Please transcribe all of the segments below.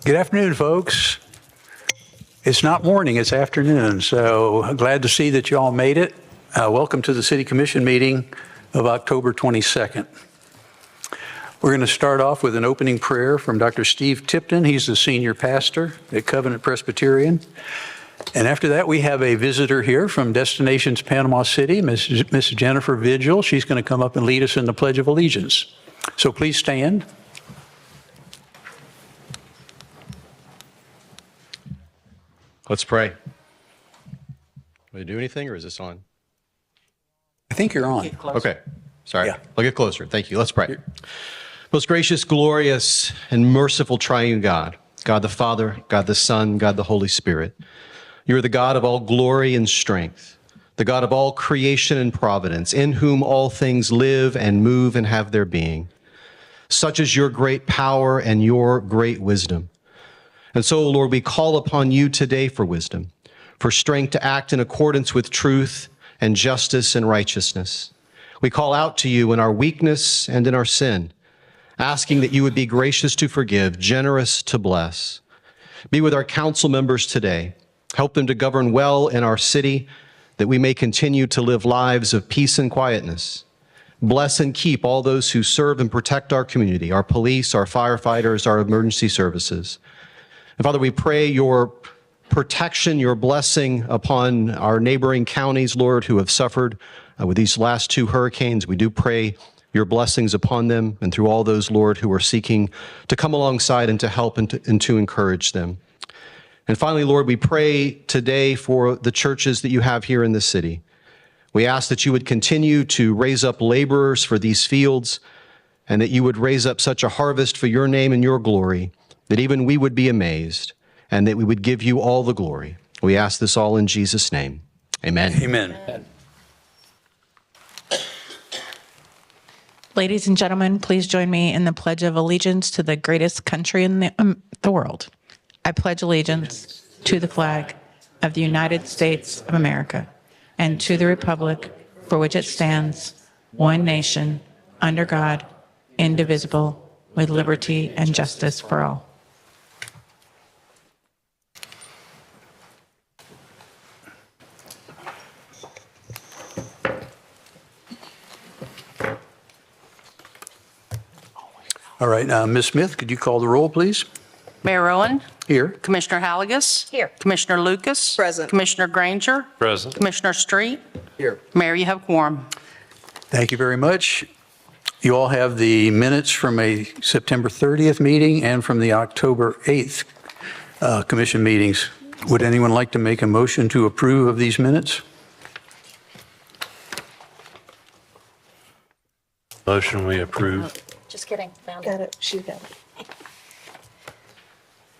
Good afternoon, folks. It's not morning, it's afternoon, so glad to see that you all made it. Welcome to the City Commission meeting of October 22nd. We're going to start off with an opening prayer from Dr. Steve Tipton. He's the senior pastor at Covenant Presbyterian. And after that, we have a visitor here from Destinations Panama City, Miss Jennifer Vigil. She's going to come up and lead us in the Pledge of Allegiance. So please stand. Let's pray. Will you do anything, or is this on? I think you're on. Okay. Sorry. Yeah. I'll get closer. Thank you. Let's pray. Most gracious, glorious, and merciful triune God, God the Father, God the Son, God the Holy Spirit. You are the God of all glory and strength, the God of all creation and providence, in whom all things live and move and have their being. Such is your great power and your great wisdom. And so, Lord, we call upon you today for wisdom, for strength to act in accordance with truth and justice and righteousness. We call out to you in our weakness and in our sin, asking that you would be gracious to forgive, generous to bless. Be with our council members today. Help them to govern well in our city, that we may continue to live lives of peace and quietness. Bless and keep all those who serve and protect our community, our police, our firefighters, our emergency services. And Father, we pray your protection, your blessing upon our neighboring counties, Lord, who have suffered with these last two hurricanes. We do pray your blessings upon them and through all those, Lord, who are seeking to come alongside and to help and to encourage them. And finally, Lord, we pray today for the churches that you have here in this city. We ask that you would continue to raise up laborers for these fields, and that you would raise up such a harvest for your name and your glory, that even we would be amazed, and that we would give you all the glory. We ask this all in Jesus' name. Amen. Amen. Ladies and gentlemen, please join me in the Pledge of Allegiance to the greatest country in the world. I pledge allegiance to the flag of the United States of America and to the republic for which it stands, one nation, under God, indivisible, with liberty and justice for all. All right, Ms. Smith, could you call the roll, please? Mayor Owen, Here. Commissioner Halligus. Here. Commissioner Lucas. Present. Commissioner Granger. Present. Commissioner Street. Here. Mayor, you have quorum. Thank you very much. You all have the minutes from a September 30th meeting and from the October 8th commission meetings. Would anyone like to make a motion to approve of these minutes? Motion we approve. Just kidding. Found it. Got it. She got it.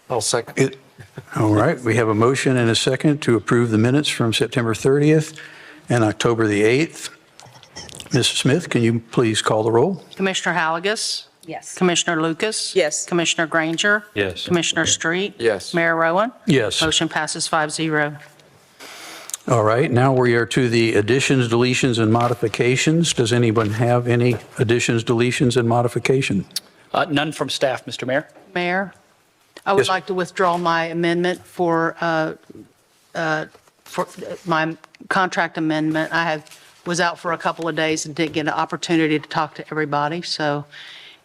I'll second. All right, we have a motion and a second to approve the minutes from September 30th and October the 8th. Mrs. Smith, can you please call the roll? Commissioner Halligus. Yes. Commissioner Lucas. Yes. Commissioner Granger. Yes. Commissioner Street. Yes. Mayor Rowan. Yes. Motion passes 5-0. All right, now we are to the additions, deletions, and modifications. Does anyone have any additions, deletions, and modification? None from staff, Mr. Mayor. Mayor, I would Yes. like to withdraw my amendment for my contract amendment. Was out for a couple of days and didn't get an opportunity to talk to everybody. So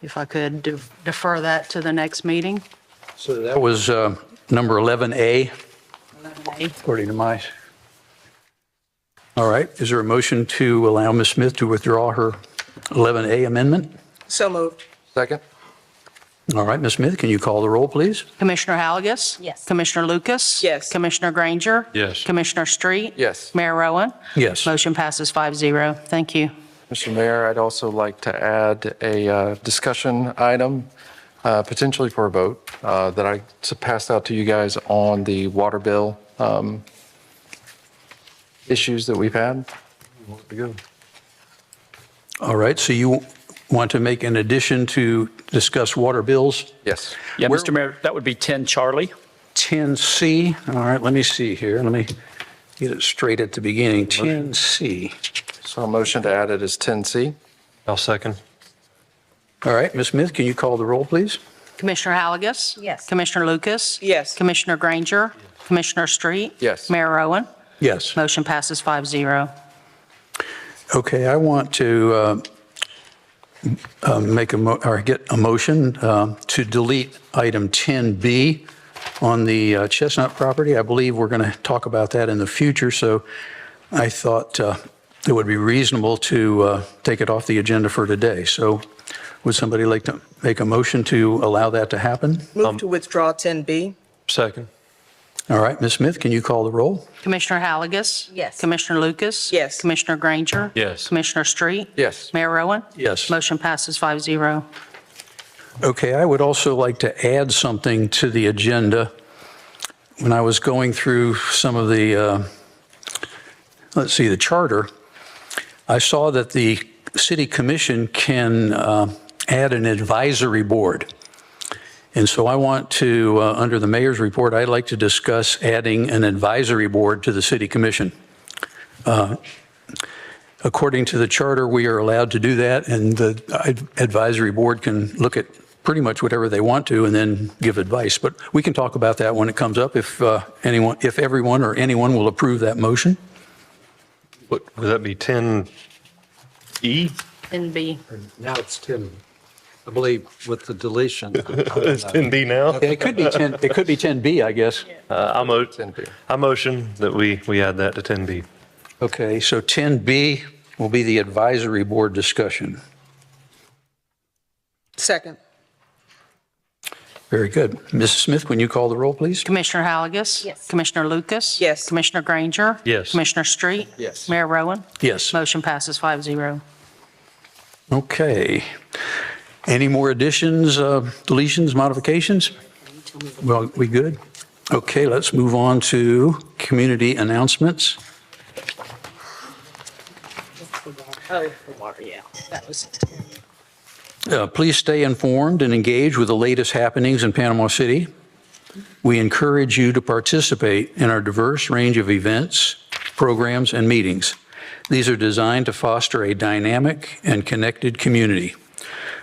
if I could defer that to the next meeting. So that was number 11A, according to my. All right, is there a motion to allow Ms. Smith to withdraw her 11A amendment? So moved. Second. All right, Ms. Smith, can you call the roll, please? Commissioner Halligus? Yes. Commissioner Lucas? Yes. Commissioner Granger? Yes. Commissioner Street? Yes. Mayor Rowan? Yes. Motion passes 5-0. Thank you. Mr. Mayor, I'd also like to add a discussion item, potentially for a vote, that I passed out to you guys on the water bill issues that we've had. All right, so you want to make an addition to discuss water bills? Yes. Yeah, Where- Mr. Mayor, that would be 10 Charlie. 10C, all right, let me see here. Let me get it straight at the beginning. 10C. So a motion to add it as 10C. I'll second. All right, Ms. Smith, can you call the roll, please? Commissioner Halagus? Yes. Commissioner Lucas? Yes. Commissioner Granger? Commissioner Street? Yes. Mayor Rowan? Yes. Motion passes 5-0. Okay, I want to get a motion to delete item 10B on the Chestnut property. I believe we're going to talk about that in the future, so I thought it would be reasonable to take it off the agenda for today. So would somebody like to make a motion to allow that to happen? Move to withdraw 10B. Second. All right, Ms. Smith, can you call the roll? Commissioner Halagus? Yes. Commissioner Lucas? Yes. Commissioner Granger? Yes. Commissioner Street? Yes. Mayor Rowan? Yes. Motion passes 5-0. Okay, I would also like to add something to the agenda. When I was going through some of the, the charter, I saw that the city commission can add an advisory board. And so I want to, under the mayor's report, I'd like to discuss adding an advisory board to the city commission. According to the charter, we are allowed to do that, and the advisory board can look at pretty much whatever they want to and then give advice. But we can talk about that when it comes up, if everyone or anyone will approve that motion. What, would that be 10E? 10B. Now it's 10, I believe, with the deletion. It's 10B now? Yeah, it could be 10, it could be 10B, I guess. I motion that we add that to 10B. Okay, so 10B will be the advisory board discussion. Second. Very good. Mrs. Smith, when you call the roll, please? Commissioner Halagus? Yes. Commissioner Lucas? Yes. Commissioner Granger? Yes. Commissioner Street? Yes. Mayor Rowan? Yes. Motion passes 5-0. Okay. Any more additions, deletions, modifications? Well, we good? Okay, let's move on to community announcements. Oh, the water, yeah. That was it. Please stay informed and engage with the latest happenings in Panama City. We encourage you to participate in our diverse range of events, programs, and meetings. These are designed to foster a dynamic and connected community.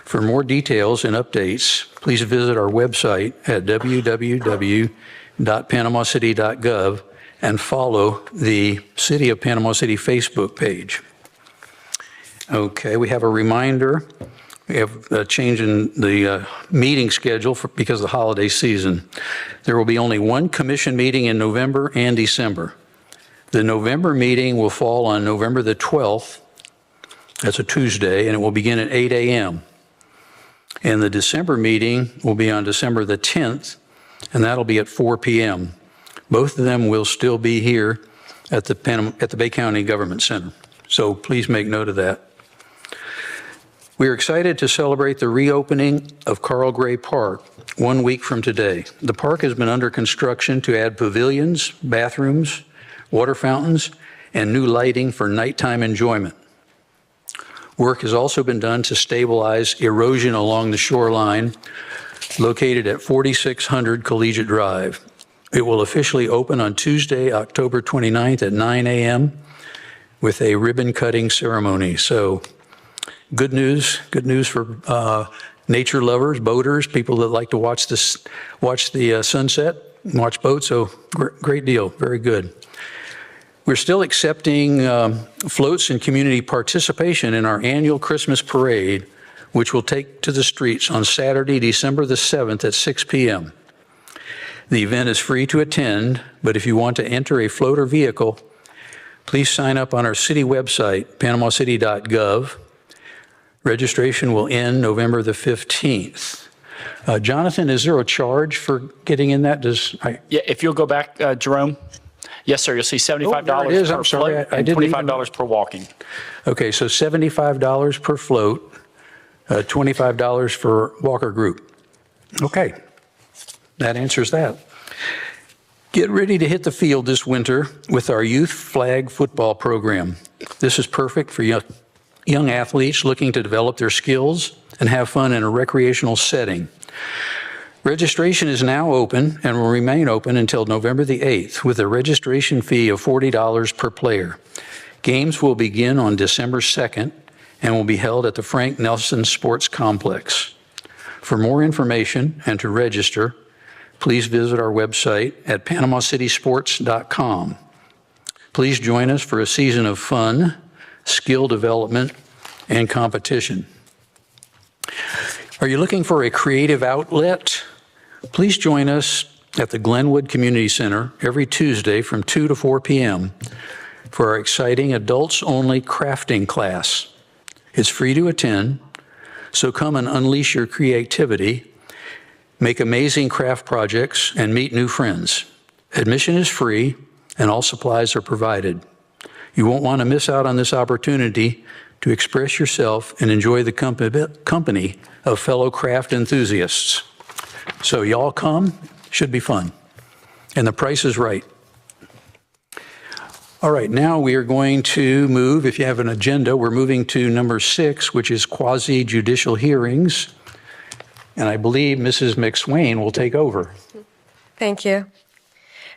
For more details and updates, please visit our website at www.panamacity.gov and follow the City of Panama City Facebook page. Okay, we have a reminder. We have a change in the meeting schedule because of the holiday season. There will be only one commission meeting in November and December. The November meeting will fall on November the 12th. That's a Tuesday, and it will begin at 8 a.m. And the December meeting will be on December the 10th, and that'll be at 4 p.m. Both of them will still be here at the Bay County Government Center. So please make note of that. We are excited to celebrate the reopening of Carl Gray Park 1 week from today. The park has been under construction to add pavilions, bathrooms, water fountains, and new lighting for nighttime enjoyment. Work has also been done to stabilize erosion along the shoreline located at 4600 Collegiate Drive. It will officially open on Tuesday, October 29th at 9 a.m. with a ribbon cutting ceremony. So good news for nature lovers, boaters, people that like to watch the sunset, watch boats. So great deal, very good. We're still accepting floats and community participation in our annual Christmas parade, which will take to the streets on Saturday, December the 7th at 6 p.m. The event is free to attend, but if you want to enter a float or vehicle, please sign up on our city website, panamacity.gov. Registration will end November the 15th. Jonathan, is there a charge for getting in that? Yeah, if you'll go back, Jerome. Yes, sir, you'll see $75 there it is. I'm per sorry, float I and didn't even- $25 per walking. Okay, so $75 per float, $25 for walker group. Okay, that answers that. Get ready to hit the field this winter with our youth flag football program. This is perfect for young athletes looking to develop their skills and have fun in a recreational setting. Registration is now open and will remain open until November the 8th with a registration fee of $40 per player. Games will begin on December 2nd and will be held at the Frank Nelson Sports Complex. For more information and to register, please visit our website at panamacitysports.com. Please join us for a season of fun, skill development, and competition. Are you looking for a creative outlet? Please join us at the Glenwood Community Center every Tuesday from 2 to 4 p.m. for our exciting adults-only crafting class. It's free to attend, so come and unleash your creativity, make amazing craft projects, and meet new friends. Admission is free, and all supplies are provided. You won't want to miss out on this opportunity to express yourself and enjoy the company of fellow craft enthusiasts. So y'all come, should be fun. And the price is right. All right, now we are going to move, if you have an agenda, we're moving to number 6, which is quasi-judicial hearings. And I believe Mrs. McSwain will take over. Thank you.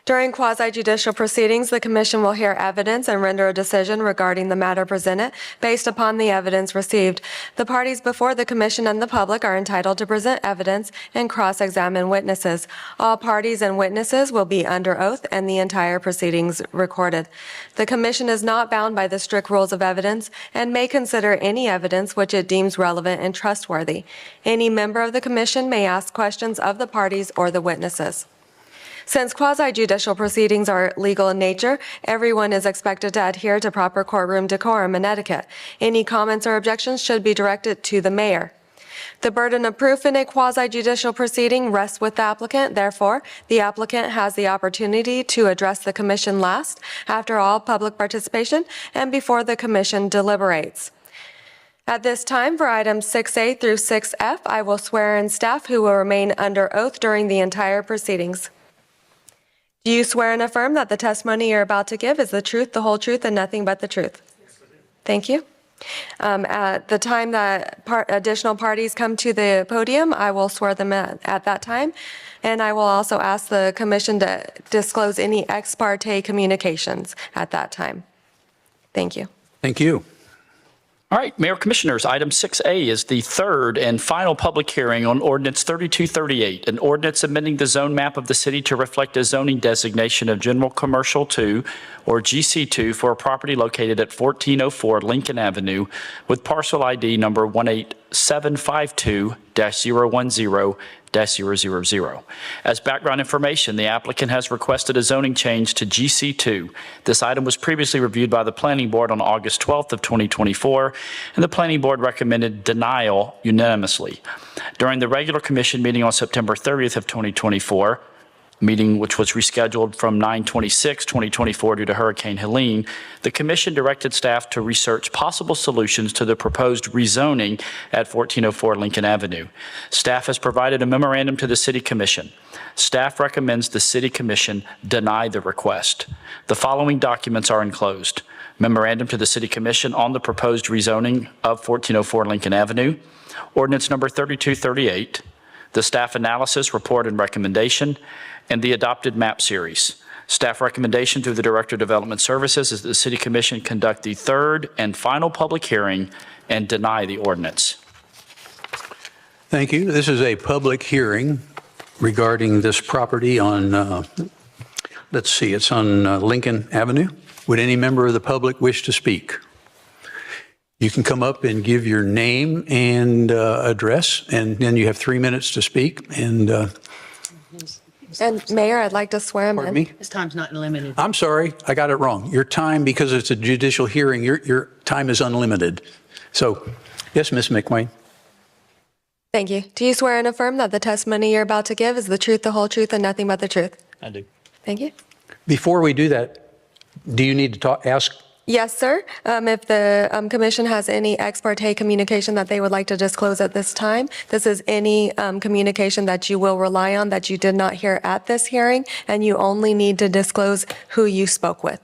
During quasi-judicial proceedings, the Commission will hear evidence and render a decision regarding the matter presented based upon the evidence received. The parties before the Commission and the public are entitled to present evidence and cross-examine witnesses. All parties and witnesses will be under oath and the entire proceedings recorded. The Commission is not bound by the strict rules of evidence and may consider any evidence which it deems relevant and trustworthy. Any member of the Commission may ask questions of the parties or the witnesses. Since quasi-judicial proceedings are legal in nature, everyone is expected to adhere to proper courtroom decorum and etiquette. Any comments or objections should be directed to the mayor. The burden of proof in a quasi-judicial proceeding rests with the applicant. Therefore, the applicant has the opportunity to address the commission last, after all public participation, and before the commission deliberates. At this time, for items 6A through 6F, I will swear in staff who will remain under oath during the entire proceedings. Do you swear and affirm that the testimony you're about to give is the truth, the whole truth, and nothing but the truth? Thank you. At the time that additional parties come to the podium, I will swear them at that time, and I will also ask the commission to disclose any ex parte communications at that time. Thank you. Thank you. All right, Mayor Commissioners, item 6A is the third and final public hearing on ordinance 3238, an ordinance amending the zone map of the city to reflect a zoning designation of General Commercial 2, or GC2, for a property located at 1404 Lincoln Avenue with parcel ID number 18752-010-000. As background information, the applicant has requested a zoning change to GC2. This item was previously reviewed by the Planning Board on August 12th of 2024, and the Planning Board recommended denial unanimously. During the regular commission meeting on September 30th of 2024, meeting which was rescheduled from 9/26/2024 due to Hurricane Helene, the commission directed staff to research possible solutions to the proposed rezoning at 1404 Lincoln Avenue. Staff has provided a memorandum to the City Commission. Staff recommends the City Commission deny the request. The following documents are enclosed: memorandum to the City Commission on the proposed rezoning of 1404 Lincoln Avenue, ordinance number 3238, the staff analysis, report, and recommendation, and the adopted map series. Staff recommendation to the Director of Development Services is that the City Commission conduct the third and final public hearing and deny the ordinance. Thank you. This is a public hearing regarding this property on, let's see, it's on Lincoln Avenue. Would any member of the public wish to speak? You can come up and give your name and address, and then you have 3 minutes to speak. And Mayor, I'd like to swear him in. Pardon me? This time's not limited. I'm sorry, I got it wrong. Your time, because it's a judicial hearing, your time is unlimited. So, yes, Ms. McWayne. Thank you. Do you swear and affirm that the testimony you're about to give is the truth, the whole truth, and nothing but the truth? I do. Thank you. Before we do that, do you need to ask? Yes, sir. If the commission has any ex parte communication that they would like to disclose at this time, this is any communication that you will rely on that you did not hear at this hearing, and you only need to disclose who you spoke with.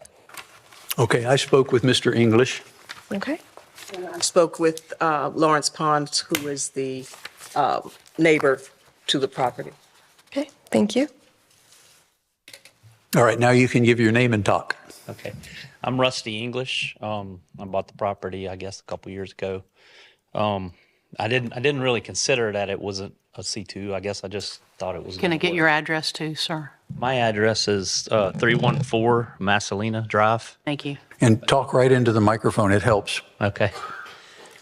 Okay, I spoke with Mr. English. Okay. I spoke with Lawrence Pons, who is the neighbor to the property. Okay. Thank you. All right, now you can give your name and talk. Okay. I'm Rusty English. I bought the property, I guess, a couple years ago. I didn't really consider that it wasn't a C2. I guess I just thought it was. Can I gonna get work. your address too, sir? My address is 314 Massalina Drive. Thank you. And talk right into the microphone, it helps. Okay.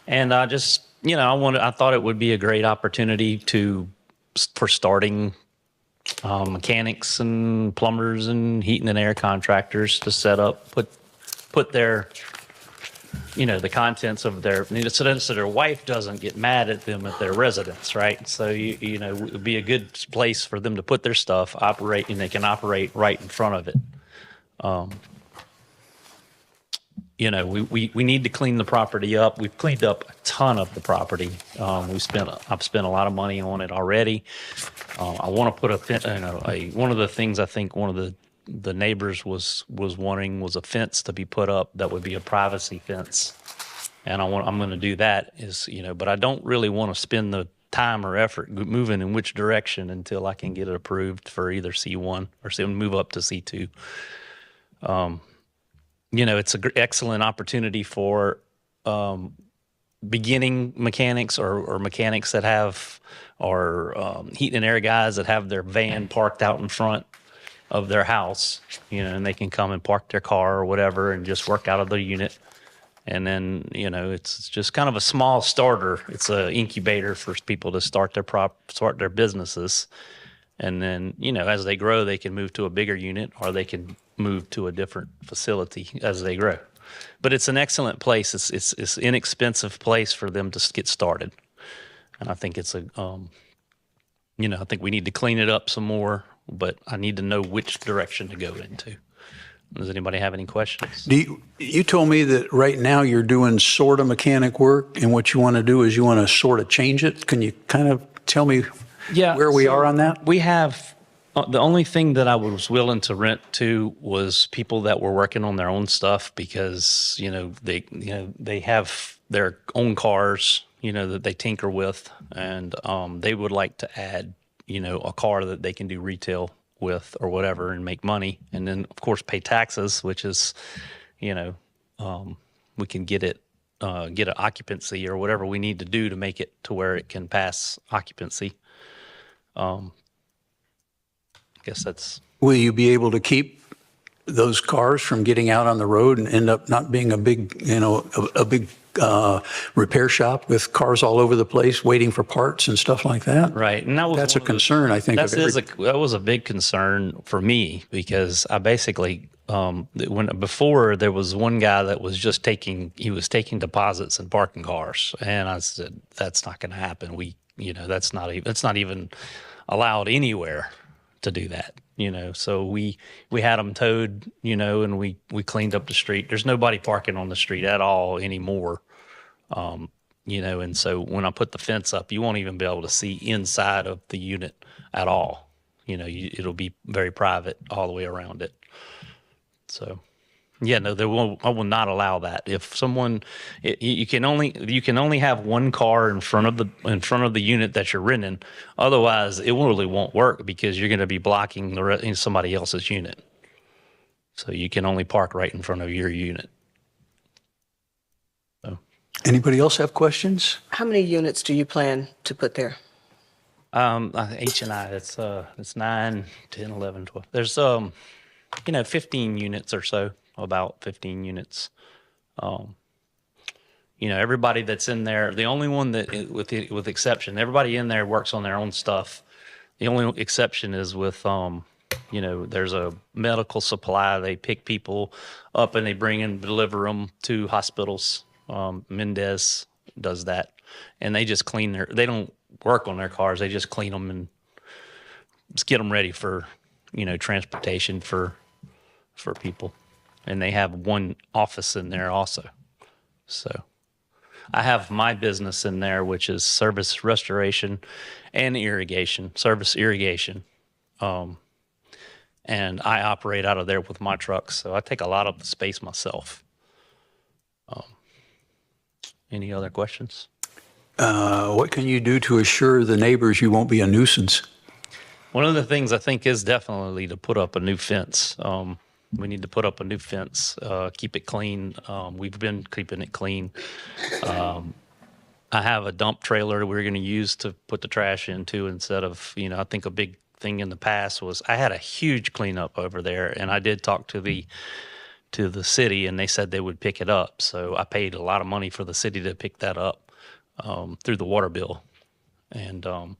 And I just, I thought it would be a great opportunity for starting mechanics and plumbers and heating and air contractors to set up, put their, the contents of so their wife doesn't get mad at them at their residence, right? So, it would be a good place for them to put their stuff, operate, and they can operate right in front of it. We need to clean the property up. We've cleaned up a ton of the property. I've spent a lot of money on it already. I want to put one of the things I think one of the neighbors was wanting was a fence to be put up that would be a privacy fence. And I'm going to do that but I don't really want to spend the time or effort moving in which direction until I can get it approved for either C1 or move up to C2. It's an excellent opportunity for beginning mechanics or mechanics that have, or heat and air guys that have their van parked out in front of their house, and they can come and park their car or whatever and just work out of the unit. And then, it's just kind of a small starter. It's an incubator for people to start their businesses. And then, as they grow, they can move to a bigger unit or they can move to a different facility as they grow. But it's an excellent place. It's inexpensive place for them to get started. And I think I think we need to clean it up some more, but I need to know which direction to go into. Does anybody have any questions? You told me that right now you're doing sort of mechanic work, and what you want to do is you want to sort of change it. Can you kind of tell me where we are on that? We have the only thing that I was willing to rent to was people that were working on their own stuff because they have their own cars that they tinker with, and they would like to add a car that they can do retail with or whatever and make money, and then of course pay taxes, which is we can get an occupancy or whatever we need to do to make it to where it can pass occupancy. I guess that's. Will you be able to keep those cars from getting out on the road and end up not being a big repair shop with cars all over the place waiting for parts and stuff like that? Right, and that's a concern, I think. That was a big concern for me because I basically before there was one guy that was just taking deposits and parking cars, and I said that's not going to happen. That's not even allowed anywhere to do that. So we had them towed, and we cleaned up the street. There's nobody parking on the street at all anymore. And so when I put the fence up, you won't even be able to see inside of the unit at all. It'll be very private all the way around it. So, I will not allow that. If someone, you can only have one car in front of the unit that you're renting. Otherwise, it really won't work because you're going to be blocking somebody else's unit. So you can only park right in front of your unit. So. Anybody else have questions? How many units do you plan to put there? H&I, it's 9, 10, 11, 12. There's 15 units or so. About 15 units. Everybody that's in there, the only one that, with exception, everybody in there works on their own stuff. The only exception is with, there's a medical supply. They pick people up and they bring and deliver them to hospitals. Mendez does that. And they just they don't work on their cars. They just clean them and just get them ready for, transportation for people. And they have one office in there also. So I have my business in there, which is service restoration and service irrigation. And I operate out of there with my trucks. So I take a lot of the space myself. Any other questions? What can you do to assure the neighbors you won't be a nuisance? One of the things I think is definitely to put up a new fence. We need to put up a new fence, keep it clean. We've been keeping it clean. I have a dump trailer that we're going to use to put the trash into instead of, I think a big thing in the past was I had a huge cleanup over there, and I did talk to the city, and they said they would pick it up. So I paid a lot of money for the city to pick that up through the water bill. And, a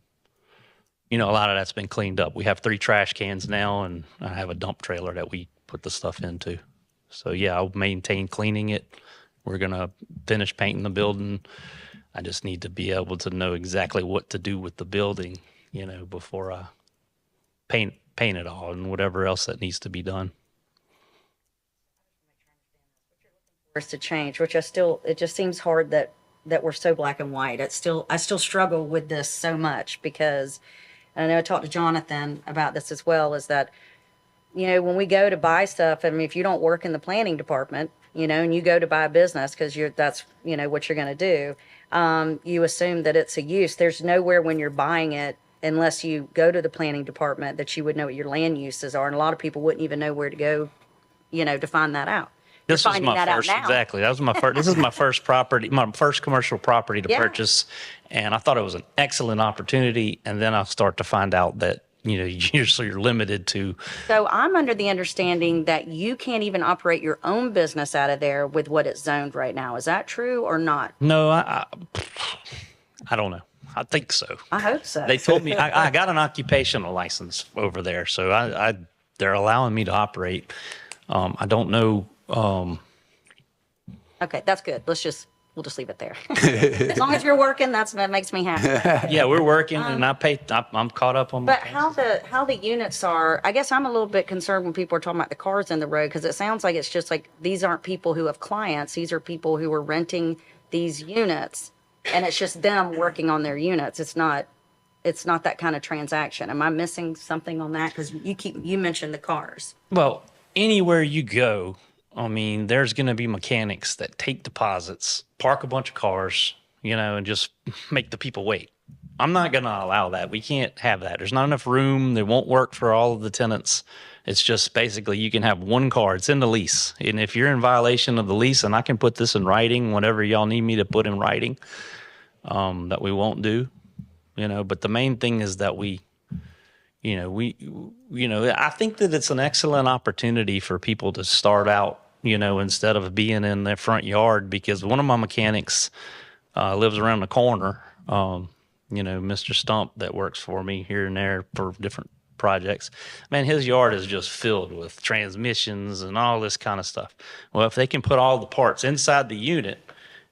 lot of that's been cleaned up. We have 3 trash cans now, and I have a dump trailer that we put the stuff into. So, yeah, I'll maintain cleaning it. We're going to finish painting the building. I just need to be able to know exactly what to do with the building, before I paint it all and whatever else that needs to be done. For us to change, which it just seems hard that we're so black and white. I still struggle with this so much because, and I know I talked to Jonathan about this as well, is that, when we go to buy stuff, I mean, if you don't work in the planning department, and you go to buy a business because that's what you're going to do, you assume that it's a use. There's nowhere when you're buying it, unless you go to the planning department, that you would know what your land uses are. And a lot of people wouldn't even know where to go, to find that out. This was my first, exactly. That was my first, this is my first property, my first commercial property to purchase. And I thought it was an excellent opportunity. And then I start to find out that, you're limited to. So I'm under the understanding that you can't even operate your own business out of there with what it's zoned right now. Is that true or not? No, I don't know. I think so. I hope so. They told me I got an occupational license over there, so they're allowing me to operate. I don't know. Okay, that's good. We'll just leave it there. As long as you're working, that makes me happy. Yeah, we're working, and I'm caught up on. But how the units are, I guess I'm a little bit concerned when people are talking about the cars in the road, because it sounds like it's just like these aren't people who have clients. These are people who are renting these units, and it's just them working on their units. It's not that kind of transaction. Am I missing something on that? Because you mentioned the cars. Well, anywhere you go, I mean, there's going to be mechanics that take deposits, park a bunch of cars, and just make the people wait. I'm not going to allow that. We can't have that. There's not enough room. They won't work for all of the tenants. It's just basically you can have one car. It's in the lease. And if you're in violation of the lease, and I can put this in writing, whatever y'all need me to put in writing, that we won't do, but the main thing is that I think that it's an excellent opportunity for people to start out, instead of being in their front yard, because one of my mechanics lives around the corner, Mr. Stump, that works for me here and there for different projects. Man, his yard is just filled with transmissions and all this kind of stuff. Well, if they can put all the parts inside the unit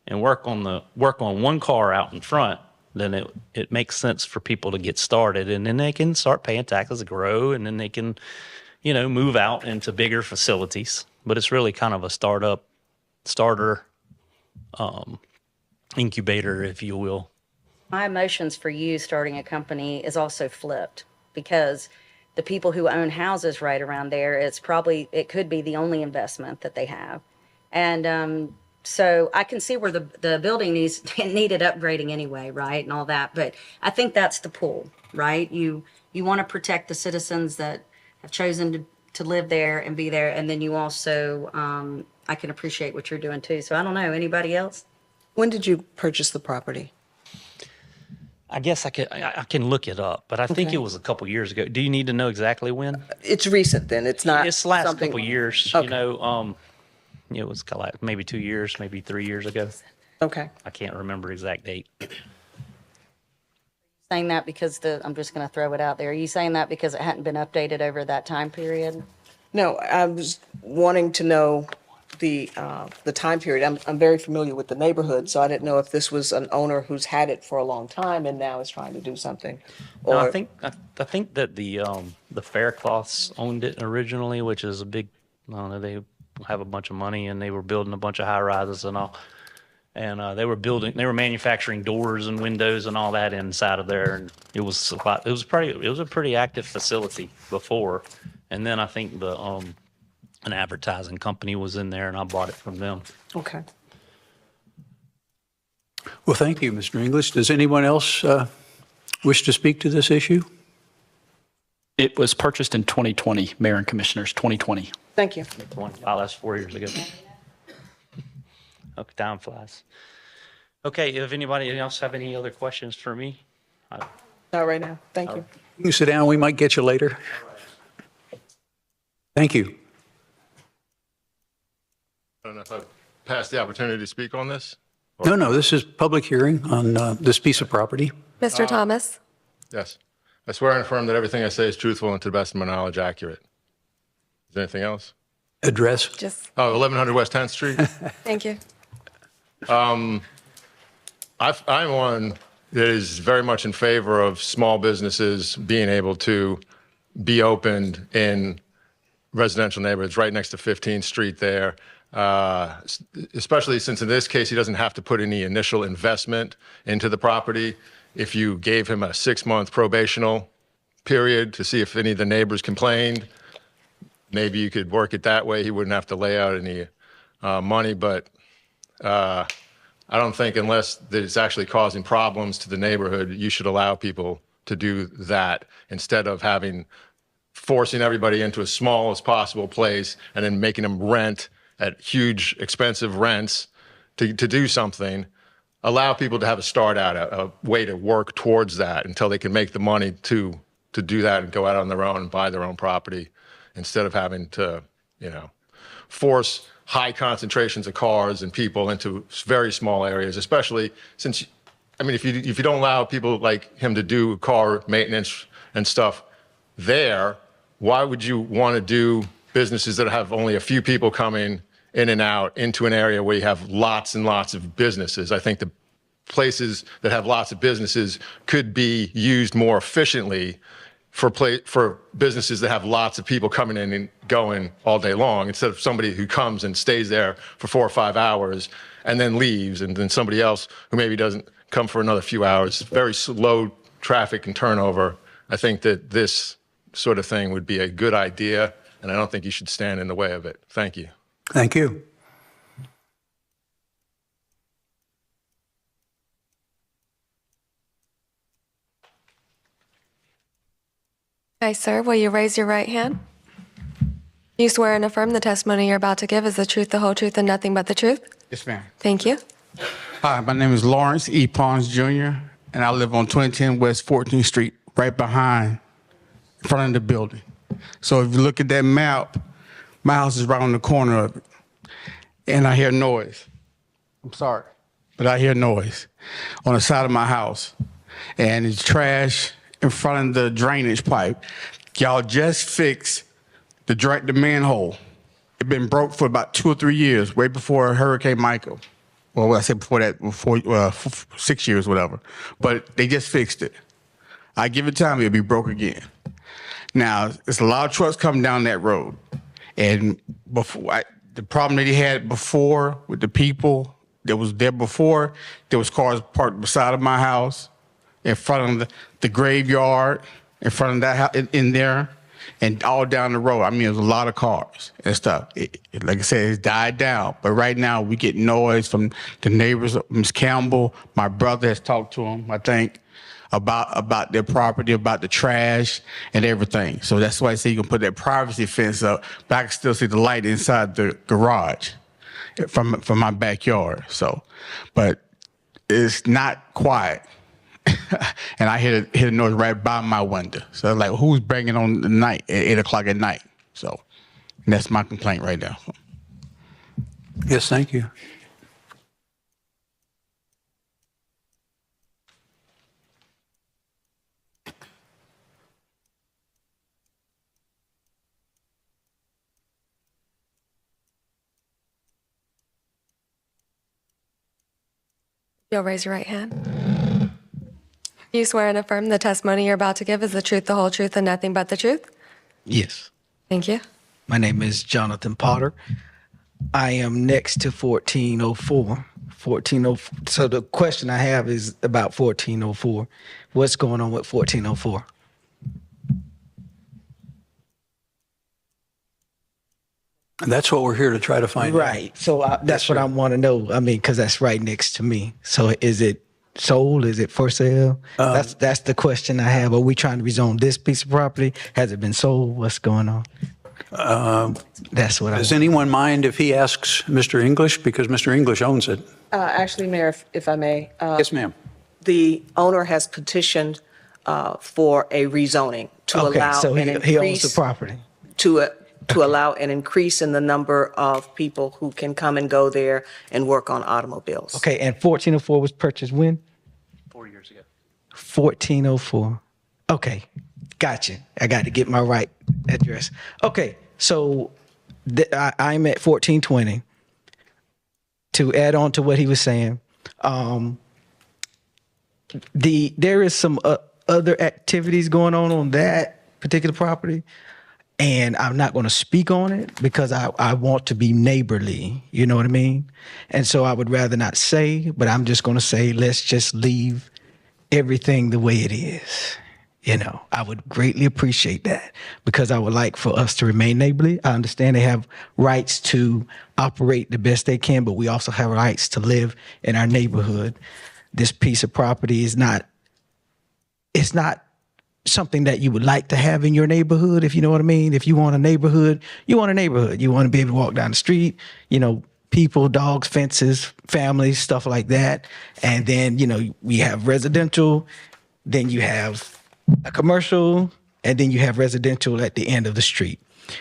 and work on one car out in front, then it makes sense for people to get started, and then they can start paying taxes to grow, and then they can, move out into bigger facilities. But it's really kind of a starter incubator, if you will. My emotions for you starting a company is also flipped, because the people who own houses right around there, it could be the only investment that they have. And so I can see where the building needed upgrading anyway, right, and all that. But I think that's the pull, right? You want to protect the citizens that have chosen to live there and be there, and then you also, I can appreciate what you're doing too. So I don't know, anybody else? When did you purchase the property? I guess I can look it up, but I think it was a couple years ago. Do you need to know exactly when? It's recent then. It's not. It's last something... couple years. Okay. It was like maybe 2 years, maybe 3 years ago. Okay. I can't remember exact date. Saying that because I'm just going to throw it out there. Are you saying that because it hadn't been updated over that time period? No, I was wanting to know the time period. I'm very familiar with the neighborhood, so I didn't know if this was an owner who's had it for a long time and now is trying to do something. No, I think that the Faircloths owned it originally, which is a big. I don't know. They have a bunch of money, and they were building a bunch of high rises and all. And they were manufacturing doors and windows and all that inside of there. And it was a pretty active facility before. And then I think an advertising company was in there, and I bought it from them. Okay. Well, thank you, Mr. English. Does anyone else wish to speak to this issue? It was purchased in 2020, Mayor and Commissioners, 2020. Thank you. Wow, that's 4 years ago. Okay, time flies. Okay, if anybody else have any other questions for me? Not right now. Thank you. You can sit down, we might get you later. Thank you. I don't know if I've passed the opportunity to speak on this. No, this is public hearing on this piece of property. Mr. Thomas? Yes. I swear and affirm that everything I say is truthful and to the best of my knowledge accurate. Is there anything else? Address. Just, Oh, 1100 West 10th Street. thank you. I'm one that is very much in favor of small businesses being able to be opened in residential neighborhoods right next to 15th Street there. Especially since in this case, he doesn't have to put any initial investment into the property. If you gave him a 6-month probational period to see if any of the neighbors complained, maybe you could work it that way. He wouldn't have to lay out any money, but I don't think unless it's actually causing problems to the neighborhood, you should allow people to do that instead of forcing everybody into as small as possible place and then making them rent at huge expensive rents to do something. Allow people to have a start out, a way to work towards that until they can make the money to do that and go out on their own and buy their own property instead of having to, force high concentrations of cars and people into very small areas, especially since, if you don't allow people like him to do car maintenance and stuff there, why would you want to do businesses that have only a few people coming in and out into an area where you have lots and lots of businesses? I think the places that have lots of businesses could be used more efficiently for businesses that have lots of people coming in and going all day long, instead of somebody who comes and stays there for 4 or 5 hours and then leaves, and then somebody else who maybe doesn't come for another few hours. Very slow traffic and turnover. I think that this sort of thing would be a good idea, and I don't think you should stand in the way of it. Thank you. Thank you. Hi, sir. Will you raise your right hand? You swear and affirm the testimony you're about to give is the truth, the whole truth, and nothing but the truth? Yes, ma'am. Thank you. Hi, my name is Lawrence E. Pons Jr., and I live on 2010 West 14th Street, right behind, in front of the building. So if you look at that map, my house is right on the corner of it, and I hear noise. I'm sorry, but I hear noise on the side of my house, and it's trash in front of the drainage pipe. Y'all just fixed the manhole. It been broke for about 2 or 3 years, way before Hurricane Michael. Well, I said before that, 6 years, whatever. But they just fixed it. I give it time, it'll be broke again. Now, there's a lot of trucks coming down that road. And the problem that he had before with the people that was there before, there was cars parked beside of my house, in front of the graveyard, in front of that house, in there, and all down the road. There's a lot of cars and stuff. Like I said, it's died down. But right now, we get noise from the neighbors. Ms. Campbell, my brother has talked to him, I think, about their property, about the trash and everything. So that's why I say you can put that privacy fence up, but I can still see the light inside the garage from my backyard. So, but it's not quiet. And I hear the noise right by my window. So like, who's banging on the night at 8 o'clock at night? So that's my complaint right now. Yes, thank you. You'll raise your right hand. You swear and affirm the testimony you're about to give is the truth, the whole truth, and nothing but the truth? Yes. Thank you. My name is Jonathan Potter. I am next to 1404. 1404. So the question I have is about 1404. What's going on with 1404? And that's what we're here to try to find out. Right. So that's what I want to know. Because that's right next to me. So is it sold? Is it for sale? That's the question I have. Are we trying to rezone this piece of property? Has it been sold? What's going on? That's what I Does want. anyone mind if he asks Mr. English? Because Mr. English owns it. Actually, Mayor, if I may, Yes, ma'am. the owner has petitioned for a rezoning to Okay, allow so an he owns the increase, property. to allow an increase in the number of people who can come and go there and work on automobiles. Okay, and 1404 was purchased when? 4 years ago. 1404. Okay, gotcha. I got to get my right address. Okay, so I'm at 1420. To add on to what he was saying, there is some other activities going on that particular property, and I'm not going to speak on it because I want to be neighborly. You know what I mean? And so I would rather not say, but I'm just going to say, let's just leave everything the way it is. You know, I would greatly appreciate that because I would like for us to remain neighborly. I understand they have rights to operate the best they can, but we also have rights to live in our neighborhood. This piece of property is not, it's not something that you would like to have in your neighborhood, if you know what I mean. If you want a neighborhood, you want a neighborhood. You want to be able to walk down the street, you know, people, dogs, fences, families, stuff like that. And then, you know, we have residential, then you have a commercial, and then you have residential at the end of the street.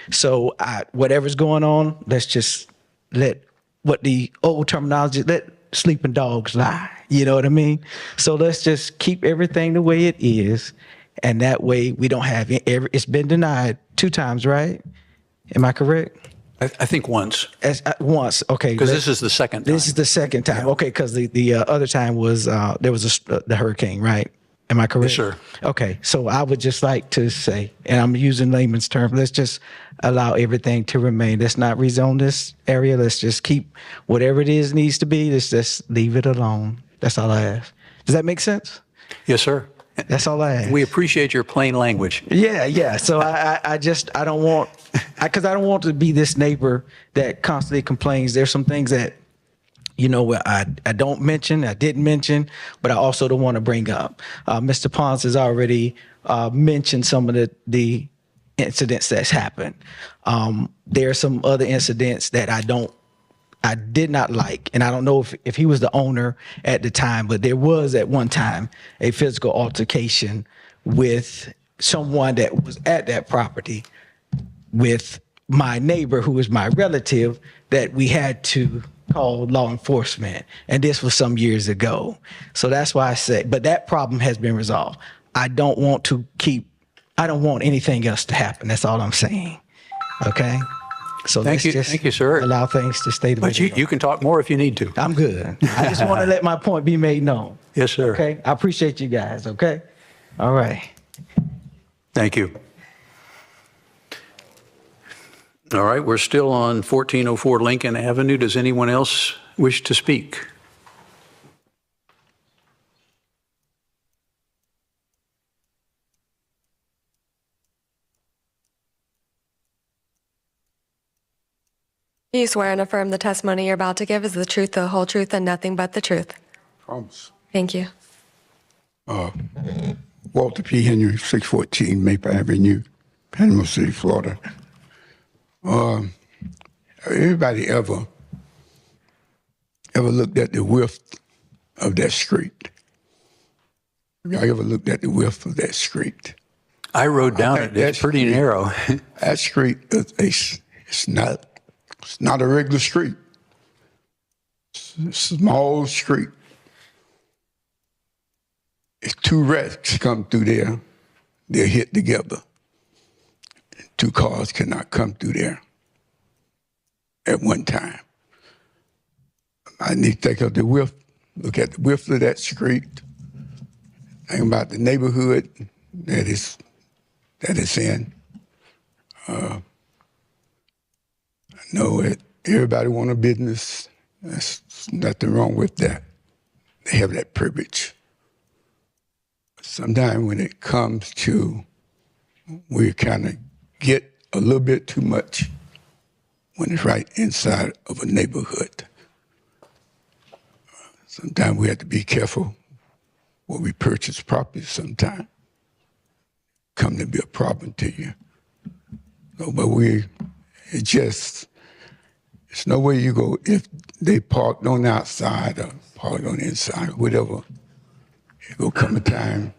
So whatever's going on, let's just let what the old terminology, let sleeping dogs lie. You know what I mean? So let's just keep everything the way it is. And that way we don't have, it's been denied 2 times, right? Am I correct? I think once. Once, okay. Because this is the second time. This is the second time. Okay, because the other time was, there was the hurricane, right? Am I correct? Yes, sir. Okay, so I would just like to say, and I'm using layman's terms, let's just allow everything to remain. Let's not rezone this area. Let's just keep whatever it is needs to be. Let's just leave it alone. That's all I ask. Does that make sense? Yes, sir. That's all I ask. We appreciate your plain language. Yeah. So I don't want, because I don't want to be this neighbor that constantly complains. There's some things that, you know, I didn't mention, but I also don't want to bring up. Mr. Pons has already mentioned some of the incidents that's happened. There are some other incidents that I did not like, and I don't know if he was the owner at the time, but there was at one time a physical altercation with someone that was at that property with my neighbor, who is my relative, that we had to call law enforcement. And this was some years ago. So that's why I say, but that problem has been resolved. I don't want anything else to happen. That's all I'm saying. Okay? So Thank you, sir. Allow things to stay the way But they are. you can talk more if you need to. I'm good. I just want to let my point be made known. Yes, sir. Okay? I appreciate you guys. Okay? All right. Thank you. All right, we're still on 1404 Lincoln Avenue. Does anyone else wish to speak? Do you swear and affirm the testimony you're about to give is the truth, the whole truth, and nothing but the truth? Promise. Thank you. Walter P. Henry, 614 Maple Avenue, Panama City, Florida. Everybody ever looked at the width of that street? Y'all ever looked at the width of that street? I rode down it. It's pretty narrow. That street it's not a regular street. It's a small street. If 2 wrecks come through there, they're hit together. 2 cars cannot come through there at one time. I need to take up the width, look at the width of that street, think about the neighborhood that it's in. I know that everybody want a business. There's nothing wrong with that. They have that privilege. Sometimes when it comes to, we kind of get a little bit too much when it's right inside of a neighborhood. Sometimes we have to be careful where we purchase property sometimes. Come to be a problem to you. But it's no way you go, if they parked on the outside or parked on the inside, whatever, it will come a time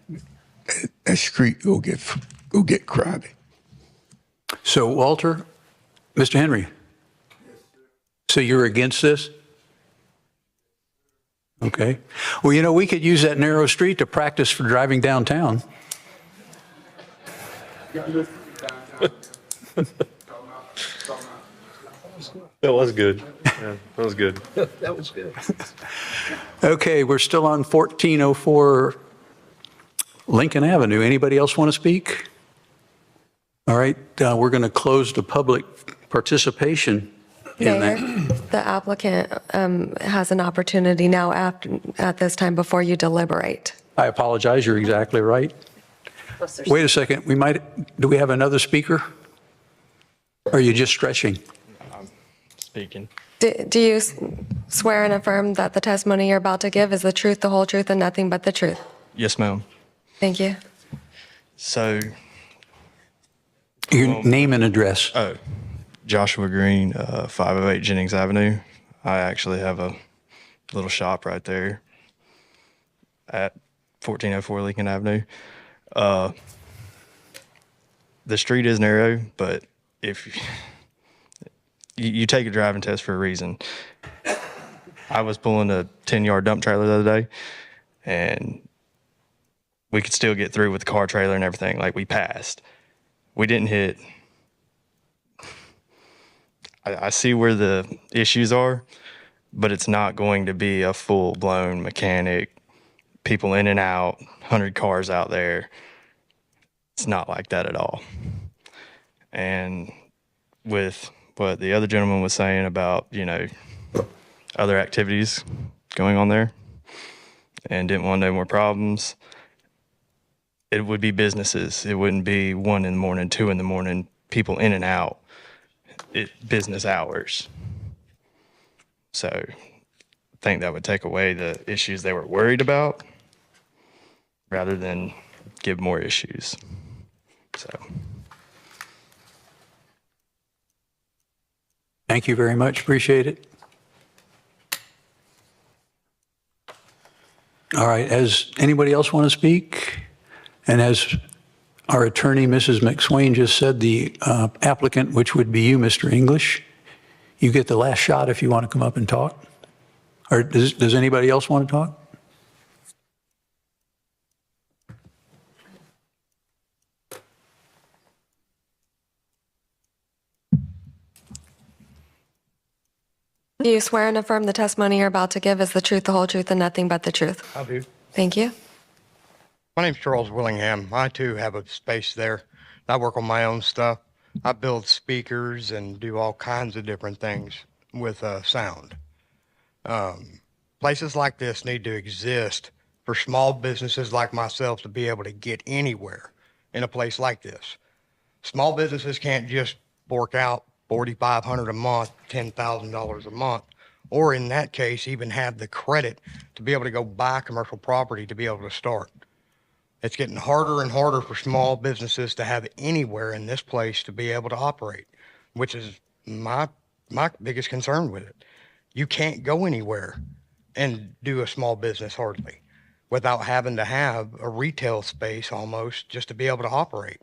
that street go get crowded. So Walter, Mr. Henry, so you're against this? Okay. Well, we could use that narrow street to practice for driving downtown. That was good. Yeah, that was good. That was good. Okay, we're still on 1404 Lincoln Avenue. Anybody else want to speak? All right, we're going to close the public participation in Mayor, that. the applicant has an opportunity now at this time before you deliberate. I apologize, you're exactly right. Wait a second, do we have another speaker? Or are you just stretching? Speaking. Do you swear and affirm that the testimony you're about to give is the truth, the whole truth, and nothing but the truth? Yes, ma'am. Thank you. So, Your name and address. Joshua Green, 508 Jennings Avenue. I actually have a little shop right there at 1404 Lincoln Avenue. The street is narrow, but if you take a driving test for a reason. I was pulling a 10-yard dump trailer the other day, and we could still get through with the car trailer and everything. Like, we passed. We didn't hit. I see where the issues are, but it's not going to be a full-blown mechanic, people in and out, 100 cars out there. It's not like that at all. And with what the other gentleman was saying about, other activities going on there and didn't want no more problems, it would be businesses. It wouldn't be 1 in the morning, 2 in the morning, people in and out. Business hours. So I think that would take away the issues they were worried about rather than give more issues. So. Thank you very much. Appreciate it. All right. As anybody else want to speak? And as our attorney, Mrs. McSwain, just said, the applicant, which would be you, Mr. English, you get the last shot if you want to come up and talk. Or does anybody else want to talk? Do you swear and affirm the testimony you're about to give is the truth, the whole truth, and nothing but the truth? I do. Thank you. My name's Charles Willingham. I too have a space there. I work on my own stuff. I build speakers and do all kinds of different things with sound. Places like this need to exist for small businesses like myself to be able to get anywhere in a place like this. Small businesses can't just fork out $4,500 a month, $10,000 a month, or in that case, even have the credit to be able to go buy commercial property to be able to start. It's getting harder and harder for small businesses to have anywhere in this place to be able to operate, which is my biggest concern with it. You can't go anywhere and do a small business hardly without having to have a retail space almost just to be able to operate.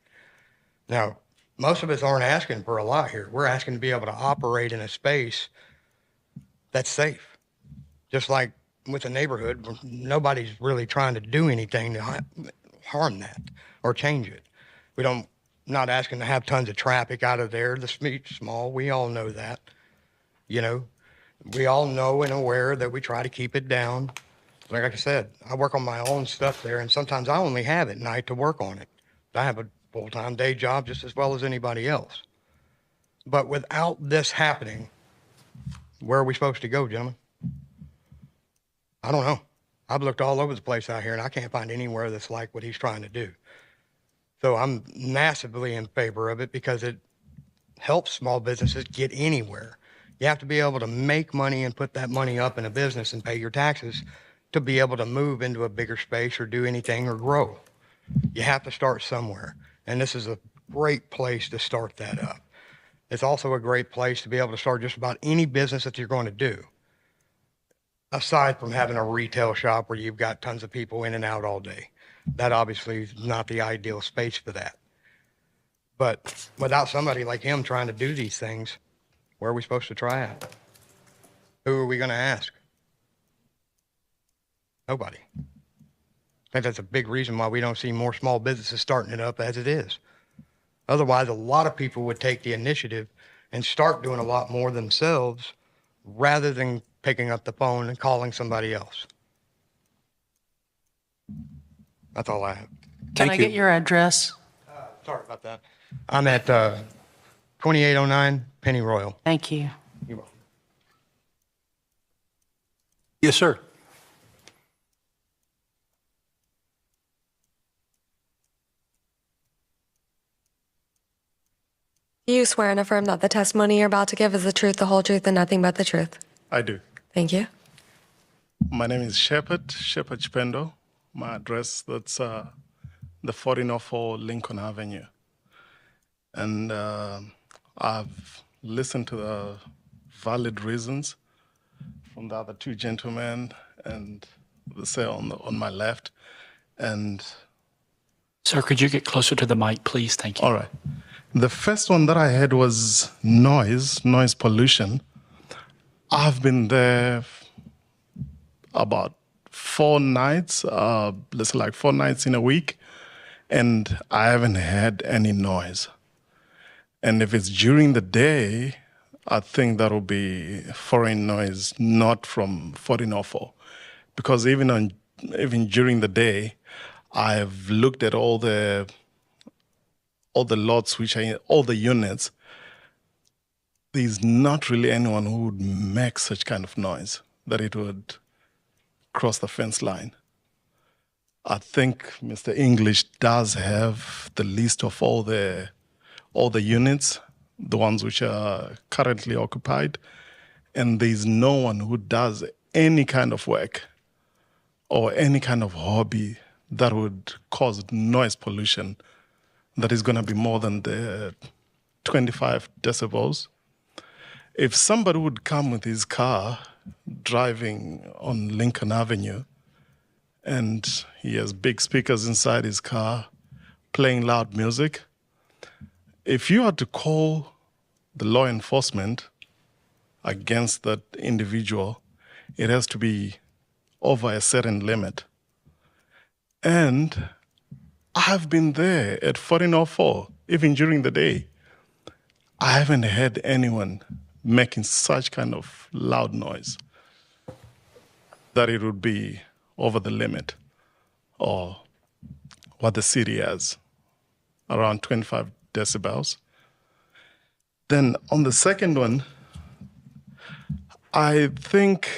Now, most of us aren't asking for a lot here. We're asking to be able to operate in a space that's safe. Just like with the neighborhood, nobody's really trying to do anything to harm that or change it. Not asking to have tons of traffic out of there. The street's small, we all know that. We all know and aware that we try to keep it down. Like I said, I work on my own stuff there, and sometimes I only have at night to work on it. I have a full-time day job just as well as anybody else. But without this happening, where are we supposed to go, gentlemen? I don't know. I've looked all over the place out here, and I can't find anywhere that's like what he's trying to do. So I'm massively in favor of it because it helps small businesses get anywhere. You have to be able to make money and put that money up in a business and pay your taxes to be able to move into a bigger space or do anything or grow. You have to start somewhere. And this is a great place to start that up. It's also a great place to be able to start just about any business that you're going to do. Aside from having a retail shop where you've got tons of people in and out all day. That obviously is not the ideal space for that. But without somebody like him trying to do these things, where are we supposed to try it? Who are we going to ask? Nobody. I think that's a big reason why we don't see more small businesses starting it up as it is. Otherwise, a lot of people would take the initiative and start doing a lot more themselves rather than picking up the phone and calling somebody else. That's all I have. Can I get your address? Sorry about that. I'm at 2809 Penny Royal. Thank you. You're welcome. Yes, sir. Do you swear and affirm that the testimony you're about to give is the truth, the whole truth, and nothing but the truth? I do. Thank you. My name is Shepherd Chipendo. My address, that's the 1404 Lincoln Avenue. And I've listened to the valid reasons from the other two gentlemen and the sale on my left. And Sir, could you get closer to the mic, please? Thank you. all right. The first one that I had was noise pollution. I've been there about 4 nights, let's say like 4 nights in a week, and I haven't had any noise. And if it's during the day, I think that'll be foreign noise, not from 1404. Because even during the day, I've looked at all the lots, all the units. There's not really anyone who would make such kind of noise that it would cross the fence line. I think Mr. English does have the list of all the units, the ones which are currently occupied, and there's no one who does any kind of work or any kind of hobby that would cause noise pollution that is going to be more than the 25 decibels. If somebody would come with his car driving on Lincoln Avenue and he has big speakers inside his car playing loud music, if you had to call the law enforcement against that individual, it has to be over a certain limit. And I've been there at 1404, even during the day. I haven't had anyone making such kind of loud noise that it would be over the limit or what the city has, around 25 decibels. Then on the second one, I think,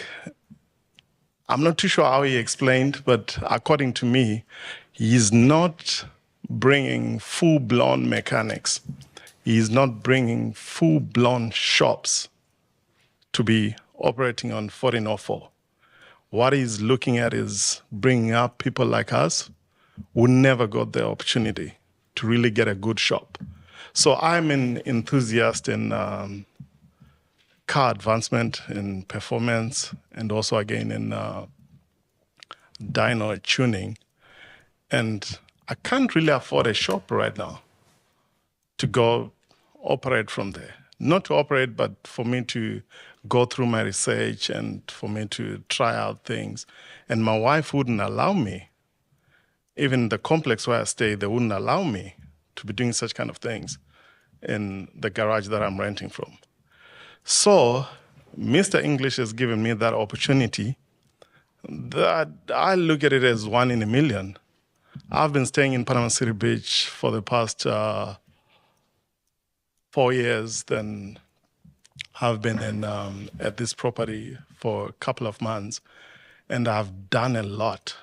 I'm not too sure how he explained, but according to me, he's not bringing full-blown mechanics. He's not bringing full-blown shops to be operating on 1404. What he's looking at is bringing up people like us who never got the opportunity to really get a good shop. So I'm an enthusiast in car advancement, in performance, and also again in dyno tuning. And I can't really afford a shop right now to go operate from there. Not to operate, but for me to go through my research and for me to try out things. And my wife wouldn't allow me. Even the complex where I stay, they wouldn't allow me to be doing such kind of things in the garage that I'm renting from. So Mr. English has given me that opportunity that I look at it as 1 in a million. I've been staying in Panama City Beach for the past 4 years. Then I've been in, at this property for a couple of months, and I've done a lot.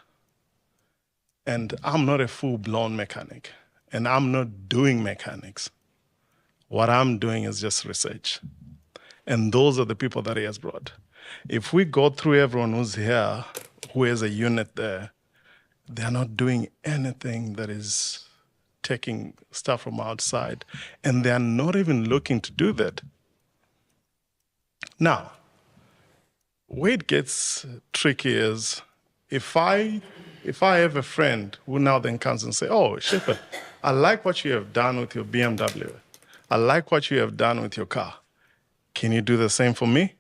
And I'm not a full-blown mechanic, and I'm not doing mechanics. What I'm doing is just research. And those are the people that he has brought. If we go through everyone who's here, who has a unit there, they're not doing anything that is taking stuff from outside, and they're not even looking to do that. Now, where it gets tricky is if I have a friend who now then comes and say, "Oh, Shepherd, I like what you have done with your BMW. I like what you have done with your car. Can you do the same for me?"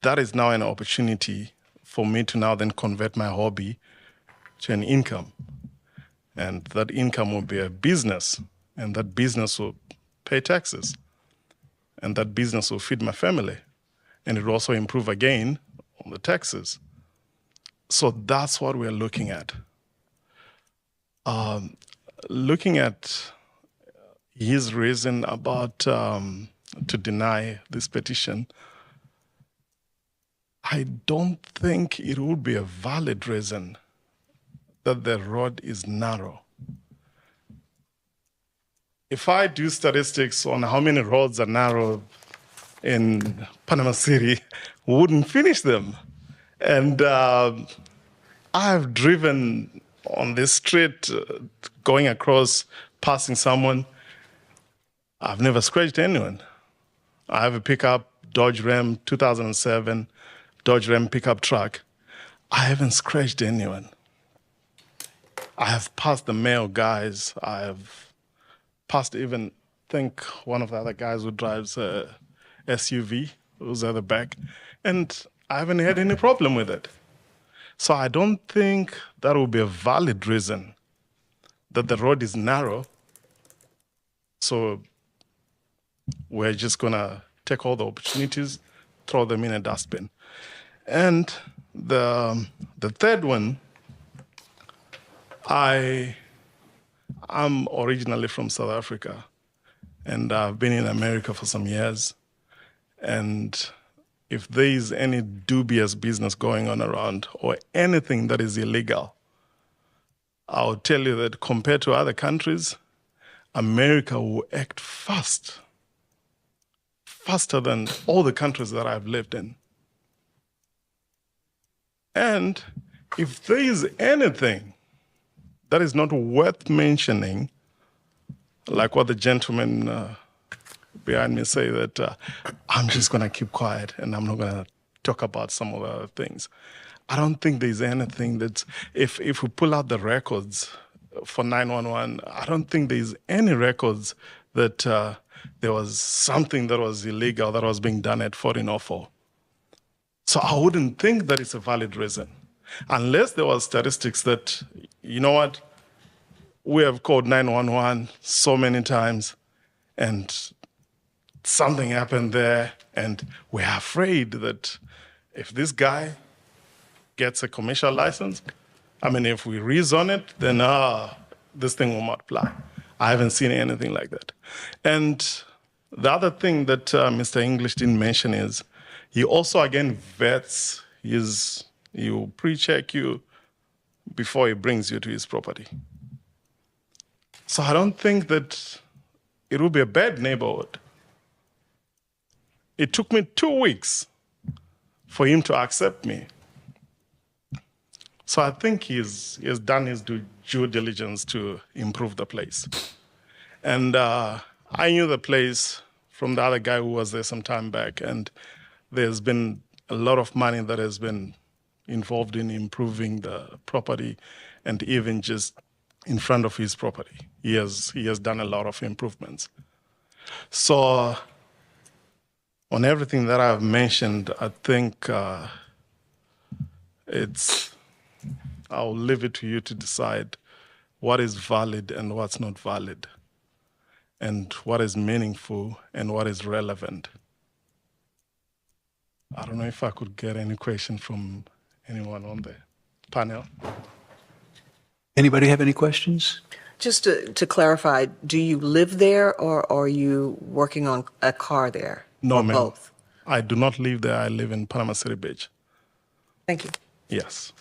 That is now an opportunity for me to now then convert my hobby to an income. And that income will be a business, and that business will pay taxes, and that business will feed my family, and it will also improve again on the taxes. So that's what we're looking at. Looking at his reason about to deny this petition, I don't think it would be a valid reason that the road is narrow. If I do statistics on how many roads are narrow in Panama City, we wouldn't finish them. And I've driven on this street, going across, passing someone. I've never scratched anyone. I have a pickup, Dodge Ram 2007, Dodge Ram pickup truck. I haven't scratched anyone. I have passed the male guys. I have passed even, think one of the other guys who drives a SUV, who's at the back, and I haven't had any problem with it. So I don't think that will be a valid reason that the road is narrow. So we're just gonna take all the opportunities, throw them in a dustbin. And the third one, I'm originally from South Africa, and I've been in America for some years. And if there is any dubious business going on around or anything that is illegal, I'll tell you that compared to other countries, America will act fast, faster than all the countries that I've lived in. And if there is anything that is not worth mentioning, like what the gentleman behind me say, that I'm just going to keep quiet and I'm not going to talk about some of the other things. I don't think there's anything that, if we pull out the records for 911, I don't think there's any records that there was something that was illegal that was being done at 1404. So I wouldn't think that it's a valid reason, unless there was statistics that, you know what, we have called 911 so many times and something happened there, and we're afraid that if this guy gets a commercial license, I mean, if we rezone it, then this thing will multiply. I haven't seen anything like that. And the other thing that Mr. English didn't mention is he also, again, vets he will pre-check you before he brings you to his property. So I don't think that it will be a bad neighborhood. It took me 2 weeks for him to accept me. So I think he has done his due diligence to improve the place. And I knew the place from the other guy who was there some time back, and there's been a lot of money that has been involved in improving the property, and even just in front of his property. He has done a lot of improvements. So on everything that I've mentioned, I think I'll leave it to you to decide what is valid and what's not valid, and what is meaningful and what is relevant. I don't know if I could get any question from anyone on the panel. Anybody have any questions? Just to clarify, do you live there or are you working on a car there? No, or ma'am. both? I do not live there. I live in Panama City Beach. Thank you. Yes.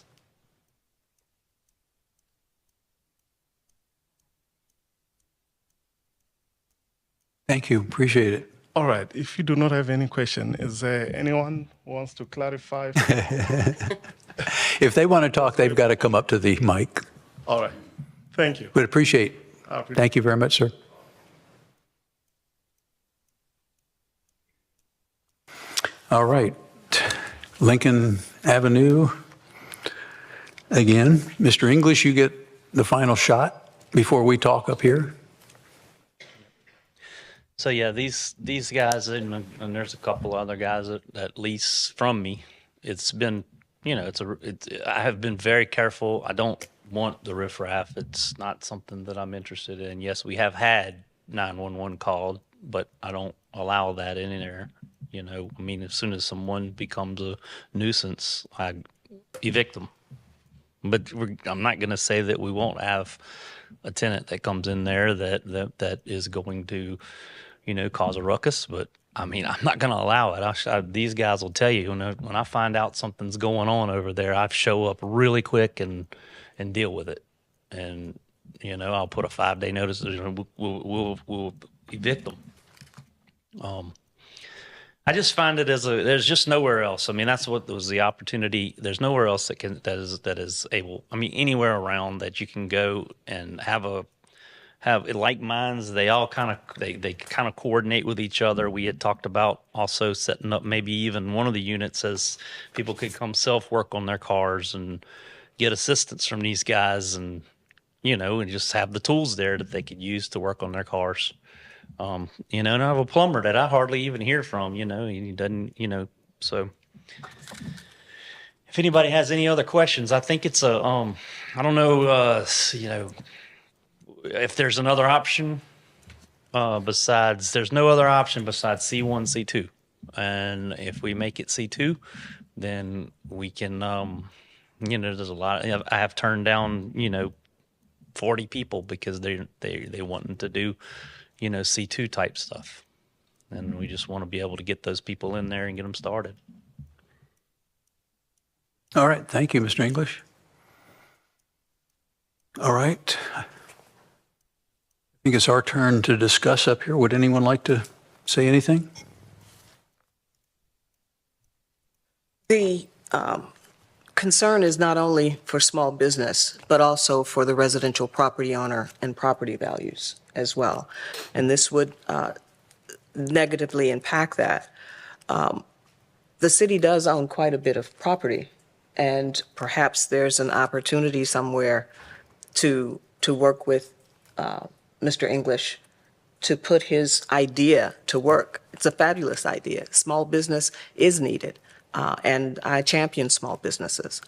Thank you. Appreciate it. All right. If you do not have any question, is there anyone who wants to clarify? If they want to talk, they've got to come up to the mic. All right. Thank you. Would appreciate. I appreciate Thank you very much, sir. All right. Lincoln Avenue. Again, Mr. English, you get the final shot before we talk up here. So yeah, these guys and there's a couple other guys that lease from me. It's been, I have been very careful. I don't want the riffraff. It's not something that I'm interested in. Yes, we have had 911 called, but I don't allow that in there. I mean, as soon as someone becomes a nuisance, I evict them. But I'm not going to say that we won't have a tenant that comes in there that is going to, cause a ruckus. But I mean, I'm not going to allow it. These guys will tell you, when I find out something's going on over there, I show up really quick and deal with it. And I'll put a 5-day notice. We'll evict them. I just find it there's just nowhere else. I mean, that's what was the opportunity. There's nowhere else that is able. I mean, anywhere around that you can go and have like minds. They all they kind of coordinate with each other. We had talked about also setting up maybe even one of the units as people could come self-work on their cars and get assistance from these guys, and and just have the tools there that they could use to work on their cars. And I have a plumber that I hardly even hear from, he doesn't, so if anybody has any other questions, I think it's I don't know, if there's another option, there's no other option besides C1, C2. And if we make it C2, then we can, there's a lot, I have turned down, 40 people because they wanting to do, C2 type stuff. And we just want to be able to get those people in there and get them started. All right. Thank you, Mr. English. All right. I think it's our turn to discuss up here. Would anyone like to say anything? The concern is not only for small business, but also for the residential property owner and property values as well. And this would negatively impact that. The city does own quite a bit of property, and perhaps there's an opportunity somewhere to work with Mr. English to put his idea to work. It's a fabulous idea. Small business is needed, and I champion small businesses.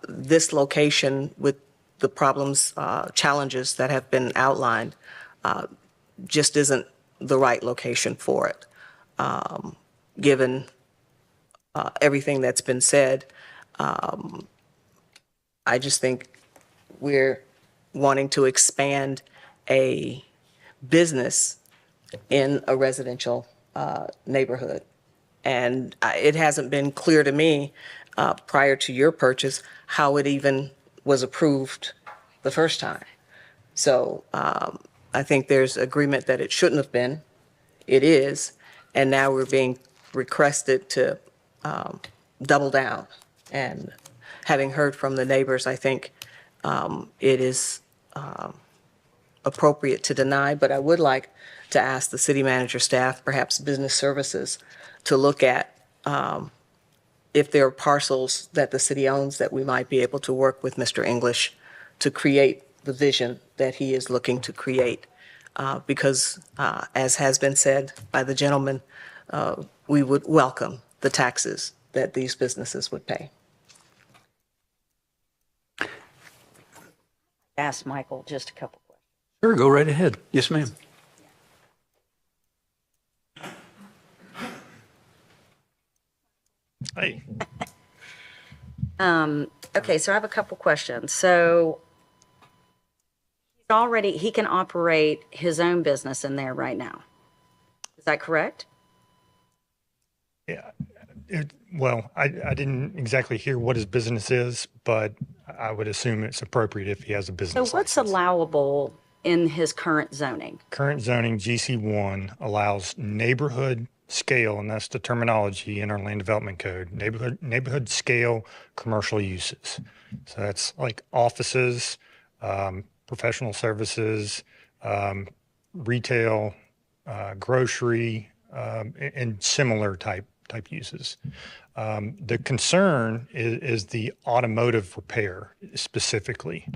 This location with the problems, challenges that have been outlined, just isn't the right location for it. Given everything that's been said, I just think we're wanting to expand a business in a residential neighborhood. And it hasn't been clear to me prior to your purchase how it even was approved the first time. So I think there's agreement that it shouldn't have been. It is. And now we're being requested to double down. And having heard from the neighbors, I think it is appropriate to deny, but I would like to ask the city manager staff, perhaps business services, to look at if there are parcels that the city owns that we might be able to work with Mr. English to create the vision that he is looking to create. Because as has been said by the gentleman, we would welcome the taxes that these businesses would pay. Ask Michael just a couple questions. Sure, go right ahead. Yes, ma'am. Hey. Okay, so I have a couple questions. So he can operate his own business in there right now. Is that correct? Yeah. Well, I didn't exactly hear what his business is, but I would assume it's appropriate if he has a business. So what's allowable in his current zoning? Current zoning, GC1, allows neighborhood scale, and that's the terminology in our land development code, neighborhood scale commercial uses. So that's like offices, professional services, retail, grocery, and similar type uses. The concern is the automotive repair specifically.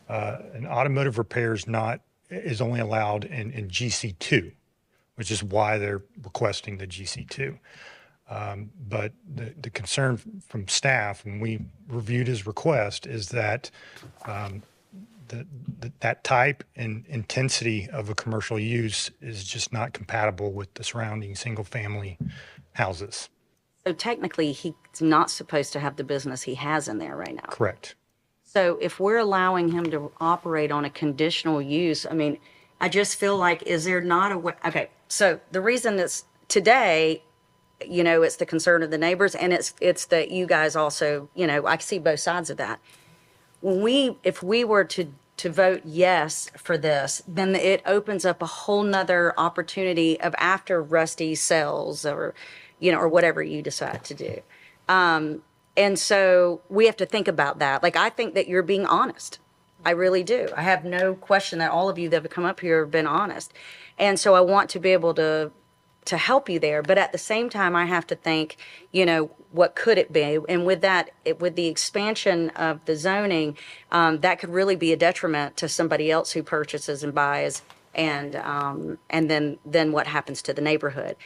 An automotive repair is only allowed in GC2, which is why they're requesting the GC2. But the concern from staff when we reviewed his request is that that type and intensity of a commercial use is just not compatible with the surrounding single-family houses. So technically, he's not supposed to have the business he has in there right now. Correct. So if we're allowing him to operate on a conditional use, I mean, I just feel like, is there not a way? Okay, so the reason it's today, you know, it's the concern of the neighbors, and it's that you guys also, you know, I see both sides of that. If we were to vote yes for this, then it opens up a whole nother opportunity of after Rusty sells or, you know, or whatever you decide to do. And so we have to think about that. Like, I think that you're being honest. I really do. I have no question that all of you that have come up here have been honest. And so I want to be able to help you there. But at the same time, I have to think, you know, what could it be? And with that, with the expansion of the zoning, that could really be a detriment to somebody else who purchases and buys. And then what happens to the neighborhood?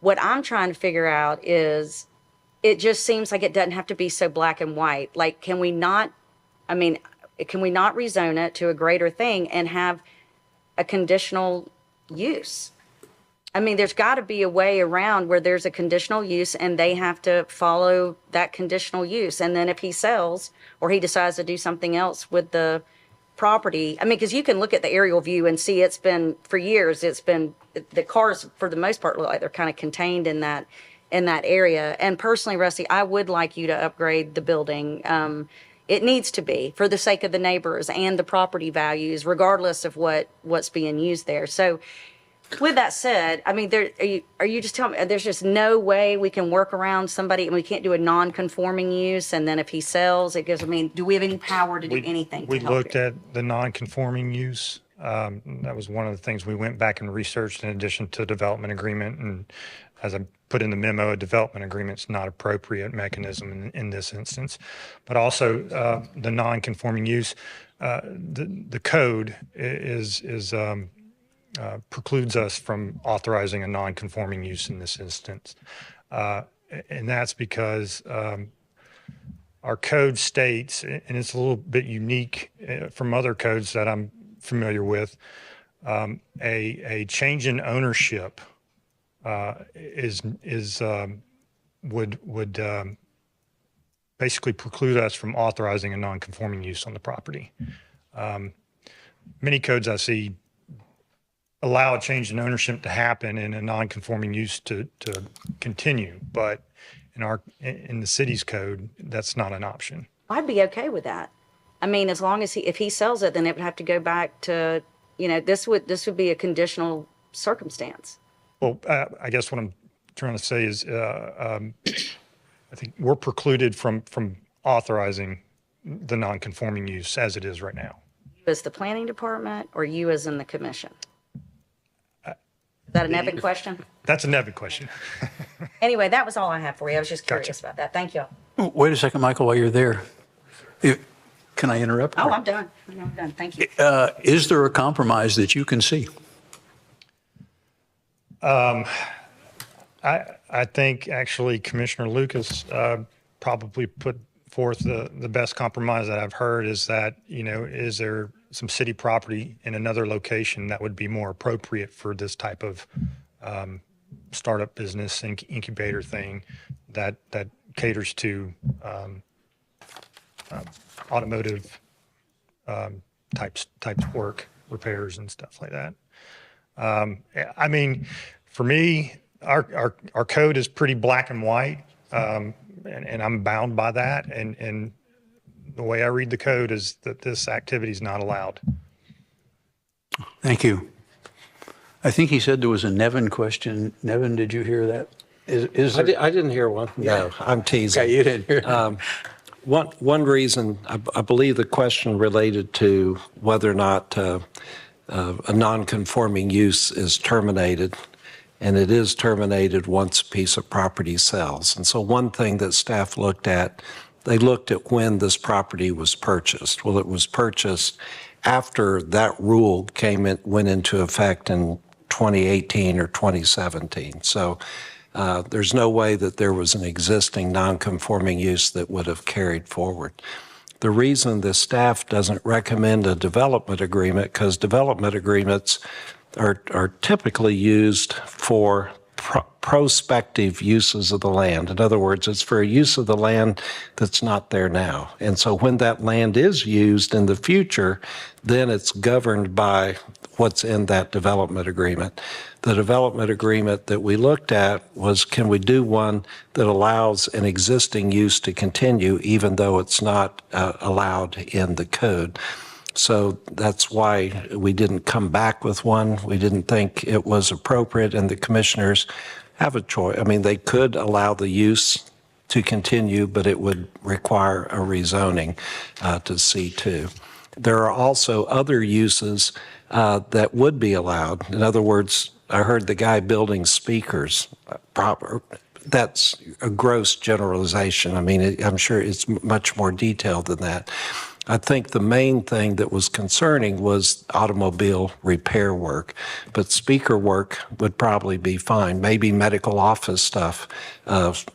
What I'm trying to figure out is, it just seems like it doesn't have to be so black and white. Like, can we not rezone it to a greater thing and have a conditional use? I mean, there's got to be a way around where there's a conditional use and they have to follow that conditional use. And then if he sells or he decides to do something else with the property, I mean, because you can look at the aerial view and see it's been, for years, the cars, for the most part, look like they're kind of contained in that area. And personally, Rusty, I would like you to upgrade the building. It needs to be, for the sake of the neighbors and the property values, regardless of what's being used there. So with that said, I mean, are you just telling me there's just no way we can work around somebody, and we can't do a non-conforming use, and then if he sells, it gives, I mean, do we have any power to do anything to We help looked you? at the non-conforming use. That was one of the things we went back and researched in addition to development agreement. And as I put in the memo, a development agreement's not appropriate mechanism in this instance. But also the non-conforming use, the code precludes us from authorizing a non-conforming use in this instance. And that's because our code states, and it's a little bit unique from other codes that I'm familiar with, a change in ownership would basically preclude us from authorizing a non-conforming use on the property. Many codes I see allow a change in ownership to happen and a non-conforming use to continue, but in the city's code, that's not an option. I'd be okay with that. I mean, as long as if he sells it, then it would have to go back to, you know, this would be a conditional circumstance. Well, I guess what I'm trying to say is, I think we're precluded from authorizing the non-conforming use as it is right now. You as the planning department, or you as in the commission? Is that a Nevin question? That's a Nevin question. Anyway, that was all I have for you. I was just curious Gotcha. about that. Thank you. Wait a second, Michael, while you're there. Can I interrupt? Oh, I'm done. I'm done. Thank you. Is there a compromise that you can see? I think actually Commissioner Lucas probably put forth the best compromise that I've heard is that, you know, is there some city property in another location that would be more appropriate for this type of startup business incubator thing that caters to automotive types work, repairs and stuff like that. I mean, for me, our code is pretty black and white, and I'm bound by that. And the way I read the code is that this activity is not allowed. Thank you. I think he said there was a Nevin question. Nevin, did you hear that? Is I there? didn't hear one. No, I'm teasing. Okay, you didn't hear that. One reason, I believe the question related to whether or not a non-conforming use is terminated, and it is terminated once a piece of property sells. And so one thing that staff looked at, they looked at when this property was purchased. Well, it was purchased after that rule went into effect in 2018 or 2017. So there's no way that there was an existing non-conforming use that would have carried forward. The reason the staff doesn't recommend a development agreement, because development agreements are typically used for prospective uses of the land. In other words, it's for a use of the land that's not there now. And so when that land is used in the future, then it's governed by what's in that development agreement. The development agreement that we looked at was, can we do one that allows an existing use to continue even though it's not allowed in the code? So that's why we didn't come back with one. We didn't think it was appropriate, and the commissioners have a choice. I mean, they could allow the use to continue, but it would require a rezoning to C2. There are also other uses that would be allowed. In other words, I heard the guy building speakers. That's a gross generalization. I mean, I'm sure it's much more detailed than that. I think the main thing that was concerning was automobile repair work, but speaker work would probably be fine. Maybe medical office stuff,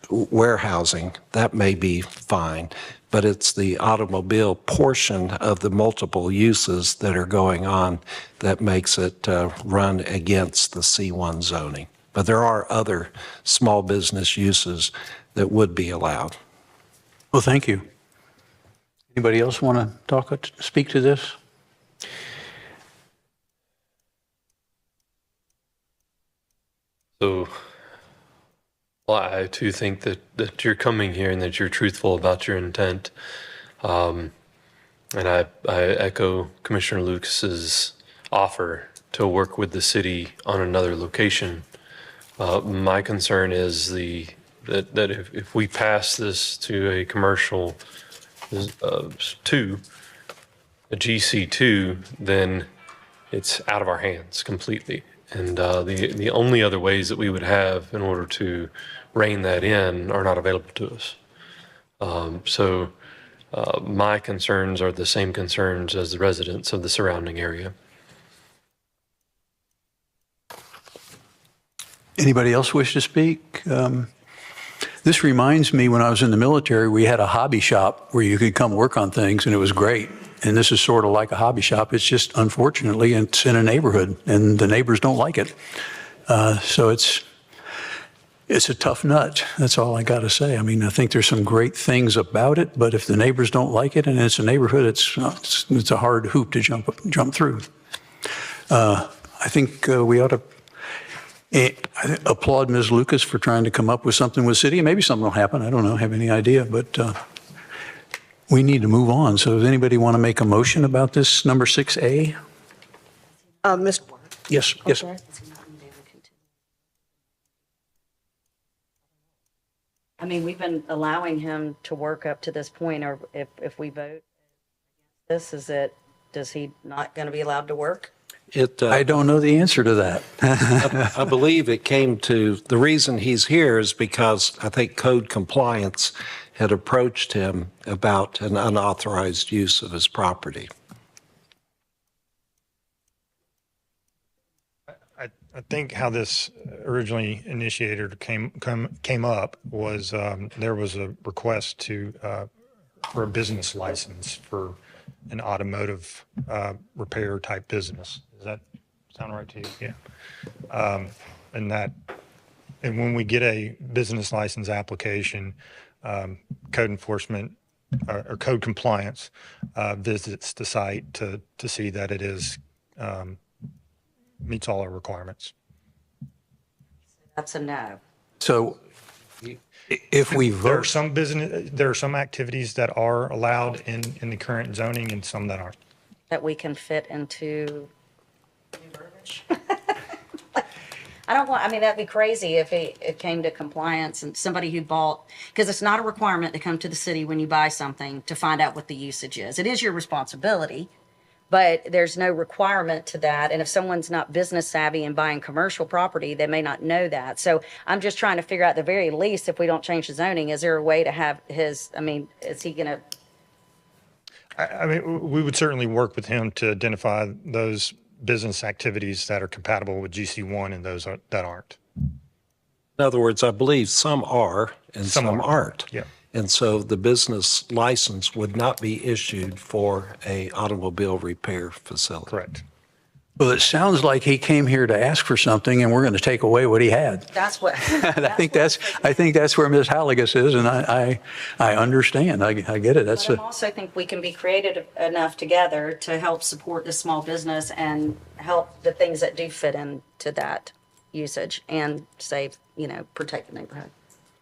warehousing, that may be fine. But it's the automobile portion of the multiple uses that are going on that makes it run against the C1 zoning. But there are other small business uses that would be allowed. Well, thank you. Anybody else want to speak to this? So, well, I too think that you're coming here and that you're truthful about your intent. And I echo Commissioner Lucas's offer to work with the city on another location. My concern is that if we pass this to a commercial a GC2, then it's out of our hands completely. And the only other ways that we would have in order to rein that in are not available to us. So my concerns are the same concerns as the residents of the surrounding area. Anybody else wish to speak? This reminds me, when I was in the military, we had a hobby shop where you could come work on things, and it was great. And this is sort of like a hobby shop. It's just, unfortunately, it's in a neighborhood, and the neighbors don't like it. So it's a tough nut. That's all I got to say. I mean, I think there's some great things about it, but if the neighbors don't like it and it's a neighborhood, it's a hard hoop to jump through. I think we ought to I applaud Ms. Lucas for trying to come up with something with city. Maybe something will happen. I don't know, have any idea, but we need to move on. So does anybody want to make a motion about this number 6A? Ms. Yes, yes. Okay. I mean, we've been allowing him to work up to this point, or if we vote this, does he not going to be allowed to work? I don't know the answer to that. I believe it came to, the reason he's here is because I think code compliance had approached him about an unauthorized use of his property. I think how this originally initiated came up was there was a request for a business license for an automotive repair type business. Does that sound right to you? Yeah. And when we get a business license application, code enforcement or code compliance visits the site to see that it is meets all our requirements. That's a no. So if we vote, there are some activities that are allowed in the current zoning and some that aren't. That we can fit into new verbiage? I don't want, I mean, that'd be crazy if it came to compliance and somebody who bought, because it's not a requirement to come to the city when you buy something to find out what the usage is. It is your responsibility, but there's no requirement to that. And if someone's not business savvy and buying commercial property, they may not know that. So I'm just trying to figure out, at the very least, if we don't change the zoning, is there a way to have his, I mean, is he going to? I mean, we would certainly work with him to identify those business activities that are compatible with GC1 and those that aren't. In other words, I believe some are and some aren't. Yeah. And so the business license would not be issued for a automobile repair facility. Correct. Well, it sounds like he came here to ask for something and we're going to take away what he had. That's what. I think that's where Ms. Halligus is, and I understand. I get it. But I also think we can be creative enough together to help support the small business and help the things that do fit into that usage and save, protect the neighborhood.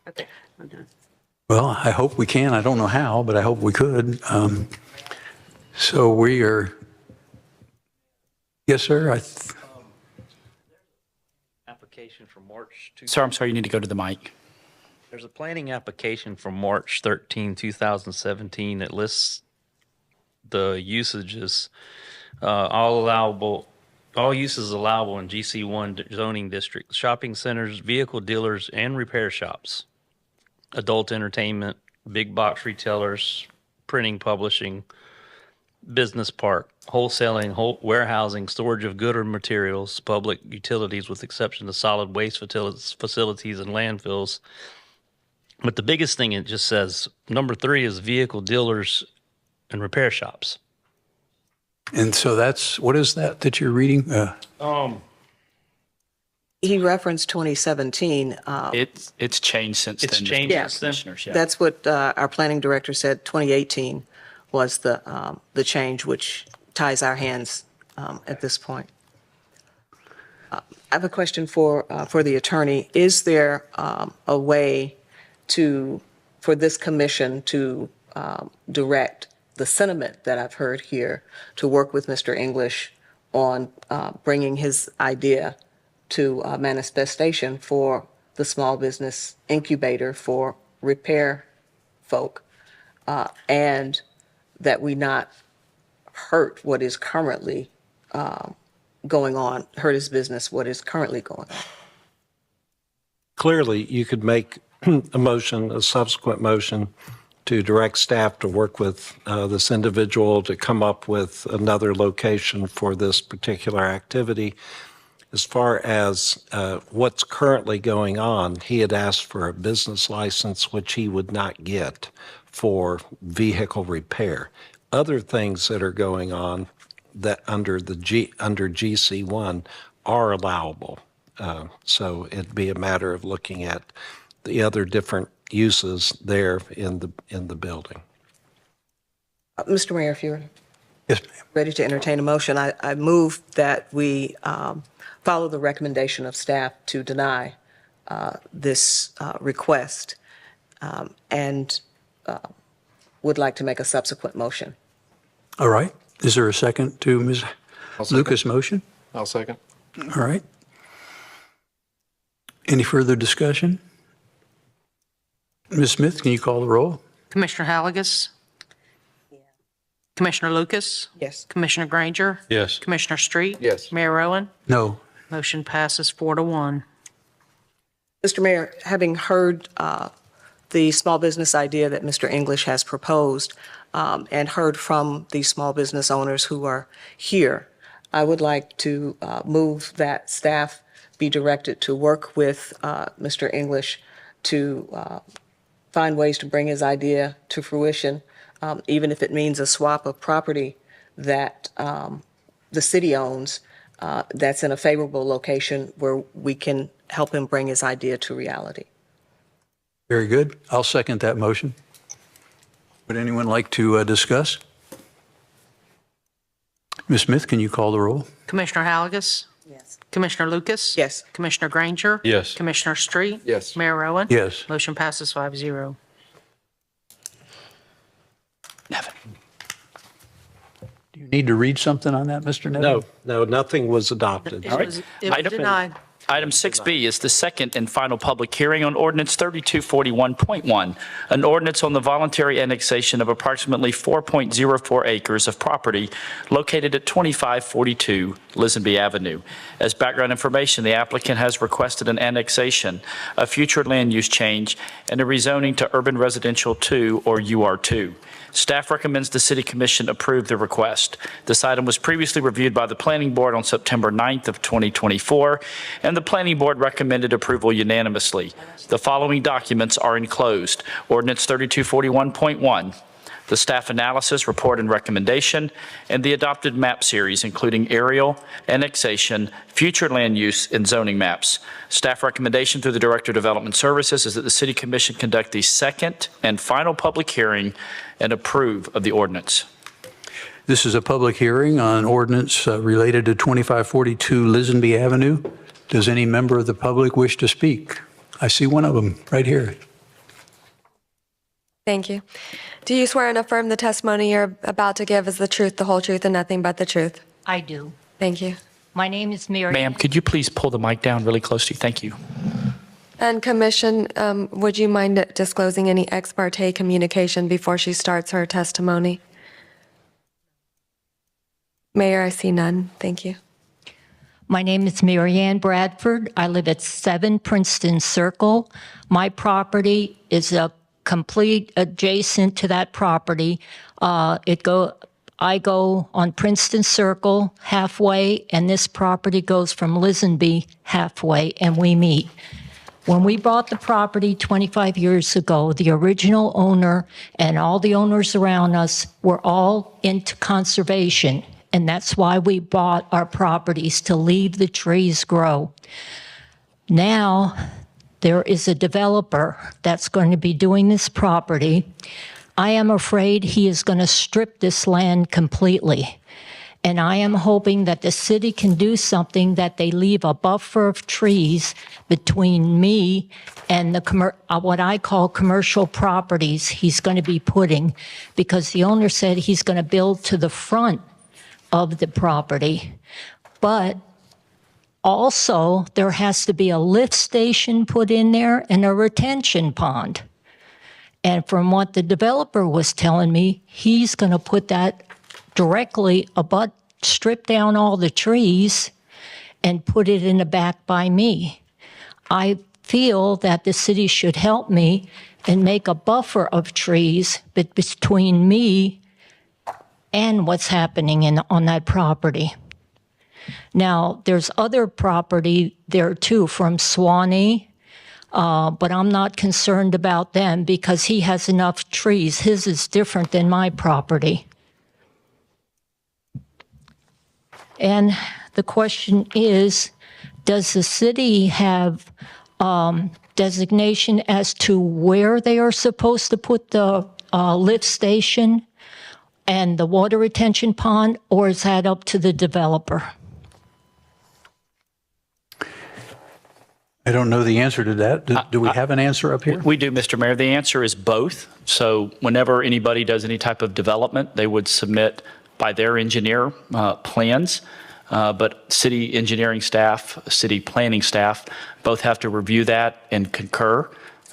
Okay, I'm done. Well, I hope we can. I don't know how, but I hope we could. So we are. Yes, sir. Application from March. Sir, I'm sorry, you need to go to the mic. There's a planning application from March 13, 2017 that lists the usages, all uses allowable in GC1 zoning district: shopping centers, vehicle dealers, and repair shops, adult entertainment, big box retailers, printing, publishing, business park, wholesaling, warehousing, storage of goods or materials, public utilities with exception to solid waste facilities and landfills. But the biggest thing, it just says, number 3 is vehicle dealers and repair shops. And so what is that you're reading? He referenced 2017. It's changed since then. It's changed Yeah. since then. Commissioners, yeah. That's what our planning director said. 2018 was the change, which ties our hands at this point. I have a question for the attorney. Is there a way for this commission to direct the sentiment that I've heard here to work with Mr. English on bringing his idea to manifestation for the small business incubator for repair folk, and that we not hurt what is currently going on, hurt his business, what is currently going on? Clearly, you could make a subsequent motion to direct staff to work with this individual to come up with another location for this particular activity. As far as what's currently going on, he had asked for a business license, which he would not get for vehicle repair. Other things that are going on that under GC1 are allowable. So it'd be a matter of looking at the other different uses there in the building. Mr. Mayor, if you're Yes, ma'am. ready to entertain a motion, I move that we follow the recommendation of staff to deny this request, and would like to make a subsequent motion. All right. Is there a second to Ms. Lucas' motion? I'll second. All right. Any further discussion? Ms. Smith, can you call the roll? Commissioner Halligus? Commissioner Lucas? Yes. Commissioner Granger? Yes. Commissioner Street? Yes. Mayor Rowan? No. Motion passes 4-1. Mr. Mayor, having heard the small business idea that Mr. English has proposed, and heard from the small business owners who are here, I would like to move that staff be directed to work with Mr. English to find ways to bring his idea to fruition, even if it means a swap of property that the city owns that's in a favorable location where we can help him bring his idea to reality. Very good. I'll second that motion. Would anyone like to discuss? Ms. Smith, can you call the roll? Commissioner Halligus? Yes. Commissioner Lucas? Yes. Commissioner Granger? Yes. Commissioner Street? Yes. Mayor Rowan? Yes. Motion passes 5-0. Nevin. Do you need to read something on that, Mr. Nevin? No, nothing was adopted. It was denied. Item 6B is the second and final public hearing on ordinance 3241.1, an ordinance on the voluntary annexation of approximately 4.04 acres of property located at 2542 Lisenby Avenue. As background information, the applicant has requested an annexation, a future land use change, and a rezoning to urban residential 2 or UR2. Staff recommends the City Commission approve the request. This item was previously reviewed by the Planning Board on September 9th of 2024, and the Planning Board recommended approval unanimously. The following documents are enclosed. Ordinance 3241.1, the staff analysis, report, and recommendation, and the adopted map series, including aerial, annexation, future land use, and zoning maps. Staff recommendation through the Director of Development Services is that the City Commission conduct the second and final public hearing and approve of the ordinance. This is a public hearing on ordinance related to 2542 Lisenby Avenue. Does any member of the public wish to speak? I see one of them right here. Thank you. Do you swear and affirm the testimony you're about to give is the truth, the whole truth, and nothing but the truth? I do. Thank you. My name is Mary. Ma'am, could you please pull the mic down really close to you? Thank you. And Commission, would you mind disclosing any ex parte communication before she starts her testimony? Mayor, I see none. Thank you. My name is Mary Ann Bradford. I live at 7 Princeton Circle. My property is a complete adjacent to that property. I go on Princeton Circle halfway, and this property goes from Lisenby halfway, and we meet. When we bought the property 25 years ago, the original owner and all the owners around us were all into conservation, and that's why we bought our properties, to leave the trees grow. Now, there is a developer that's going to be doing this property. I am afraid he is going to strip this land completely. And I am hoping that the city can do something, that they leave a buffer of trees between me and the what I call commercial properties he's going to be putting, because the owner said he's going to build to the front of the property. But also, there has to be a lift station put in there and a retention pond. And from what the developer was telling me, he's going to put that directly strip down all the trees and put it in the back by me. I feel that the city should help me and make a buffer of trees between me and what's happening on that property. Now, there's other property there too from Swanee, but I'm not concerned about them because he has enough trees. His is different than my property. And the question is, does the city have designation as to where they are supposed to put the lift station and the water retention pond, or is that up to the developer? I don't know the answer to that. Do we have an answer up here? We do, Mr. Mayor. The answer is both. So whenever anybody does any type of development, they would submit by their engineer plans. But city engineering staff, city planning staff, both have to review that and concur,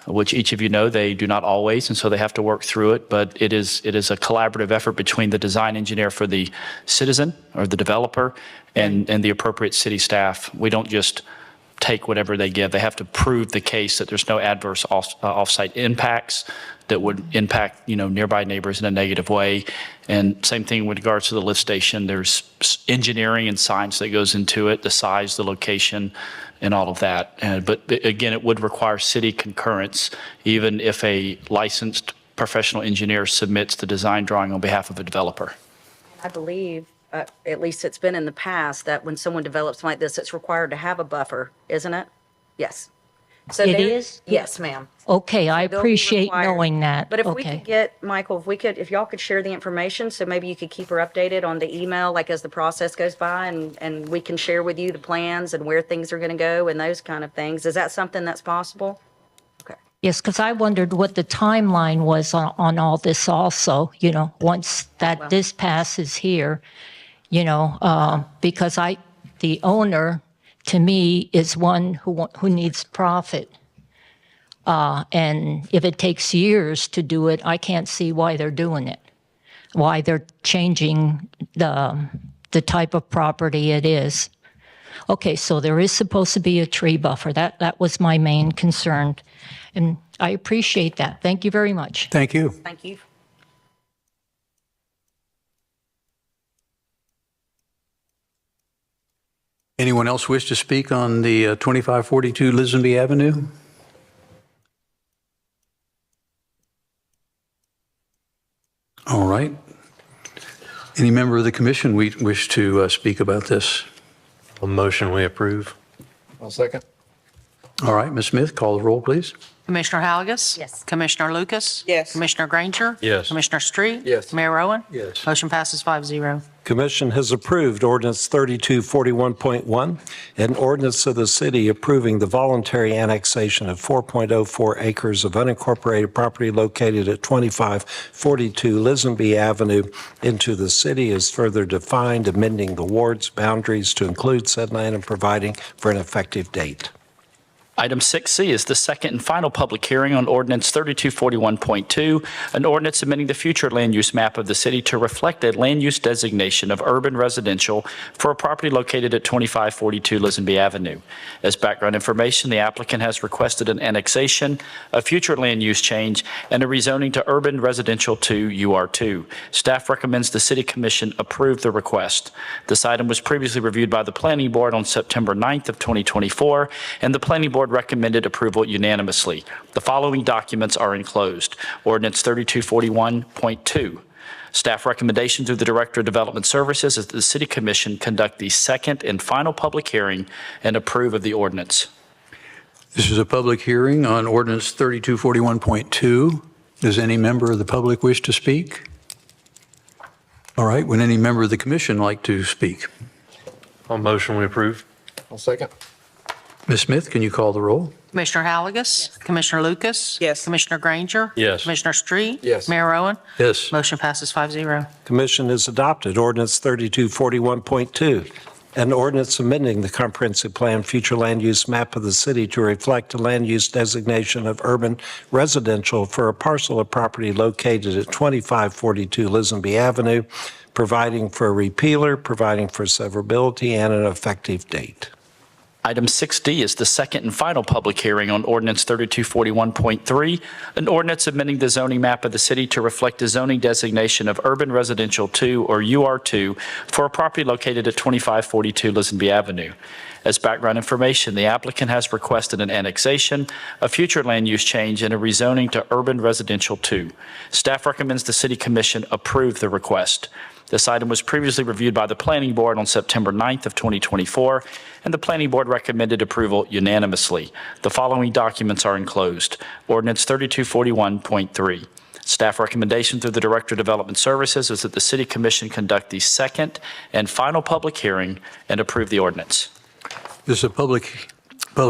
which each of you know they do not always, and so they have to work through it. But it is a collaborative effort between the design engineer for the citizen or the developer and the appropriate city staff. We don't just take whatever they give. They have to prove the case that there's no adverse off-site impacts that would impact, nearby neighbors in a negative way. And same thing with regards to the lift station. There's engineering and science that goes into it, the size, the location, and all of that. But again, it would require city concurrence, even if a licensed professional engineer submits the design drawing on behalf of a developer. I believe, at least it's been in the past, that when someone develops like this, it's required to have a buffer, isn't it? Yes. So It is? Yes, ma'am. Okay, I they'll be appreciate required. knowing that. But if we Okay. could get, Michael, if y'all could share the information, so maybe you could keep her updated on the email, like as the process goes by, and we can share with you the plans and where things are going to go and those kind of things. Is that something that's possible? Yes, because I wondered what the timeline was on all this also, once this passes here, because the owner to me, is one who needs profit. And if it takes years to do it, I can't see why they're doing it, why they're changing the type of property it is. Okay, so there is supposed to be a tree buffer. That was my main concern. And I appreciate that. Thank you very much. Thank you. Thank you. Anyone else wish to speak on the 2542 Lisenby Avenue? All right. Any member of the commission wish to speak about this? A motion we approve. I'll second. All right, Ms. Smith, call the roll, please. Commissioner Halagus? Yes. Commissioner Lucas? Yes. Commissioner Granger? Yes. Commissioner Street? Yes. Mayor Rowan? Yes. Motion passes 5-0. Commission has approved ordinance 3241.1, an ordinance of the city approving the voluntary annexation of 4.04 acres of unincorporated property located at 2542 Lisenby Avenue into the city as further defined, amending the ward's boundaries to include said land and providing for an effective date. Item 6C is the second and final public hearing on ordinance 3241.2, an ordinance amending the future land use map of the city to reflect a land use designation of urban residential for a property located at 2542 Lisenby Avenue. As background information, the applicant has requested an annexation, a future land use change, and a rezoning to urban residential to UR2. Staff recommends the City Commission approve the request. This item was previously reviewed by the Planning Board on September 9th of 2024, and the Planning Board recommended approval unanimously. The following documents are enclosed. Ordinance 3241.2. Staff recommendation through the Director of Development Services is that the City Commission conduct the second and final public hearing and approve of the ordinance. This is a public hearing on ordinance 3241.2. Does any member of the public wish to speak? All right, would any member of the commission like to speak? A motion we approve. I'll second. Ms. Smith, can you call the roll? Commissioner Halagus? Commissioner Lucas? Yes. Commissioner Granger? Yes. Commissioner Street? Yes. Mayor Rowan? Yes. Motion passes 5-0. Commission has adopted ordinance 3241.2, an ordinance amending the comprehensive plan future land use map of the city to reflect a land use designation of urban residential for a parcel of property located at 2542 Lisenby Avenue, providing for a repealer, providing for severability, and an effective date. Item 6D is the second and final public hearing on ordinance 3241.3, an ordinance amending the zoning map of the city to reflect the zoning designation of urban residential 2 or UR2 for a property located at 2542 Lisenby Avenue. As background information, the applicant has requested an annexation, a future land use change, and a rezoning to urban residential 2. Staff recommends the City Commission approve the request. This item was previously reviewed by the Planning Board on September 9th of 2024, and the Planning Board recommended approval unanimously. The following documents are enclosed. Ordinance 3241.3. Staff recommendation through the Director of Development Services is that the City Commission conduct the second and final public hearing and approve the ordinance. This is a public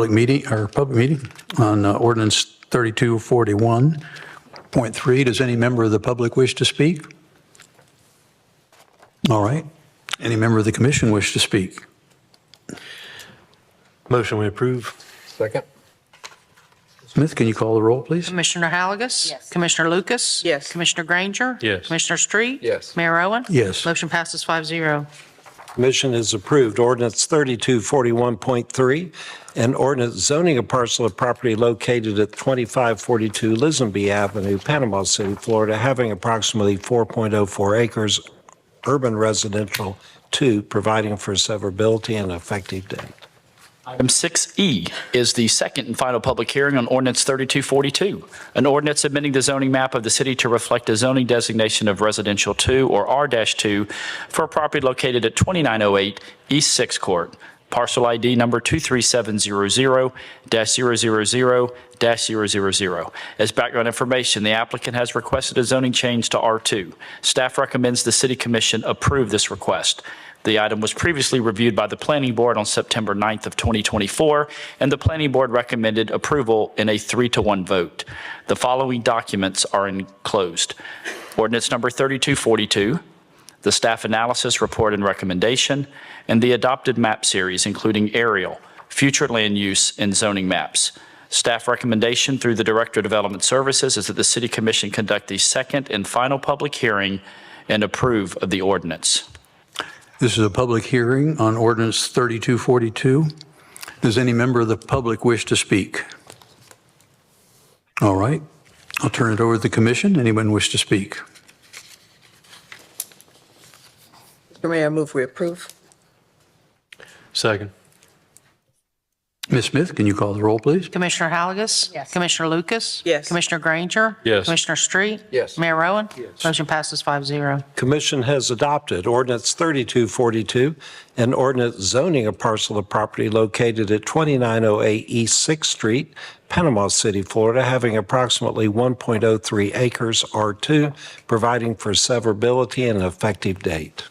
meeting on ordinance 3241.3. Does any member of the public wish to speak? All right. Any member of the commission wish to speak? Motion we approve. Second. Smith, can you call the roll, please? Commissioner Halagus? Yes. Commissioner Lucas? Yes. Commissioner Granger? Yes. Commissioner Street? Yes. Mayor Rowan? Yes. Motion passes 5-0. Commission has approved ordinance 3241.3, an ordinance zoning a parcel of property located at 2542 Lisenby Avenue, Panama City, Florida, having approximately 4.04 acres, urban residential 2, providing for severability and effective date. Item 6E is the second and final public hearing on ordinance 3242, an ordinance amending the zoning map of the city to reflect a zoning designation of residential 2 or R-2 for a property located at 2908 East 6th Court, parcel ID number 23700-000-000. As background information, the applicant has requested a zoning change to R2. Staff recommends the City Commission approve this request. The item was previously reviewed by the Planning Board on September 9th of 2024, and the Planning Board recommended approval in a 3-to-1 vote. The following documents are enclosed. Ordinance number 3242, the staff analysis report and recommendation, and the adopted map series, including aerial, future land use, and zoning maps. Staff recommendation through the Director of Development Services is that the City Commission conduct the second and final public hearing and approve of the ordinance. This is a public hearing on ordinance 3242. Does any member of the public wish to speak? All right. I'll turn it over to the commission. Anyone wish to speak? Mr. Mayor, I move we approve. Second. Ms. Smith, can you call the roll, please? Commissioner Halagus? Yes. Commissioner Lucas? Yes. Commissioner Granger? Yes. Commissioner Street? Yes. Mayor Rowan? Yes. Motion passes 5-0. Commission has adopted ordinance 3242, an ordinance zoning a parcel of property located at 2908 East 6th Street, Panama City, Florida, having approximately 1.03 acres R2, providing for severability and an effective date.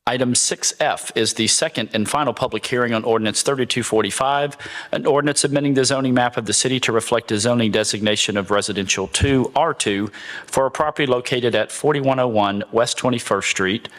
Item 6F is the second and final public hearing on ordinance 3245, an ordinance amending the zoning map of the city to reflect a zoning designation of residential 2 R2 for a property located at 4101 West 21st Street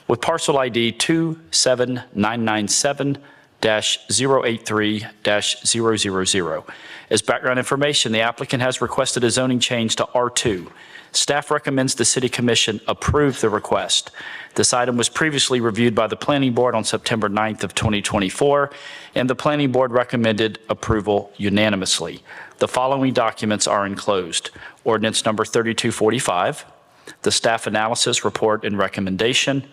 with parcel ID 27997-083-000. As background information, the applicant has requested a zoning change to R2. Staff recommends the City Commission approve the request. This item was previously reviewed by the Planning Board on September 9th of 2024, and the Planning Board recommended approval unanimously. The following documents are enclosed: ordinance number 3245, the staff analysis report and recommendation,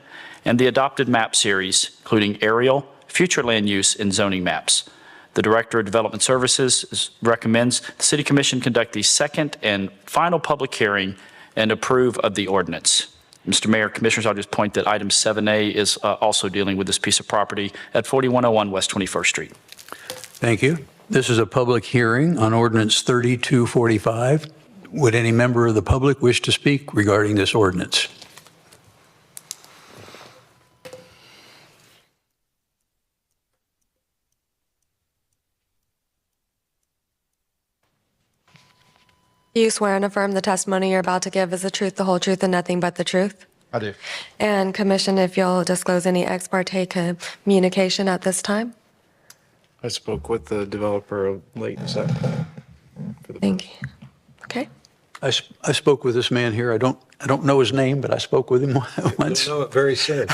and the adopted map series, including aerial, future land use, and zoning maps. The Director of Development Services recommends the City Commission conduct the second and final public hearing and approve of the ordinance. Mr. Mayor, Commissioners, I'll just point that item 7A is also dealing with this piece of property at 4101 West 21st Street. Thank you. This is a public hearing on ordinance 3245. Would any member of the public wish to speak regarding this ordinance? Do you swear and affirm the testimony you're about to give is the truth, the whole truth, and nothing but the truth? I do. And Commission, if you'll disclose any ex parte communication at this time? I spoke with the developer late this afternoon. Thank you. Okay. I spoke with this man here. I don't know his name, but I spoke with him once. You'll know it very soon.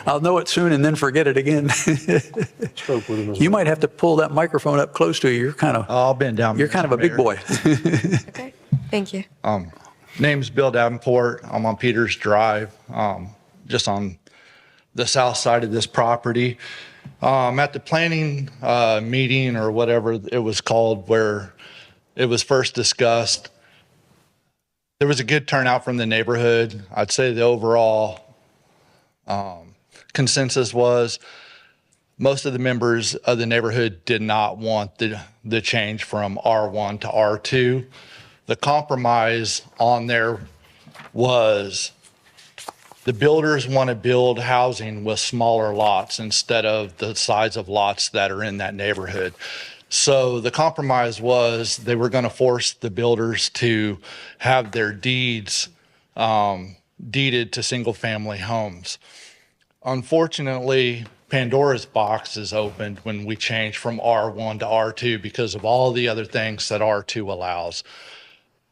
I'll know it soon and then forget it again. Spoke with him as You well. might have to pull that microphone up close to you. You're kind of I'll bend down. you're kind of a big boy. Okay. Thank you. Name's Bill Davenport. I'm on Peters Drive, just on the south side of this property. At the planning meeting or whatever it was called, where it was first discussed, there was a good turnout from the neighborhood. I'd say the overall consensus was most of the members of the neighborhood did not want the change from R1 to R2. The compromise on there was the builders want to build housing with smaller lots instead of the size of lots that are in that neighborhood. So the compromise was they were going to force the builders to have their deeds deeded to single-family homes. Unfortunately, Pandora's box is opened when we change from R1 to R2 because of all the other things that R2 allows.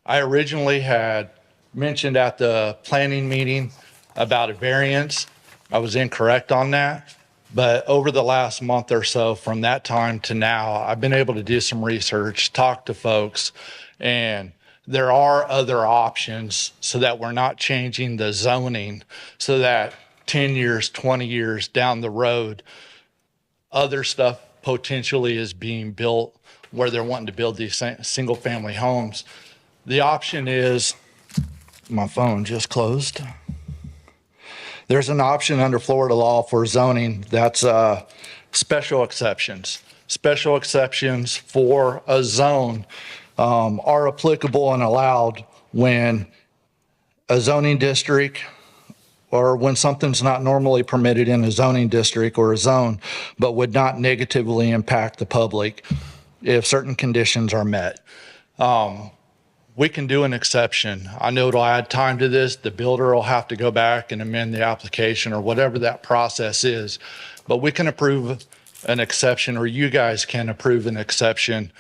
I originally had mentioned at the planning meeting about a variance. I was incorrect on that. But over the last month or so, from that time to now, I've been able to do some research, talk to folks, and there are other options so that we're not changing the zoning so that 10 years, 20 years down the road, other stuff potentially is being built where they're wanting to build these single-family homes. The option is, my phone just closed. There's an option under Florida law for zoning that's special exceptions. Special exceptions for a zone are applicable and allowed when a zoning district or when something's not normally permitted in a zoning district or a zone, but would not negatively impact the public if certain conditions are met. we can do an exception. I know it'll add time to this. The builder will have to go back and amend the application or whatever that process is. But we can approve an exception, or you guys can approve an exception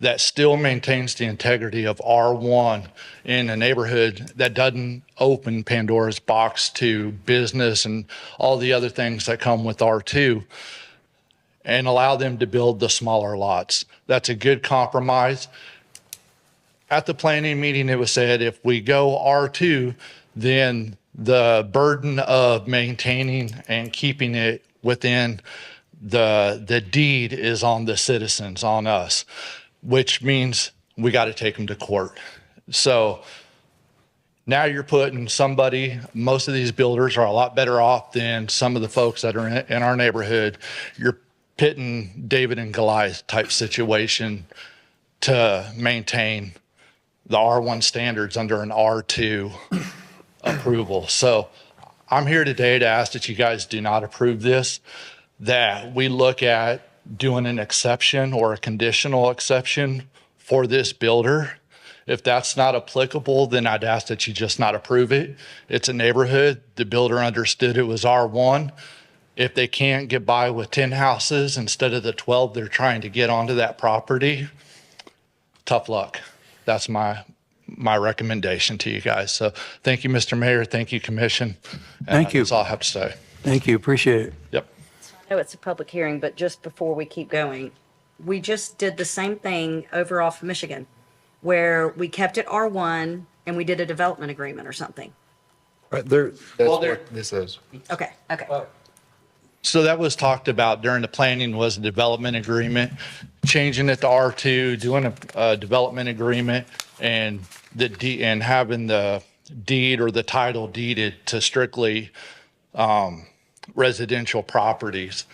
that still maintains the integrity of R1 in a neighborhood that doesn't open Pandora's box to business and all the other things that come with R2, and allow them to build the smaller lots. That's a good compromise. At the planning meeting, it was said if we go R2, then the burden of maintaining and keeping it within the deed is on the citizens, on us, which means we got to take them to court. So now you're putting somebody, most of these builders are a lot better off than some of the folks that are in our neighborhood. You're pitting David and Goliath type situation to maintain the R1 standards under an R2 approval. So I'm here today to ask that you guys do not approve this, that we look at doing an exception or a conditional exception for this builder. If that's not applicable, then I'd ask that you just not approve it. It's a neighborhood. The builder understood it was R1. If they can't get by with 10 houses instead of the 12 they're trying to get onto that property, tough luck. That's my recommendation to you guys. So thank you, Mr. Mayor. Thank you, Commission. Thank you. That's all I have to say. Thank you, appreciate it. Yep. I know it's a public hearing, but just before we keep going, we just did the same thing over off Michigan, where we kept it R1 and we did a development agreement or something. Right there, that's what this is. Okay, okay. So that was talked about during the planning, was a development agreement, changing it to R2, doing a development agreement, and and having the deed or the title deeded to strictly residential properties.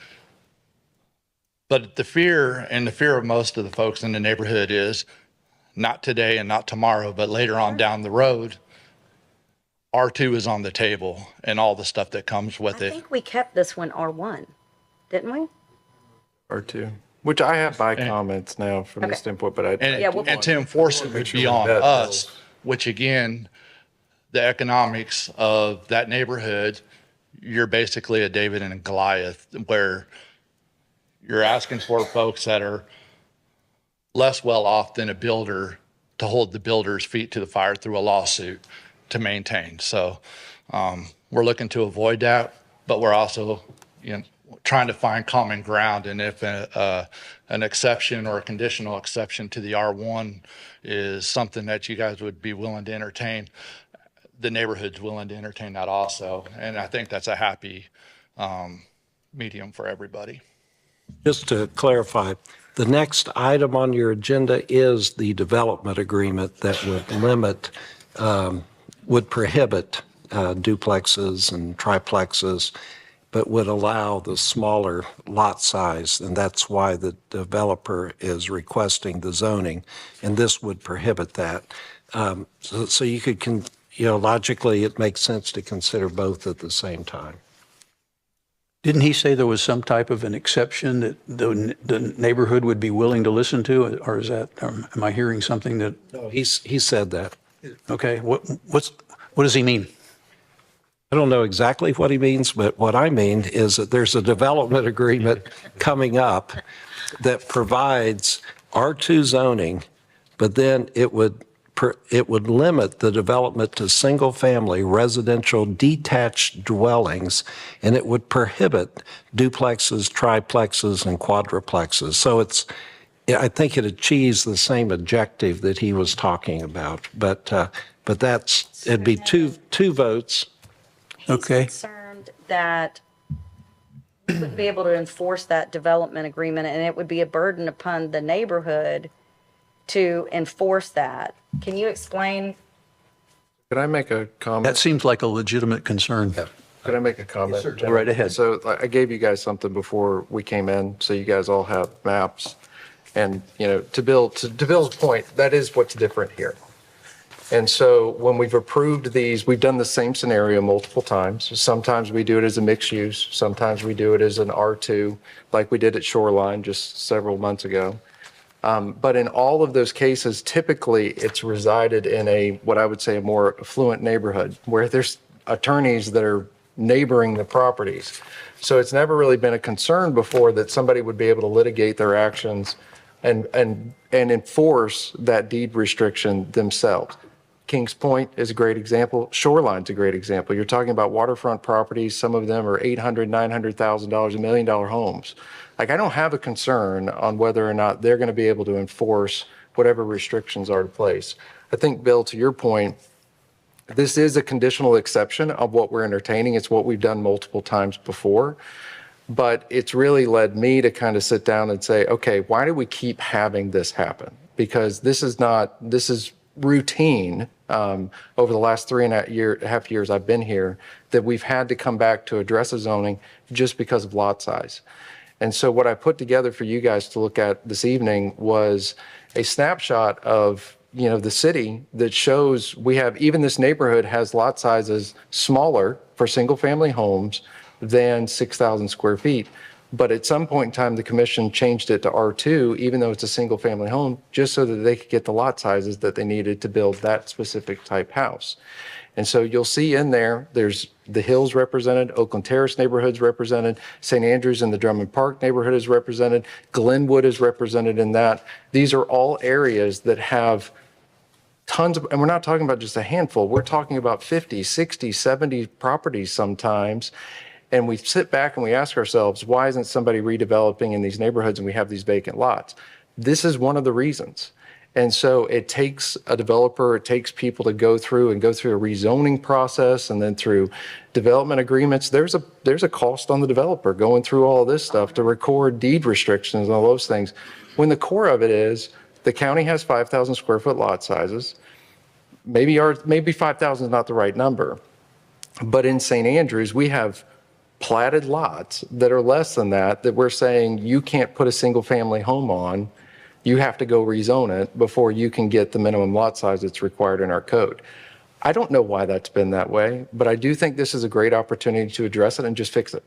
But the fear of most of the folks in the neighborhood is not today and not tomorrow, but later on down the road, R2 is on the table and all the stuff that comes with I it. think we kept this one R1, didn't we? R2, which I have my comments now from this standpoint, but And to enforce it would be on us, which again, the economics of that neighborhood, you're basically a David and a Goliath, where you're asking for folks that are less well off than a builder to hold the builder's feet to the fire through a lawsuit to maintain. So we're looking to avoid that, but we're also, trying to find common ground. And if an exception or a conditional exception to the R1 is something that you guys would be willing to entertain, the neighborhood's willing to entertain that also. And I think that's a happy medium for everybody. Just to clarify, the next item on your agenda is the development agreement that would prohibit duplexes and triplexes, but would allow the smaller lot size. And that's why the developer is requesting the zoning, and this would prohibit that. So you could, logically, it makes sense to consider both at the same time. Didn't he say there was some type of an exception that the neighborhood would be willing to listen to, or am I hearing something that? No, he said that. Okay, what does he mean? I don't know exactly what he means, but what I mean is that there's a development agreement coming up that provides R2 zoning, but then it would limit the development to single-family residential detached dwellings, and it would prohibit duplexes, triplexes, and quadruplexes. So I think it achieves the same objective that he was talking about, but it'd be two votes. Okay. Concerned that we wouldn't be able to enforce that development agreement, and it would be a burden upon the neighborhood to enforce that. Can you explain? Could I make a comment? That seems like a legitimate concern. Could I make a comment? Yes, sir. Go right ahead. So I gave you guys something before we came in, so you guys all have maps. And, to Bill's point, that is what's different here. And so when we've approved these, we've done the same scenario multiple times. Sometimes we do it as a mixed use. Sometimes we do it as an R2, like we did at Shoreline just several months ago. But in all of those cases, typically it's resided in what I would say, a more affluent neighborhood where there's attorneys that are neighboring the properties. So it's never really been a concern before that somebody would be able to litigate their actions and enforce that deed restriction themselves. Kings Point is a great example. Shoreline's a great example. You're talking about waterfront properties. Some of them are $800,000, $900,000, $1 million homes. Like, I don't have a concern on whether or not they're going to be able to enforce whatever restrictions are in place. I think, Bill, to your point, this is a conditional exception of what we're entertaining. It's what we've done multiple times before. But it's really led me to kind of sit down and say, okay, why do we keep having this happen? Because this is routine over the last 3.5 years I've been here, that we've had to come back to address a zoning just because of lot size. And so what I put together for you guys to look at this evening was a snapshot of, you know, the city that shows we have, even this neighborhood has lot sizes smaller for single family homes than 6,000 square feet. But at some point in time, the commission changed it to R2, even though it's a single family home, just so that they could get the lot sizes that they needed to build that specific type house. And so you'll see in there, there's the Hills represented, Oakland Terrace neighborhoods represented, St. Andrews and the Drummond Park neighborhood is represented, Glenwood is represented in that. These are all areas that have tons of, and we're not talking about just a handful, we're talking about 50, 60, 70 properties sometimes. And we sit back and we ask ourselves, why isn't somebody redeveloping in these neighborhoods and we have these vacant lots? This is one of the reasons. And so it takes a developer, it takes people to go through a rezoning process and then through development agreements. There's a cost on the developer going through all of this stuff to record deed restrictions and all those things. When the core of it is the county has 5,000 square foot lot sizes. Maybe 5,000 is not the right number. But in St. Andrews, we have platted lots that are less than that we're saying you can't put a single family home on. You have to go rezone it before you can get the minimum lot size that's required in our code. I don't know why that's been that way, but I do think this is a great opportunity to address it and just fix it.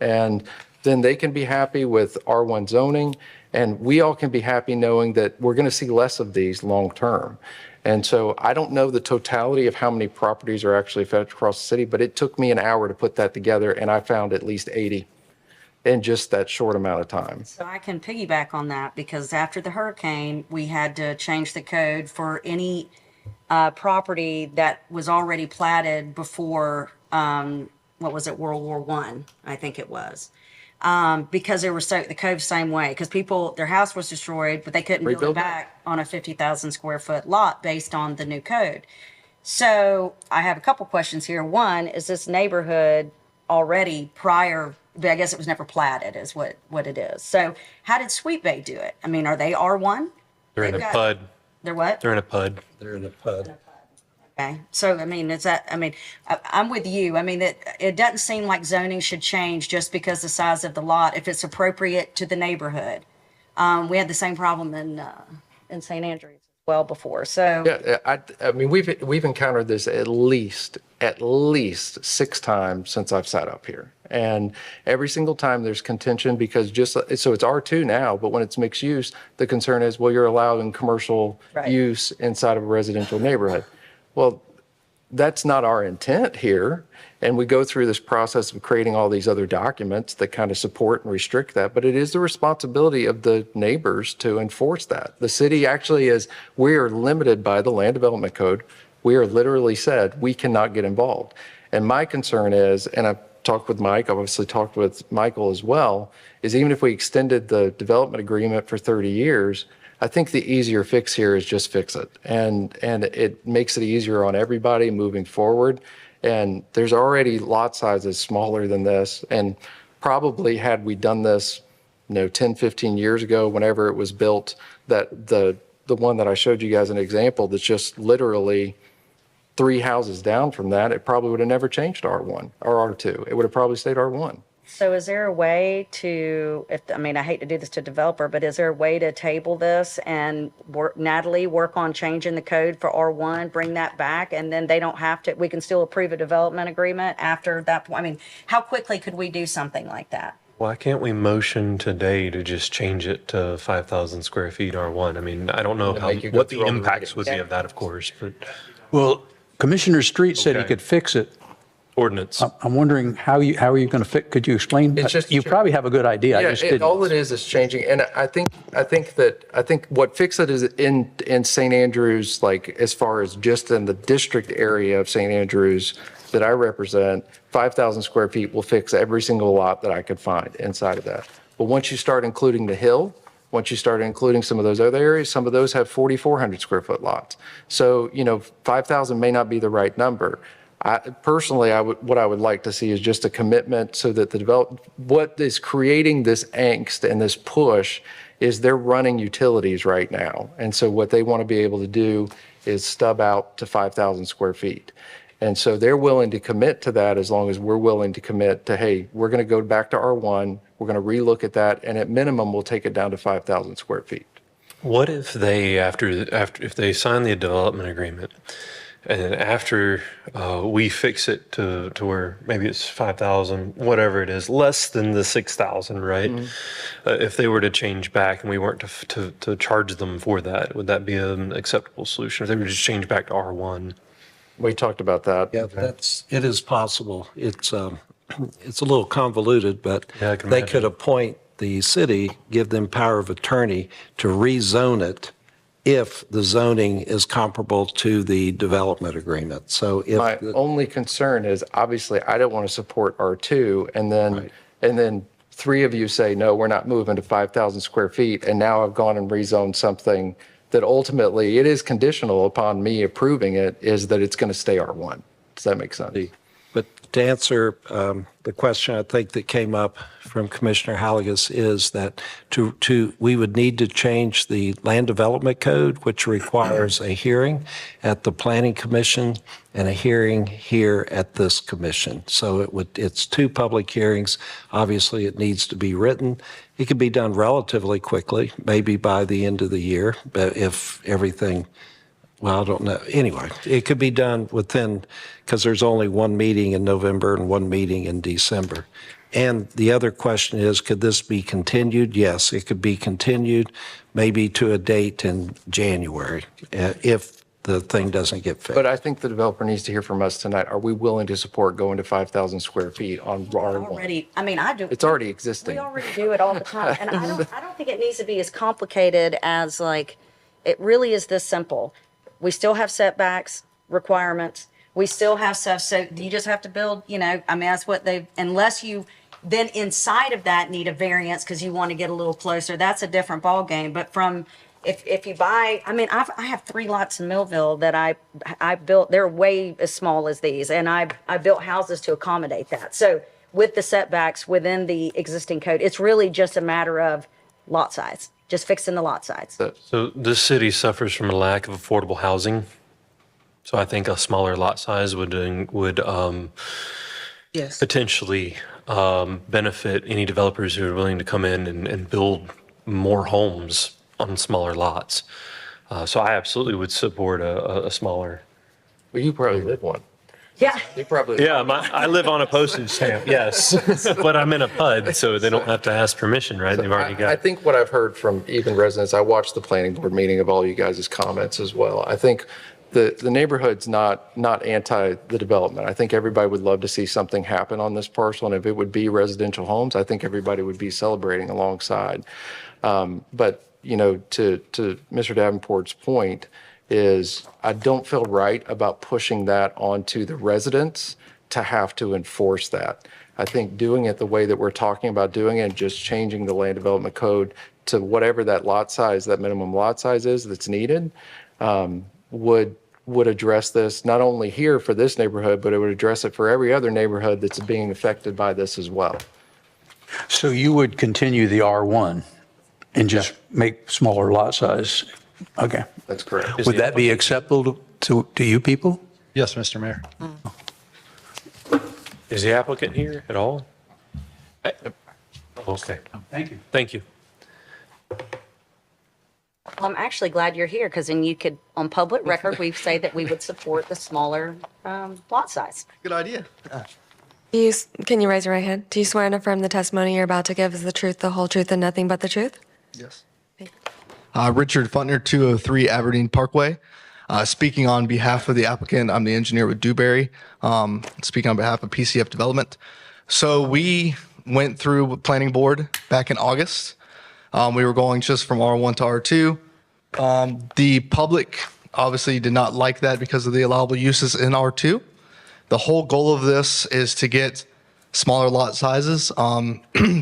And then they can be happy with R1 zoning, and we all can be happy knowing that we're going to see less of these long term. And so I don't know the totality of how many properties are actually affected across the city, but it took me an hour to put that together, and I found at least 80 in just that short amount of time. So I can piggyback on that because after the hurricane, we had to change the code for any property that was already platted before, what was it, World War I think it was. Because they were the code's same way, because people, their house was destroyed, but they couldn't build it back on a 50,000 square foot lot based on the new code. So I have a couple questions here. One, is this neighborhood already prior, I guess it was never platted is what it is. So how did Sweet Bay do it? I mean, are they R1? They're in a PUD. They're what? They're in a PUD. They're in a PUD. Okay. So, I mean, I'm with you. I mean, it doesn't seem like zoning should change just because the size of the lot, if it's appropriate to the neighborhood. We had the same problem in St. Andrews as well before. So Yeah, I mean, we've encountered this at least 6 times since I've sat up here. And every single time there's contention because so it's R2 now, but when it's mixed use, the concern is, well, you're allowing commercial use inside of a residential neighborhood. Well, that's not our intent here. And we go through this process of creating all these other documents that kind of support and restrict that. But it is the responsibility of the neighbors to enforce that. The city actually we are limited by the Land Development Code. We are literally said we cannot get involved. And my concern is, and I've talked with Mike, I've obviously talked with Michael as well, is even if we extended the development agreement for 30 years, I think the easier fix here is just fix it. And it makes it easier on everybody moving forward. And there's already lot sizes smaller than this. And probably had we done this, 10, 15 years ago, whenever it was built, that the one that I showed you guys an example that's just literally 3 houses down from that, it probably would have never changed to R1 or R2. It would have probably stayed R1. So is there a way to, I hate to do this to developer, but is there a way to table this and Natalie work on changing the code for R1, bring that back, and then they don't have to, we can still approve a development agreement after that point? I mean, how quickly could we do something like that? Why can't we motion today to just change it to 5,000 square feet R1? I mean, I don't know To make you go what the through all the impacts would be readings. of that, of course, but Well, Commissioner Street said he Okay. could fix it. ordinance. I'm wondering how are you going to fix, could you explain? It's just- You probably have a good idea. I just didn't. all it is changing, and I think what Fix-It is in St. Andrews, like as far as just in the district area of St. Andrews that I represent, 5,000 square feet will fix every single lot that I could find inside of that. But once you start including the hill, once you start including some of those other areas, some of those have 4,400 square foot lots. So, 5,000 may not be the right number. Personally, what I would like to see is just a commitment so that what is creating this angst and this push is they're running utilities right now. And so what they want to be able to do is stub out to 5,000 square feet. And so they're willing to commit to that as long as we're willing to commit to, hey, we're going to go back to R1, we're going to relook at that, and at minimum, we'll take it down to 5,000 square feet. What if they, if they sign the development agreement, and then after we fix it to where maybe it's 5,000, whatever it is, less than the 6,000, right? If they were to change back and we weren't to charge them for that, would that be an acceptable solution? If they were to just change back to R1? We talked about that. Yeah, it is possible. It's a little convoluted, but Yeah, I can they imagine. could appoint the city, give them power of attorney to rezone it if the zoning is comparable to the development agreement. So if My only concern is, obviously, I don't want to support R2, and then three of you say, no, we're not moving to 5,000 square feet, and now I've gone and rezoned something that ultimately, it is conditional upon me approving it, is that it's going to stay R1. Does that make sense? But to answer the question I think that came up from Commissioner Halligus is that we would need to change the land development code, which requires a hearing at the Planning Commission and a hearing here at this commission. So it's two public hearings. Obviously, it needs to be written. It could be done relatively quickly, maybe by the end of the year, but if everything. Well, I don't know. Anyway, it could be done within, because there's only one meeting in November and one meeting in December. And the other question is, could this be continued? Yes, it could be continued, maybe to a date in January, if the thing doesn't get fixed. But I think the developer needs to hear from us tonight. Are we willing to support going to 5,000 square feet on R1? Already, I mean, I do. It's already existing. We already do it all the time. And I don't think it needs to be as complicated as like, it really is this simple. We still have setbacks, requirements. We still have stuff. So you just have to build, I mean, that's what unless you then inside of that need a variance because you want to get a little closer, that's a different ballgame. But if you buy, I mean, I have 3 lots in Millville that I built. They're way as small as these. And I built houses to accommodate that. So with the setbacks within the existing code, it's really just a matter of lot size. Just fixing the lot size. So this city suffers from a lack of affordable housing. So I think a smaller lot size would Yes. potentially benefit any developers who are willing to come in and build more homes on smaller lots. So I absolutely would support a smaller. Well, you probably live one. Yeah. You probably. Yeah, I live on a postage stamp, yes. But I'm in a PUD, so they don't have to ask permission, right? They've already I got. think what I've heard from even residents, I watched the planning board meeting of all you guys' comments as well. I think the neighborhood's not anti the development. I think everybody would love to see something happen on this parcel, and if it would be residential homes, I think everybody would be celebrating alongside. But, to Mr. Davenport's point, is I don't feel right about pushing that onto the residents to have to enforce that. I think doing it the way that we're talking about doing it, just changing the land development code to whatever that lot size, that minimum lot size is that's needed, would address this not only here for this neighborhood, but it would address it for every other neighborhood that's being affected by this as well. So you would continue the R1 and just make smaller lot size? Okay. That's correct. Would that be acceptable to you people? Yes, Mr. Mayor. Is the applicant here at all? Okay. Thank you. Thank you. I'm actually glad you're here because then you could, on public record, we say that we would support the smaller lot size. Good idea. Can you raise your right hand? Do you swear and affirm the testimony you're about to give is the truth, the whole truth, and nothing but the truth? Yes. Richard Funtner, 203 Aberdeen Parkway. Speaking on behalf of the applicant, I'm the engineer with Dewberry. Speaking on behalf of PCF Development. So we went through planning board back in August. We were going just from R1 to R2. The public obviously did not like that because of the allowable uses in R2. The whole goal of this is to get smaller lot sizes.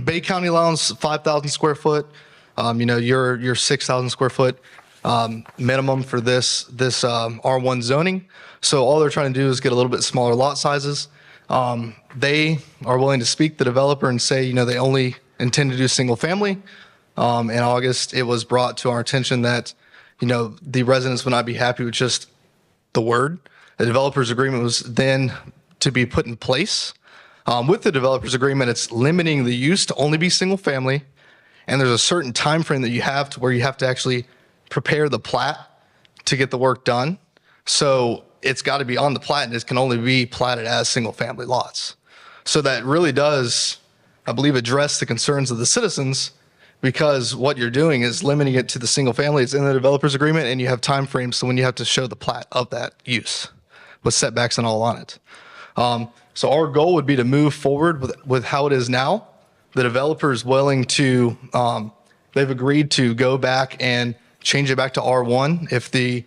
Bay County allows 5,000 square foot. Your 6,000 square foot minimum for this R1 zoning. So all they're trying to do is get a little bit smaller lot sizes. They are willing to speak the developer and say, they only intend to do single family. In August, it was brought to our attention that, the residents would not be happy with just the word. The developer's agreement was then to be put in place. With the developer's agreement, it's limiting the use to only be single family. And there's a certain time frame that you have to where you have to actually prepare the plat to get the work done. So it's got to be on the plat, and it can only be platted as single family lots. So that really does, I believe, address the concerns of the citizens, because what you're doing is limiting it to the single family. It's in the developer's agreement, and you have time frames. So when you have to show the plat of that use with setbacks and all on it. So our goal would be to move forward with how it is now. The developer is willing to, they've agreed to go back and change it back to R1 if the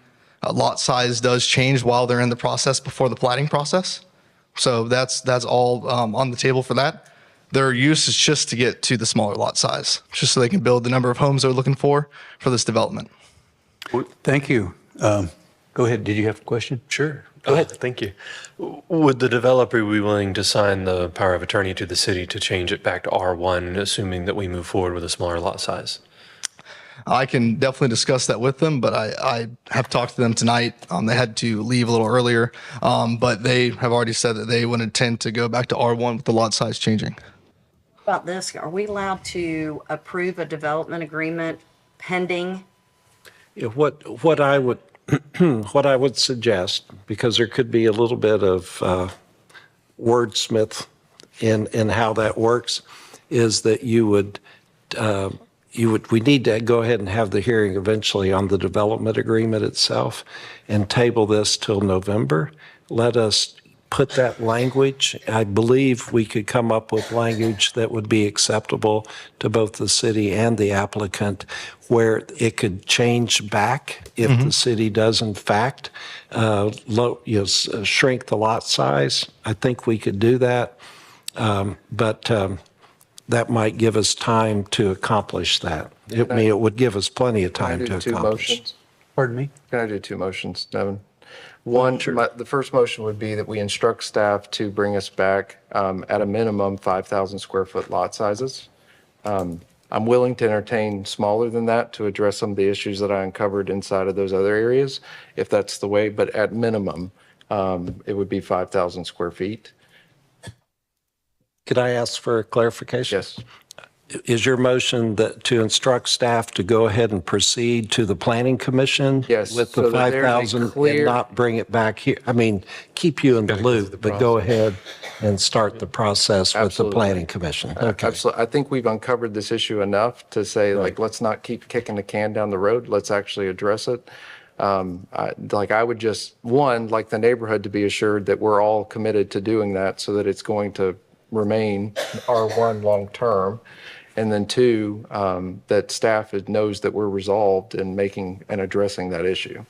lot size does change while they're in the process before the platting process. So that's all on the table for that. Their use is just to get to the smaller lot size, just so they can build the number of homes they're looking for this development. Thank you. Go ahead. Did you have a question? Sure. Go ahead. Thank you. Would the developer be willing to sign the power of attorney to the city to change it back to R1, assuming that we move forward with a smaller lot size? I can definitely discuss that with them, but I have talked to them tonight. They had to leave a little earlier, but they have already said that they would intend to go back to R1 with the lot size changing. About this, are we allowed to approve a development agreement pending? What I would what I would suggest, because there could be a little bit of wordsmith in how that works, is that we need to go ahead and have the hearing eventually on the development agreement itself and table this till November. Let us put that language. I believe we could come up with language that would be acceptable to both the city and the applicant, where it could change back if the city does in fact shrink the lot size. I think we could do that, but that might give us time to accomplish that. It would give us plenty of time to accomplish. Pardon me? Can I do two motions, Devin? One, the first motion would be that we instruct staff to bring us back at a minimum 5,000 square foot lot sizes. I'm willing to entertain smaller than that to address some of the issues that I uncovered inside of those other areas, if that's the way, but at minimum, it would be 5,000 square feet. Could I ask for a clarification? Yes. Is your motion that to instruct staff to go ahead and proceed to the planning commission? Yes, With so the that there's a 5,000 and clear- not bring it back here? I mean, keep you in the loop, but go ahead and start the process with the Absolutely. planning commission. Okay. Absolutely. I think we've uncovered this issue enough to say, let's not keep kicking the can down the road. Let's actually address it. I would just, one, like the neighborhood to be assured that we're all committed to doing that so that it's going to remain R1 long-term. And then two, that staff knows that we're resolved in making and addressing that issue.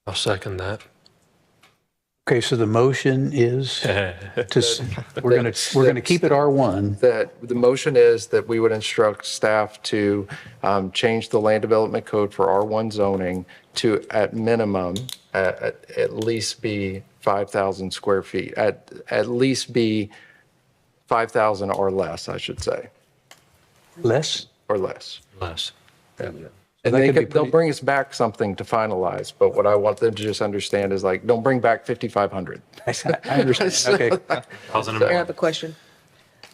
I'll second that. Okay, so the motion is we're going to keep it R1. That the motion is that we would instruct staff to change the land development code for R1 zoning to at minimum at least be 5,000 square feet, at least be 5,000 or less, I should say. Less? Or less. Less. Yeah. And they'll bring us back something to finalize, but what I want them to just understand is don't bring back 5,500. I understand. Okay. I have a question.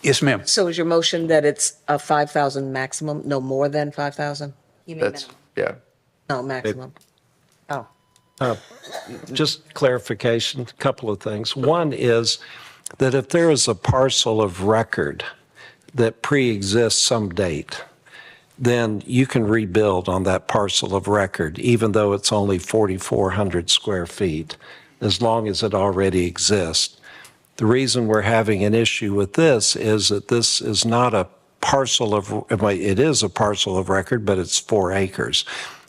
Yes, ma'am. So is your motion that it's a 5,000 maximum, no more than 5,000? You mean That's, minimum? yeah. No, maximum. Oh. Just clarification, a couple of things. One is that if there is a parcel of record that pre-exists some date, then you can rebuild on that parcel of record, even though it's only 4,400 square feet, as long as it already exists. The reason we're having an issue with this is that this is not a parcel of, it is a parcel of record, but it's 4 acres.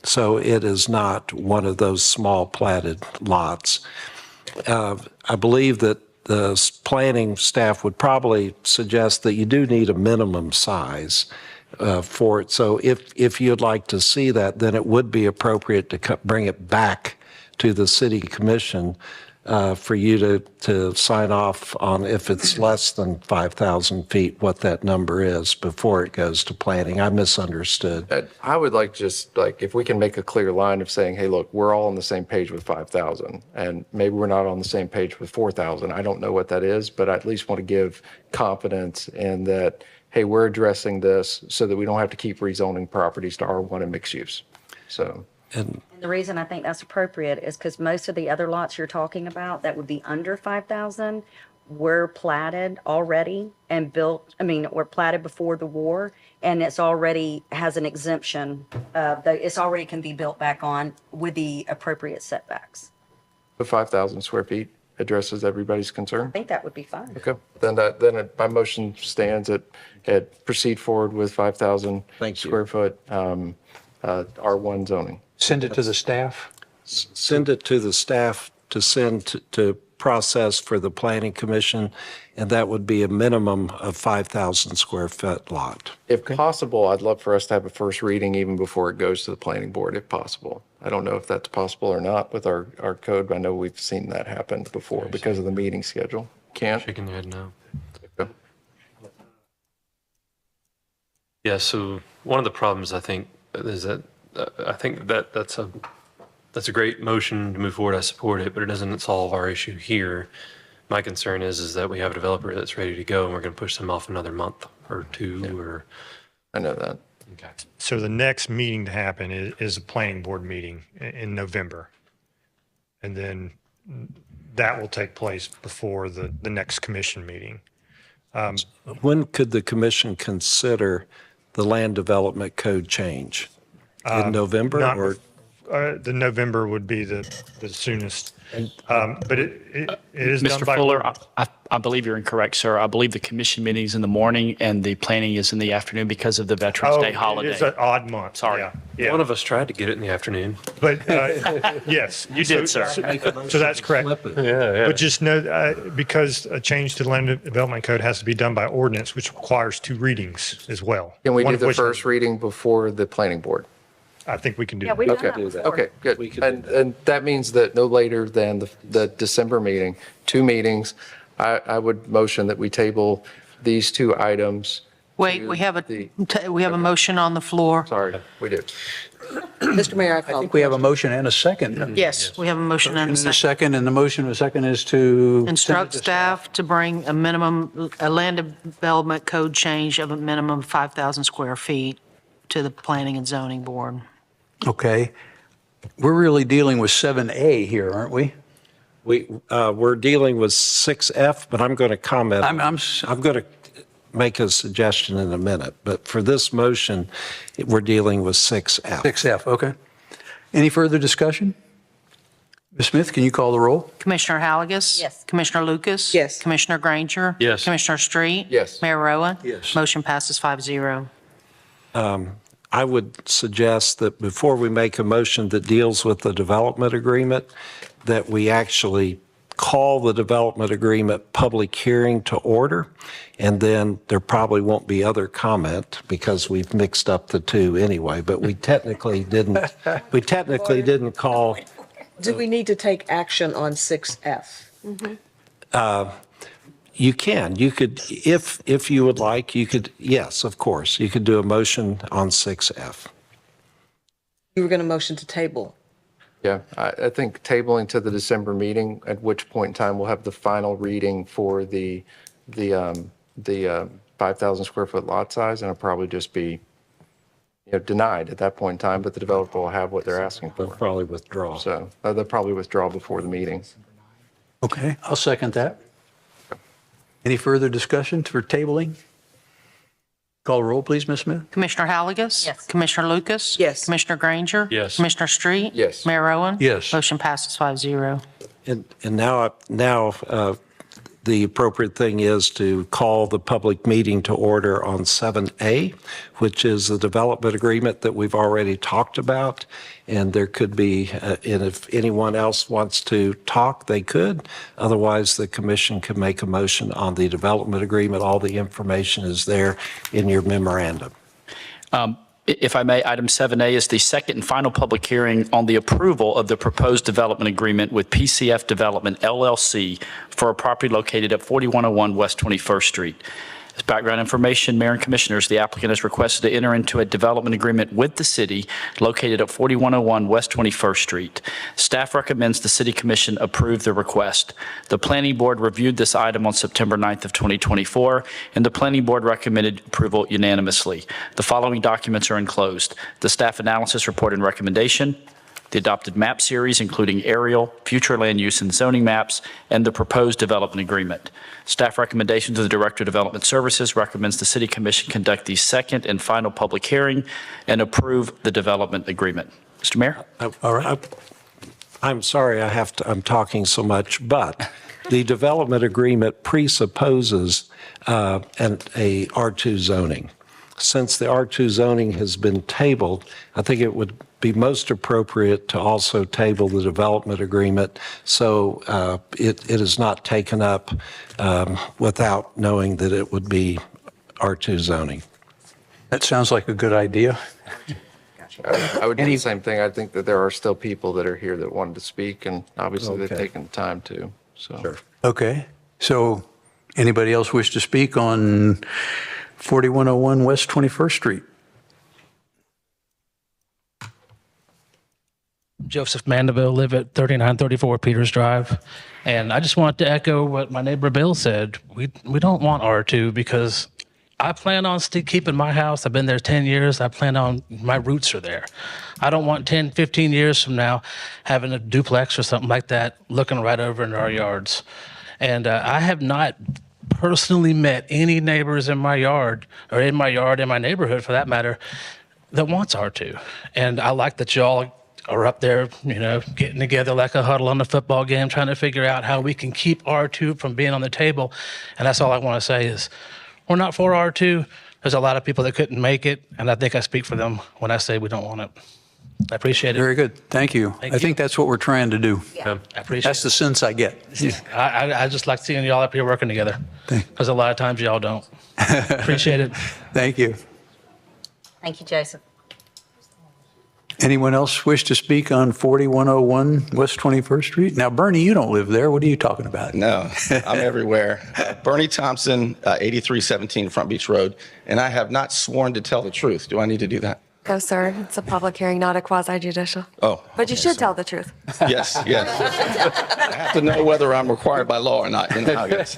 So it is not one of those small platted lots. I believe that the planning staff would probably suggest that you do need a minimum size for it. So if you'd like to see that, then it would be appropriate to bring it back to the city commission for you to sign off on if it's less than 5,000 feet, what that number is before it goes to planning. I misunderstood. I would like just like, if we can make a clear line of saying, hey, look, we're all on the same page with 5,000 and maybe we're not on the same page with 4,000. I don't know what that is, but I at least want to give confidence in that, hey, we're addressing this so that we don't have to keep rezoning properties to R1 and mixed use. So. And The reason I think that's appropriate is because most of the other lots you're talking about that would be under 5,000 were platted already and built, were platted before the war, and it's already has an exemption. It's already can be built back on with the appropriate setbacks. The 5,000 square feet addresses everybody's concern? I think that would be fine. Okay, then my motion stands at proceed forward with 5,000 square foot R1 zoning. Send it to the staff? Send it to the staff to send to process for the planning commission, and that would be a minimum of 5,000 square foot lot. If possible, I'd love for us to have a first reading even before it goes to the planning board, if possible. I don't know if that's possible or not with our code, but I know we've seen that happen before because of the meeting schedule. Can't? Shaking your head no. Okay. Yeah, so one of the problems I think is that that's a great motion to move forward. I support it, but it doesn't solve our issue here. My concern is that we have a developer that's ready to go and we're going to push them off another month or two or. I know that. Okay. So the next meeting to happen is a planning board meeting in November. And then that will take place before the next commission meeting. When could the commission consider the land development code change? In November or? The November would be the soonest. But it is done Mr. by. Fuller, I believe you're incorrect, sir. I believe the commission meeting is in the morning and the planning is in the afternoon because of the Veterans Day holiday. It is an odd month. Sorry. Yeah. One of us tried to get it in the afternoon. But yes. You did, sir. So that's correct. Yeah. But just know, because a change to the land development code has to be done by ordinance, which requires 2 readings as well. Can we One do of the which- first reading before the planning board? I think we can do Yeah, that. we've done Okay, that before. okay, good. And that means that no later than the December meeting, 2 meetings, I would motion that we table these 2 items. Wait, we have a motion on the floor. Sorry, we do. Mr. Mayor, I I call. think we have a motion and a second. Yes, we have a motion and a second. Second, and the motion and a second is to. Instruct staff to bring a land development code change of a minimum of 5,000 square feet to the planning and zoning board. Okay. We're really dealing with 7A here, aren't we? We're dealing with 6F, but I'm going to comment. I'm going to make a suggestion in a minute, but for this motion, we're dealing with 6F. 6F, okay. Any further discussion? Ms. Smith, can you call the roll? Commissioner Halagus? Yes. Commissioner Lucas? Yes. Commissioner Granger? Yes. Commissioner Street? Yes. Mayor Roa? Yes. Motion passes 5-0. I would suggest that before we make a motion that deals with the development agreement, that we actually call the development agreement public hearing to order, and then there probably won't be other comment because we've mixed up the 2 anyway, but we technically didn't call. Do we need to take action on 6F? You could, if you would like, you could, yes, of course, you could do a motion on 6F. You were going to motion to table. Yeah, I think tabling to the December meeting, at which point in time we'll have the final reading for the 5,000 square foot lot size, and it'll probably just be denied at that point in time, but the developer will have what they're asking for. They'll probably withdraw. So they'll probably withdraw before the meeting. Okay, I'll second that. Any further discussion for tabling? Call roll, please, Ms. Smith. Commissioner Halagus? Yes. Commissioner Lucas? Yes. Commissioner Granger? Yes. Commissioner Street? Yes. Mayor Owen? Yes. Motion passes 5-0. And now the appropriate thing is to call the public meeting to order on 7A, which is the development agreement that we've already talked about. And there could be, and if anyone else wants to talk, they could. Otherwise, the commission can make a motion on the development agreement. All the information is there in your memorandum. If I may, item 7A is the second and final public hearing on the approval of the proposed development agreement with PCF Development LLC for a property located at 4101 West 21st Street. As background information, Mayor and Commissioners, the applicant has requested to enter into a development agreement with the city located at 4101 West 21st Street. Staff recommends the City Commission approve the request. The Planning Board reviewed this item on September 9th of 2024, and the Planning Board recommended approval unanimously. The following documents are enclosed: the staff analysis report and recommendation, the adopted map series, including aerial, future land use and zoning maps, and the proposed development agreement. Staff recommendation to the Director of Development Services recommends the City Commission conduct the second and final public hearing and approve the development agreement. Mr. Mayor? All right. I'm sorry I'm talking so much, but the development agreement presupposes a R2 zoning. Since the R2 zoning has been tabled, I think it would be most appropriate to also table the development agreement so it is not taken up without knowing that it would be R2 zoning. That sounds like a good idea. I would do the same thing. I think that there are still people that are here that wanted to speak, and obviously they've Okay. taken the time to. So. Sure. Okay, so anybody else wish to speak on 4101 West 21st Street? Joseph Mandeville, live at 3934 Peters Drive. And I just want to echo what my neighbor Bill said. We don't want R2 because I plan on keeping my house. I've been there 10 years. I plan on, my roots are there. I don't want 10, 15 years from now having a duplex or something like that looking right over into our yards. And I have not personally met any neighbors in my yard, or in my yard, in my neighborhood for that matter, that wants R2. And I like that y'all are up there, getting together like a huddle on the football game, trying to figure out how we can keep R2 from being on the table. And that's all I want to say is we're not for R2. There's a lot of people that couldn't make it, and I think I speak for them when I say we don't want it. I appreciate it. Very good. Thank you. Thank I you. think that's what we're trying to do. I appreciate That's the sense I get. I just like seeing y'all up here working together because a lot of times y'all don't. Appreciate it. Thank you. Thank you, Joseph. Anyone else wish to speak on 4101 West 21st Street? Now, Bernie, you don't live there. What are you talking about? No, I'm everywhere. Bernie Thompson, 8317 Front Beach Road, and I have not sworn to tell the truth. Do I need to do that? Go, sir. It's a public hearing, not a quasi-judicial. Oh. But you should tell the truth. Yes, yes. I have to know whether I'm required by law or not. I guess.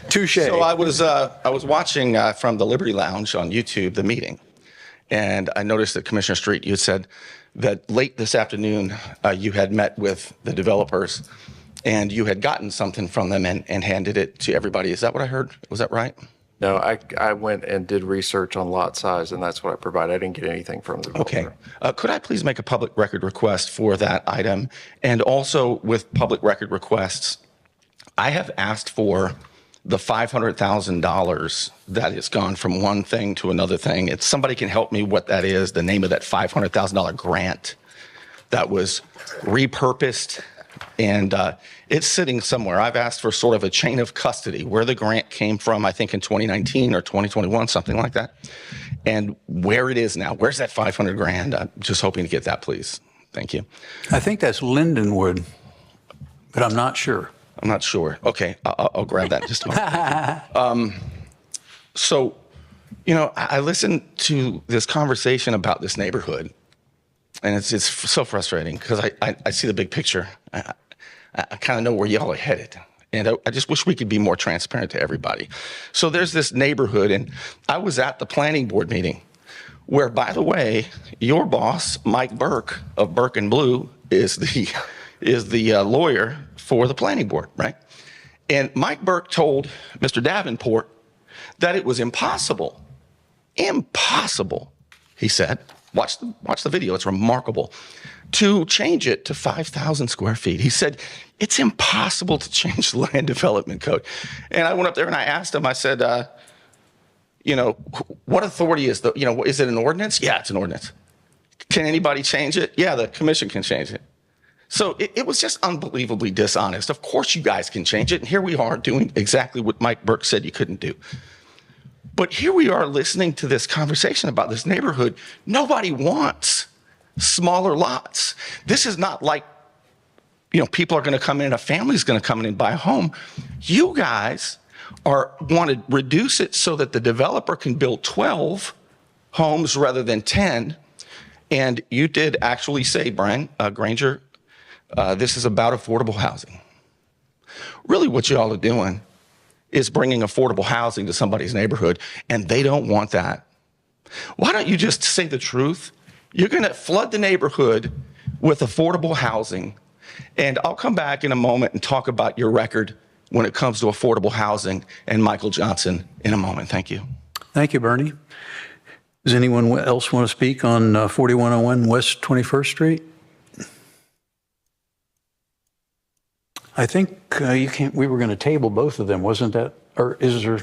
Touche. So I was watching from the Liberty Lounge on YouTube the meeting, and I noticed that Commissioner Street, you had said that late this afternoon you had met with the developers and you had gotten something from them and handed it to everybody. Is that what I heard? Was that right? No, I went and did research on lot size, and that's what I provided. I didn't get anything from the developer. Okay. Could I please make a public record request for that item? And also with public record requests, I have asked for the $500,000 that has gone from one thing to another thing. If somebody can help me what that is, the name of that $500,000 grant that was repurposed, and it's sitting somewhere. I've asked for sort of a chain of custody where the grant came from, I think in 2019 or 2021, something like that, and where it is now. Where's that $500,000? I'm just hoping to get that, please. Thank you. I think that's Lindenwood, but I'm not sure. I'm not sure. Okay, I'll grab that in just a moment. So, I listened to this conversation about this neighborhood, and it's so frustrating because I see the big picture. I kind of know where y'all are headed, and I just wish we could be more transparent to everybody. So there's this neighborhood, and I was at the planning board meeting where, by the way, your boss, Mike Burke of Burke and Blue, is the lawyer for the planning board, right? And Mike Burke told Mr. Davenport that it was impossible, he said, watch the video, it's remarkable, to change it to 5,000 square feet. He said, it's impossible to change the land development code. And I went up there and I asked him, I said, what authority is is it an ordinance? Yeah, it's an ordinance. Can anybody change it? Yeah, the commission can change it. So it was just unbelievably dishonest. Of course you guys can change it. And here we are doing exactly what Mike Burke said you couldn't do. But here we are listening to this conversation about this neighborhood. Nobody wants smaller lots. This is not like, people are going to come in, a family's going to come in and buy a home. You guys want to reduce it so that the developer can build 12 homes rather than 10. And you did actually say, Brian Granger, this is about affordable housing. Really what y'all are doing is bringing affordable housing to somebody's neighborhood, and they don't want that. Why don't you just say the truth? You're going to flood the neighborhood with affordable housing, and I'll come back in a moment and talk about your record when it comes to affordable housing and Michael Johnson in a moment. Thank you. Thank you, Bernie. Does anyone else want to speak on 4101 West 21st Street? I think we were going to table both of them, wasn't that? Or is there?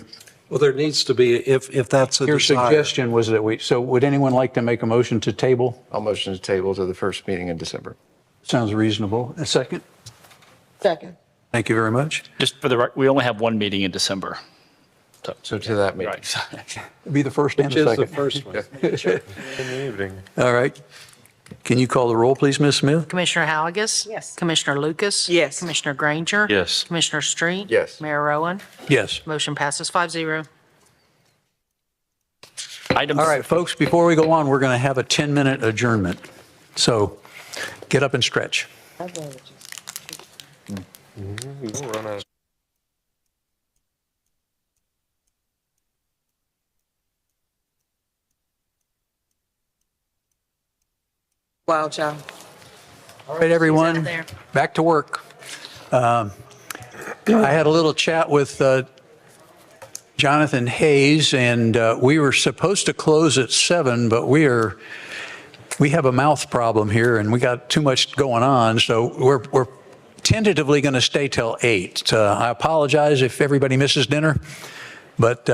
Well, there needs to be, if that's a Your desire. suggestion was that so would anyone like to make a motion to table? I'll motion to table to the first meeting in December. Sounds reasonable. A second? Second. Thank you very much. Just for the record, we only have one meeting in December. So to that meeting. Right. Be the first and Which is the the second. first one. In the evening. All right. Can you call the roll, please, Ms. Smith? Commissioner Halagus? Yes. Commissioner Lucas? Yes. Commissioner Granger? Yes. Commissioner Street? Yes. Mayor Rowan? Yes. Motion passes 5-0. Item All right, folks, before we go on, we're going to have a 10-minute adjournment. So get up and stretch. We'll run out of Wild child. All right, everyone, there. back to work. I had a little chat with Jonathan Hayes, and we were supposed to close at 7, but we have a mouth problem here, and we got too much going on, so we're tentatively going to stay till 8. I apologize if everybody misses dinner, but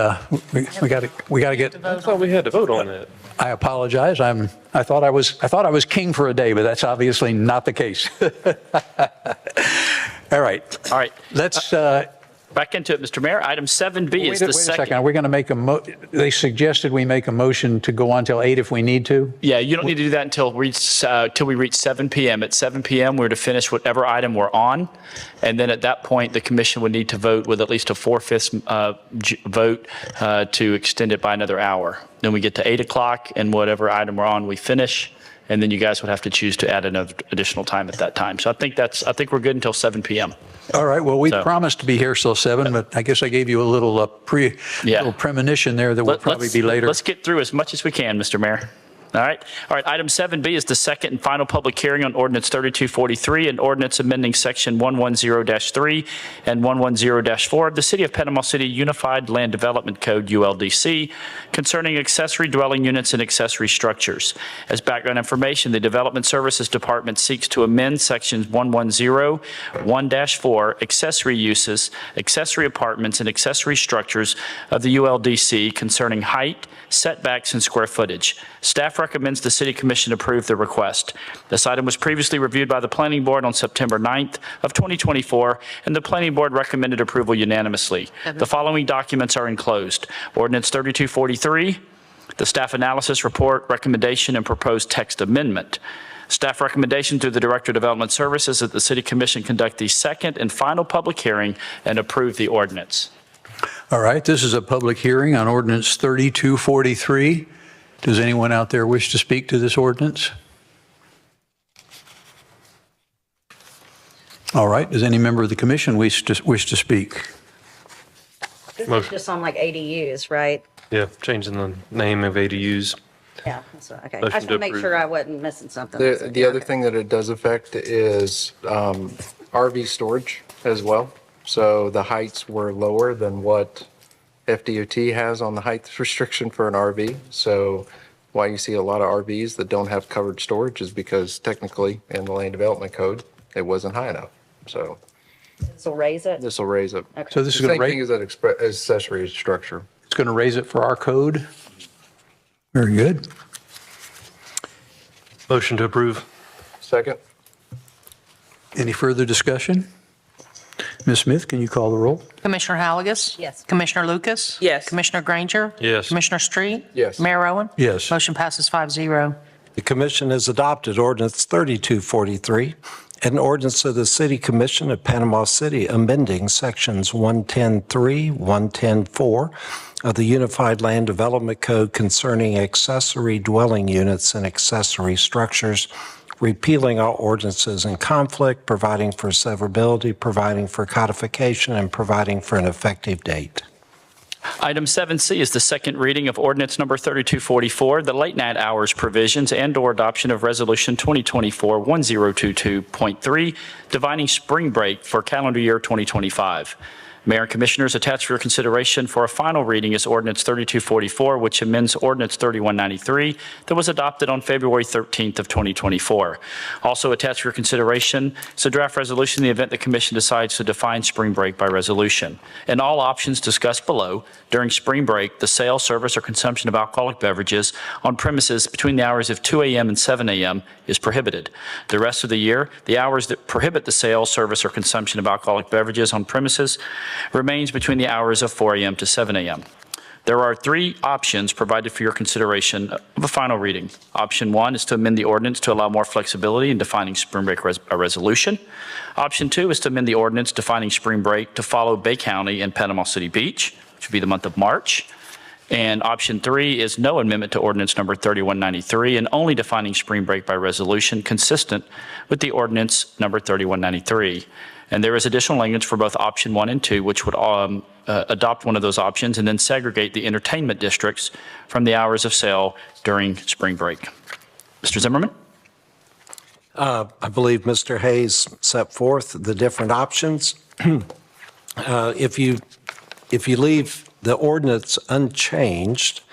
we got to get. I thought we had to vote on that. I apologize. I thought I was king for a day, but that's obviously not the case. All right. All right. Let's Back into it, Mr. Mayor. Item 7B is wait the a second. second. Are we going to make they suggested we make a motion to go on till 8 if we need to? Yeah, you don't need to do that until we reach 7 p.m. At 7 p.m., we're to finish whatever item we're on. And then at that point, the commission would need to vote with at least a 4/5 vote to extend it by another hour. Then we get to 8 o'clock and whatever item we're on, we finish. And then you guys would have to choose to add another additional time at that time. So I think we're good until 7 p.m. All right. Well, we promised to be here till 7, but I guess I gave you a little little premonition there that we'll probably be later. Let's get through as much as we can, Mr. Mayor. All right. Item 7B is the second and final public hearing on ordinance 3243, and ordinance amending section 110-3 and 110-4 of the City of Panama City Unified Land Development Code, ULDC, concerning accessory dwelling units and accessory structures. As background information, the Development Services Department seeks to amend sections 110-1-4, accessory uses, accessory apartments, and accessory structures of the ULDC concerning height, setbacks, and square footage. Staff recommends the City Commission approve the request. This item was previously reviewed by the Planning Board on September 9th of 2024, and the Planning Board recommended approval unanimously. The following documents are enclosed. Ordinance 3243, the staff analysis report, recommendation, and proposed text amendment. Staff recommendation through the Director of Development Services that the City Commission conduct the second and final public hearing and approve the ordinance. All right. This is a public hearing on ordinance 3243. Does anyone out there wish to speak to this ordinance? All right. Does any member of the commission wish to speak? This is just on like ADUs, right? Yeah, changing the name of ADUs. Yeah, that's okay. I Motion just to want to make approve. sure I wasn't missing something. The other thing that it does affect is RV storage as well. So the heights were lower than what FDOT has on the height restriction for an RV. So why you see a lot of RVs that don't have covered storage is because technically in the land development code, it wasn't high enough. So This will raise it? this will raise it. Okay. So this is The going to same thing as that accessory structure. It's going to raise it for our code. Very good. Motion to approve. Second? Any further discussion? Ms. Smith, can you call the roll? Commissioner Halagus? Yes. Commissioner Lucas? Yes. Commissioner Granger? Yes. Commissioner Street? Yes. Mayor Owen? Yes. Motion passes 5-0. The commission has adopted ordinance 3243, an ordinance of the City Commission of Panama City amending sections 110.3, 110.4 of the Unified Land Development Code concerning accessory dwelling units and accessory structures, repealing all ordinances in conflict, providing for severability, providing for codification, and providing for an effective date. Item 7C is the second reading of ordinance number 3244, the late night hours provisions and/or adoption of resolution 2024-1022.3, defining spring break for calendar year 2025. Mayor and Commissioners, attached for your consideration for a final reading is ordinance 3244, which amends ordinance 3193 that was adopted on February 13th of 2024. Also attached for your consideration is a draft resolution in the event the Commission decides to define spring break by resolution. In all options discussed below, during spring break, the sale, service, or consumption of alcoholic beverages on premises between the hours of 2 a.m. and 7 a.m. is prohibited. The rest of the year, the hours that prohibit the sale, service, or consumption of alcoholic beverages on premises remains between the hours of 4 a.m. to 7 a.m. There are three options provided for your consideration of a final reading. Option 1 is to amend the ordinance to allow more flexibility in defining spring break resolution. Option 2 is to amend the ordinance defining spring break to follow Bay County and Panama City Beach, which would be the month of March. And option 3 is no amendment to ordinance number 3193 and only defining spring break by resolution consistent with the ordinance number 3193. And there is additional language for both option 1 and 2, which would adopt one of those options and then segregate the entertainment districts from the hours of sale during spring break. Mr. Zimmerman? I believe Mr. Hayes set forth the different options. If you leave the ordinance unchanged,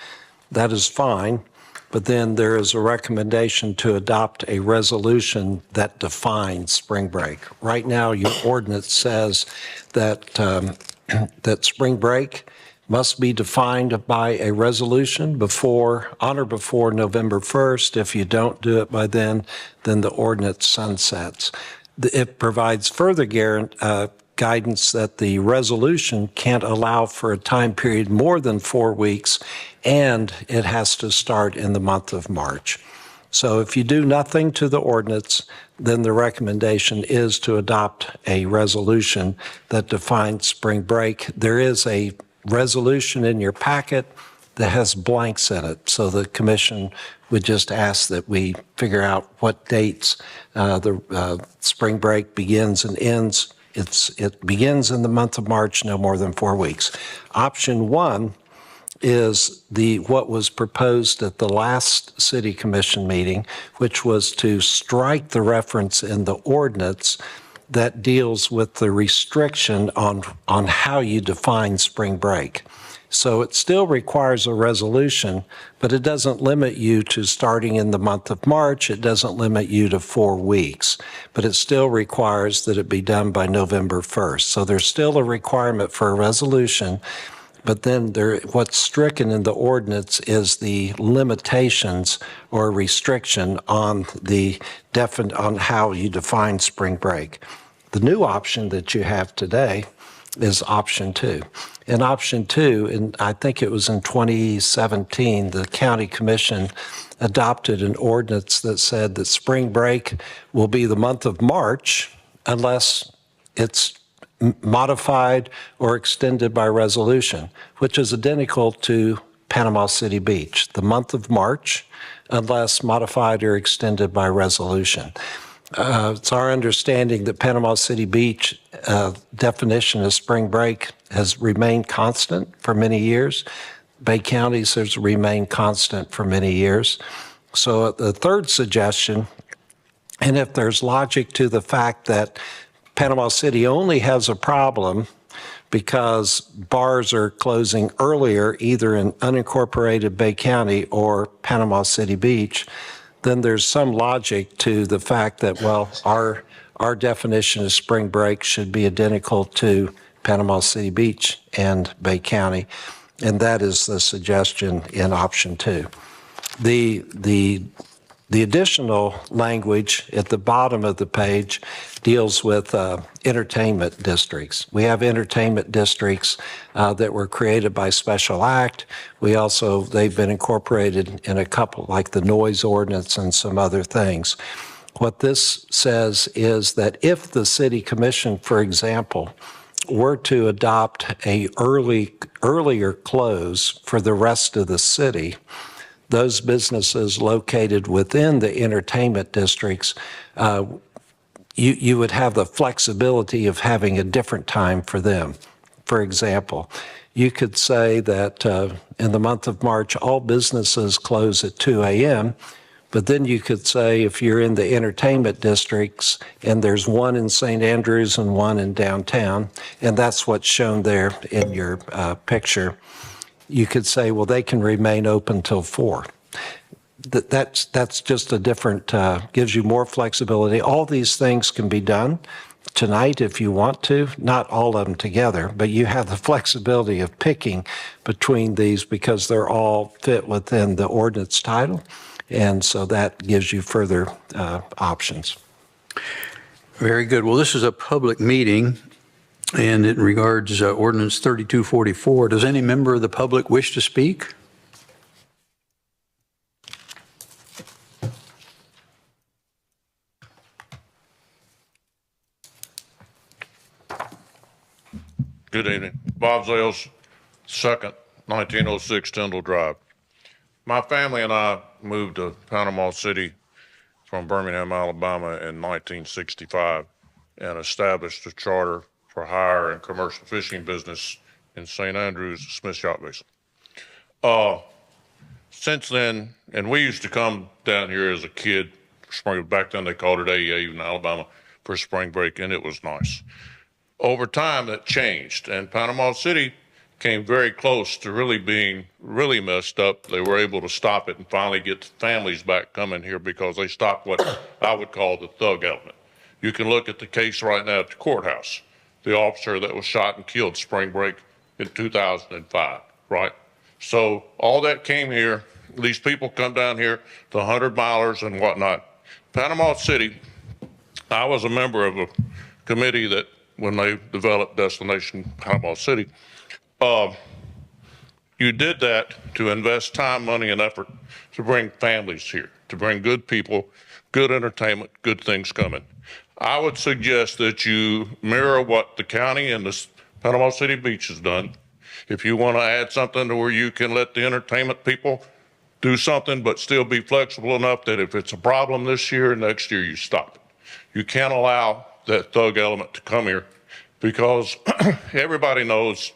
that is fine, but then there is a recommendation to adopt a resolution that defines spring break. Right now, your ordinance says that that spring break must be defined by a resolution on or before November 1st. If you don't do it by then the ordinance sunsets. It provides further guidance that the resolution can't allow for a time period more than 4 weeks, and it has to start in the month of March. So if you do nothing to the ordinance, then the recommendation is to adopt a resolution that defines spring break. There is a resolution in your packet that has blanks in it, so the commission would just ask that we figure out what dates the spring break begins and ends. It begins in the month of March, no more than 4 weeks. Option 1 is what was proposed at the last city commission meeting, which was to strike the reference in the ordinance that deals with the restriction on how you define spring break. So it still requires a resolution, but it doesn't limit you to starting in the month of March. It doesn't limit you to 4 weeks, but it still requires that it be done by November 1st. So there's still a requirement for a resolution, but then what's stricken in the ordinance is the limitations or restriction on on how you define spring break. The new option that you have today is option 2. In option 2, and I think it was in 2017, the county commission adopted an ordinance that said that spring break will be the month of March unless it's modified or extended by resolution, which is identical to Panama City Beach, the month of March unless modified or extended by resolution. It's our understanding that Panama City Beach definition of spring break has remained constant for many years. Bay counties has remained constant for many years. So the third suggestion, and if there's logic to the fact that Panama City only has a problem because bars are closing earlier, either in unincorporated Bay County or Panama City Beach, then there's some logic to the fact that, well, our definition of spring break should be identical to Panama City Beach and Bay County, and that is the suggestion in option 2. The additional language at the bottom of the page deals with entertainment districts. We have entertainment districts that were created by special act. They've been incorporated in a couple, like the noise ordinance and some other things. What this says is that if the city commission, for example, were to adopt a earlier close for the rest of the city, those businesses located within the entertainment districts, you would have the flexibility of having a different time for them. For example, you could say that in the month of March, all businesses close at 2 a.m., but then you could say if you're in the entertainment districts and there's one in St. Andrews and one in downtown, and that's what's shown there in your picture, you could say, well, they can remain open till 4. That's just a different, gives you more flexibility. All these things can be done tonight if you want to, not all of them together, but you have the flexibility of picking between these because they're all fit within the ordinance title. And so that gives you further options. Very good. Well, this is a public meeting, and it regards ordinance 3244. Does any member of the public wish to speak? Good evening. Bob Zales, 2nd, 1906 Tyndall Drive. My family and I moved to Panama City from Birmingham, Alabama in 1965 and established a charter for hire and commercial fishing business in St. Andrews, Smith Yacht Basin. Since then, and we used to come down here as a kid, back then they called it AEA in Alabama, for spring break, and it was nice. Over time, that changed, and Panama City came very close to really being really messed up. They were able to stop it and finally get families back coming here because they stopped what I would call the thug element. You can look at the case right now at the courthouse, the officer that was shot and killed spring break in 2005, right? So all that came here, these people come down here, the 100 milers and whatnot. Panama City, I was a member of a committee that when they developed Destination Panama City, you did that to invest time, money, and effort to bring families here, to bring good people, good entertainment, good things coming. I would suggest that you mirror what the county and the Panama City Beach has done. If you want to add something to where you can let the entertainment people do something, but still be flexible enough that if it's a problem this year, next year you stop it. You can't allow that thug element to come here because everybody knows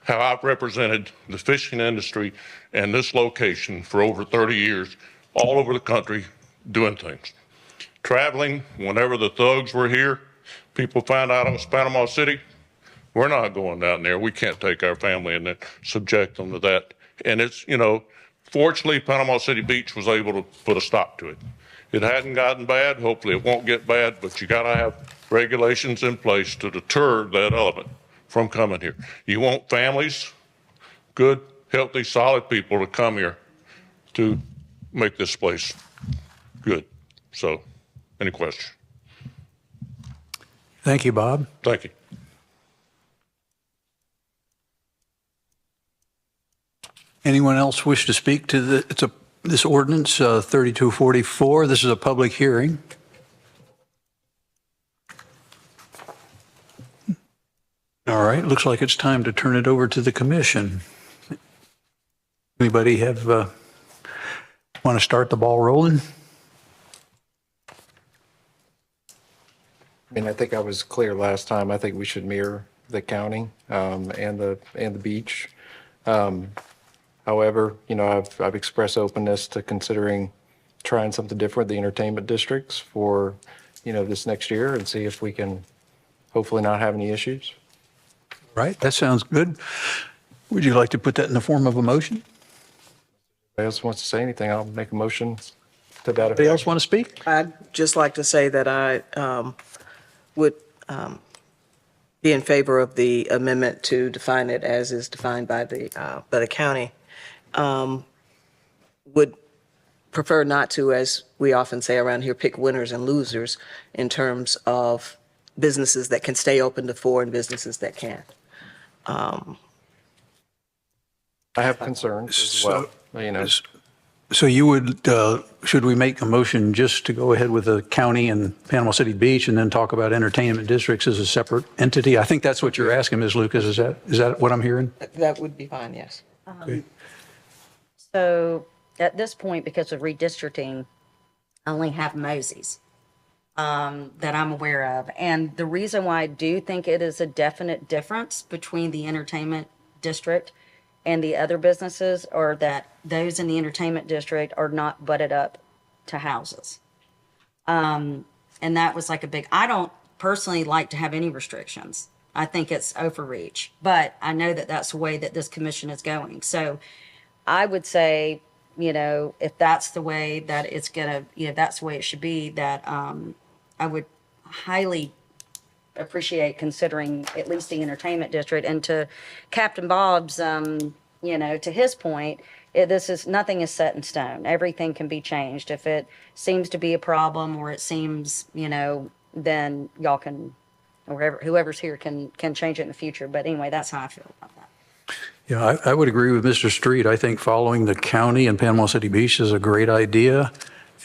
how I've represented the fishing industry and this location for over 30 years, all over the country, doing things. Traveling, whenever the thugs were here, people found out it was Panama City. We're not going down there. We can't take our family and then subject them to that. And it's, fortunately, Panama City Beach was able to put a stop to it. It hadn't gotten bad. Hopefully it won't get bad, but you got to have regulations in place to deter that element from coming here. You want families, good, healthy, solid people to come here to make this place good. So, any questions? Thank you, Bob. Thank you. Anyone else wish to speak to this ordinance 3244? This is a public hearing. All right, looks like it's time to turn it over to the commission. Anybody want to start the ball rolling? I mean, I think I was clear last time. I think we should mirror the county and the beach. However, I've expressed openness to considering trying something different, the entertainment districts for, this next year and see if we can hopefully not have any issues. Right, that sounds good. Would you like to put that in the form of a motion? Anybody else wants to say anything? I'll make a motion to that effect. Anybody else want to speak? I'd just like to say that I would be in favor of the amendment to define it as is defined by the county. Would prefer not to, as we often say around here, pick winners and losers in terms of businesses that can stay open to 4 and businesses that can't. I have concerns as well, So you would, should we make a motion just to go ahead with the county and Panama City Beach and then talk about entertainment districts as a separate entity? I think that's what you're asking, Ms. Lucas. Is that what I'm hearing? That would be fine, yes. Okay. So at this point, because of redistricting, I only have Mosey's that I'm aware of. And the reason why I do think it is a definite difference between the entertainment district and the other businesses are that those in the entertainment district are not butted up to houses. And that was like a big, I don't personally like to have any restrictions. I think it's overreach, but I know that that's the way that this commission is going. So I would say, if that's the way that it's gonna, that's the way it should be, that I would highly appreciate considering at least the entertainment district. And to Captain Bob's, to his point, nothing is set in stone. Everything can be changed. If it seems to be a problem or it seems, then y'all can, or whoever's here can change it in the future. But anyway, that's how I feel about that. Yeah, I would agree with Mr. Street. I think following the county and Panama City Beach is a great idea.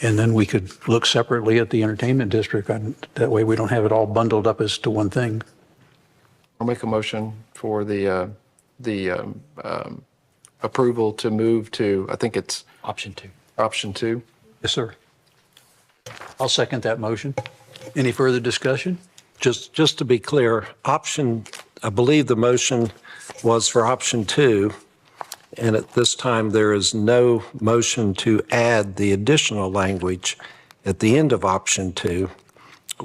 And then we could look separately at the entertainment district. That way we don't have it all bundled up as to one thing. I'll make a motion for the approval to move to, I think it's Option 2. option 2. Yes, sir. I'll second that motion. Any further discussion? Just to be clear, I believe the motion was for option 2, and at this time, there is no motion to add the additional language at the end of option 2,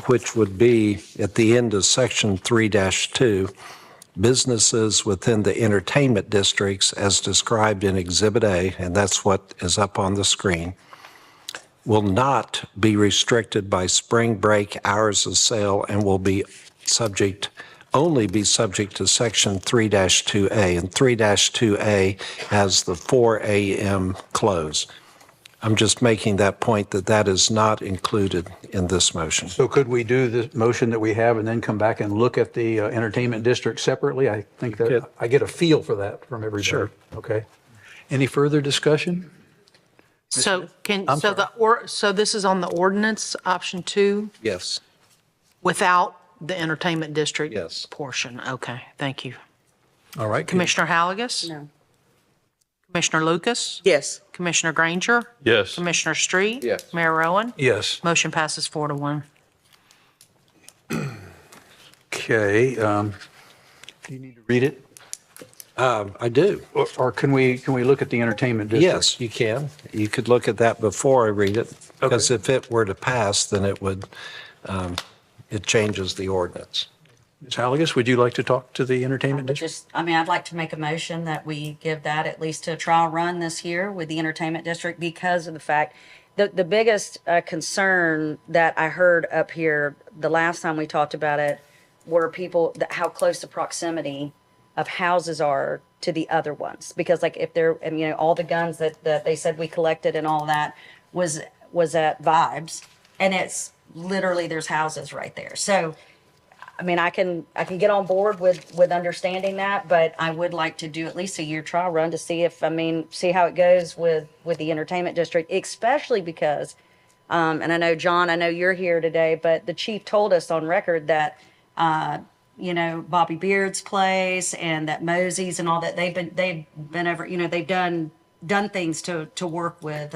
which would be at the end of section 3-2, businesses within the entertainment districts as described in Exhibit A, and that's what is up on the screen, will not be restricted by spring break hours of sale and will be only be subject to section 3-2A, and 3-2A has the 4 a.m. close. I'm just making that point that is not included in this motion. So could we do the motion that we have and then come back and look at the entertainment district separately? I think that I get a feel for that from everybody. Sure. Okay. Any further discussion? So I'm sorry. so this is on the ordinance, option 2, Yes. without the entertainment district Yes. portion? Okay, thank you. All right. Commissioner Halligus? No. Commissioner Lucas? Yes. Commissioner Granger? Yes. Commissioner Street? Yes. Mayor Rowan? Yes. Motion passes 4-1. Okay. Do you need to read it? I do. Or can we look at the entertainment district? Yes, you can. You could look at that before I read it, because if it were to pass, then it changes the ordinance. Ms. Halligus, would you like to talk to the entertainment district? I'd like to make a motion that we give that at least a trial run this year with the entertainment district because of the fact the biggest concern that I heard up here the last time we talked about it were people, how close the proximity of houses are to the other ones. Because like if they're, all the guns that they said we collected and all that was at Vibes, and it's literally there's houses right there. So I can get on board with understanding that, but I would like to do at least a year trial run to see see how it goes with the entertainment district, especially because, and I know, John, I know you're here today, but the chief told us on record that, Bobby Beard's place and that Mosey's and all that, they've been over, they've done things to work with,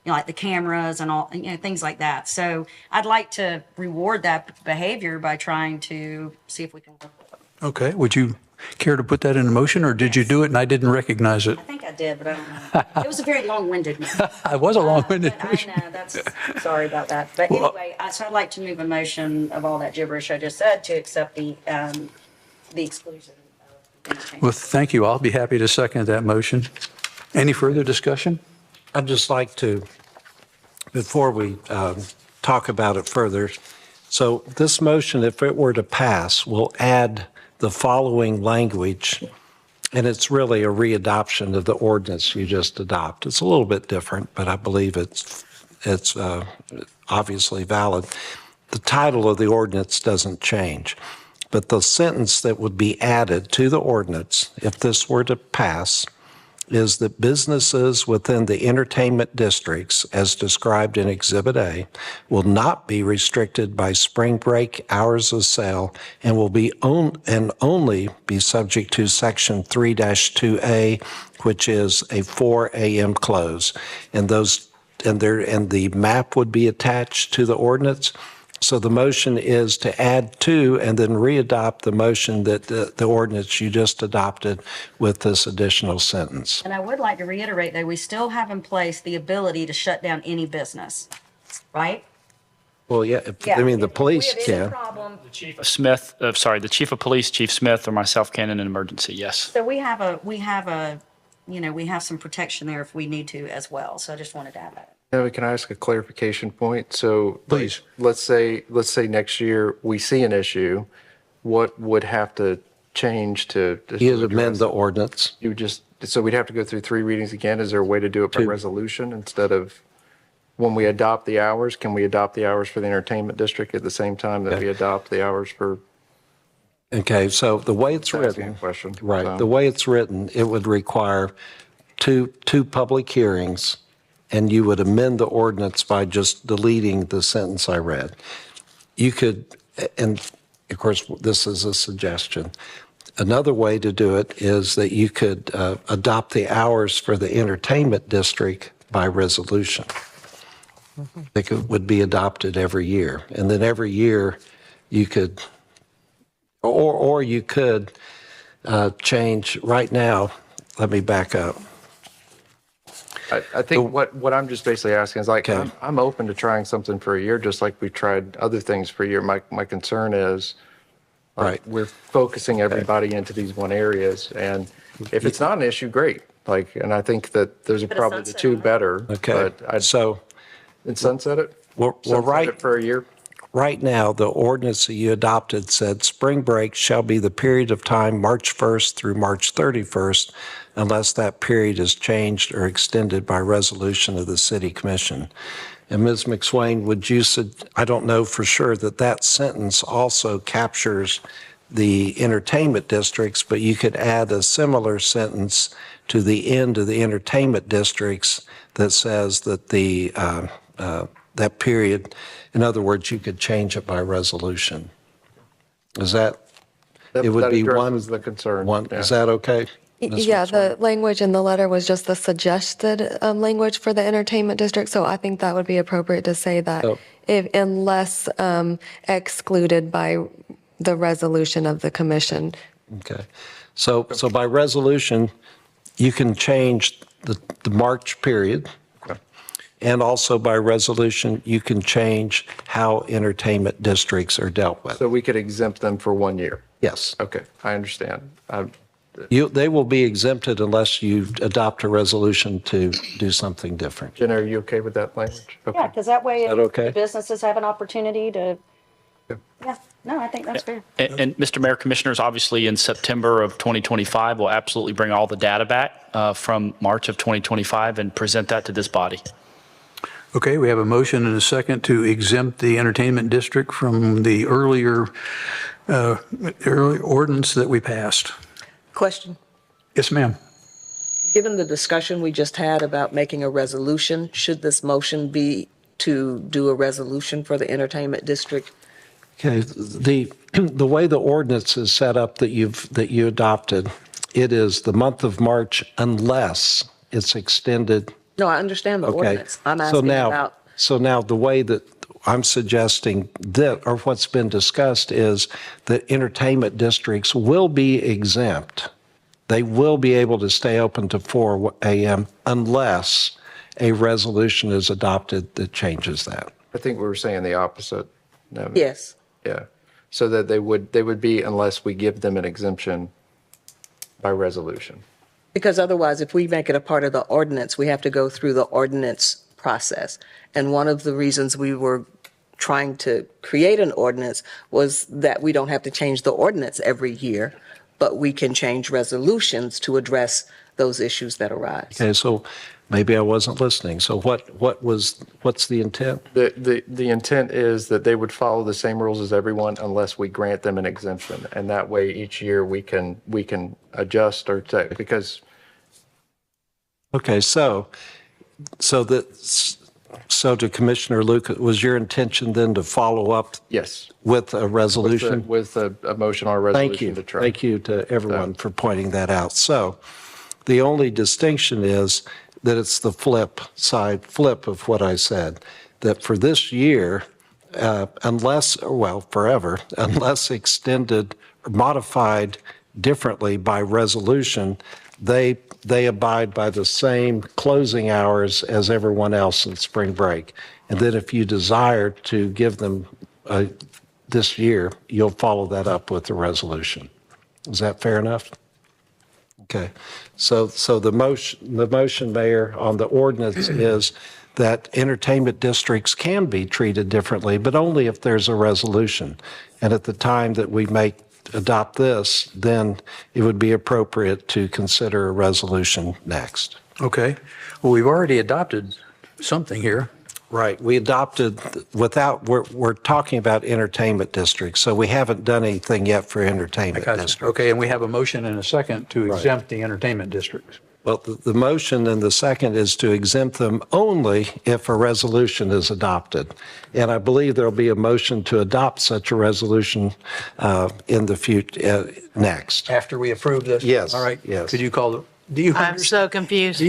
like the cameras and all, things like that. So I'd like to reward that behavior by trying to see if we can work with them. Okay. Would you care to put that in a motion, or did you do it and I didn't recognize it? I think I did, but I don't know. It was a very long-winded one. I was a long-winded I know, that's, sorry about that. But anyway, so I'd like to move a motion of all that gibberish I just said to accept the exclusion of interchange. Well, thank you. I'll be happy to second that motion. Any further discussion? I'd just like to, before we talk about it further, so this motion, if it were to pass, will add the following language, and it's really a readoption of the ordinance you just adopted. It's a little bit different, but I believe it's obviously valid. The title of the ordinance doesn't change, but the sentence that would be added to the ordinance, if this were to pass, is that businesses within the entertainment districts, as described in Exhibit A, will not be restricted by spring break hours of sale and will be only be subject to Section 3-2A, which is a 4 a.m. close. And the map would be attached to the ordinance. So the motion is to add to and then readopt the motion that the ordinance you just adopted with this additional sentence. And I would like to reiterate that we still have in place the ability to shut down any business, right? Well, yeah, the police can. The Chief of Smith, the Chief of Police, Chief Smith, or myself can in an emergency, yes. So we have some protection there if we need to as well. So I just wanted to add that. Now, can I ask a clarification point? So Please. let's say next year we see an issue, what would have to change to? You'd amend the ordinance. So we'd have to go through 3 readings again? Is there a way to do it by resolution instead of when we adopt the hours? Can we adopt the hours for the entertainment district at the same time that we adopt the hours for? Okay, so the way it's written, right, the way it's written, it would require two public hearings, and you would amend the ordinance by just deleting the sentence I read. You could, and of course, this is a suggestion. Another way to do it is that you could adopt the hours for the entertainment district by resolution. It would be adopted every year. And then every year you could, or you could change, right now, let me back up. I think what I'm just basically asking is like, I'm open to trying something for a year, just like we've tried other things for a year. My concern is we're focusing everybody into these one areas. And if it's not an issue, great. And I think that those are probably the two better. Okay. But So and sunset it? right. It for a year? Right now, the ordinance that you adopted said spring break shall be the period of time March 1st through March 31st, unless that period is changed or extended by resolution of the City Commission. And Ms. McSwain, I don't know for sure that sentence also captures the entertainment districts, but you could add a similar sentence to the end of the entertainment districts that says that that period, in other words, you could change it by resolution. Is that, it would be one? That the concern. Is that okay? Yeah, the language in the letter was just the suggested language for the entertainment district, so I think that would be appropriate to say that unless excluded by the resolution of the commission. Okay. So by resolution, you can change the March period. And also by resolution, you can change how entertainment districts are dealt with. So we could exempt them for 1 year? Yes. Okay, I understand. They will be exempted unless you adopt a resolution to do something different. Jenna, are you okay with that language? Okay. Yeah, because that way Is that okay? businesses have an opportunity to, no, I think that's fair. And Mr. Mayor, Commissioners, obviously in September of 2025, we'll absolutely bring all the data back from March of 2025 and present that to this body. Okay, we have a motion and a second to exempt the entertainment district from the earlier ordinance that we passed. Question. Yes, ma'am. Given the discussion we just had about making a resolution, should this motion be to do a resolution for the entertainment district? Okay, the way the ordinance is set up that you adopted, it is the month of March unless it's extended. No, I understand the ordinance. I'm So asking now, about. So now the way that I'm suggesting that, or what's been discussed is that entertainment districts will be exempt. They will be able to stay open to 4 a.m. unless a resolution is adopted that changes that. I think we were saying the opposite. No. Yes. Yeah. So that they would be unless we give them an exemption by resolution. Because otherwise, if we make it a part of the ordinance, we have to go through the ordinance process. And one of the reasons we were trying to create an ordinance was that we don't have to change the ordinance every year, but we can change resolutions to address those issues that arise. Okay, so maybe I wasn't listening. So what's the intent? The intent is that they would follow the same rules as everyone unless we grant them an exemption. And that way each year we can adjust or take, because. Okay, so to Commissioner Lucas, was your intention then to follow up? Yes. With a resolution? With a motion or a resolution to try. Thank you to everyone for pointing that out. So the only distinction is that it's the flip of what I said, that for this year, forever, unless extended or modified differently by resolution, they abide by the same closing hours as everyone else in spring break. And then if you desire to give them this year, you'll follow that up with the resolution. Is that fair enough? Okay. So the motion, Mayor, on the ordinance is that entertainment districts can be treated differently, but only if there's a resolution. And at the time that we adopt this, then it would be appropriate to consider a resolution next. Okay. Well, we've already adopted something here. Right. We adopted we're talking about entertainment districts, so we haven't done anything yet for entertainment districts. Okay, and we have a motion and a second to exempt the entertainment districts. Well, the motion and the second is to exempt them only if a resolution is adopted. And I believe there'll be a motion to adopt such a resolution in the future, next. After we approve this? Yes. All right. Yes. Could you call I'm so confused.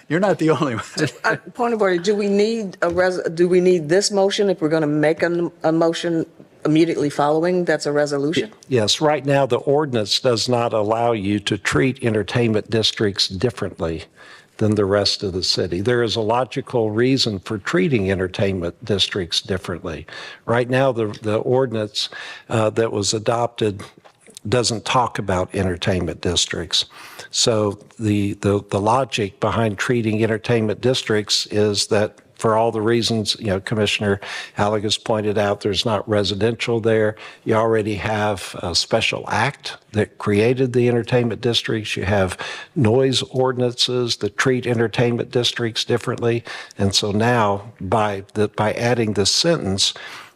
You're not the only one. Point of order, do we need this motion if we're going to make a motion immediately following that's a resolution? Yes, right now the ordinance does not allow you to treat entertainment districts differently than the rest of the city. There is a logical reason for treating entertainment districts differently. Right now, the ordinance that was adopted doesn't talk about entertainment districts. So the logic behind treating entertainment districts is that for all the reasons, Commissioner Halagus pointed out, there's not residential there. You already have a special act that created the entertainment districts. You have noise ordinances that treat entertainment districts differently. And so now by adding this sentence,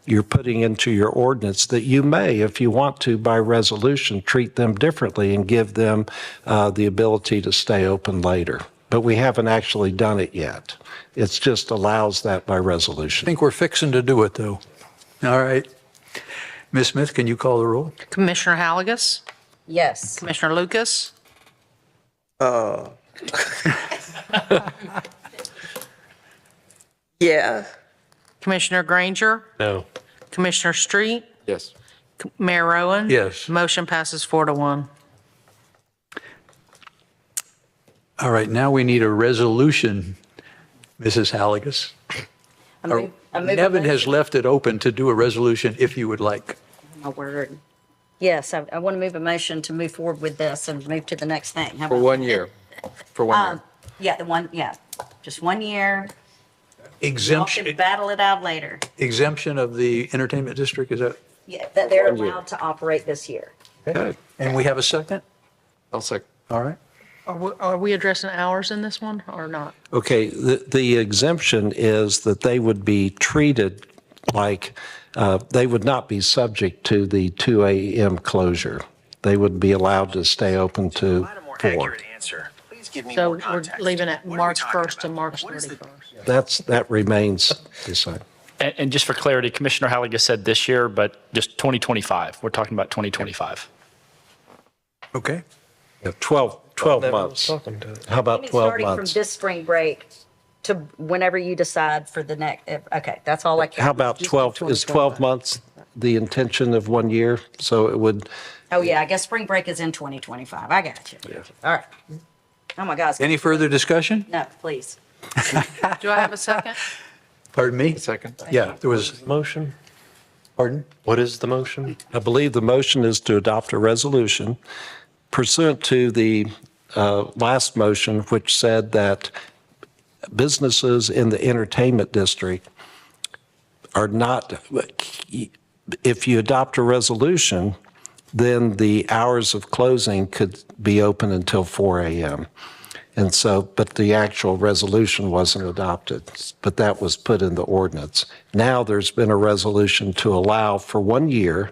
you're putting into your ordinance that you may, if you want to, by resolution, treat them differently and give them the ability to stay open later. But we haven't actually done it yet. It just allows that by resolution. I think we're fixing to do it, though. All right. Ms. Smith, can you call the roll? Commissioner Halagus? Yes. Commissioner Lucas? Yeah. Commissioner Granger? No. Commissioner Street? Yes. Mayor Rowan? Yes. Motion passes 4-1. All right, now we need a resolution, Mrs. Halagus. Nevin has left it open to do a resolution if you would like. My word. Yes, I want to move a motion to move forward with this and move to the next thing. How For about 1 that? year. For 1 year. Yeah, just 1 year. Y'all Exemption, can battle it out later. exemption of the entertainment district, is that? Yeah, that they're allowed to operate this year. Okay. And we have a second? I'll second. All right. Are we addressing hours in this one or not? Okay, the exemption is that they would be treated like, they would not be subject to the 2 a.m. closure. They would be allowed to stay open to 4. So we're leaving it March 1st to March 31st. That remains decided. And just for clarity, Commissioner Halagus said this year, but just 2025. We're talking about 2025. Okay. Yeah, 12 months. How about 12 Starting from months? this spring break to whenever you decide for the next, okay, that's all I can. How about 12, is 12 months the intention of 1 year? So it would, Oh, yeah, I guess spring break is in 2025. I got you. All right. Oh, my God. Any further discussion? No, please. Do I have a second? Pardon me? Second. Yeah, there was, Motion? pardon? What is the motion? I believe the motion is to adopt a resolution pursuant to the last motion, which said that businesses in the entertainment district are not, if you adopt a resolution, then the hours of closing could be open until 4 a.m. And so, but the actual resolution wasn't adopted, but that was put in the ordinance. Now there's been a resolution to allow for 1 year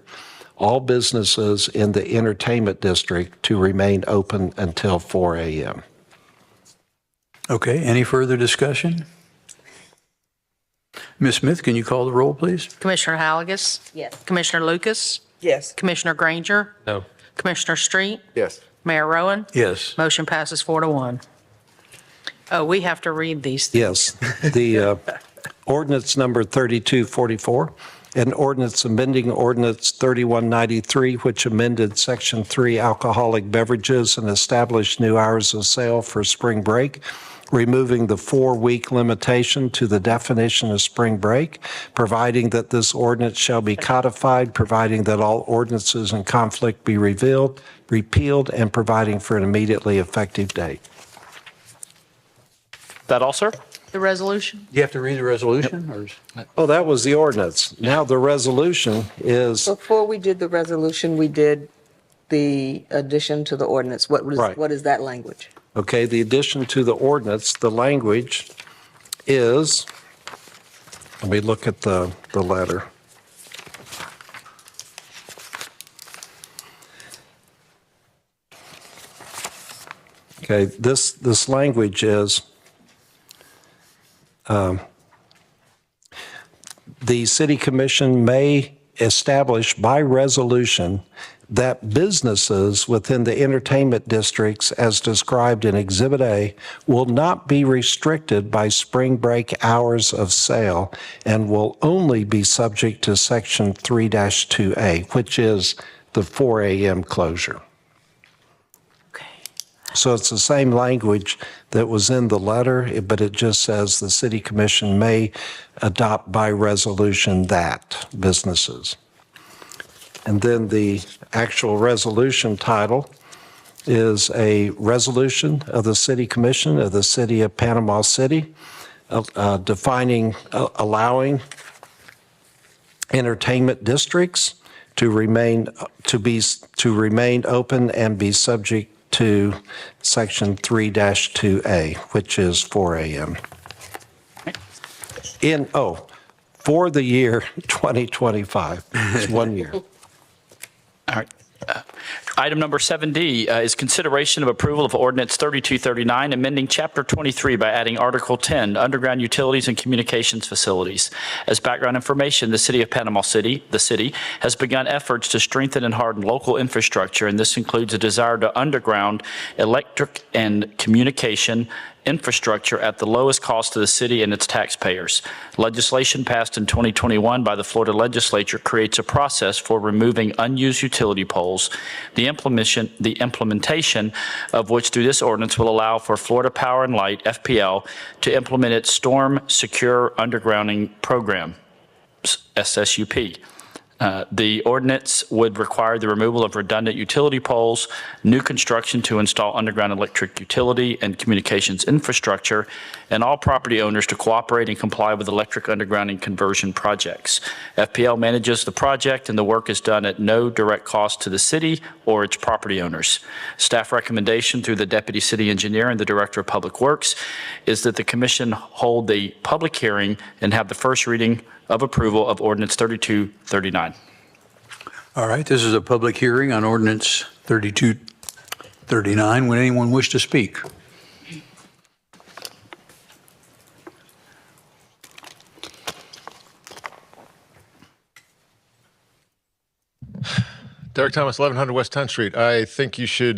all businesses in the entertainment district to remain open until 4 a.m. Okay, any further discussion? Ms. Smith, can you call the roll, please? Commissioner Halagus? Yes. Commissioner Lucas? Yes. Commissioner Granger? No. Commissioner Street? Yes. Mayor Rowan? Yes. Motion passes 4-1. Oh, we have to read these. Yes, the ordinance number 3244, an ordinance amending ordinance 3193, which amended section 3 alcoholic beverages and established new hours of sale for spring break, removing the 4-week limitation to the definition of spring break, providing that this ordinance shall be codified, providing that all ordinances in conflict be repealed, and providing for an immediately effective date. That all, sir? The resolution? You have to read the resolution, or? Oh, that was the ordinance. Now the resolution is, Before we did the resolution, we did the addition to the ordinance. Right. What is that language? okay, the addition to the ordinance, the language is, let me look at the letter. Okay, this language is, the city commission may establish by resolution that businesses within the entertainment districts as described in Exhibit A will not be restricted by spring break hours of sale and will only be subject to Section 3-2A, which is the 4 a.m. closure. So it's the same language that was in the letter, but it just says the city commission may adopt by resolution that businesses. And then the actual resolution title is a resolution of the city commission of the city of Panama City, defining, allowing entertainment districts to remain open and be subject to Section 3-2A, which is 4 a.m. For the year 2025. It's 1 year. All right. Item number 7D is consideration of approval of ordinance 3239, amending Chapter 23 by adding Article 10, underground utilities and communications facilities. As background information, the city of Panama City, the city, has begun efforts to strengthen and harden local infrastructure, and this includes a desire to underground electric and communication infrastructure at the lowest cost to the city and its taxpayers. Legislation passed in 2021 by the Florida legislature creates a process for removing unused utility poles, the implementation of which through this ordinance will allow for Florida Power and Light, FPL, to implement its Storm Secure Undergrounding Program, SSUP. The ordinance would require the removal of redundant utility poles, new construction to install underground electric utility and communications infrastructure, and all property owners to cooperate and comply with electric undergrounding conversion projects. FPL manages the project, and the work is done at no direct cost to the city or its property owners. Staff recommendation through the Deputy City Engineer and the Director of Public Works is that the Commission hold the public hearing and have the first reading of approval of ordinance 3239. All right, this is a public hearing on ordinance 3239. Would anyone wish to speak? Derek Thomas, 1100 West 10th Street. I think you should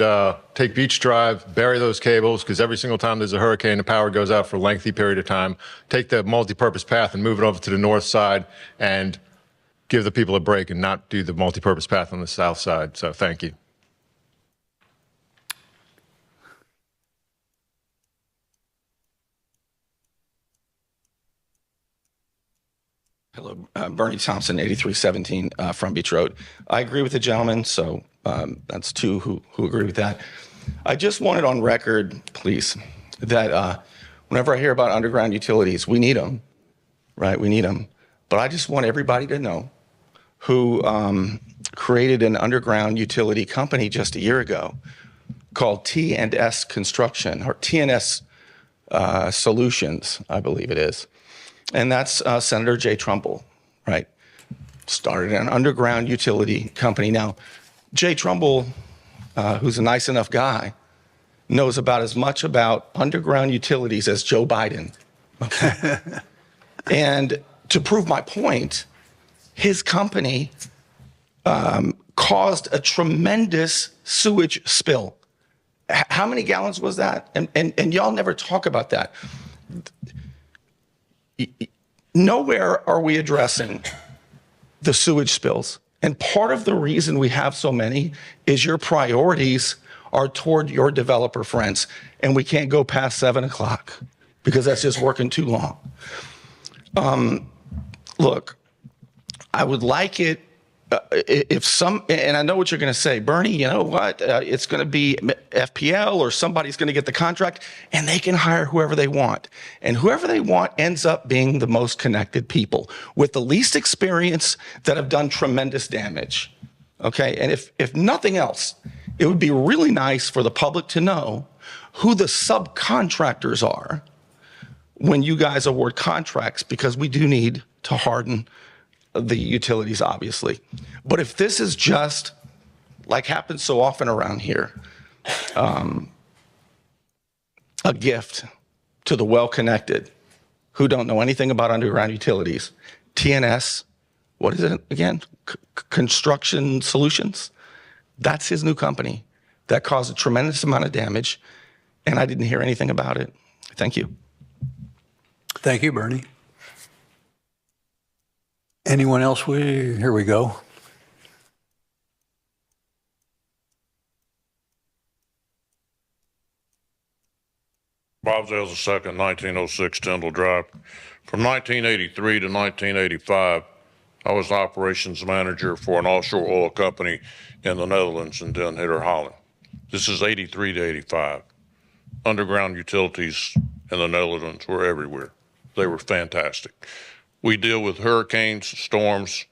take Beach Drive, bury those cables, because every single time there's a hurricane, the power goes out for a lengthy period of time. Take the multi-purpose path and move it over to the north side and give the people a break and not do the multi-purpose path on the south side. So thank you. Hello, Bernie Thompson, 8317 Front Beach Road. I agree with the gentleman, so that's two who agree with that. I just wanted on record, please, that whenever I hear about underground utilities, we need them, right? We need them. But I just want everybody to know who created an underground utility company just a year ago called T&S Construction, or T&S Solutions, I believe it is. And that's Senator Jay Trumbull, right? Started an underground utility company. Now, Jay Trumbull, who's a nice enough guy, knows about as much about underground utilities as Joe Biden. Okay? And to prove my point, his company caused a tremendous sewage spill. How many gallons was that? And y'all never talk about that. Nowhere are we addressing the sewage spills. And part of the reason we have so many is your priorities are toward your developer friends. And we can't go past 7 o'clock because that's just working too long. Look, I would like it if some, and I know what you're going to say, Bernie, you know what? It's going to be FPL or somebody's going to get the contract and they can hire whoever they want. And whoever they want ends up being the most connected people with the least experience that have done tremendous damage. Okay. And if nothing else, it would be really nice for the public to know who the subcontractors are when you guys award contracts, because we do need to harden the utilities, obviously. But if this is just, like happens so often around here, a gift to the well-connected who don't know anything about underground utilities, TNS, what is it again? Construction Solutions? That's his new company that caused a tremendous amount of damage, and I didn't hear anything about it. Thank you. Thank you, Bernie. Anyone else? Here we go. Bob Zales II, 1906 Tyndall Drive. From 1983 to 1985, I was operations manager for an offshore oil company in the Netherlands and Den Haag, Holland. This is 83 to 85. Underground utilities in the Netherlands were everywhere. They were fantastic. We deal with hurricanes, storms,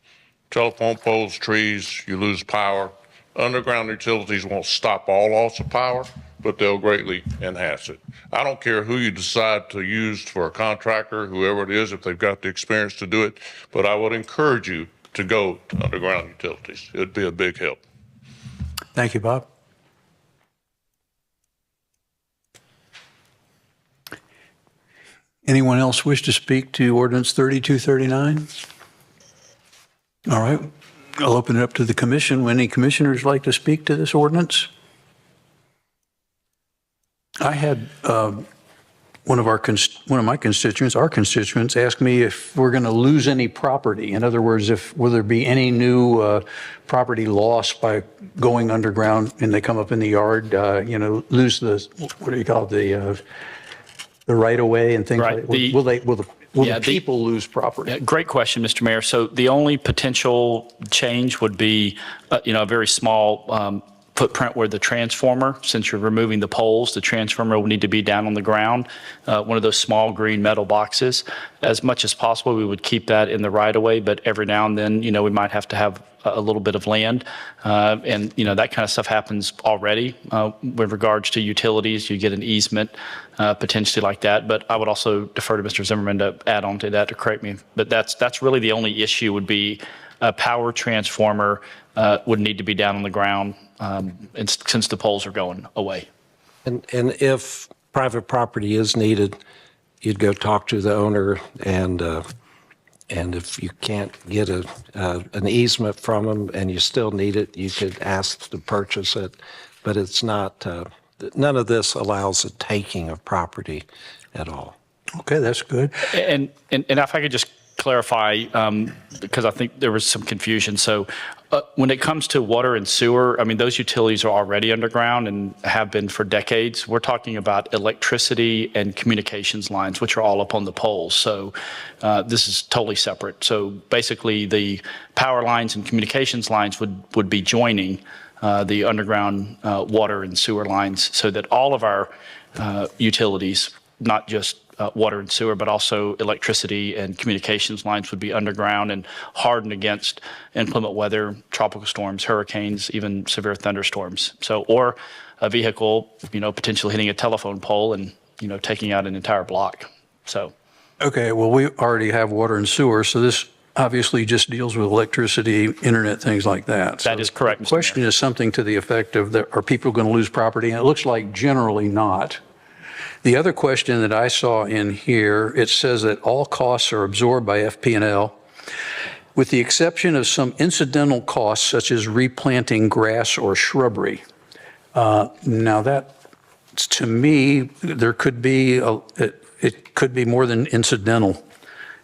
telephone poles, trees, you lose power. Underground utilities won't stop all loss of power, but they'll greatly enhance it. I don't care who you decide to use for a contractor, whoever it is, if they've got the experience to do it, but I would encourage you to go to underground utilities. It'd be a big help. Thank you, Bob. Anyone else wish to speak to ordinance 3239? All right, I'll open it up to the commission. Would any commissioners like to speak to this ordinance? I had one of my constituents, our constituents, ask me if we're going to lose any property. In other words, will there be any new property loss by going underground and they come up in the yard, lose the, what do you call it, the right of way and things like that? Will the people lose property? Yeah, great question, Mr. Mayor. So the only potential change would be, a very small footprint where the transformer, since you're removing the poles, the transformer will need to be down on the ground, one of those small green metal boxes. As much as possible, we would keep that in the right of way, but every now and then, we might have to have a little bit of land. And that kind of stuff happens already with regards to utilities. You get an easement potentially like that. But I would also defer to Mr. Zimmerman to add on to that, to correct me. But that's really the only issue would be a power transformer would need to be down on the ground and since the poles are going away. And if private property is needed, you'd go talk to the owner and And if you can't get an easement from them and you still need it, you could ask to purchase it. But it's not, none of this allows a taking of property at all. Okay, that's good. And if I could just clarify, because I think there was some confusion. So when it comes to water and sewer, I mean, those utilities are already underground and have been for decades. We're talking about electricity and communications lines, which are all up on the poles. So this is totally separate. So basically the power lines and communications lines would be joining the underground water and sewer lines so that all of our utilities, not just water and sewer, but also electricity and communications lines would be underground and hardened against inclement weather, tropical storms, hurricanes, even severe thunderstorms. So, or a vehicle, potentially hitting a telephone pole and, taking out an entire block. So. Okay, well, we already have water and sewer, so this obviously just deals with electricity, internet, things like that. That is correct, Mr. The question is something to the effect of, are people going to lose property? And it looks like generally not. The other question that I saw in here, it says that all costs are absorbed by FP&L, with the exception of some incidental costs such as replanting grass or shrubbery. Now that, to me, there could be, it could be more than incidental.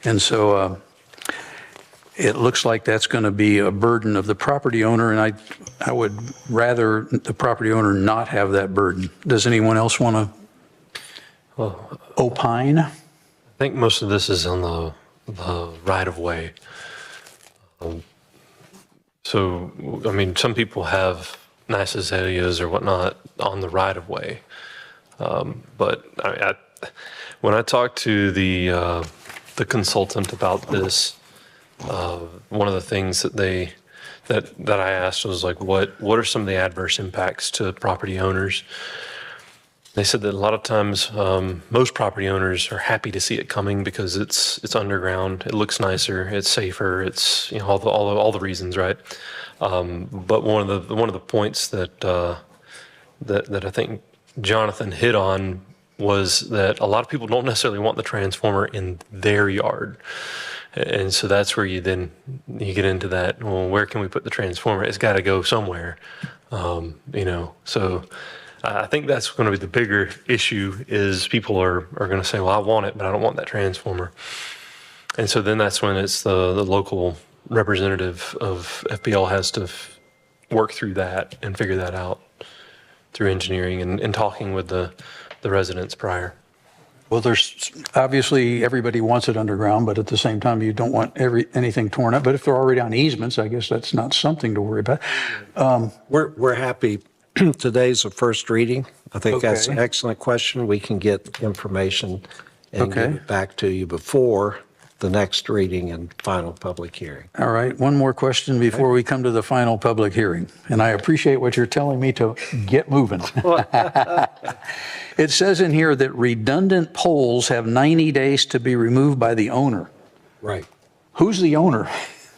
And so it looks like that's going to be a burden of the property owner, and I would rather the property owner not have that burden. Does anyone else want to opine? I think most of this is on the right of way. So, I mean, some people have nice azaleas or whatnot on the right of way. But when I talked to the consultant about this, one of the things that I asked was like, what are some of the adverse impacts to property owners? They said that a lot of times most property owners are happy to see it coming because it's underground, it looks nicer, it's safer, it's all the reasons, right? But one of the points that I think Jonathan hit on was that a lot of people don't necessarily want the transformer in their yard. And so that's where you get into that, well, where can we put the transformer? It's got to go somewhere, so I think that's going to be the bigger issue is people are going to say, well, I want it, but I don't want that transformer. And so then that's when it's the local representative of FPL has to work through that and figure that out through engineering and talking with the residents prior. Well, there's obviously everybody wants it underground, but at the same time, you don't want anything torn up. But if they're already on easements, I guess that's not something to worry about. We're happy. Today's the first reading. I think that's an excellent question. We can get information and get it back to you before the next reading and final public hearing. All right, one more question before we come to the final public hearing. And I appreciate what you're telling me to get moving. It says in here that redundant poles have 90 days to be removed by the owner. Right. Who's the owner?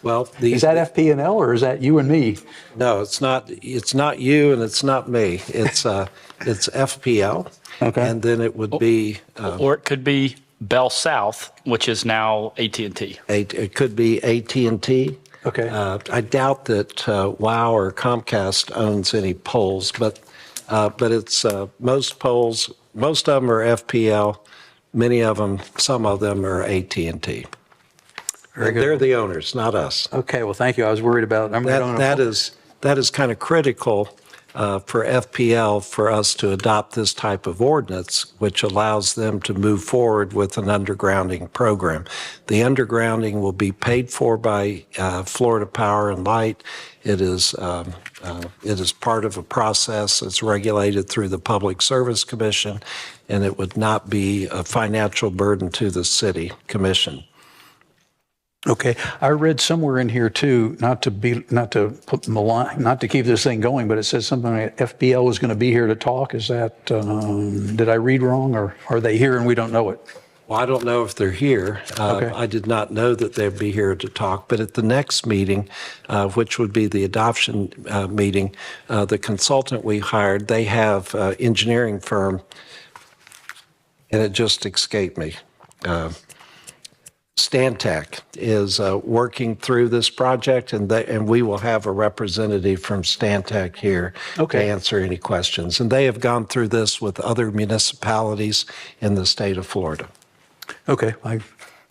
Well, is that FP&L or is that you and me? No, it's not. It's not you and it's not me. It's FPL. Okay. And then it would be. Or it could be Bell South, which is now AT&T. It could be AT&T. Okay. I doubt that WOW or Comcast owns any poles, but it's most poles. Most of them are FPL. Many of them, some of them are AT&T. Very good. They're the owners, not us. Okay, well, thank you. I was worried about. That is kind of critical for FPL for us to adopt this type of ordinance, which allows them to move forward with an undergrounding program. The undergrounding will be paid for by Florida Power and Light. It is part of a process that's regulated through the Public Service Commission, and it would not be a financial burden to the city commission. Okay, I read somewhere in here too, not to keep this thing going, but it says something like FPL was going to be here to talk. Is that, did I read wrong, or are they here and we don't know it? Well, I don't know if they're here. Okay. I did not know that they'd be here to talk, but at the next meeting, which would be the adoption meeting, the consultant we hired, they have engineering firm, and it just escaped me. Stantec is working through this project, and we will have a representative from Stantec here to answer any questions. And they have gone through this with other municipalities in the state of Florida. Okay, I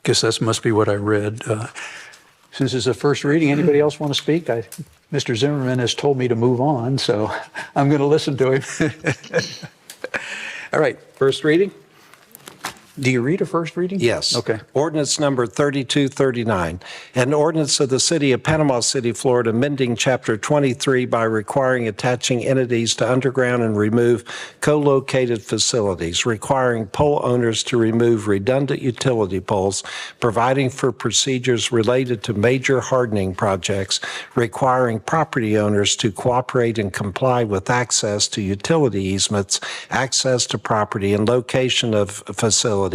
guess that must be what I read. Since it's a first reading, anybody else want to speak? Mr. Zimmerman has told me to move on, so I'm going to listen to him. All right, first reading? Do you read a first reading? Yes. Okay. Ordinance number 3239, an ordinance of the City of Panama City, Florida, amending Chapter 23 by requiring attaching entities to underground and remove co-located facilities, requiring pole owners to remove redundant utility poles, providing for procedures related to major hardening projects, requiring property owners to cooperate and comply with access to utility easements, access to property, and location of facilities,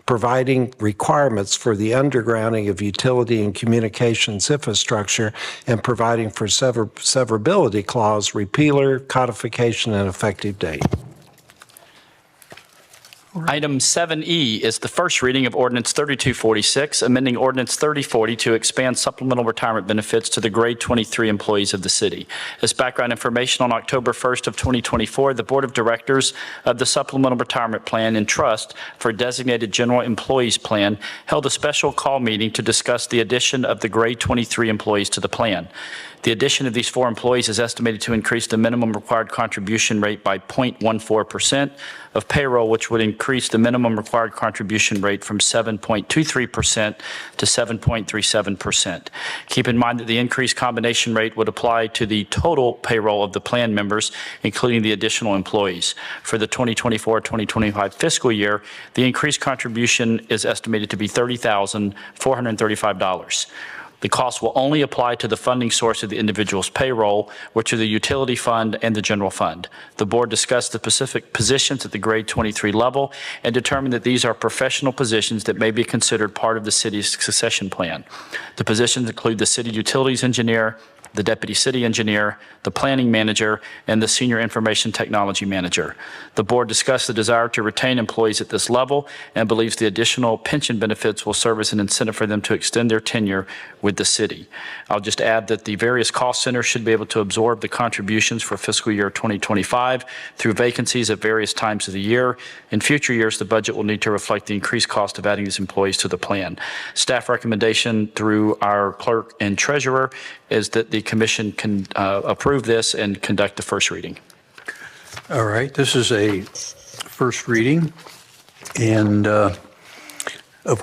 providing requirements for the undergrounding of utility and communications infrastructure, and providing for severability clause, repealer, codification, and effective date. Item 7E is the first reading of Ordinance 3246, amending Ordinance 3040 to expand supplemental retirement benefits to the grade 23 employees of the city. As background information, on October 1st of 2024, the Board of Directors of the Supplemental Retirement Plan and Trust for Designated General Employees Plan held a special call meeting to discuss the addition of the grade 23 employees to the plan. The addition of these 4 employees is estimated to increase the minimum required contribution rate by 0.14% of payroll, which would increase the minimum required contribution rate from 7.23% to 7.37%. Keep in mind that the increased combination rate would apply to the total payroll of the plan members, including the additional employees. For the 2024-2025 fiscal year, the increased contribution is estimated to be $30,435. The cost will only apply to the funding source of the individual's payroll, which are the utility fund and the general fund. The board discussed the specific positions at the grade 23 level and determined that these are professional positions that may be considered part of the city's succession plan. The positions include the city utilities engineer, the deputy city engineer, the planning manager, and the senior information technology manager. The board discussed the desire to retain employees at this level and believes the additional pension benefits will serve as an incentive for them to extend their tenure with the city. I'll just add that the various cost centers should be able to absorb the contributions for fiscal year 2025 through vacancies at various times of the year. In future years, the budget will need to reflect the increased cost of adding these employees to the plan. Staff recommendation through our clerk and treasurer is that the commission can approve this and conduct the first reading. All right, this is a first reading and of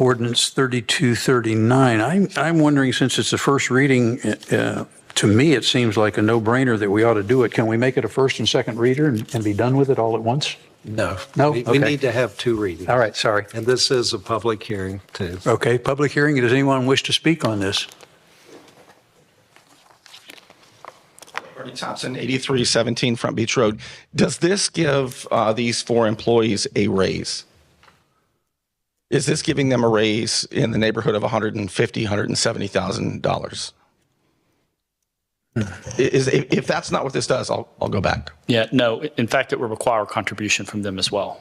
ordinance 3239. I'm wondering, since it's a first reading, to me it seems like a no-brainer that we ought to do it. Can we make it a first and second reader and be done with it all at once? No. No? We Okay. need to have 2 readings. All right, sorry. And this is a public hearing, too. Okay, public hearing. Does anyone wish to speak on this? Bernie Thompson, 8317 Front Beach Road. Does this give these 4 employees a raise? Is this giving them a raise in the neighborhood of $150,000, $170,000? If that's not what this does, I'll go back. Yeah, no, in fact, it will require a contribution from them as well.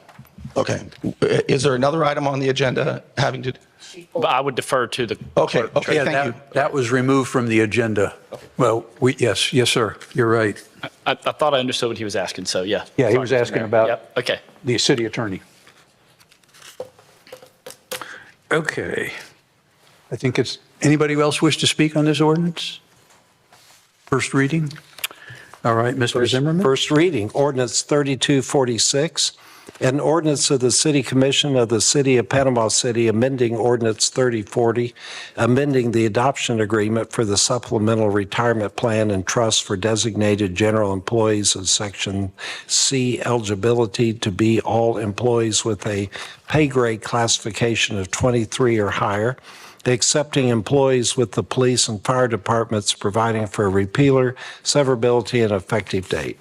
Okay. Is there another item on the agenda having to? But I would defer to the. Okay, Yeah, thank you. that was removed from the agenda. Well, yes, sir, you're right. I thought I understood what he was asking, so yeah. Yeah, he Sorry, was Mr. asking Mayor. about Yep, okay. the city attorney. Okay. I think it's, anybody else wish to speak on this ordinance? First reading? All right, Mr. Zimmerman? First reading, ordinance 3246, an ordinance of the City Commission of the City of Panama City amending ordinance 3040, amending the adoption agreement for the supplemental retirement plan and trust for designated general employees of Section C, eligibility to be all employees with a pay grade classification of 23 or higher, accepting employees with the police and fire departments, providing for a repealer, severability, and effective date.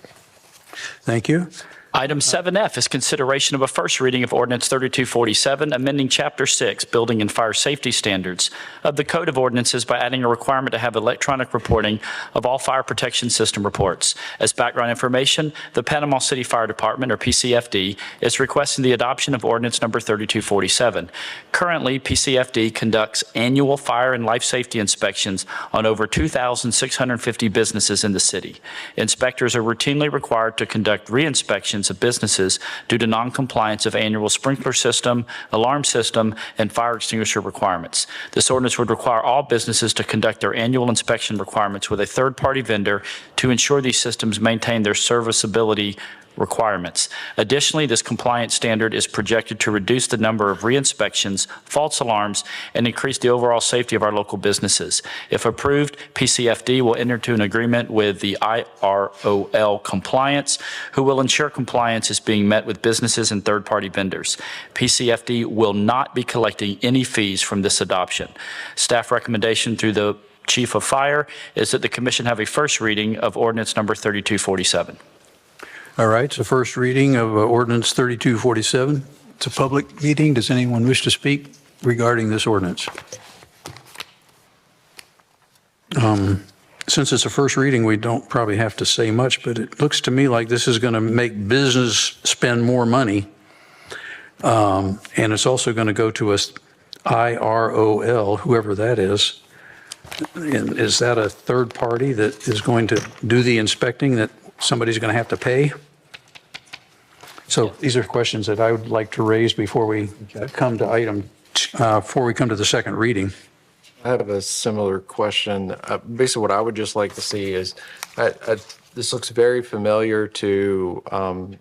Thank you. Item 7F is consideration of a first reading of ordinance 3247, amending Chapter 6, Building and Fire Safety Standards of the Code of Ordinances by adding a requirement to have electronic reporting of all fire protection system reports. As background information, the Panama City Fire Department, or PCFD, is requesting the adoption of ordinance number 3247. Currently, PCFD conducts annual fire and life safety inspections on over 2,650 businesses in the city. Inspectors are routinely required to conduct re-inspections of businesses due to noncompliance of annual sprinkler system, alarm system, and fire extinguisher requirements. This ordinance would require all businesses to conduct their annual inspection requirements with a third-party vendor to ensure these systems maintain their serviceability requirements. Additionally, this compliance standard is projected to reduce the number of re-inspections, false alarms, and increase the overall safety of our local businesses. If approved, PCFD will enter into an agreement with the IROL Compliance, who will ensure compliance is being met with businesses and third-party vendors. PCFD will not be collecting any fees from this adoption. Staff recommendation through the Chief of Fire is that the Commission have a first reading of ordinance number 3247. All right, so first reading of ordinance 3247. It's a public meeting. Does anyone wish to speak regarding this ordinance? Since it's a first reading, we don't probably have to say much, but it looks to me like this is going to make business spend more money. And it's also going to go to us IROL, whoever that is. And is that a third party that is going to do the inspecting that somebody's going to have to pay? So these are questions that I would like to raise before we come to before we come to the second reading. I have a similar question. Basically, what I would just like to see is, this looks very familiar to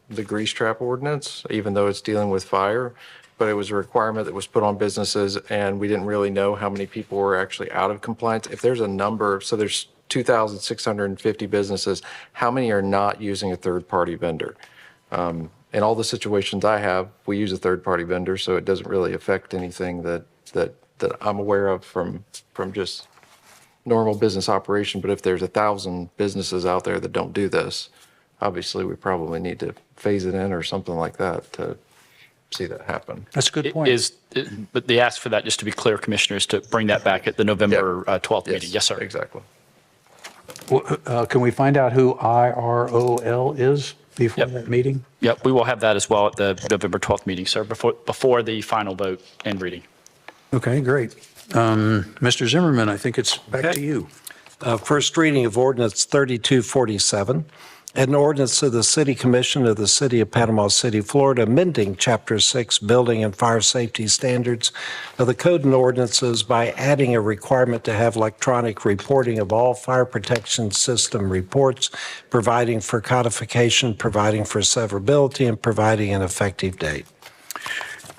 the grease trap ordinance, even though it's dealing with fire, but it was a requirement that was put on businesses, and we didn't really know how many people were actually out of compliance. If there's a number, so there's 2,650 businesses, how many are not using a third-party vendor? In all the situations I have, we use a third-party vendor, so it doesn't really affect anything that I'm aware of from just normal business operation. But if there's 1,000 businesses out there that don't do this, obviously we probably need to phase it in or something like that to see that happen. That's a good point. But the ask for that, just to be clear, Commissioner, is to bring that back at the November 12th meeting. Yes, sir. Exactly. Can we find out who IROL is before that meeting? Yep, we will have that as well at the November 12th meeting, sir, before the final vote and reading. Okay, great. Mr. Zimmerman, I think it's back to you. First reading of ordinance 3247, an ordinance of the City Commission of the City of Panama City, Florida, amending Chapter 6 Building and Fire Safety Standards of the Code and Ordinances by adding a requirement to have electronic reporting of all fire protection system reports, providing for codification, providing for severability, and providing an effective date.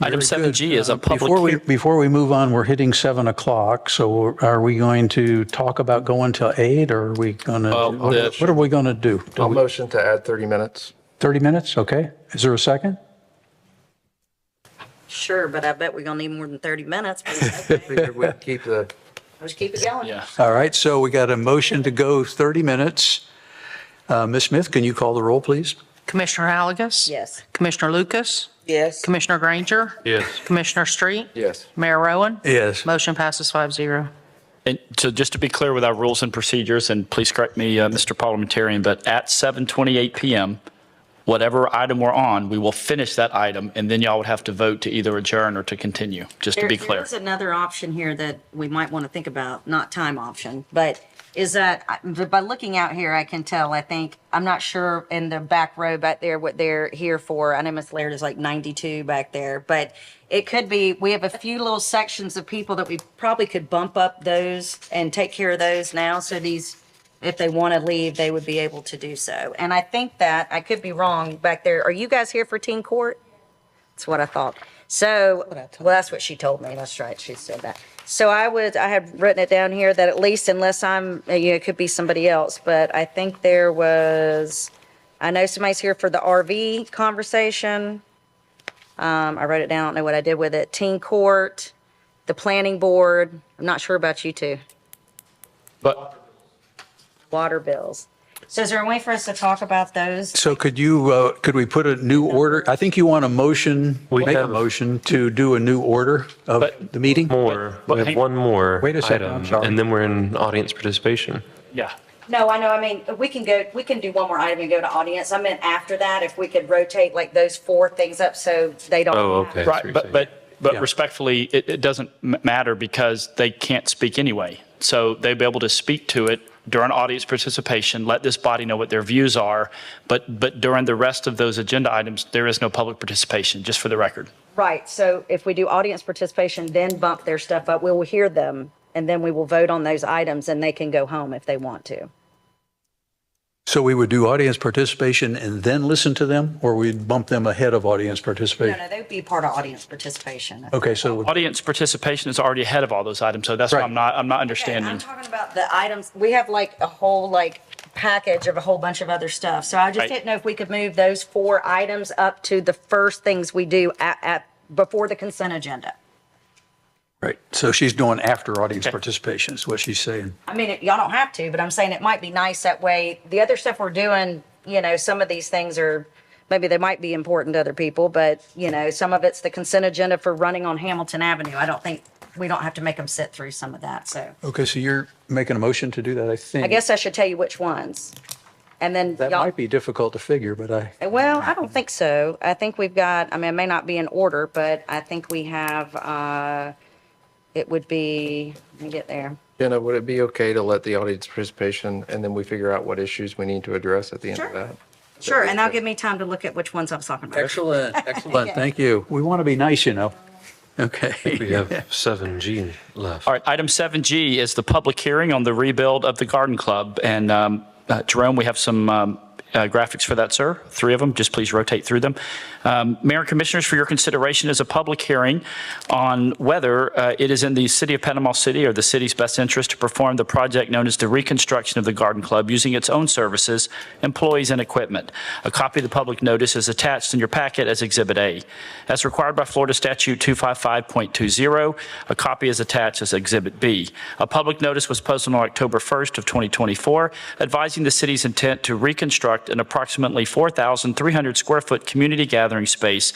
Item 7G is a public... Before we move on, we're hitting 7 o'clock, so are we going to talk about going till 8, or are we going to, what are we going to do? I'll motion to add 30 minutes. 30 minutes, okay. Is there a second? Sure, but I bet we're going to need more than 30 minutes. But Figured we'd keep the... let's keep it going. Yeah. All right, so we got a motion to go 30 minutes. Ms. Smith, can you call the roll, please? Commissioner Halagus? Yes. Commissioner Lucas? Yes. Commissioner Granger? Yes. Commissioner Street? Yes. Mayor Rowan? Yes. Motion passes 5-0. And so just to be clear with our rules and procedures, and please correct me, Mr. Parliamentarian, but at 7:28 PM, whatever item we're on, we will finish that item, and then y'all would have to vote to either adjourn or to continue, just to be clear. There's another option here that we might want to think about, not time option, but is that by looking out here, I can tell, I think, I'm not sure in the back row back there what they're here for. I know Ms. Laird is like 92 back there, but it could be, we have a few little sections of people that we probably could bump up those and take care of those now. So these, if they want to leave, they would be able to do so. And I think that, I could be wrong back there. Are you guys here for teen court? That's what I thought. So, well, that's what she told me. That's right. She said that. So I had written it down here that at least unless it could be somebody else, but I think there was, I know somebody's here for the RV conversation. I wrote it down. I don't know what I did with it. Teen court, the planning board. I'm not sure about you two. But Water bills. So is there a way for us to talk about those? So could we put a new order? I think you want a motion, make a motion to do a new order of the meeting? We have one more Wait a second, I'm item, sorry. and then we're in audience participation. Yeah. No, I know. I mean, we can do one more item and go to audience. I meant after that, if we could rotate like those 4 things up so they don't. Oh, okay. Right, but respectfully, it doesn't matter because they can't speak anyway. So they'll be able to speak to it during audience participation, let this body know what their views are, but during the rest of those agenda items, there is no public participation, just for the record. Right. So if we do audience participation, then bump their stuff up, we will hear them and then we will vote on those items and they can go home if they want to. So we would do audience participation and then listen to them, or we'd bump them ahead of audience participation? No, they would be part of audience participation. Okay, so Audience participation is already ahead of all those items, so that's why I'm not understanding. I'm talking about the items, we have like a whole package of a whole bunch of other stuff. So I just Right. didn't know if we could move those 4 items up to the first things we do before the consent agenda. right, so she's doing after audience participation is what she's saying. I mean, y'all don't have to, but I'm saying it might be nice that way. The other stuff we're doing, some of these things are, maybe they might be important to other people, but, some of it's the consent agenda for running on Hamilton Avenue. I don't think, we don't have to make them sit through some of that, so. Okay, so you're making a motion to do that, I think. I guess I should tell you which ones. And then That y'all, might be difficult to figure, but well, I don't think so. I think we've got, I mean, it may not be in order, but I think we have, it would be, let me get there. Jenna, would it be okay to let the audience participation and then we figure out what issues we need to address at the end of that? Sure, and that'll give me time to look at which ones I was talking about. Excellent, excellent, thank you. We want to be nice, Okay. We have 7G left. All right, item 7G is the public hearing on the rebuild of the Garden Club. And Jerome, we have some graphics for that, sir. 3 of them. Just please rotate through them. Mayor and Commissioners, for your consideration is a public hearing on whether it is in the City of Panama City or the city's best interest to perform the project known as the reconstruction of the Garden Club using its own services, employees, and equipment. A copy of the public notice is attached in your packet as Exhibit A. As required by Florida Statute 255.20, a copy is attached as Exhibit B. A public notice was posted on October 1st of 2024, advising the city's intent to reconstruct an approximately 4,300 square foot community gathering space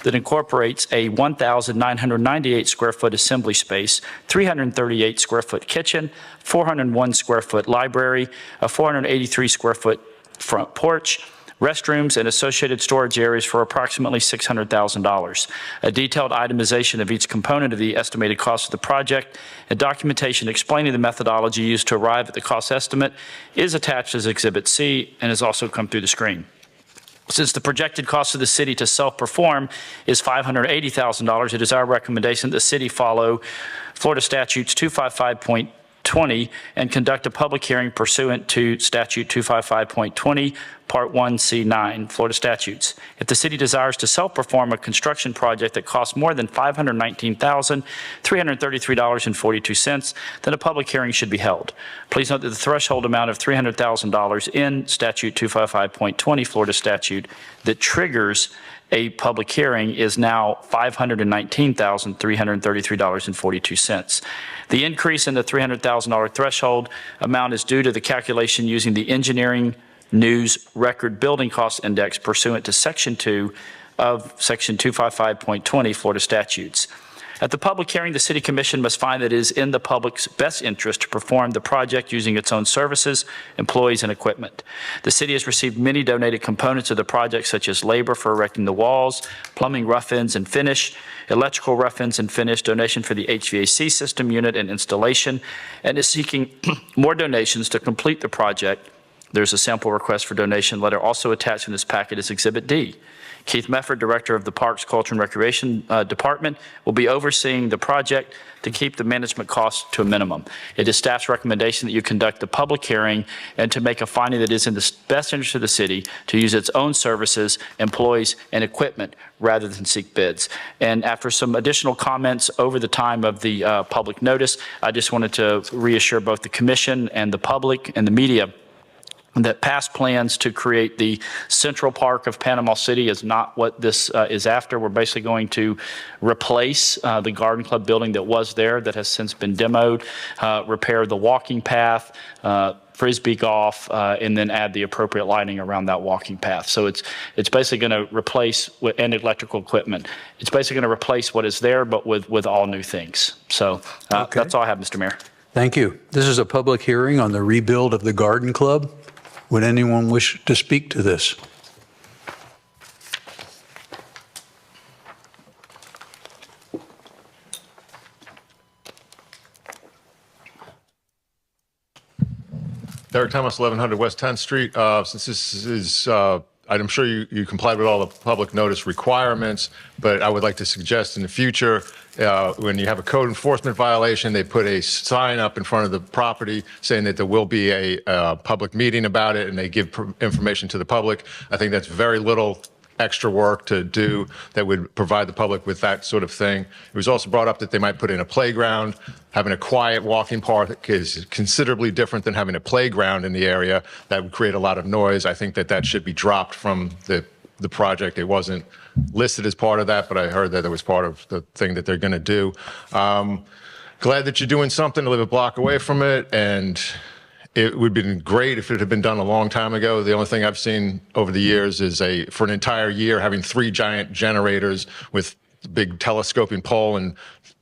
that incorporates a 1,998 square foot assembly space, 338 square foot kitchen, 401 square foot library, a 483 square foot front porch, restrooms, and associated storage areas for approximately $600,000. A detailed itemization of each component of the estimated cost of the project and documentation explaining the methodology used to arrive at the cost estimate is attached as Exhibit C and has also come through the screen. Since the projected cost of the city to self-perform is $580,000, it is our recommendation that the city follow Florida Statutes 255.20 and conduct a public hearing pursuant to Statute 255.20, Part 1C9, Florida statutes. If the city desires to self-perform a construction project that costs more than $519,333.42, then a public hearing should be held. Please note that the threshold amount of $300,000 in Statute 255.20, Florida statute, that triggers a public hearing is now $519,333.42. The increase in the $300,000 threshold amount is due to the calculation using the engineering news record building cost index pursuant to Section 2 of Section 255.20 Florida statutes. At the public hearing, the City Commission must find that it is in the public's best interest to perform the project using its own services, employees, and equipment. The city has received many donated components of the project, such as labor for erecting the walls, plumbing rough-ins and finish, electrical rough-ins and finish, donation for the HVAC system unit and installation, and is seeking more donations to complete the project. There's a sample request for donation letter also attached in this packet as Exhibit D. Keith Mefford, Director of the Parks, Culture, and Recreation Department, will be overseeing the project to keep the management costs to a minimum. It is staff's recommendation that you conduct the public hearing and to make a finding that is in the best interest of the city to use its own services, employees, and equipment rather than seek bids. And after some additional comments over the time of the public notice, I just wanted to reassure both the commission and the public and the media that past plans to create the Central Park of Panama City is not what this is after. We're basically going to replace the Garden Club building that was there that has since been demoed, repair the walking path, Frisbee golf, and then add the appropriate lighting around that walking path. So it's basically going to replace, and electrical equipment. It's basically going to replace what is there, but with all new things. So that's all I have, Mr. Mayor. Thank you. This is a public hearing on the rebuild of the Garden Club. Would anyone wish to speak to this? Derek Thomas, 1100 West 10th Street. Since this is, I'm sure you complied with all the public notice requirements, but I would like to suggest in the future, when you have a code enforcement violation, they put a sign up in front of the property saying that there will be a public meeting about it, and they give information to the public. I think that's very little extra work to do that would provide the public with that sort of thing. It was also brought up that they might put in a playground. Having a quiet walking park is considerably different than having a playground in the area. That would create a lot of noise. I think that should be dropped from the project. It wasn't listed as part of that, but I heard that it was part of the thing that they're going to do. Glad that you're doing something to live a block away from it, and it would have been great if it had been done a long time ago. The only thing I've seen over the years is for an entire year having 3 giant generators with big telescoping pole and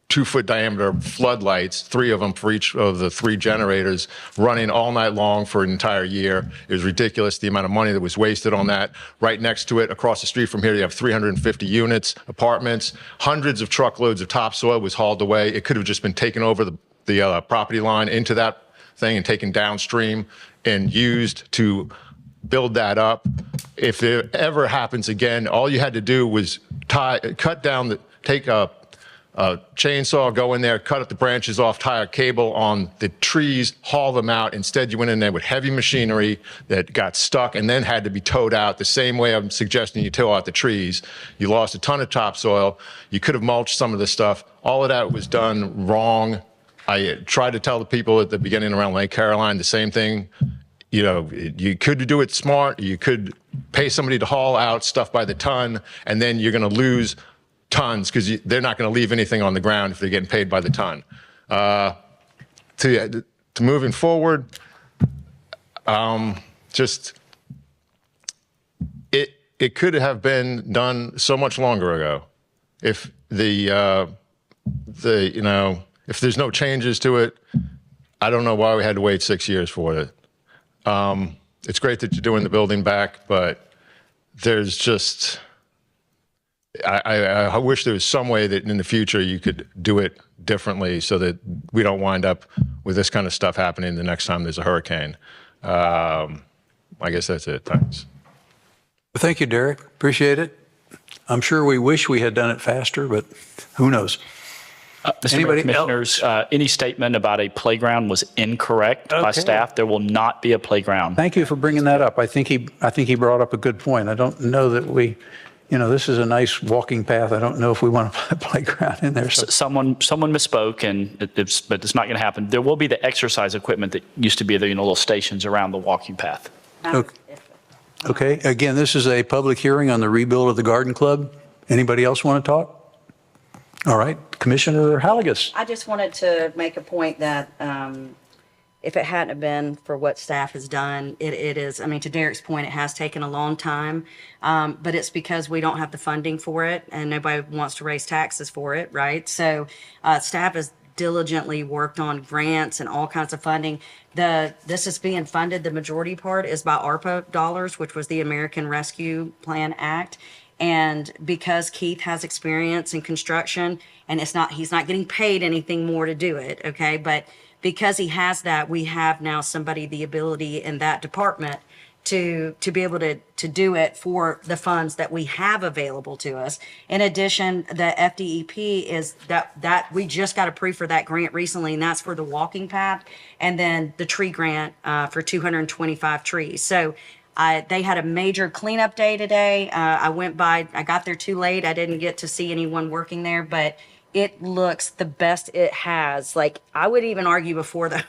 2-foot diameter floodlights, 3 of them for each of the 3 generators, running all night long for an entire year. It was ridiculous, the amount of money that was wasted on that. Right next to it, across the street from here, you have 350 units, apartments, hundreds of truckloads of topsoil was hauled away. It could have just been taken over the property line into that thing and taken downstream and used to build that up. If it ever happens again, all you had to do was take a chainsaw, go in there, cut up the branches off, tie a cable on the trees, haul them out. Instead, you went in there with heavy machinery that got stuck and then had to be towed out the same way I'm suggesting you tow out the trees. You lost a ton of topsoil. You could have mulched some of this stuff. All of that was done wrong. I tried to tell the people at the beginning around Lake Caroline the same thing. You know, you could do it smart. You could pay somebody to haul out stuff by the ton, and then you're going to lose tons because they're not going to leave anything on the ground if they're getting paid by the ton. To moving forward, it could have been done so much longer ago if if there's no changes to it. I don't know why we had to wait 6 years for it. It's great that you're doing the building back, but there's just, I wish there was some way that in the future you could do it differently so that we don't wind up with this kind of stuff happening the next time there's a hurricane. I guess that's it. Thanks. Thank you, Derek. Appreciate it. I'm sure we wish we had done it faster, but who knows? Mr. Mayor, Commissioners, any statement about a playground was incorrect by staff. There will not be a playground. Thank you for bringing that up. I think he brought up a good point. I don't know that this is a nice walking path. I don't know if we want to put a playground in there. So. Someone misspoke, but it's not going to happen. There will be the exercise equipment that used to be there, little stations around the walking path. Okay. Again, this is a public hearing on the rebuild of the Garden Club. Anybody else want to talk? All right, Commissioner Halligus. I just wanted to make a point that if it hadn't been for what staff has done, it is, I mean, to Derek's point, it has taken a long time, but it's because we don't have the funding for it and nobody wants to raise taxes for it, right? So staff has diligently worked on grants and all kinds of funding. This is being funded, the majority part is by ARPA dollars, which was the American Rescue Plan Act. And because Keith has experience in construction and he's not getting paid anything more to do it, okay? But because he has that, we have now somebody, the ability in that department to be able to do it for the funds that we have available to us. In addition, the FDEP is that we just got approved for that grant recently, and that's for the walking path, and then the tree grant for 225 trees. So they had a major cleanup day today. I got there too late. I didn't get to see anyone working there, but it looks the best it has. Like, I would even argue before the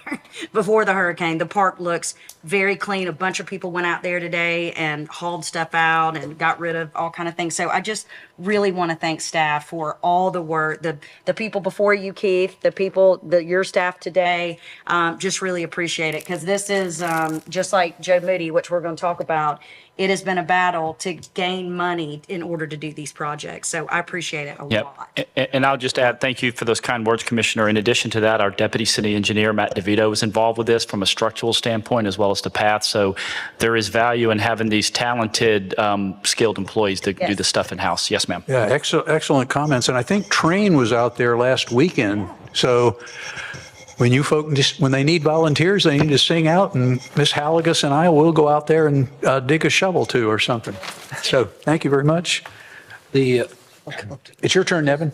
before the hurricane, the park looks very clean. A bunch of people went out there today and hauled stuff out and got rid of all kind of things. So I just really want to thank staff for all the work, the people before you, Keith, your staff today. Just really appreciate it, because this is just like Joe Moody, which we're going to talk about. It has been a battle to gain money in order to do these projects. So I appreciate it a lot. And I'll just add, thank you for those kind words, Commissioner. In addition to that, our Deputy City Engineer, Matt DeVito, is involved with this from a structural standpoint as well as the path. So there is value in having these talented, skilled employees to do this stuff in-house. Yes, ma'am. Yeah, excellent comments. And I think Train was out there last weekend. So when you folks, when they need volunteers, they need to sing out, and Miss Halligus and I will go out there and dig a shovel too or something. So thank you very much. It's your turn, Nevin.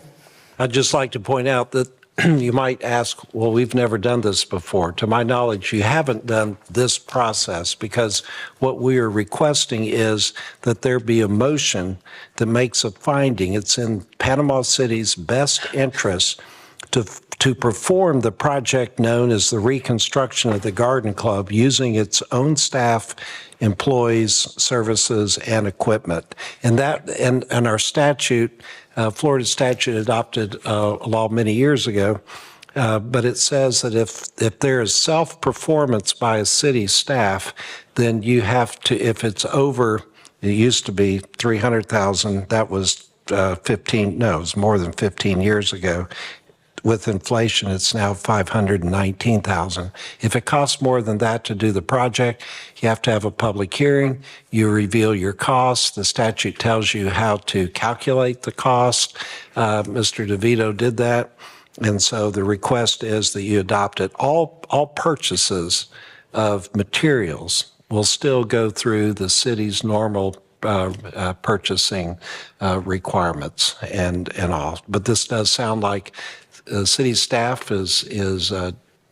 I'd just like to point out that you might ask, well, we've never done this before. To my knowledge, you haven't done this process, because what we are requesting is that there be a motion that makes a finding. It's in Panama City's best interest to perform the project known as the reconstruction of the Garden Club using its own staff, employees, services, and equipment. And our statute, Florida statute adopted a law many years ago, but it says that if there is self-performance by a city staff, then you have to, if it's over, it used to be 300,000, that was it was more than 15 years ago. With inflation, it's now 519,000. If it costs more than that to do the project, you have to have a public hearing. You reveal your costs. The statute tells you how to calculate the cost. Mr. DeVito did that. And so the request is that you adopt it. All purchases of materials will still go through the city's normal purchasing requirements and all. But this does sound like city staff is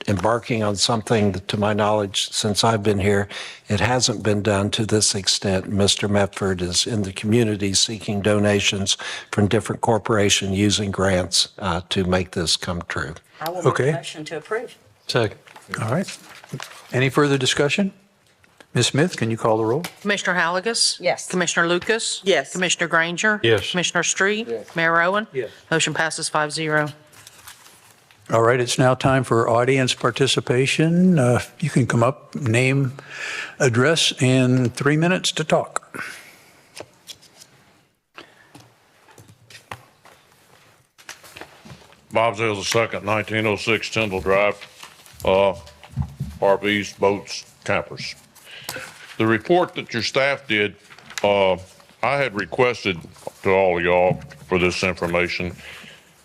embarking on something that, to my knowledge, since I've been here, it hasn't been done to this extent. Mr. Medford is in the community seeking donations from different corporations using grants to make this come true. I will make a motion to approve. Second. All right. Any further discussion? Ms. Smith, can you call the roll? Commissioner Halligus? Yes. Commissioner Lucas? Yes. Commissioner Granger? Yes. Commissioner Street? Yes. Mayor Owen? Yes. Motion passes 5-0. All right, it's now time for audience participation. You can come up, name, address, and 3 minutes to talk. Bob Zales II, 1906 Tyndall Drive, RVs, boats, campers. The report that your staff did, I had requested to all of y'all for this information.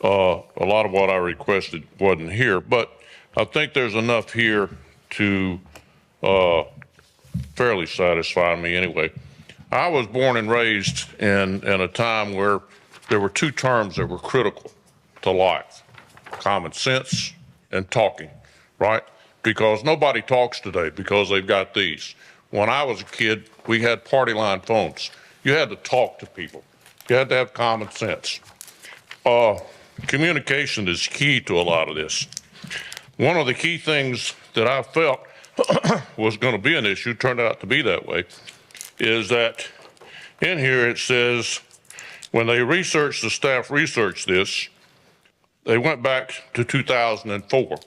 A lot of what I requested wasn't here, but I think there's enough here to fairly satisfy me anyway. I was born and raised in a time where there were two terms that were critical to life: common sense and talking, right? Because nobody talks today because they've got these. When I was a kid, we had party line phones. You had to talk to people. You had to have common sense. Communication is key to a lot of this. One of the key things that I felt was going to be an issue, turned out to be that way, is that in here it says, when they researched, the staff researched this, they went back to 2004.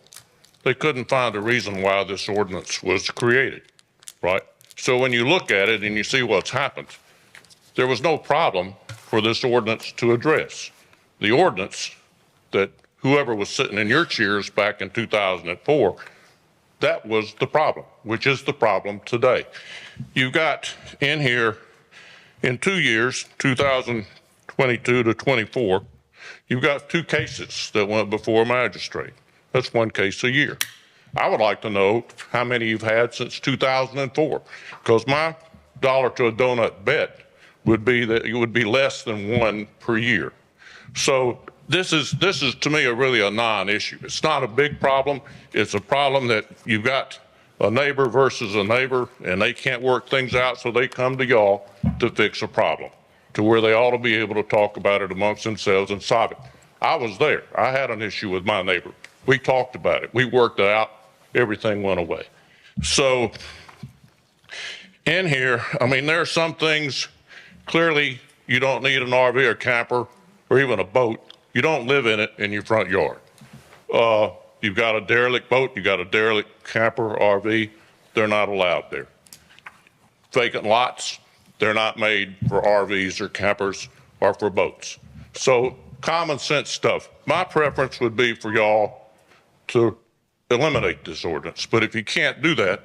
They couldn't find a reason why this ordinance was created, right? So when you look at it and you see what's happened, there was no problem for this ordinance to address. The ordinance that whoever was sitting in your chairs back in 2004, that was the problem, which is the problem today. You've got in here, in 2 years, 2022 to 24, you've got 2 cases that went before a magistrate. That's 1 case a year. I would like to know how many you've had since 2004, because my dollar to a donut bet would be that it would be less than 1 per year. So this is to me really a non-issue. It's not a big problem. It's a problem that you've got a neighbor versus a neighbor, and they can't work things out, so they come to y'all to fix a problem, to where they ought to be able to talk about it amongst themselves and solve it. I was there. I had an issue with my neighbor. We talked about it. We worked it out. Everything went away. So in here, I mean, there are some things, clearly you don't need an RV or camper or even a boat. You don't live in it in your front yard. You've got a derelict boat, you got a derelict camper, RV, they're not allowed there. Vacant lots, they're not made for RVs or campers or for boats. So common sense stuff. My preference would be for y'all to eliminate this ordinance. But if you can't do that,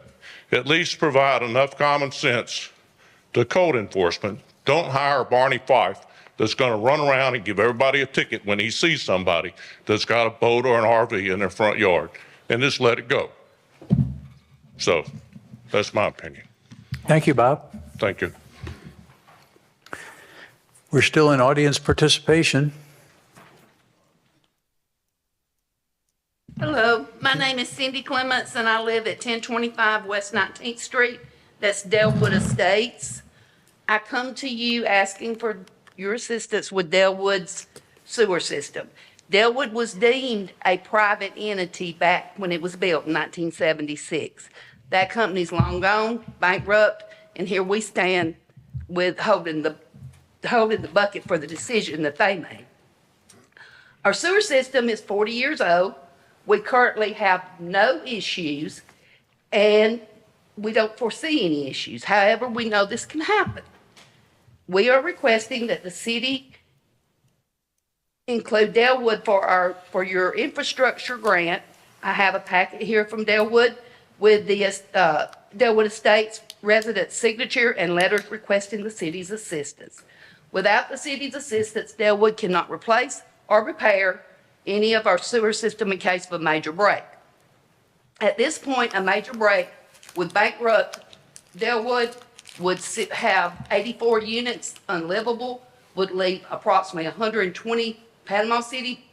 at least provide enough common sense to code enforcement. Don't hire Barney Fife that's going to run around and give everybody a ticket when he sees somebody that's got a boat or an RV in their front yard, and just let it go. So that's my opinion. Thank you, Bob. Thank you. We're still in audience participation. Hello, my name is Cindy Clements and I live at 1025 West 19th Street. That's Delwood Estates. I come to you asking for your assistance with Delwood's sewer system. Delwood was deemed a private entity back when it was built in 1976. That company's long gone, bankrupt, and here we stand with holding the bucket for the decision that they made. Our sewer system is 40 years old. We currently have no issues, and we don't foresee any issues. However, we know this can happen. We are requesting that the city include Delwood for your infrastructure grant. I have a packet here from Delwood with the Delwood Estates resident signature and letters requesting the city's assistance. Without the city's assistance, Delwood cannot replace or repair any of our sewer system in case of a major break. At this point, a major break would bankrupt Delwood, would have 84 units unlivable, would leave approximately 120 Panama City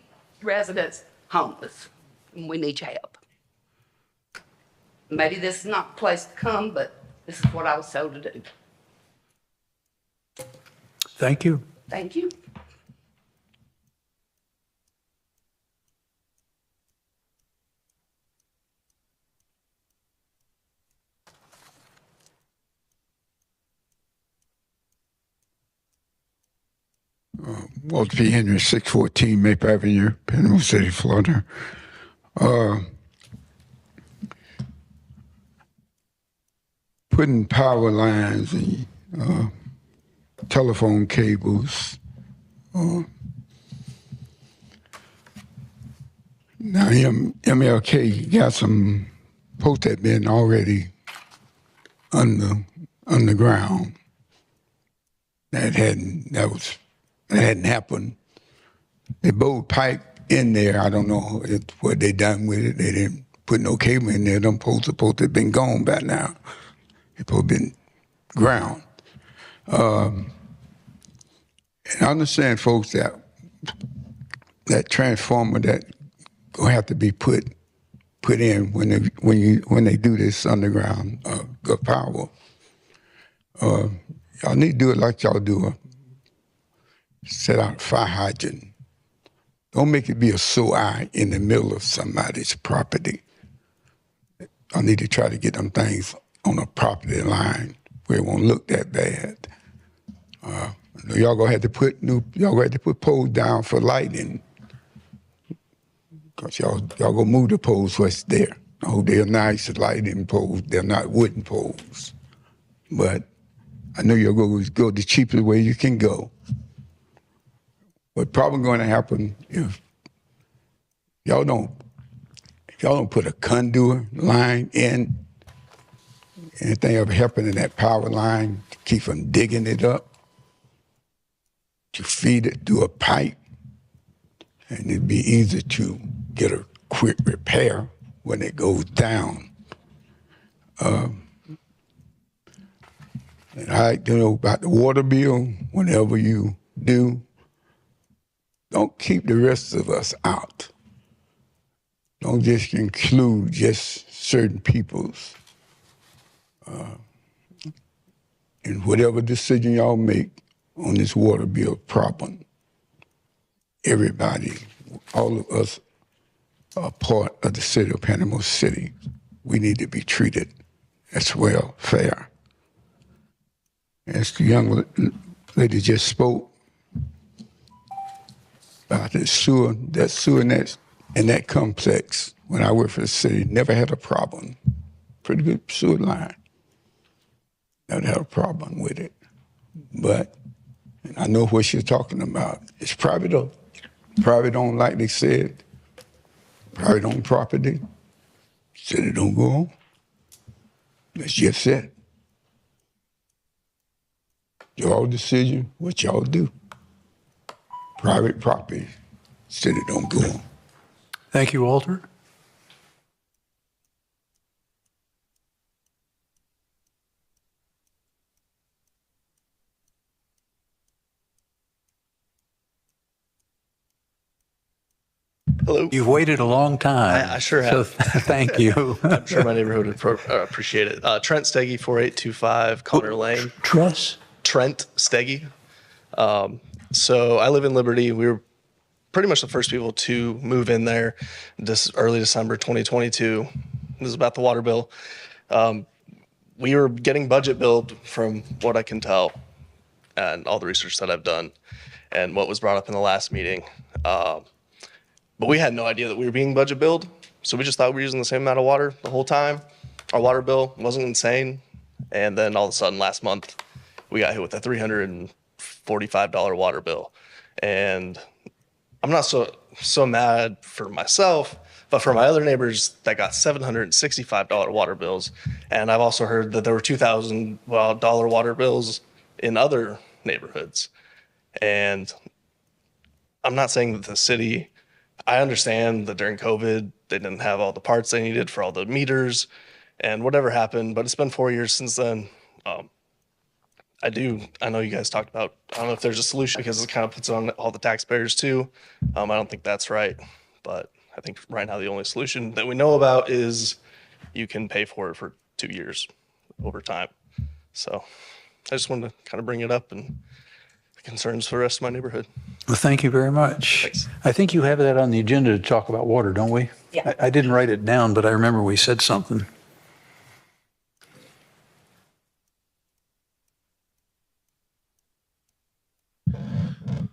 residents homeless, and we need your help. Maybe this is not the place to come, but this is what I was told to do. Thank you. Thank you. Walter P. Henry, 614 Maple Avenue, Panama City, Florida. Putting power lines and telephone cables. Now, MLK got some posts that been already underground. That hadn't happened. They bowed pipe in there. I don't know what they done with it. They didn't put no cable in there. Them poles supposed to have been gone by now. They supposed to have been ground. And I understand, folks, that transformer that gonna have to be put in when they do this underground power. Y'all need to do it like y'all do. Set out a fire hydrant. Don't make it be a SOI in the middle of somebody's property. I need to try to get them things on a property line where it won't look that bad. Y'all gonna have to put poles down for lighting. Cause y'all gonna move the poles what's there. Oh, they're nice lighting poles. They're not wooden poles. But I know you're going to go the cheapest way you can go. What's probably going to happen if y'all don't put a conduit line in, anything ever happen in that power line to keep from digging it up, to feed it through a pipe, and it'd be easy to get a quick repair when it goes down. And I like to know about the water bill. Whenever you do, don't keep the rest of us out. Don't just include just certain people's. And whatever decision y'all make on this water bill problem, everybody, all of us are part of the city of Panama City. We need to be treated as well, fair. As the young lady just spoke about the sewer, and that complex, when I worked for the city, never had a problem. Pretty good sewer line. Never had a problem with it. But, and I know what she's talking about. It's private owned, like they said. Private owned property. City don't go on. That's just it. Y'all decision, what y'all do. Private property, city don't go on. Thank you, Walter. Hello. You've waited a long time. I sure have. So thank you. I'm sure my neighborhood would appreciate it. Trent Steggy, 4825 Connor Lane. Trent Steggy. So I live in Liberty. We were pretty much the first people to move in there this early December 2022. This is about the water bill. We were getting budget billed from what I can tell and all the research that I've done and what was brought up in the last meeting. But we had no idea that we were being budget billed. So we just thought we were using the same amount of water the whole time. Our water bill wasn't insane. And then all of a sudden last month, we got hit with a $345 water bill. And I'm not so mad for myself, but for my other neighbors that got $765 water bills. And I've also heard that there were $2,000 water bills in other neighborhoods. And I'm not saying that the city, I understand that during COVID, they didn't have all the parts they needed for all the meters and whatever happened, but it's been 4 years since then. I know you guys talked about, I don't know if there's a solution because it kind of puts it on all the taxpayers too. I don't think that's right, but I think right now the only solution that we know about is you can pay for it for 2 years over time. So I just wanted to kind of bring it up and the concerns for the rest of my neighborhood. Well, thank you very much. Thanks. I think you have that on the agenda to talk about water, don't we? Yeah. I didn't write it down, but I remember we said something.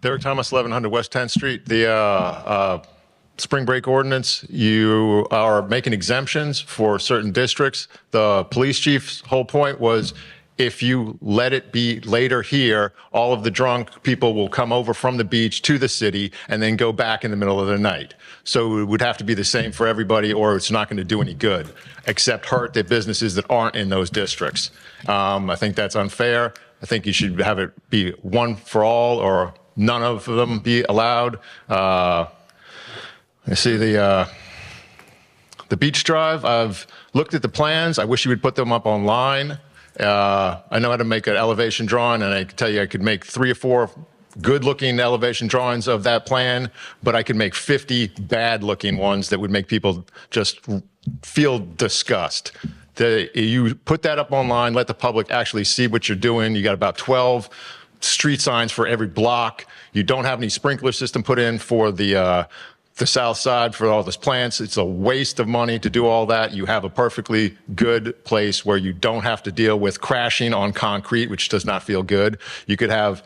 Derek Thomas, 1100 West 10th Street. The spring break ordinance, you are making exemptions for certain districts. The police chief's whole point was if you let it be later here, all of the drunk people will come over from the beach to the city and then go back in the middle of the night. So it would have to be the same for everybody or it's not going to do any good, except hurt the businesses that aren't in those districts. I think that's unfair. I think you should have it be one for all or none of them be allowed. I see the beach drive. I've looked at the plans. I wish you would put them up online. I know how to make an elevation drawing, and I can tell you I could make 3 or 4 good-looking elevation drawings of that plan, but I could make 50 bad-looking ones that would make people just feel disgust. You put that up online, let the public actually see what you're doing. You got about 12 street signs for every block. You don't have any sprinkler system put in for the south side for all those plants. It's a waste of money to do all that. You have a perfectly good place where you don't have to deal with crashing on concrete, which does not feel good. You could have,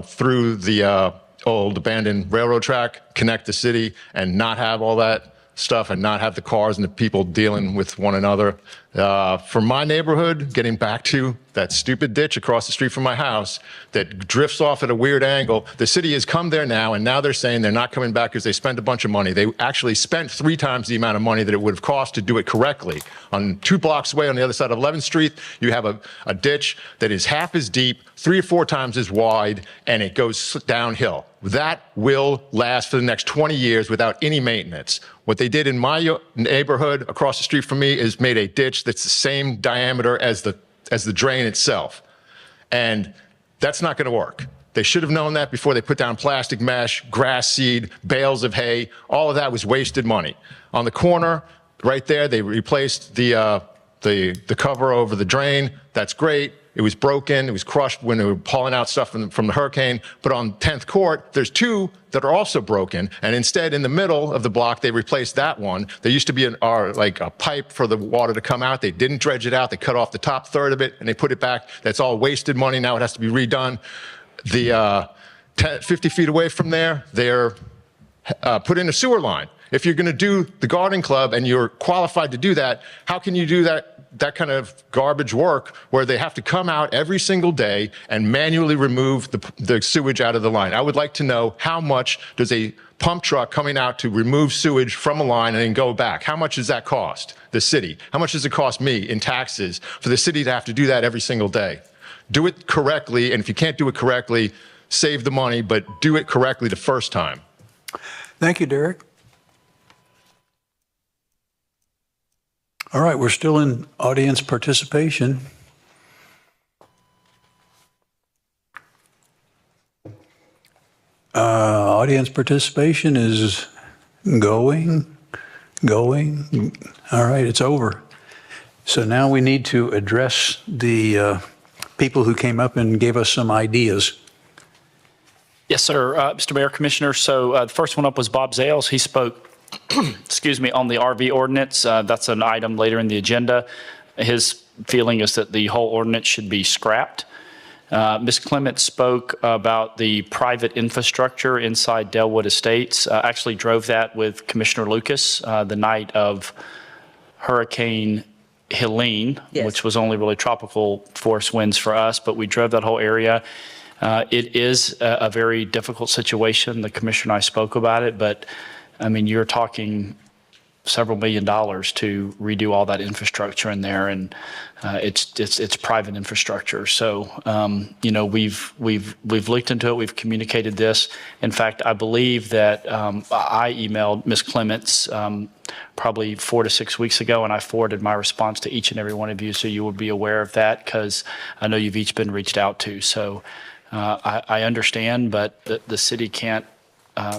through the old abandoned railroad track, connect the city and not have all that stuff and not have the cars and the people dealing with one another. For my neighborhood, getting back to that stupid ditch across the street from my house that drifts off at a weird angle, the city has come there now, and now they're saying they're not coming back because they spent a bunch of money. They actually spent 3 times the amount of money that it would have cost to do it correctly. On 2 blocks away on the other side of 11th Street, you have a ditch that is half as deep, 3 or 4 times as wide, and it goes downhill. That will last for the next 20 years without any maintenance. What they did in my neighborhood across the street from me is made a ditch that's the same diameter as the drain itself. And that's not going to work. They should have known that before they put down plastic mesh, grass seed, bales of hay. All of that was wasted money. On the corner, right there, they replaced the cover over the drain. That's great. It was broken. It was crushed when they were hauling out stuff from the hurricane. But on 10th Court, there's two that are also broken. And instead, in the middle of the block, they replaced that one. There used to be like a pipe for the water to come out. They didn't dredge it out. They cut off the top third of it and they put it back. That's all wasted money. Now it has to be redone. The 50 feet away from there, they're put in a sewer line. If you're going to do the garden club and you're qualified to do that, how can you do that kind of garbage work where they have to come out every single day and manually remove the sewage out of the line? I would like to know, how much does a pump truck coming out to remove sewage from a line and then go back, how much does that cost the city? How much does it cost me in taxes for the city to have to do that every single day? Do it correctly, and if you can't do it correctly, save the money, but do it correctly the first time. Thank you, Derek. All right, we're still in audience participation. Audience participation is going. All right, it's over. So now we need to address the people who came up and gave us some ideas. Yes, sir. Mr. Mayor, Commissioner. So the first one up was Bob Zales. He spoke, excuse me, on the RV ordinance. That's an item later in the agenda. His feeling is that the whole ordinance should be scrapped. Ms. Clement spoke about the private infrastructure inside Delwood Estates. Actually drove that with Commissioner Lucas the night of Hurricane Helene, which was only really tropical force winds for us, but we drove that whole area. It is a very difficult situation. The commissioner and I spoke about it, but I mean, you're talking several $1 million to redo all that infrastructure in there, and it's private infrastructure. So you know, we've looked into it. We've communicated this. In fact, I believe that I emailed Ms. Clements probably 4 to 6 weeks ago, and I forwarded my response to each and every one of you, so you would be aware of that, because I know you've each been reached out to. So I understand, but the city can't.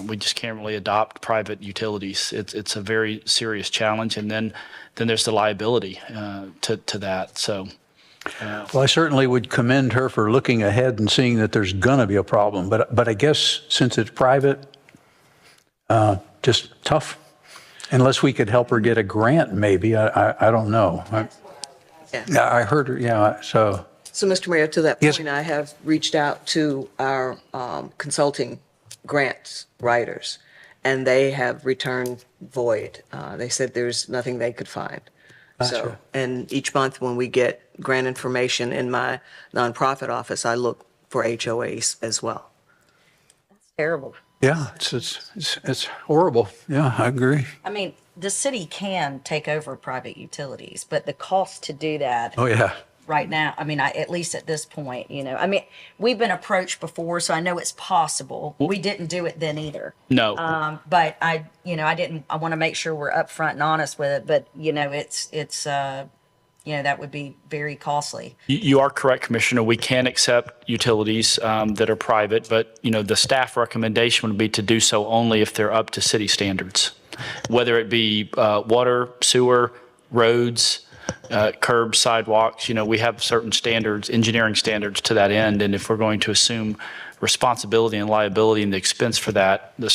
We just can't really adopt private utilities. It's a very serious challenge, and then there's the liability to that. So, well, I certainly would commend her for looking ahead and seeing that there's going to be a problem. But I guess since it's private, just tough. Unless we could help her get a grant, maybe. I don't know. I heard her. Yeah. So, Mr. Mayor, to that point, I have reached out to our consulting grants writers, and they have returned void. They said there's nothing they could find. Gotcha. So, and each month when we get grant information in my nonprofit office, I look for HOAs as well. That's terrible. Yeah, it's horrible. Yeah, I agree. I mean, the city can take over private utilities, but the cost to do that. Oh, yeah. Right now, I mean, at least at this point, you know, I mean, we've been approached before, so I know it's possible. We didn't do it then either. No. But I want to make sure we're upfront and honest with it. But, you know, it's that would be very costly. You are correct, Commissioner. We can accept utilities that are private, but, you know, the staff recommendation would be to do so only if they're up to city standards, whether it be water, sewer, roads, curbs, sidewalks. You know, we have certain standards, engineering standards to that end. And if we're going to assume responsibility and liability and the expense for that, the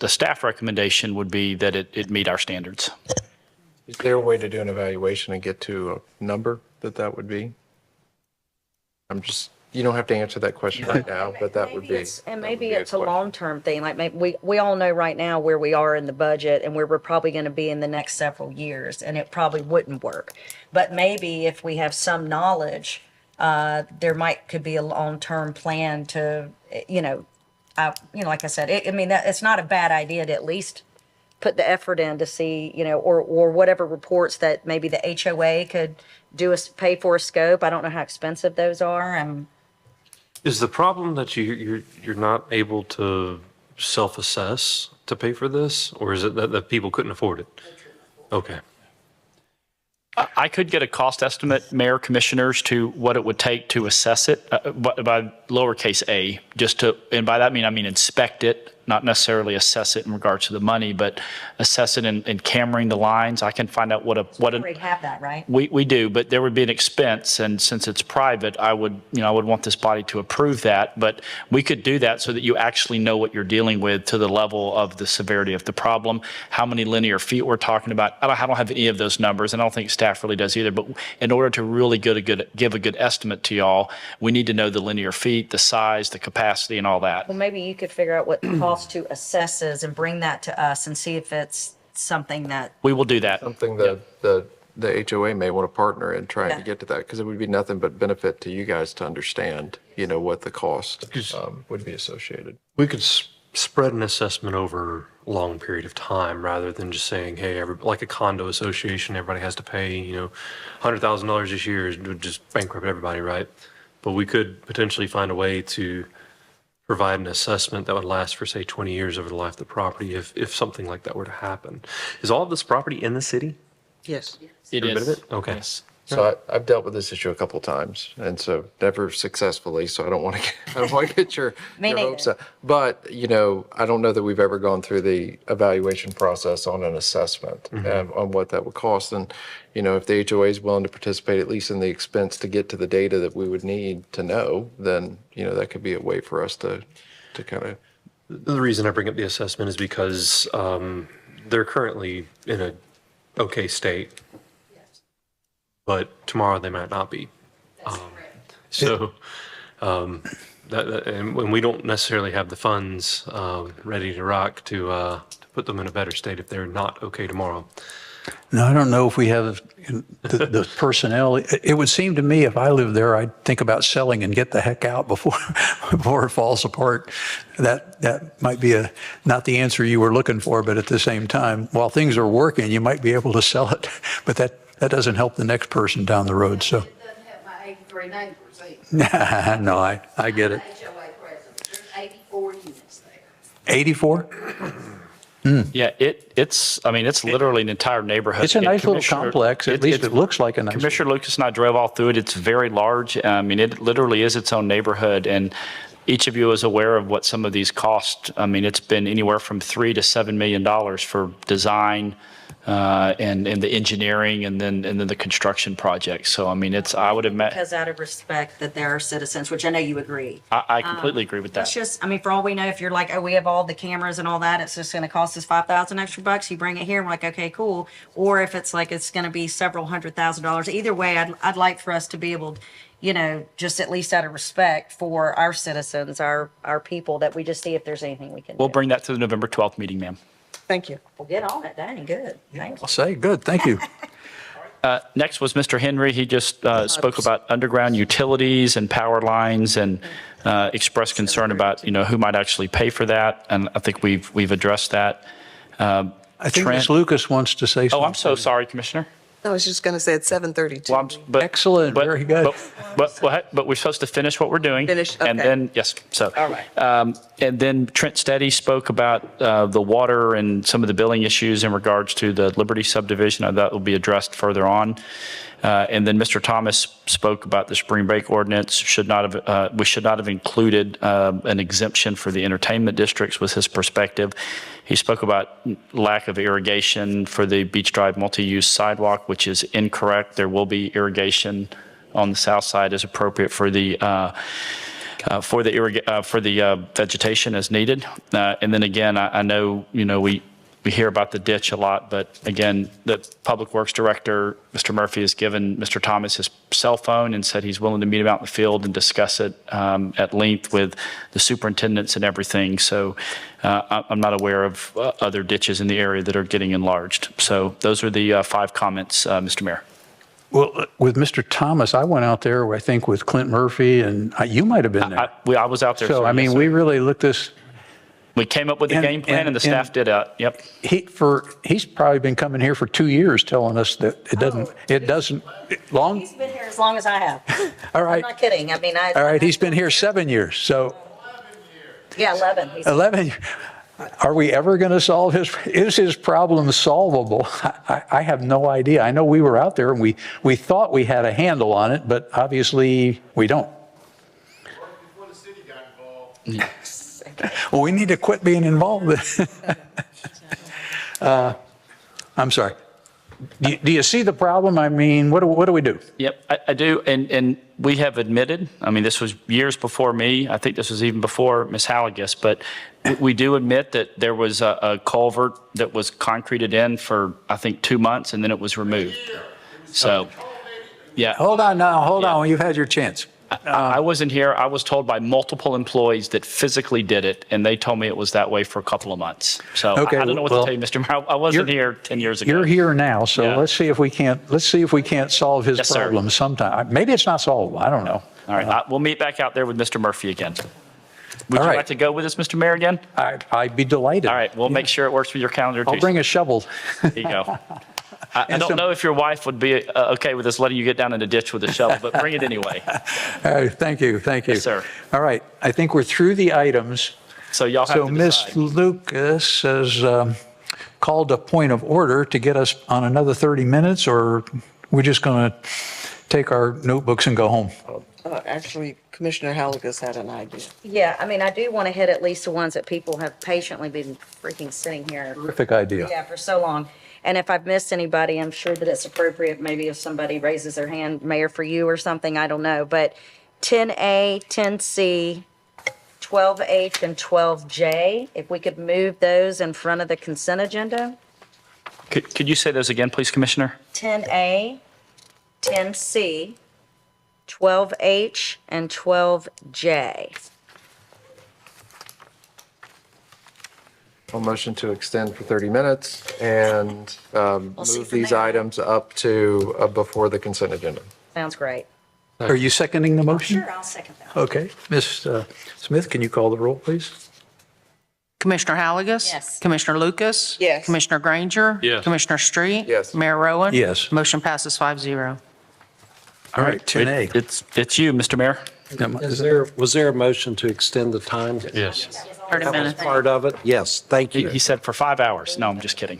staff recommendation would be that it meet our standards. Is there a way to do an evaluation and get to a number that would be? You don't have to answer that question right now, but that would be. Maybe it's a long-term thing. Like maybe we all know right now where we are in the budget and where we're probably going to be in the next several years, and it probably wouldn't work. But maybe if we have some knowledge, there could be a long-term plan to, like I said, it's not a bad idea to at least put the effort in to see, or whatever reports that maybe the HOA could pay for a scope. I don't know how expensive those are. Is the problem that you're not able to self-assess to pay for this, or is it that people couldn't afford it? Okay. I could get a cost estimate, Mayor, Commissioners, to what it would take to assess it by lowercase a, and by that I mean inspect it, not necessarily assess it in regards to the money, but assess it in cammering the lines. I can find out what We already have that, right? we do, but there would be an expense, and since it's private, I would want this body to approve that, but we could do that so that you actually know what you're dealing with to the level of the severity of the problem, how many linear feet we're talking about. I don't have any of those numbers, and I don't think staff really does either, but in order to really give a good estimate to y'all, we need to know the linear feet, the size, the capacity, and all that. Well, maybe you could figure out what the cost to assess is and bring that to us and see if it's something that, We will do that. Something that the HOA may want to partner in trying to get to that, because it would be nothing but benefit to you guys to understand, what the cost would be associated. We could spread an assessment over a long period of time rather than just saying, hey, like a condo association, everybody has to pay, $100,000 this year, it would just bankrupt everybody, right? But we could potentially find a way to provide an assessment that would last for, say, 20 years over the life of the property if something like that were to happen. Is all of this property in the city? Yes. It Every bit is. of it? Okay. Yes. So I've dealt with this issue a couple of times, and so never successfully. So I don't want to get your hopes up. But I don't know that we've ever gone through the evaluation process on an assessment on what that would cost. And if the HOA is willing to participate at least in the expense to get to the data that we would need to know, then that could be a way for us to kind of. The reason I bring up the assessment is because they're currently in a okay state, but tomorrow they might not be. And when we don't necessarily have the funds ready to rock to put them in a better state if they're not okay tomorrow. No, I don't know if we have the personnel. It would seem to me if I lived there, I'd think about selling and get the heck out before it falls apart. That might be not the answer you were looking for, but at the same time, while things are working, you might be able to sell it, but that doesn't help the next person down the road. So. It doesn't have my 83 neighbors either. No, I get it. HOA president, there's 84 units there. 84? Yeah, it's literally an entire neighborhood. It's a nice little Commissioner- complex. At least it looks like a nice. Commissioner Lucas and I drove all through it. It's very large. It literally is its own neighborhood, and each of you is aware of what some of these cost. It's been anywhere from $3 to $7 million for design and the engineering and then the construction project. So, I would imagine. because out of respect that there are citizens, which I know you agree. I completely agree with that. It's just, for all we know, if you're like, oh, we have all the cameras and all that, it's just going to cost us $5,000 extra bucks. You bring it here, and we're like, okay, cool. Or if it's like, it's going to be several $100,000. Either way, I'd like for us to be able, just at least out of respect for our citizens, our people, that we just see if there's anything we can We'll do. bring that to the November 12th meeting, ma'am. Thank you. We'll get on it, Danny. Good. Thanks. I'll say, good, thank you. Next was Mr. Henry. He just spoke about underground utilities and power lines and expressed concern about, who might actually pay for that. And I think we've addressed that. I think Trent- Ms. Lucas wants to say something. Oh, I'm so sorry, Commissioner. I was just going to say it's 7:32. Well, Excellent, very good. But we're supposed to finish what we're doing. Finish, And okay. then, yes, so. All right. And then Trent Steady spoke about the water and some of the billing issues in regards to the Liberty subdivision. That will be addressed further on. And then Mr. Thomas spoke about the spring break ordinance. We should not have included an exemption for the entertainment districts, was his perspective. He spoke about lack of irrigation for the Beach Drive multi-use sidewalk, which is incorrect. There will be irrigation on the south side as appropriate for the vegetation as needed. And then again, I know, we hear about the ditch a lot, but again, the Public Works Director, Mr. Murphy, has given Mr. Thomas his cell phone and said he's willing to meet him out in the field and discuss it at length with the superintendents and everything. So I'm not aware of other ditches in the area that are getting enlarged. So those are the 5 comments, Mr. Mayor. Well, with Mr. Thomas, I went out there, I think, with Clint Murphy, and you might have been there. I was out there. So, sir. Yes, sir. we really looked this. We came up with a game plan and the staff did it. Yep. He's probably been coming here for 2 years telling us that it doesn't long. He's been here as long as I have. All right. I'm not kidding. All right. He's been here 7 years. So Yeah, 11. 11. Are we ever going to solve is his problem solvable? I have no idea. I know we were out there and we thought we had a handle on it, but obviously we don't. Well, we need to quit being involved. I'm sorry. Do you see the problem? I mean, what do we do? Yep, I do. And we have admitted, I mean, this was years before me. I think this was even before Ms. Halligus, but we do admit that there was a culvert that was concreted in for, I think, 2 months, and then it was removed. So, yeah. Hold on now, hold on. You've had your chance. I wasn't here. I was told by multiple employees that physically did it, and they told me it was that way for a couple of months. So Okay, I don't know what well, to tell you, Mr. Mayor. I wasn't here 10 years ago. You're here now, so Yeah. let's see if we can't solve his Yes, sir. problem sometime. Maybe it's not solvable. I don't know. All right, we'll meet back out there with Mr. Murphy again. Would All you right. like to go with us, Mr. Mayor, again? I'd be delighted. All right, we'll make sure it works with your calendar, too. I'll bring a shovel. There you go. I And don't some- know if your wife would be okay with us letting you get down in the ditch with a shovel, but bring it anyway. Thank you. Yes, sir. All right, I think we're through the items. So y'all have So to Ms. decide. Lucas has called a point of order to get us on another 30 minutes, or we're just going to take our notebooks and go home? Actually, Commissioner Halligus had an idea. Yeah, I mean, I do want to hit at least the ones that people have patiently been freaking sitting here. Terrific idea. Yeah, for so long. And if I've missed anybody, I'm sure that it's appropriate, maybe if somebody raises their hand, Mayor, for you or something, I don't know. But 10A, 10C, 12H, and 12J, if we could move those in front of the consent agenda? Could you say those again, please, Commissioner? 10A, 10C, 12H, and 12J. I'll motion to extend for 30 minutes and see move from these there. items up to before the consent agenda. Sounds great. Are you seconding the motion? Sure, I'll second that. Okay. Ms. Smith, can you call the roll, please? Commissioner Halligus? Yes. Commissioner Lucas? Yes. Commissioner Granger? Yes. Commissioner Street? Yes. Mayor Rowan? Yes. Motion passes 5-0. All right, 10A. It's you, Mr. Mayor. Was there a motion to extend the time? Yes. 30 That was minutes. part of it? Yes, thank He you. said for 5 hours. No, I'm just kidding.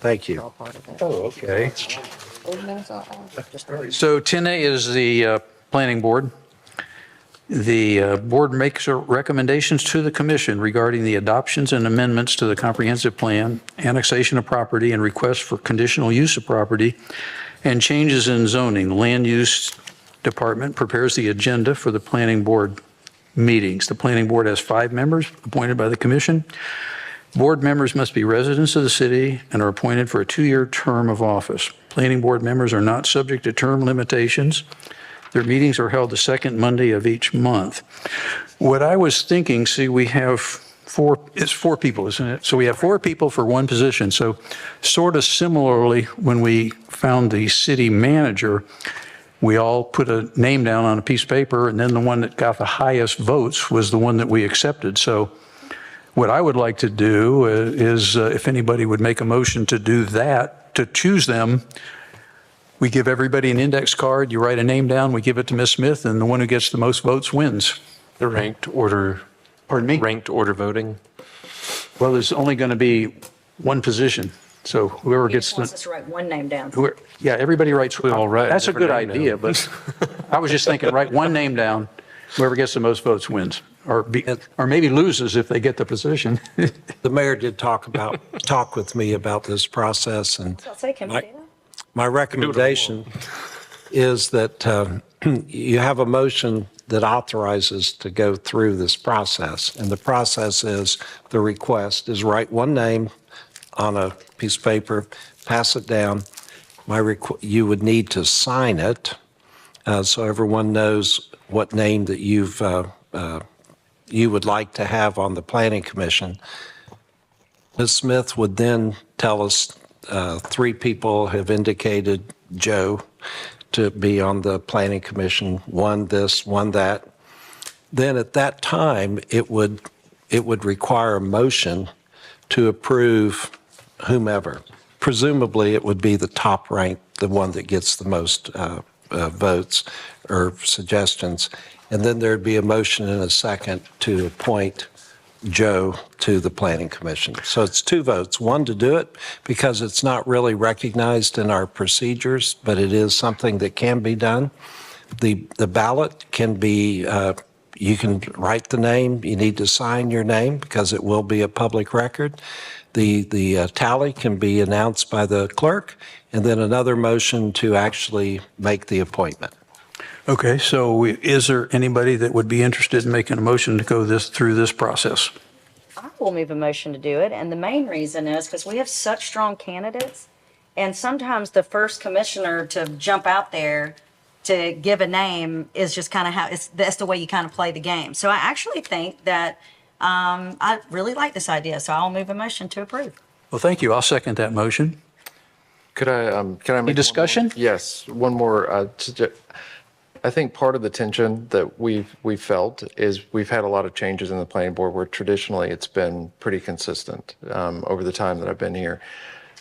Thank you. Oh, okay. So 10A is the planning board. The board makes recommendations to the commission regarding the adoptions and amendments to the comprehensive plan, annexation of property, and requests for conditional use of property, and changes in zoning. The Land Use Department prepares the agenda for the planning board meetings. The planning board has 5 members appointed by the commission. Board members must be residents of the city and are appointed for a 2-year term of office. Planning board members are not subject to term limitations. Their meetings are held the second Monday of each month. What I was thinking, see, we have it's 4 people, isn't it? So we have 4 people for one position. So sort of similarly, when we found the city manager, we all put a name down on a piece of paper, and then the one that got the highest votes was the one that we accepted. So what I would like to do is, if anybody would make a motion to do that, to choose them, we give everybody an index card, you write a name down, we give it to Ms. Smith, and the one who gets the most votes wins. The ranked order. Pardon me? Ranked order voting. Well, there's only going to be one position, so whoever He gets just wants the, us to write one name down. yeah, everybody writes. We all write a That's a good different name idea, down. but I was just thinking, write one name down, whoever gets the most votes wins, or maybe loses if they get the position. The mayor did talk with me about this process, and I'll say, can we do that? my recommendation is that you have a motion that authorizes to go through this process. And the process is, the request is write one name on a piece of paper, pass it down. You would need to sign it so everyone knows what name that you would like to have on the planning commission. Ms. Smith would then tell us 3 people have indicated Joe to be on the planning commission, 1 this, 1 that. Then at that time, it would require a motion to approve whomever. Presumably, it would be the top ranked, the one that gets the most votes or suggestions. And then there'd be a motion and a second to appoint Joe to the planning commission. So it's 2 votes, 1 to do it because it's not really recognized in our procedures, but it is something that can be done. The ballot can be you can write the name. You need to sign your name because it will be a public record. The tally can be announced by the clerk, and then another motion to actually make the appointment. Okay, so is there anybody that would be interested in making a motion to go through this process? I will move a motion to do it, and the main reason is because we have such strong candidates, and sometimes the first commissioner to jump out there to give a name is just kind of how that's the way you kind of play the game. So I actually think that I really like this idea, so I'll move a motion to approve. Well, thank you. I'll second that motion. Could I make Any discussion? Yes, one more. I think part of the tension that we've felt is we've had a lot of changes in the planning board where traditionally it's been pretty consistent over the time that I've been here.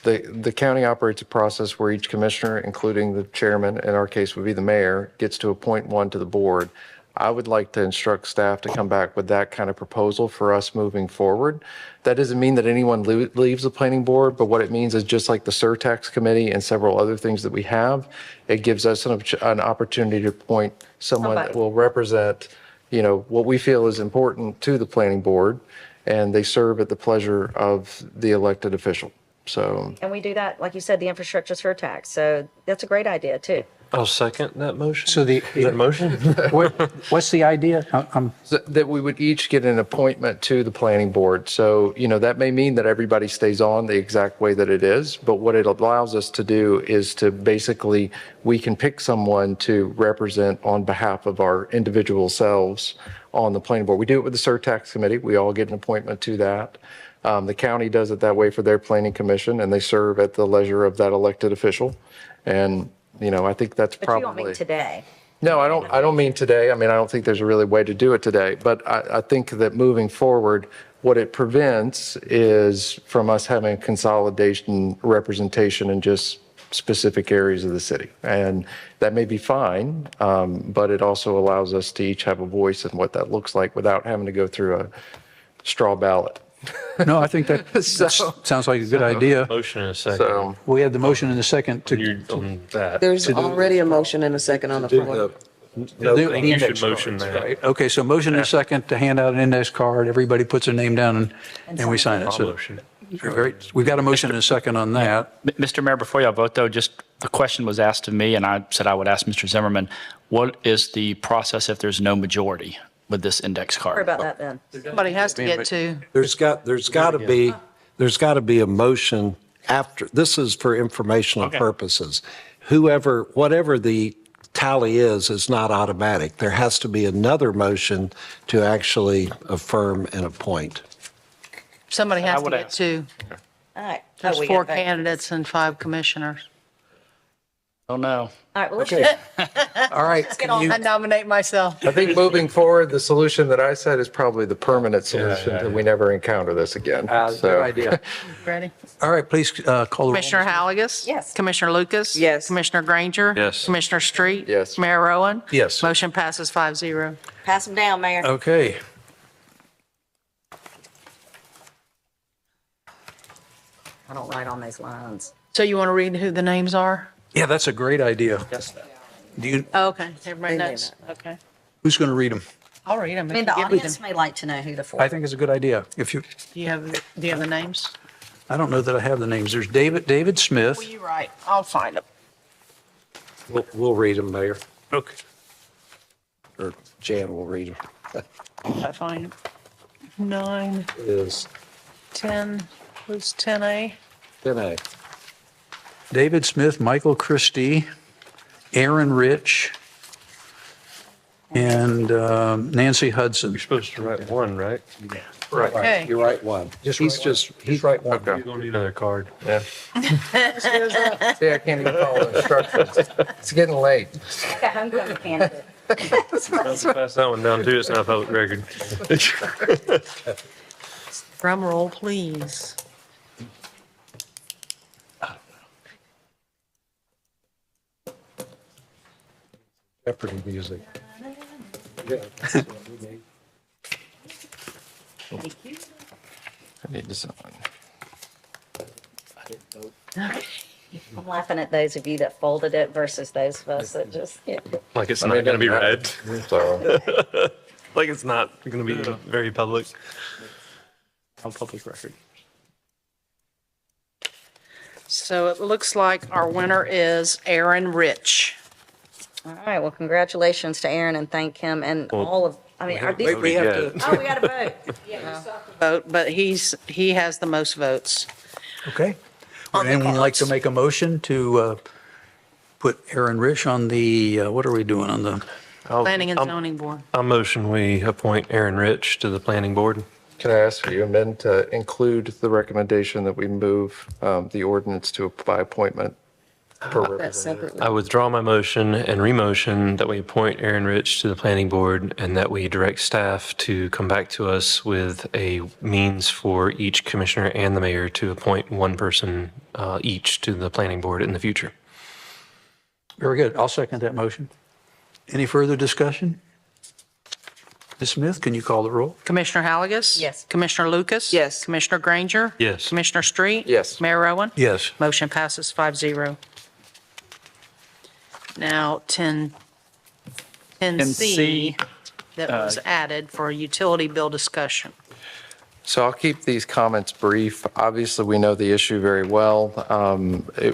The county operates a process where each commissioner, including the chairman, in our case would be the mayor, gets to appoint one to the board. I would like to instruct staff to come back with that kind of proposal for us moving forward. That doesn't mean that anyone leaves the planning board, but what it means is just like the surtax committee and several other things that we have, it gives us an opportunity to appoint someone that will represent, what we feel is important to the planning board, and they serve at the pleasure of the elected official. So, And we do that, like you said, the infrastructure surtax. So that's a great idea too. I'll second that motion. So Is that motion? what's the idea? that we would each get an appointment to the planning board. So, that may mean that everybody stays on the exact way that it is, but what it allows us to do is to basically, we can pick someone to represent on behalf of our individual selves on the planning board. We do it with the surtax committee. We all get an appointment to that. The county does it that way for their planning commission, and they serve at the leisure of that elected official. And I think that's But probably. you don't mean today. No, I don't mean today. I mean, I don't think there's a really way to do it today, but I think that moving forward, what it prevents is from us having consolidation representation in just specific areas of the city. And that may be fine, but it also allows us to each have a voice in what that looks like without having to go through a straw ballot. No, I think that sounds like a good idea. Motion in a second. So, We had the motion and the second to. You're on that. There's already a motion and a second on the floor. I think you should motion that. Okay, so motion and a second to hand out an index card. Everybody puts their name down and we sign it. I'll So, motion. great. We've got a motion and a second on that. Mr. Mayor, before y'all vote, though, just a question was asked of me, and I said I would ask Mr. Zimmerman, what is the process if there's no majority with this index Sorry card? about that then. Somebody has to get to. There's got to be a motion after, this is for informational purposes. Whatever the tally is not automatic. There has to be another motion to actually affirm and appoint. Somebody has to would get ask. to. All right. There's we 4 got that. candidates and 5 commissioners. Oh, no. All right, well, let's All right. get on. I nominate myself. I think moving forward, the solution that I said is probably the permanent solution that we never encounter this again. Good So, idea. Ready? All right, please call the roll. Commissioner Halligus? Yes. Commissioner Lucas? Yes. Commissioner Granger? Yes. Commissioner Street? Yes. Mayor Rowan? Yes. Motion passes 5-0. Pass them down, Mayor. Okay. I don't write on those lines. So you want to read who the names are? Yeah, that's a great idea. Do you, Oh, okay. Everybody They name knows. Okay. who's going to read them? I'll read them. I mean, the audience may like to know who the 4. I think it's a good idea. If you, Do you have the names? I don't know that I have the names. There's David Smith. Will you write? I'll find them. We'll read them, Mayor, Okay. or Jan will read them. I find them. 9, It is 10, who's 10A? 10A. David Smith, Michael Christie, Aaron Rich, and Nancy Hudson. You're supposed to write one, right? Right. Okay. You write one. He's write one. You're going to need another card. yeah. See, I can't even follow instructions. It's getting late. Like a homecoming candidate. Pass that one down too. It's not a public record. Drum roll, please. Jeopardy music. I need to sign. I'm laughing at those of you that folded it versus those of us that just, Like it's not going to be read. So, like it's not going to be very public. On public record. So it looks like our winner is Aaron Rich. All right, well, congratulations to Aaron and thank him and all of, I mean, are these? we have to- Oh, we got to vote. Vote, but he has the most votes. Okay. On Would the anyone like to cards. make a motion to put Aaron Rich on the, what are we doing on the? Planning and Zoning Board. I'll motion we appoint Aaron Rich to the planning board. Can I ask you amend to include the recommendation that we move the ordinance to by appointment per That representative? separately. I withdraw my motion and remotion that we appoint Aaron Rich to the planning board and that we direct staff to come back to us with a means for each commissioner and the mayor to appoint one person each to the planning board in the future. Very good. I'll second that motion. Any further discussion? Ms. Smith, can you call the roll? Commissioner Halagus? Yes. Commissioner Lucas? Yes. Commissioner Granger? Yes. Commissioner Street? Yes. Mayor Rowan? Yes. Motion passes 5-0. Now, 10C that was added for utility bill discussion. So I'll keep these comments brief. Obviously, we know the issue very well.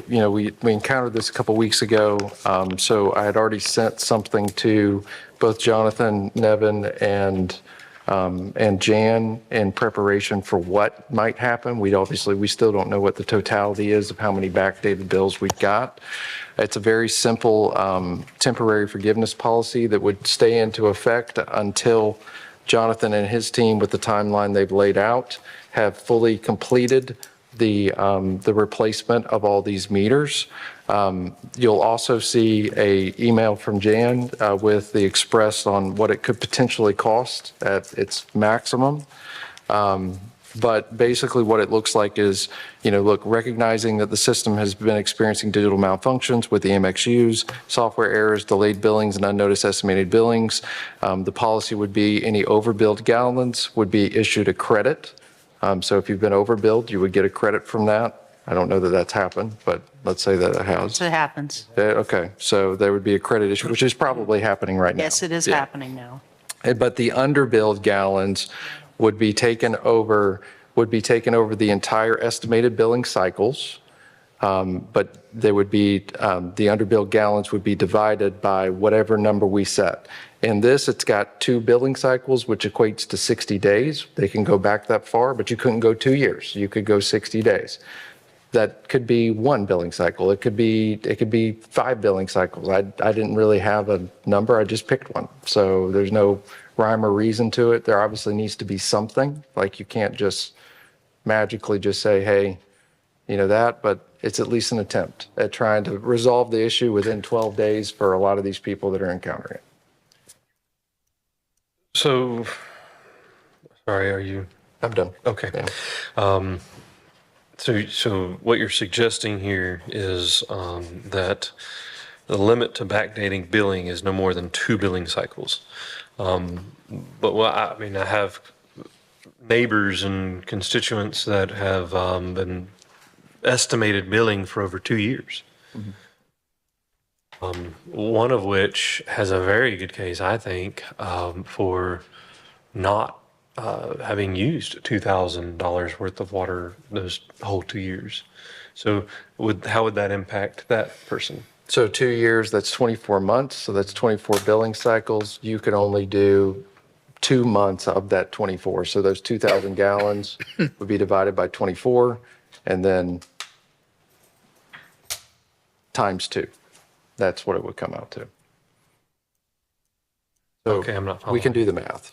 We encountered this a couple weeks ago. So I had already sent something to both Jonathan, Nevin, and Jan in preparation for what might happen. We still don't know what the totality is of how many backdated bills we've got. It's a very simple temporary forgiveness policy that would stay into effect until Jonathan and his team, with the timeline they've laid out, have fully completed the replacement of all these meters. You'll also see a email from Jan with the express on what it could potentially cost at its maximum. But basically what it looks like is, recognizing that the system has been experiencing digital malfunctions with the MXUs, software errors, delayed billings, and unnoticed estimated billings. The policy would be any overbilled gallons would be issued a credit. So if you've been overbilled, you would get a credit from that. I don't know that that's happened, but let's say that it has. It happens. Okay, so there would be a credit issue, which is probably happening right now. Yes, it is Yeah. happening now. But the underbilled gallons would be taken over the entire estimated billing cycles. But they would be, the underbilled gallons would be divided by whatever number we set. In this, it's got 2 billing cycles, which equates to 60 days. They can go back that far, but you couldn't go 2 years. You could go 60 days. That could be 1 billing cycle. It could be 5 billing cycles. I didn't really have a number. I just picked one. So there's no rhyme or reason to it. There obviously needs to be something. Like you can't just magically just say, hey, that, but it's at least an attempt at trying to resolve the issue within 12 days for a lot of these people that are encountering it. So, sorry, are you? I'm done. Okay. Yeah. So what you're suggesting here is that the limit to backdating billing is no more than 2 billing cycles. But I have neighbors and constituents that have been estimated billing for over 2 years. One of which has a very good case, I think, for not having used $2,000 worth of water those whole 2 years. So how would that impact that person? So 2 years, that's 24 months. So that's 24 billing cycles. You could only do 2 months of that 24. So those 2,000 gallons would be divided by 24 and then times 2. That's what it would come out to. So Okay, I'm not we can following. do the math.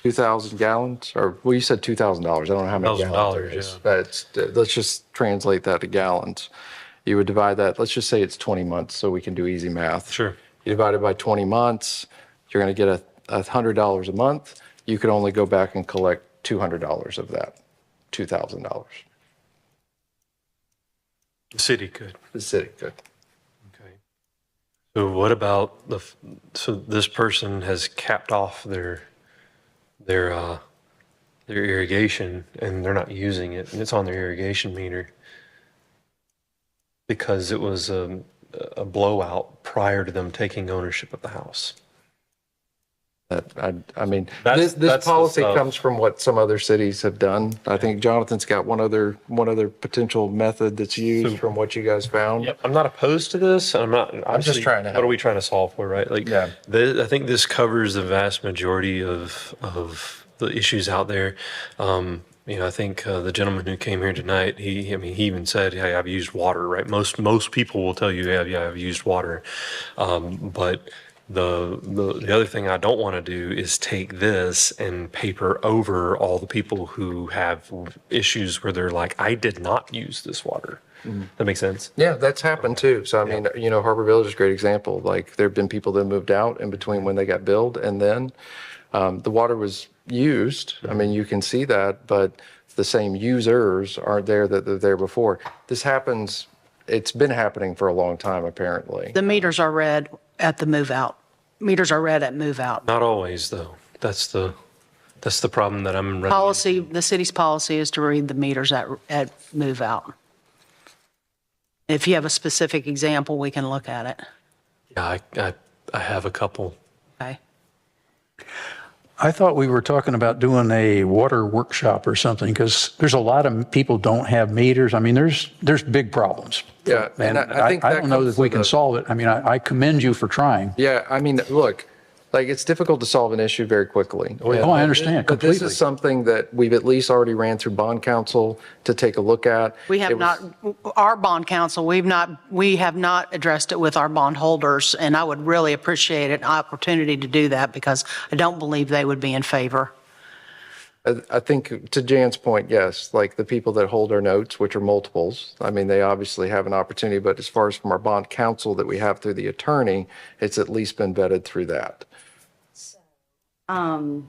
2,000 gallons, or well, you said $2,000. I don't know how many gallons there $1,000, is. But let's just translate that to gallons. You would divide that, let's just say it's 20 months, so we can do easy math. Sure. You divide it by 20 months, you're going to get $100 a month. You could only go back and collect $200 of that, $2,000. The city could. The city could. Okay. So what about so this person has capped off their irrigation and they're not using it and it's on their irrigation meter because it was a blowout prior to them taking ownership of the house. I mean, That's this the policy stuff. comes from what some other cities have done. I think Jonathan's got one other potential method that's used from what you guys found. Yep, I'm not opposed to this. I'm not. just obviously, trying to What help. are we trying to solve for, right? Like, Yeah. I think this covers the vast majority of the issues out there. I think the gentleman who came here tonight, he even said, "Hey, I've used water." Right? Most people will tell you, "Yeah, I've used water," but the other thing I don't want to do is take this and paper over all the people who have issues where they're like, I did not use this water. That makes sense? Yeah, that's happened too. So, I mean, Harbor Village is a great example. Like, there have been people that moved out in between when they got billed and then the water was used. I mean, you can see that, but the same users aren't there that they're there before. This happens, it's been happening for a long time, apparently. The meters are read at the move out. Meters are read at move out. Not always, though. That's the problem that I'm running. Policy, the city's policy is to read the meters at move out. If you have a specific example, we can look at it. Yeah, I have a couple. Okay. I thought we were talking about doing a water workshop or something, because there's a lot of people don't have meters. I mean, there's big problems. Yeah, And I think I that don't know comes if we to can the- solve it. I mean, I commend you for trying. Yeah, I mean, look, like, it's difficult to solve an issue very quickly. Oh, I understand But this completely. is something that we've at least already ran through bond council to take a look at. We have It was- not, our bond council, we have not addressed it with our bond holders, and I would really appreciate an opportunity to do that because I don't believe they would be in favor. I think, to Jan's point, yes, like the people that hold our notes, which are multiples, I mean, they obviously have an opportunity, but as far as from our bond counsel that we have through the attorney, it's at least been vetted through that. 2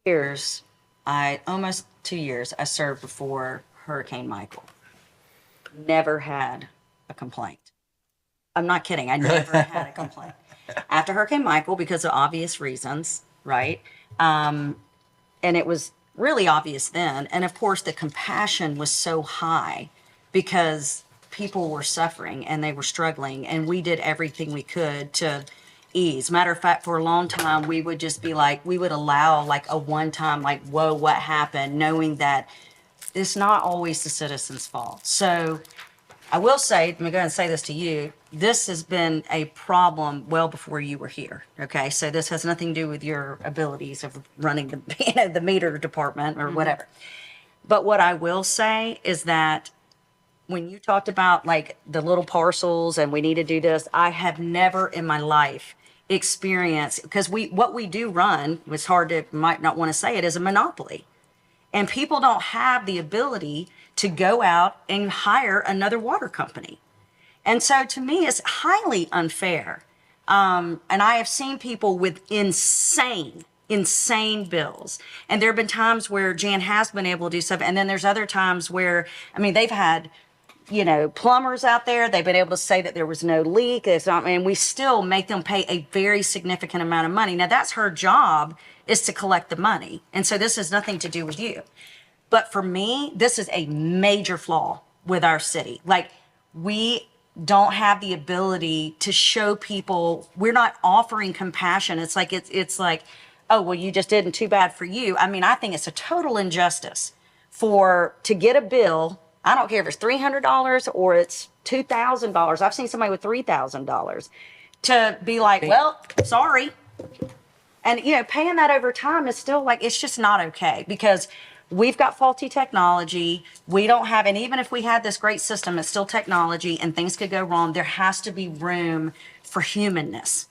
years, almost 2 years, I served before Hurricane Michael. Never had a complaint. I'm not kidding. I never had a complaint. After Hurricane Michael, because of obvious reasons, right? And it was really obvious then. And of course, the compassion was so high because people were suffering and they were struggling, and we did everything we could to ease. Matter of fact, for a long time, we would just be like, we would allow like a one-time, like, whoa, what happened? Knowing that it's not always the citizens' fault. So I will say, I'm going to say this to you, this has been a problem well before you were here, okay? So this has nothing to do with your abilities of running the meter department or whatever. But what I will say is that when you talked about like the little parcels and we need to do this, I have never in my life experienced, because what we do run, it's hard to, might not want to say it, is a monopoly. And people don't have the ability to go out and hire another water company. And so to me, it's highly unfair. And I have seen people with insane bills. And there have been times where Jan has been able to do stuff. And then there's other times where, I mean, they've had, plumbers out there. They've been able to say that there was no leak. And we still make them pay a very significant amount of money. Now, that's her job, is to collect the money. And so this has nothing to do with you. But for me, this is a major flaw with our city. Like, we don't have the ability to show people, we're not offering compassion. It's like, oh, well, you just didn't, too bad for you. I mean, I think it's a total injustice to get a bill. I don't care if it's $300 or it's $2,000. I've seen somebody with $3,000 to be like, well, sorry. And, paying that over time is still like, it's just not okay, because we've got faulty technology. We don't have, and even if we had this great system, it's still technology and things could go wrong. There has to be room for humanness.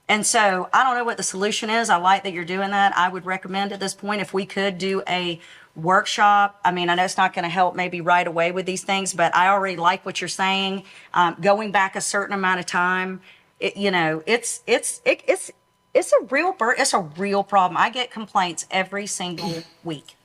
And so I don't know what the solution is. I like that you're doing that. I would recommend at this point, if we could do a workshop. I mean, I know it's not going to help maybe right away with these things, but I already like what you're saying. Going back a certain amount of time, it's a real problem. I get complaints every single week.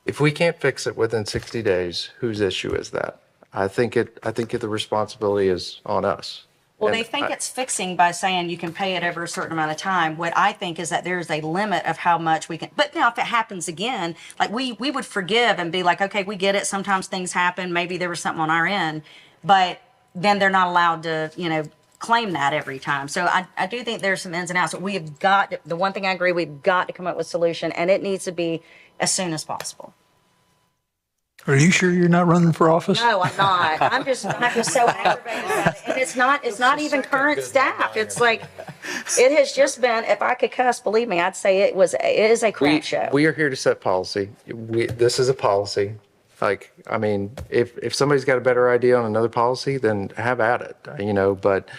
If we can't fix it within 60 days, whose issue is that? I think the responsibility is on us. Well, And they think it's fixing by saying you can pay it over a certain amount of time. What I think is that there's a limit of how much we can. But now if it happens again, like we would forgive and be like, okay, we get it. Sometimes things happen. Maybe there was something on our end, but then they're not allowed to, claim that every time. So I do think there's some ins and outs. We have got, the one thing I agree, we've got to come up with a solution, and it needs to be as soon as possible. Are you sure you're not running for office? No, I'm not. I'm just so aggravated about it. And it's not even current staff. It's like, it has just been, if I could cuss, believe me, I'd say it is a crap show. We are here to set policy. This is a policy. Like, I mean, if somebody's got a better idea on another policy, then have at it, you know, but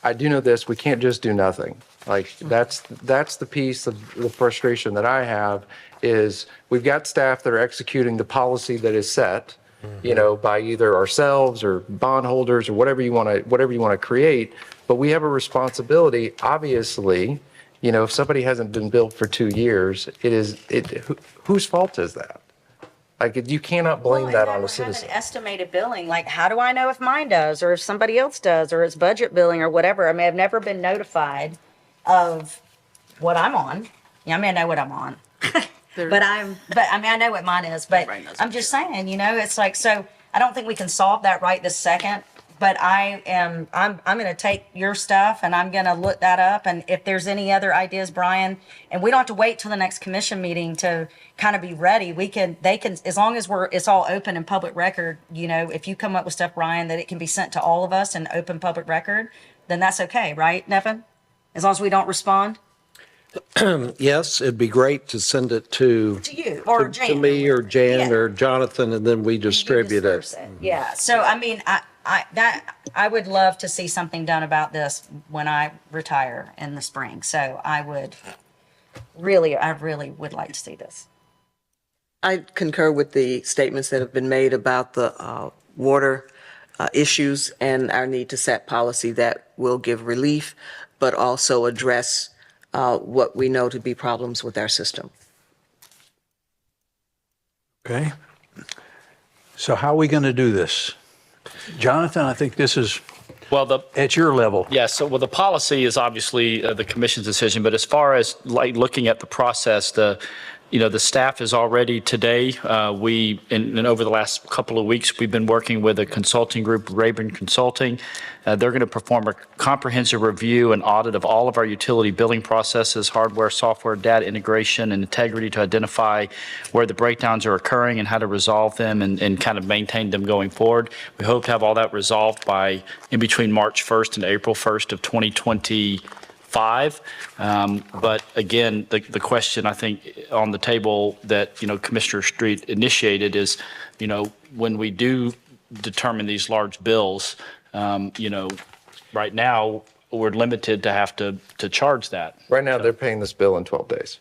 I do know this, we can't just do nothing. Like, that's the piece of the frustration that I have is we've got staff that are executing the policy that is set, you know, by either ourselves or bondholders or whatever you want to create. But we have a responsibility, obviously, you know, if somebody hasn't been billed for 2 years, whose fault is that? Like, you cannot blame that on a citizen. Estimated billing, like, how do I know if mine does or if somebody else does or it's budget billing or whatever? I mean, I've never been notified of what I'm on. Yeah, I mean, I know what I'm on. But I mean, I know what mine is, but I'm just saying, you know, it's like, so I don't think we can solve that right this second, but I'm going to take your stuff and I'm going to look that up. And if there's any other ideas, Brian, and we don't have to wait till the next commission meeting to kind of be ready. They can, as long as it's all open and public record, you know, if you come up with stuff, Brian, that it can be sent to all of us in open public record, then that's okay, right, Nevin? As long as we don't respond? Yes, it'd be great to send it to you or Jan. To me or Jan or Jonathan, and then we distribute it. Yeah. So I mean, I would love to see something done about this when I retire in the spring. So I really would like to see this. I concur with the statements that have been made about the water issues and our need to set policy that will give relief, but also address what we know to be problems with our system. Okay. So how are we going to do this? Jonathan, I think this is at your level. Yes. So, the policy is obviously the commission's decision, but as far as like looking at the process, the staff is already today. And over the last couple of weeks, we've been working with a consulting group, Rayburn Consulting. They're going to perform a comprehensive review and audit of all of our utility billing processes, hardware, software, data integration, and integrity to identify where the breakdowns are occurring and how to resolve them and kind of maintain them going forward. We hope to have all that resolved by in between March 1st and April 1st of 2025. But again, the question I think on the table that, Commissioner Street initiated is, when we do determine these large bills, right now we're limited to have to charge that. Right now, they're paying this bill in 12 days.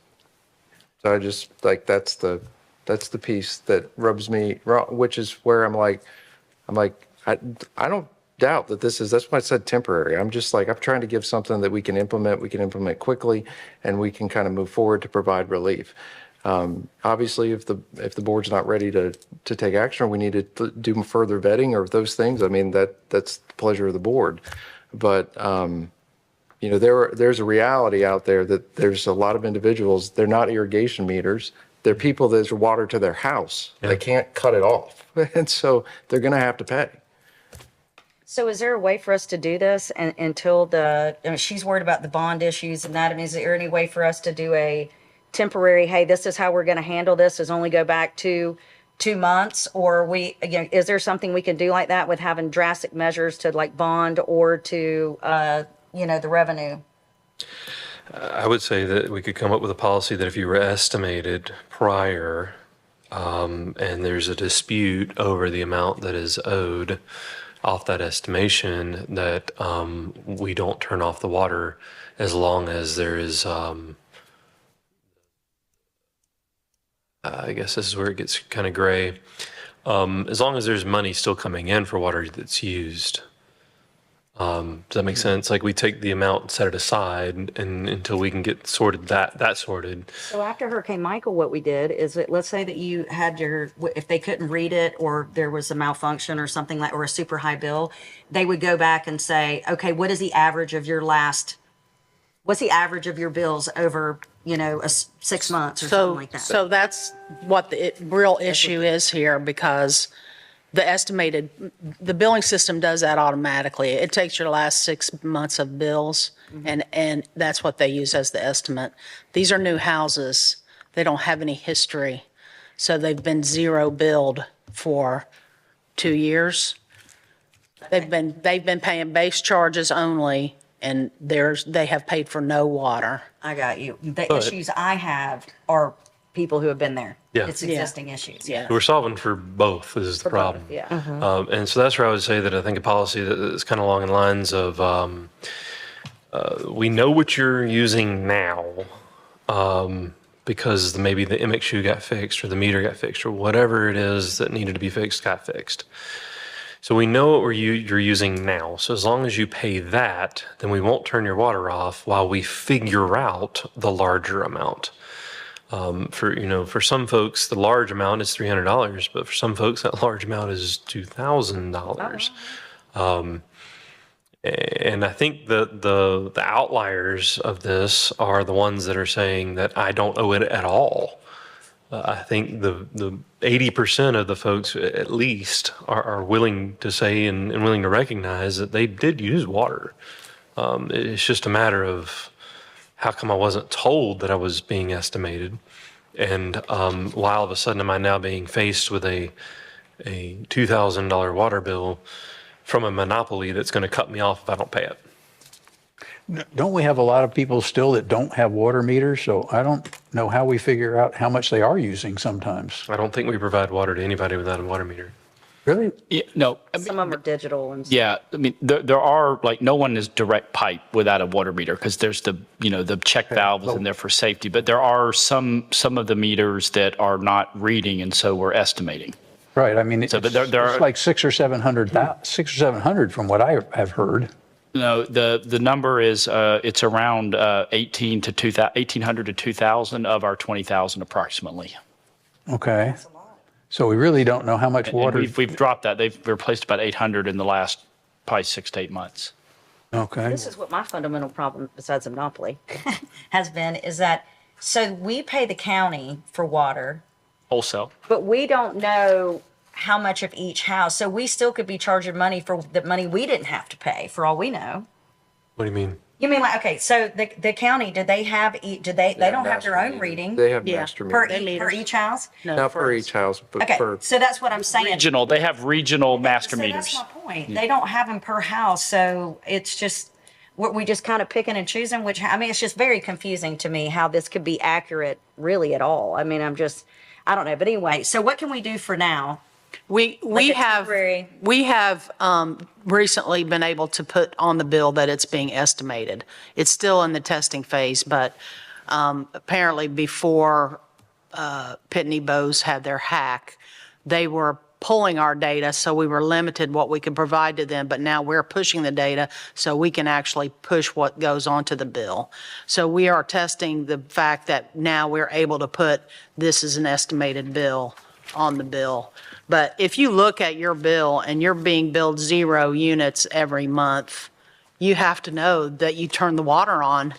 So I just, like, that's the piece that rubs me wrong, which is where I'm like, I don't doubt that that's why I said temporary. I'm just like, I'm trying to give something that we can implement quickly, and we can kind of move forward to provide relief. Obviously, if the board's not ready to take action, or we need to do further vetting or those things, I mean, that's the pleasure of the board. But, there's a reality out there that there's a lot of individuals, they're not irrigation meters. They're people that there's water to their house. Yeah. They can't cut it off. And so they're going to have to pay. So is there a way for us to do this until she's worried about the bond issues and that? I mean, is there any way for us to do a temporary, hey, this is how we're going to handle this, is only go back to 2 months? Or is there something we can do like that with having drastic measures to like bond or to, the revenue? I would say that we could come up with a policy that if you were estimated prior, and there's a dispute over the amount that is owed off that estimation, that we don't turn off the water as long as there is, I guess this is where it gets kind of gray, as long as there's money still coming in for water that's used. Does that make sense? Like, we take the amount and set it aside and until we can get that sorted. So after Hurricane Michael, what we did is that, let's say that you had if they couldn't read it or there was a malfunction or something like, or a super high bill, they would go back and say, okay, what's the average of your bills over, 6 months or something like that? So that's what the real issue is here, because the estimated, the billing system does that automatically. It takes your last 6 months of bills, and that's what they use as the estimate. These are new houses. They don't have any history, so they've been zero billed for 2 years. They've been paying base charges only, and they have paid for no water. I got you. The But- issues I have are people who have been there. Yeah. It's existing issues. Yeah. We're solving for both is the For both, problem. yeah. And so that's where I would say that I think a policy that is kind of along the lines of we know what you're using now because maybe the MXU got fixed or the meter got fixed or whatever it is that needed to be fixed got fixed. So we know what you're using now. So as long as you pay that, then we won't turn your water off while we figure out the larger amount. For some folks, the large amount is $300, but for some folks, that large amount is $2,000. And I think the outliers of this are the ones that are saying that I don't owe it at all. I think the 80% of the folks at least are willing to say and willing to recognize that they did use water. It's just a matter of how come I wasn't told that I was being estimated? And why all of a sudden am I now being faced with a $2,000 water bill from a monopoly that's going to cut me off if I don't pay it? Don't we have a lot of people still that don't have water meters? So I don't know how we figure out how much they are using sometimes. I don't think we provide water to anybody without a water meter. Really? Yeah, no. Some of them are digital and. Yeah, I mean, there are, like, no one is direct pipe without a water meter because there's the check valves in there for safety. But there are some of the meters that are not reading, and so we're estimating. Right. I mean, it's, but there are- it's like 600 or 700 from what I have heard. No, the number is, it's around 1,800 to 2,000 of our 20,000 approximately. Okay. So we really don't know how much And water. we've dropped that. They've replaced about 800 in the last probably 6 to 8 months. Okay. This is what my fundamental problem, besides a monopoly, has been, is that, so we pay the county for water, Wholesale. but we don't know how much of each house. So we still could be charging money for the money we didn't have to pay, for all we know. What do you mean? You mean like, okay, so the county, did they have, they don't have their own reading? They have master Per, meters. per each house? Not per each house, but Okay, per. so that's what I'm saying. Regional, they have regional master So meters. that's my point. They don't have them per house, so it's just, we just kind of picking and choosing which, I mean, it's just very confusing to me how this could be accurate really at all. I mean, I don't know. But anyway, so what can we do for now? We a have temporary- recently been able to put on the bill that it's being estimated. It's still in the testing phase, but apparently before Pitney Bowes had their hack, they were pulling our data, so we were limited what we could provide to them, but now we're pushing the data so we can actually push what goes onto the bill. So we are testing the fact that now we're able to put this is an estimated bill on the bill. But if you look at your bill and you're being billed 0 units every month, you have to know that you turn the water on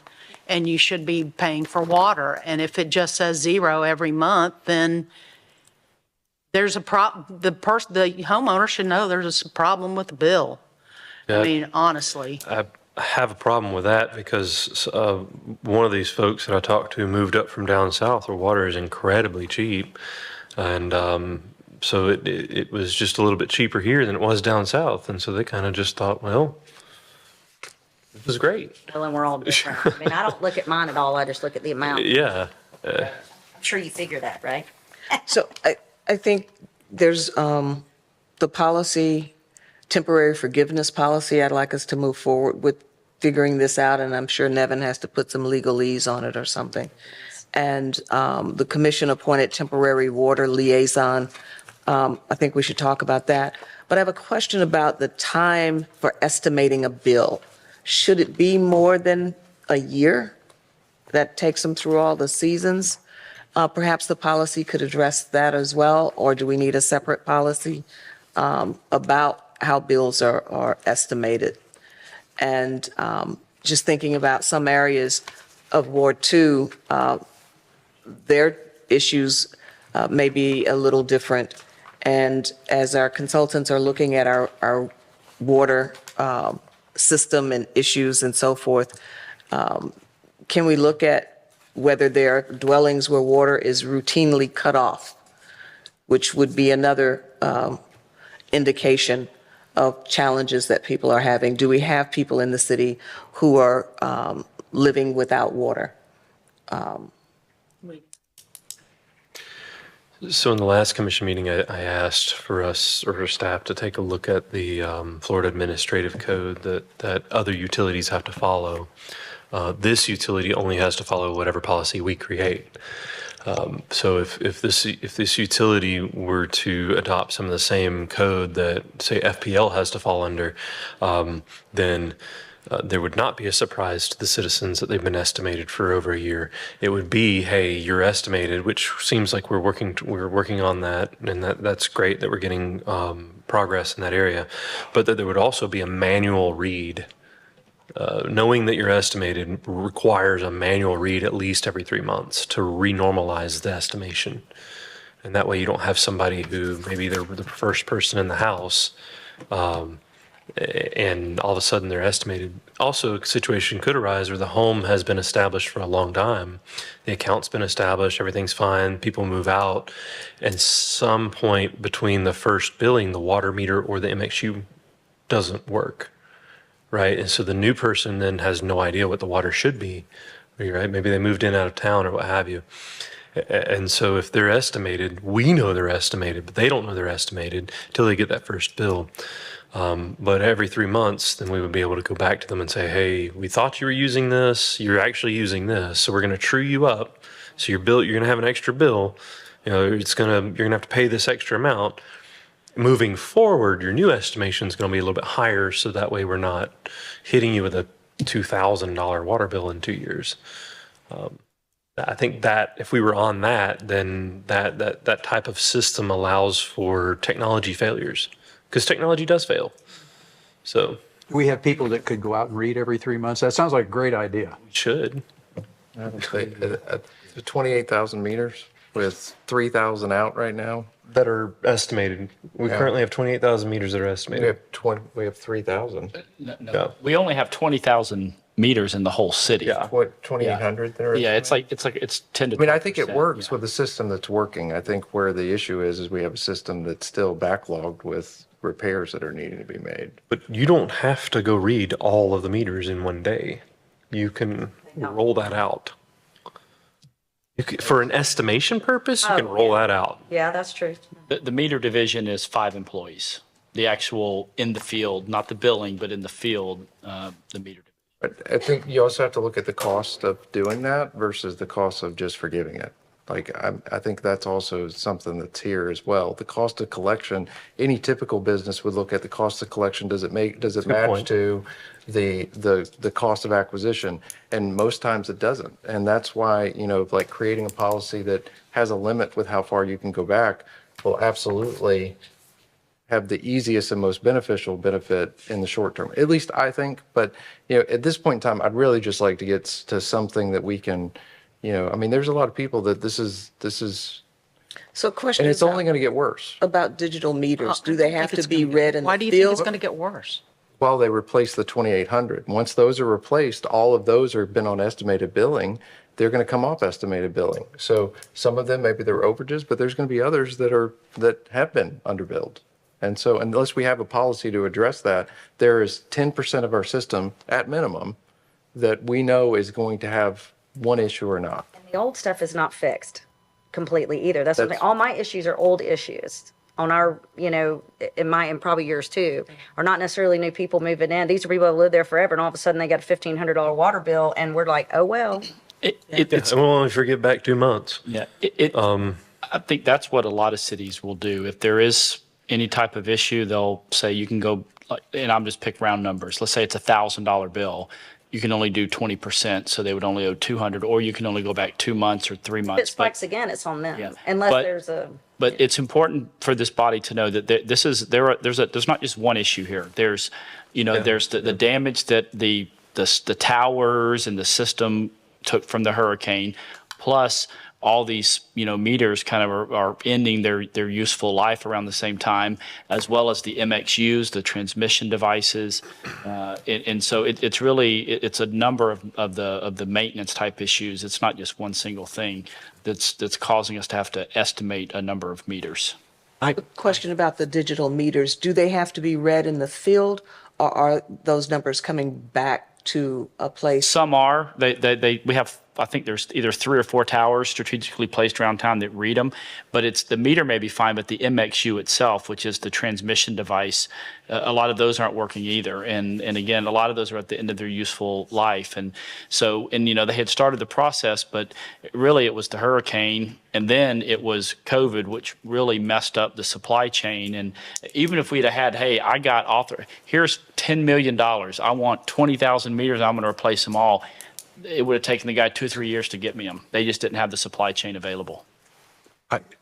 and you should be paying for water. And if it just says 0 every month, then there's the homeowner should know there's a problem with the bill. Yeah. I mean, honestly. I have a problem with that because one of these folks that I talked to moved up from down south where water is incredibly cheap. And so it was just a little bit cheaper here than it was down south. And so they kind of just thought, well, this is great. Well, and we're all different. I mean, I don't look at mine at all. I just look at the amount. Yeah. I'm sure you figure that, right? So I think there's the policy, temporary forgiveness policy. I'd like us to move forward with figuring this out, and I'm sure Nevin has to put some legalese on it or something. And the commission-appointed temporary water liaison, I think we should talk about that. But I have a question about the time for estimating a bill. Should it be more than a year? That takes them through all the seasons? Perhaps the policy could address that as well, or do we need a separate policy about how bills are estimated? And just thinking about some areas of Ward 2, their issues may be a little different, And as our consultants are looking at our water system and issues and so forth, can we look at whether there are dwellings where water is routinely cut off, which would be another indication of challenges that people are having? Do we have people in the city who are living without water? So in the last commission meeting, I asked for us or for staff to take a look at the Florida Administrative Code that other utilities have to follow. This utility only has to follow whatever policy we create. So if this utility were to adopt some of the same code that, say, FPL has to fall under, then there would not be a surprise to the citizens that they've been estimated for over a year. It would be, hey, you're estimated, which seems like we're working on that, and that's great that we're getting progress in that area. But that there would also be a manual read. Knowing that you're estimated requires a manual read at least every 3 months to renormalize the estimation. And that way you don't have somebody who maybe they're the first person in the house and all of a sudden they're estimated. Also, a situation could arise where the home has been established for a long time. The account's been established, everything's fine, people move out, and some point between the first billing, the water meter or the MXU doesn't work. Right, and so the new person then has no idea what the water should be, right? Maybe they moved in out of town or what have you. And so if they're estimated, we know they're estimated, but they don't know they're estimated until they get that first bill. But every 3 months, then we would be able to go back to them and say, hey, we thought you were using this, you're actually using this, so we're going to true you up. So your bill, you're going to have an extra bill. You know, you're going to have to pay this extra amount. Moving forward, your new estimation is going to be a little bit higher, so that way we're not hitting you with a $2,000 water bill in 2 years. I think that if we were on that, then that type of system allows for technology failures, because technology does fail. So We have people that could go out and read every 3 months. That sounds like a great idea. we should. 28,000 meters with 3,000 out right now. That are estimated. We Yeah. currently have 28,000 meters that are We estimated. have 3,000. No, we only have 20,000 meters in the whole city. Yeah. What, 2,800 there? Yeah, it's 10 to I mean, I think it 20%, works yeah. with a system that's working. I think where the issue is we have a system that's still backlogged with repairs that are needing to be made. But you don't have to go read all of the meters in one day. You can roll that out. For an estimation purpose, you can roll that out. Yeah, that's true. The meter division is 5 employees. The actual in the field, not the billing, but in the field, the meter. But I think you also have to look at the cost of doing that versus the cost of just forgiving it. Like, I think that's also something that's here as well. The cost of collection, any typical business would look at the cost of collection. Does it Good match point. to the cost of acquisition? And most times it doesn't. And that's why, like creating a policy that has a limit with how far you can go back will absolutely have the easiest and most beneficial benefit in the short term, at least I think. But, at this point in time, I'd really just like to get to something that we can, I mean, there's a lot of people that this is, So question and it's only going to get worse. about digital meters. Do they have to be read in the Why do you think it's field? going to get worse? While they replace the 2,800. Once those are replaced, all of those have been on estimated billing. They're going to come off estimated billing. So some of them, maybe they're overages, but there's going to be others that have been underbilled. And so unless we have a policy to address that, there is 10% of our system at minimum that we know is going to have one issue or not. And the old stuff is not fixed completely either. That's something, That's- all my issues are old issues on our, in probably yours too, are not necessarily new people moving in. These are people that live there forever and all of a sudden they got a $1,500 water bill and we're like, oh, well. It's, we'll only forget back 2 months. Yeah, I think that's what a lot of cities will do. If there is any type of issue, they'll say you can go, and I'm just pick round numbers. Let's say it's $1,000 bill. You can only do 20%, so they would only owe 200, or you can only go back 2 months or 3 If it months. spikes again, it's on them, Yeah. unless But- there's a. But it's important for this body to know that there's not just one issue here. There's, there's the damage that the towers and the system took from the hurricane, plus all these, meters kind of are ending their useful life around the same time, as well as the MXUs, the transmission devices. And so it's really, it's a number of the maintenance type issues. It's not just one single thing that's causing us to have to estimate a number of meters. Question about the digital meters. Do they have to be read in the field, or are those numbers coming back to a place? Some are. We have, I think there's either 3 or 4 towers strategically placed around town that read them, but it's the meter may be fine, but the MXU itself, which is the transmission device, a lot of those aren't working either. And again, a lot of those are at the end of their useful life. And so, they had started the process, but really it was the hurricane, and then it was COVID, which really messed up the supply chain. And even if we'd have had, hey, I got here's $10 million, I want 20,000 meters, I'm going to replace them all, it would have taken the guy 2 or 3 years to get me them. They just didn't have the supply chain available.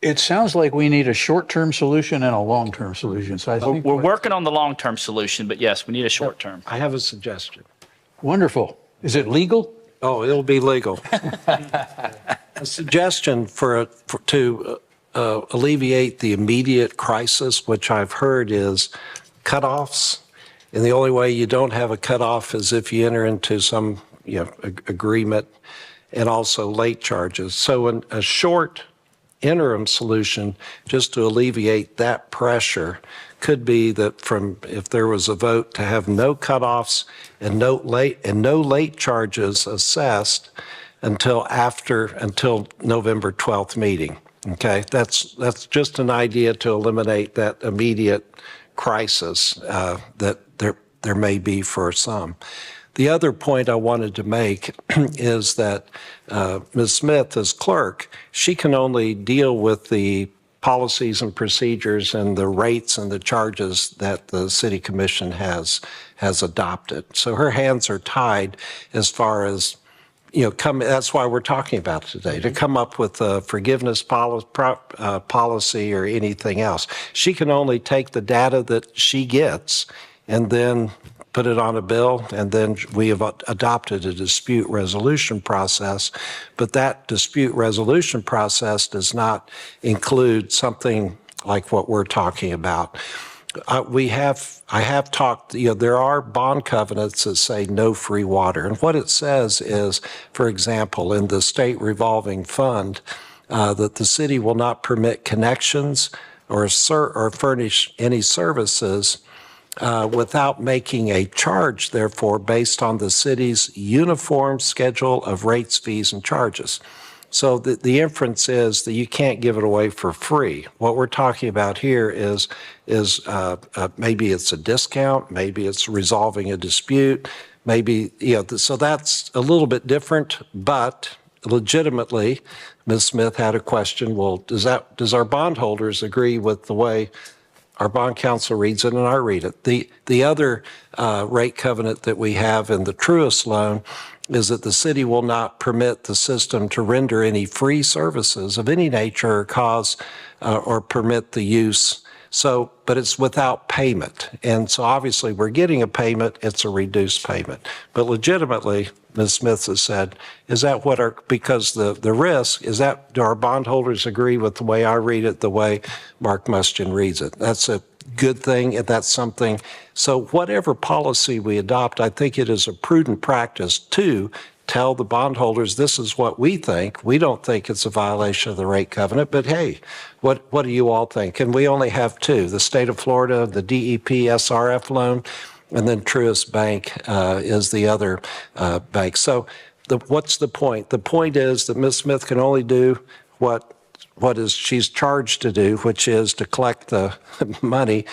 It sounds like we need a short-term solution and a long-term solution. So I think We're working on the long-term solution, but yes, we need a short-term. I have a suggestion. Wonderful. Is it legal? Oh, it'll be legal. A suggestion to alleviate the immediate crisis, which I've heard is cutoffs. And the only way you don't have a cutoff is if you enter into some agreement, and also late charges. So a short interim solution, just to alleviate that pressure, could be that if there was a vote to have no cutoffs and no late charges assessed until November 12th meeting. Okay, that's just an idea to eliminate that immediate crisis that there may be for some. The other point I wanted to make is that Ms. Smith, as clerk, she can only deal with the policies and procedures and the rates and the charges that the City Commission has adopted. So her hands are tied as far as, that's why we're talking about it today, to come up with a forgiveness policy or anything else. She can only take the data that she gets and then put it on a bill, and then we have adopted a dispute resolution process. But that dispute resolution process does not include something like what we're talking about. I have talked, there are bond covenants that say no free water. And what it says is, for example, in the state revolving fund, that the city will not permit connections or furnish any services without making a charge, therefore, based on the city's uniform schedule of rates, fees, and charges. So the inference is that you can't give it away for free. What we're talking about here is maybe it's a discount, maybe it's resolving a dispute, maybe, so that's a little bit different, but legitimately, Ms. Smith had a question, well, does our bondholders agree with the way our bond counsel reads it and I read it? The other rate covenant that we have in the Truist loan is that the city will not permit the system to render any free services of any nature or cause or permit the use. So, but it's without payment. And so obviously we're getting a payment, it's a reduced payment. But legitimately, Ms. Smith has said, is that because the risk, do our bondholders agree with the way I read it, the way Mark Mustian reads it? That's a good thing, and that's something. So whatever policy we adopt, I think it is a prudent practice to tell the bondholders, this is what we think. We don't think it's a violation of the rate covenant, but hey, what do you all think? And we only have two, the state of Florida, the DEP SRF loan, and then Truist Bank is the other bank. So what's the point? The point is that Ms. Smith can only do what she's charged to do, which is to collect the money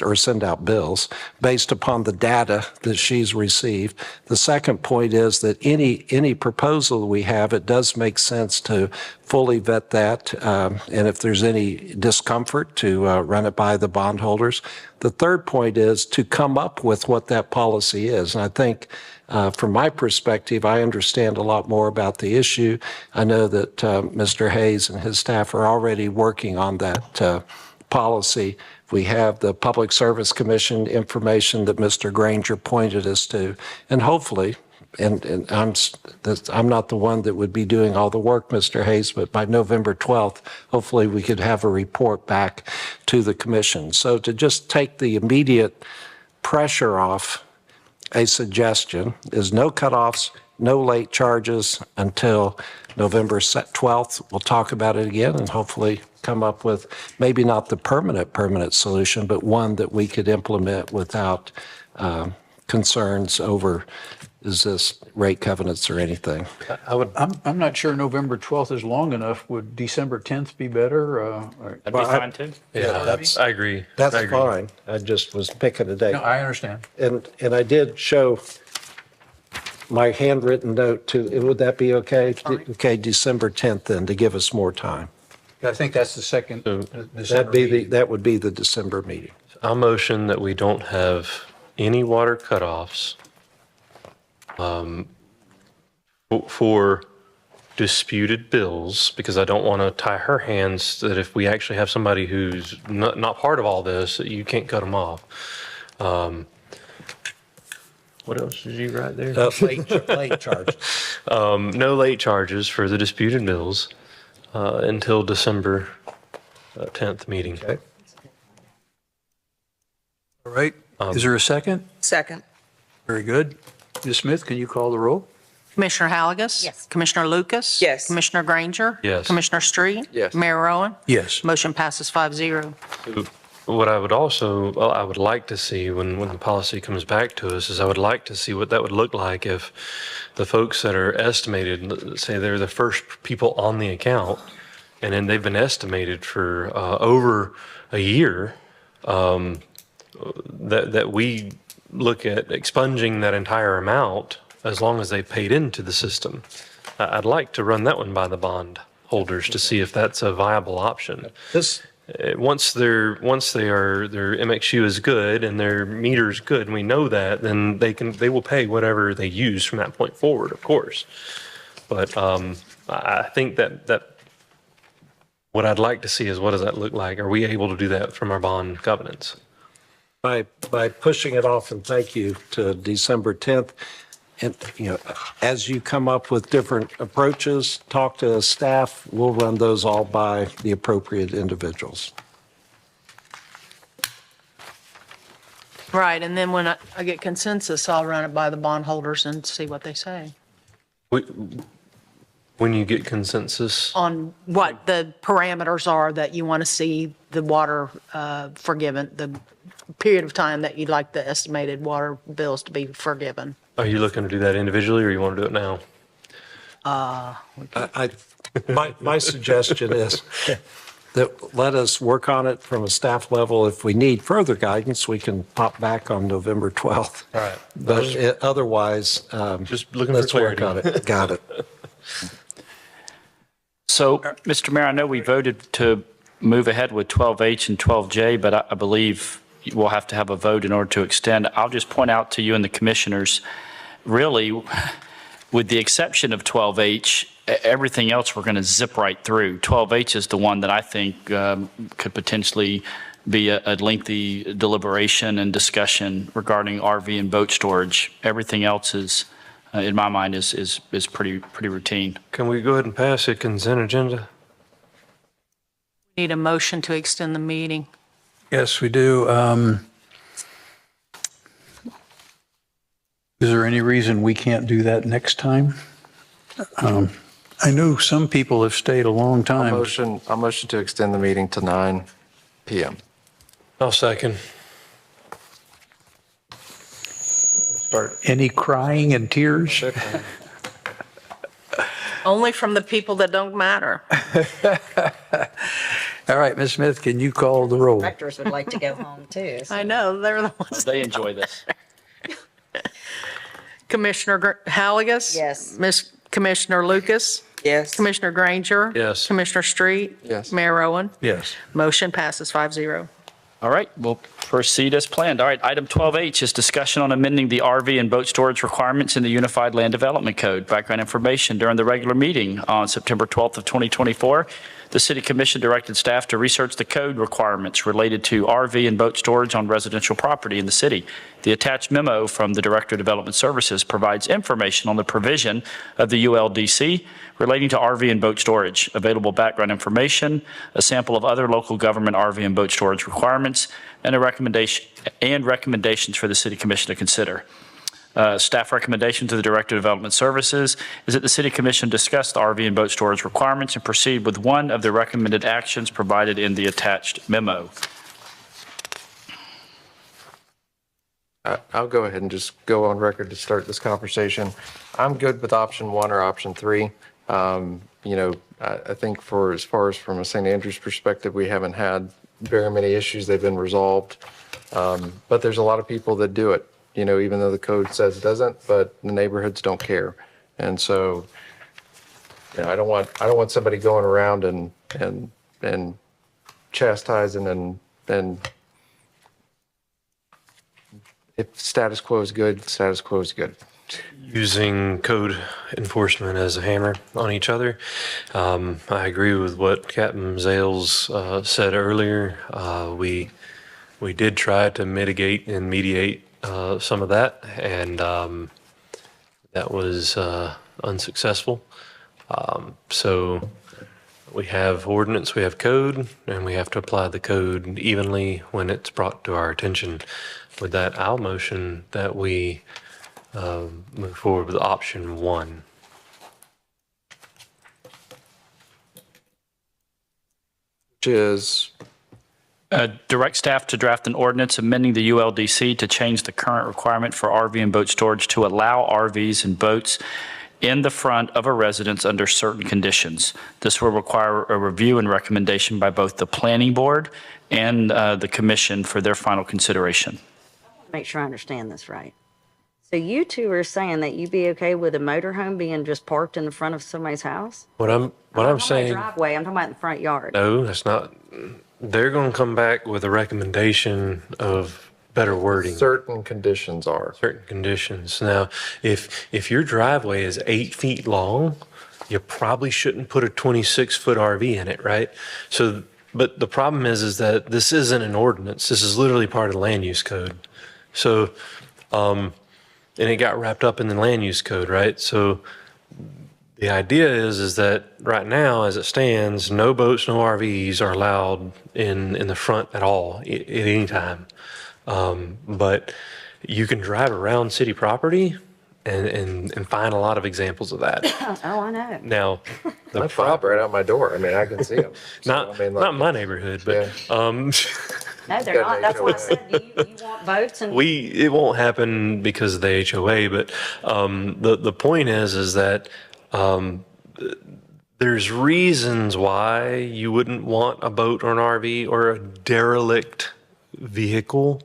or send out bills based upon the data that she's received. The second point is that any proposal we have, it does make sense to fully vet that, and if there's any discomfort, to run it by the bondholders. The third point is to come up with what that policy is. And I think from my perspective, I understand a lot more about the issue. I know that Mr. Hayes and his staff are already working on that policy. We have the Public Service Commission information that Mr. Granger pointed us to, and hopefully and I'm not the one that would be doing all the work, Mr. Hayes, but by November 12th, hopefully we could have a report back to the commission. So to just take the immediate pressure off, a suggestion is no cutoffs, no late charges until November 12th. We'll talk about it again and hopefully come up with maybe not the permanent solution, but one that we could implement without concerns over is this rate covenants or anything. I'm not sure November 12th is long enough. Would December 10th be better? That'd be fine too. Yeah, I agree. That's I agree. fine. I just was picking a date. No, I understand. And I did show my handwritten note to, would that be okay? Okay, December 10th then, to give us more time. I think that's the second December That'd be meeting. that would be the December meeting. I'll motion that we don't have any water cutoffs for disputed bills, because I don't want to tie her hands that if we actually have somebody who's not part of all this, that you can't cut them off. What else did you write there? Late charges. No late charges for the disputed bills until December 10th meeting. Okay. All right. Is there a second? Second. Very good. Ms. Smith, can you call the roll? Commissioner Halagus? Yes. Commissioner Lucas? Yes. Commissioner Granger? Yes. Commissioner Street? Yes. Mayor Rowan? Yes. Motion passes 5-0. What I would like to see when the policy comes back to us is I would like to see what that would look like if the folks that are estimated, say they're the first people on the account, and then they've been estimated for over a year, that we look at expunging that entire amount as long as they paid into the system. I'd like to run that one by the bond holders to see if that's a viable option. This, Once their MXU is good and their meter's good, and we know that, then they will pay whatever they use from that point forward, of course. But I think that what I'd like to see is what does that look like? Are we able to do that from our bond covenants? by pushing it off, and thank you, to December 10th. And, as you come up with different approaches, talk to staff, we'll run those all by the appropriate individuals. Right, and then when I get consensus, I'll run it by the bondholders and see what they say When you get consensus, on what the parameters are that you want to see the water forgiven, the period of time that you'd like the estimated water bills to be forgiven. are you looking to do that individually or you want to do it now? My suggestion is that let us work on it from a staff level. If we need further guidance, we can pop back on November 12th. All right. But otherwise, Just looking for let's work clarity. on it. Got it. So, Mr. Mayor, I know we voted to move ahead with 12H and 12J, but I believe we'll have to have a vote in order to extend. I'll just point out to you and the commissioners, really, with the exception of 12H, everything else we're going to zip right through. 12H is the one that I think could potentially be a lengthy deliberation and discussion regarding RV and boat storage. Everything else is, in my mind, is pretty routine. Can we go ahead and pass a consent agenda? Need a motion to extend the meeting. Yes, we do. Is there any reason we can't do that next time? I know some people have stayed a long time. I'll motion to extend the meeting to 9 PM. I'll second. Any crying and tears? Only from the people that don't matter. All right, Ms. Smith, can you call the roll? Directors would like to go home too. I know, they're the ones. They enjoy this. Commissioner Halagus? Yes. Commissioner Lucas? Yes. Commissioner Granger? Yes. Commissioner Street? Yes. Mayor Rowan? Yes. Motion passes 5-0. All right, well, Proceed as planned. All right, item 12H is discussion on amending the RV and boat storage requirements in the Unified Land Development Code. Background information: during the regular meeting on September 12th of 2024, the City Commission directed staff to research the code requirements related to RV and boat storage on residential property in the city. The attached memo from the Director of Development Services provides information on the provision of the ULDC relating to RV and boat storage, available background information, a sample of other local government RV and boat storage requirements, and recommendations for the City Commission to consider. Staff recommendation to the Director of Development Services is that the City Commission discuss the RV and boat storage requirements and proceed with one of the recommended actions provided in the attached memo. I'll go ahead and just go on record to start this conversation. I'm good with option 1 or option 3. I think as far as from a St. Andrews perspective, we haven't had very many issues. They've been resolved. But there's a lot of people that do it, even though the code says it doesn't, but the neighborhoods don't care. And so, I don't want somebody going around and chastising and if status quo is good, status quo is good. Using code enforcement as a hammer on each other. I agree with what Captain Zales said earlier. We did try to mitigate and mediate some of that, and that was unsuccessful. So we have ordinance, we have code, and we have to apply the code evenly when it's brought to our attention. With that, I'll motion that we move forward with option 1. Which is? Direct staff to draft an ordinance amending the ULDC to change the current requirement for RV and boat storage to allow RVs and boats in the front of a residence under certain conditions. This will require a review and recommendation by both the Planning Board and the Commission for their final consideration. Make sure I understand this right. So you two are saying that you'd be okay with a motorhome being just parked in the front of somebody's house? What I'm saying. Driveway, I'm talking about in the front yard. No, that's not. They're going to come back with a recommendation of better wording. Certain conditions are. Certain conditions. Now, if your driveway is 8 feet long, you probably shouldn't put a 26-foot RV in it, right? So, but the problem is that this isn't an ordinance. This is literally part of the land use code. So, and it got wrapped up in the land use code, right? So the idea is that right now, as it stands, no boats, no RVs are allowed in the front at all at any time. But you can drive around city property and find a lot of examples of that. Oh, I know. Now, I pop right out my door. I mean, I can see them. Not my neighborhood, but No, they're not. That's why I said you want votes and. it won't happen because of the HOA, but the point is that there's reasons why you wouldn't want a boat or an RV or a derelict vehicle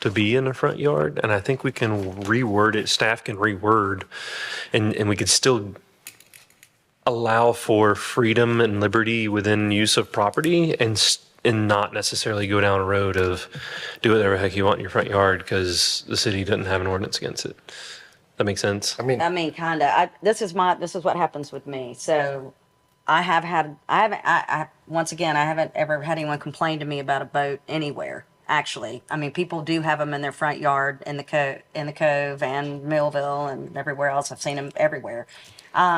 to be in the front yard, and I think we can reword it. Staff can reword, and we could still allow for freedom and liberty within use of property and not necessarily go down a road of do whatever the heck you want in your front yard because the city doesn't have an ordinance against it. That makes sense? I mean, kind of. This is what happens with me. So I haven't ever had anyone complain to me about a boat anywhere. Actually, I mean, people do have them in their front yard in the Cove and Millville and everywhere else. I've seen them everywhere.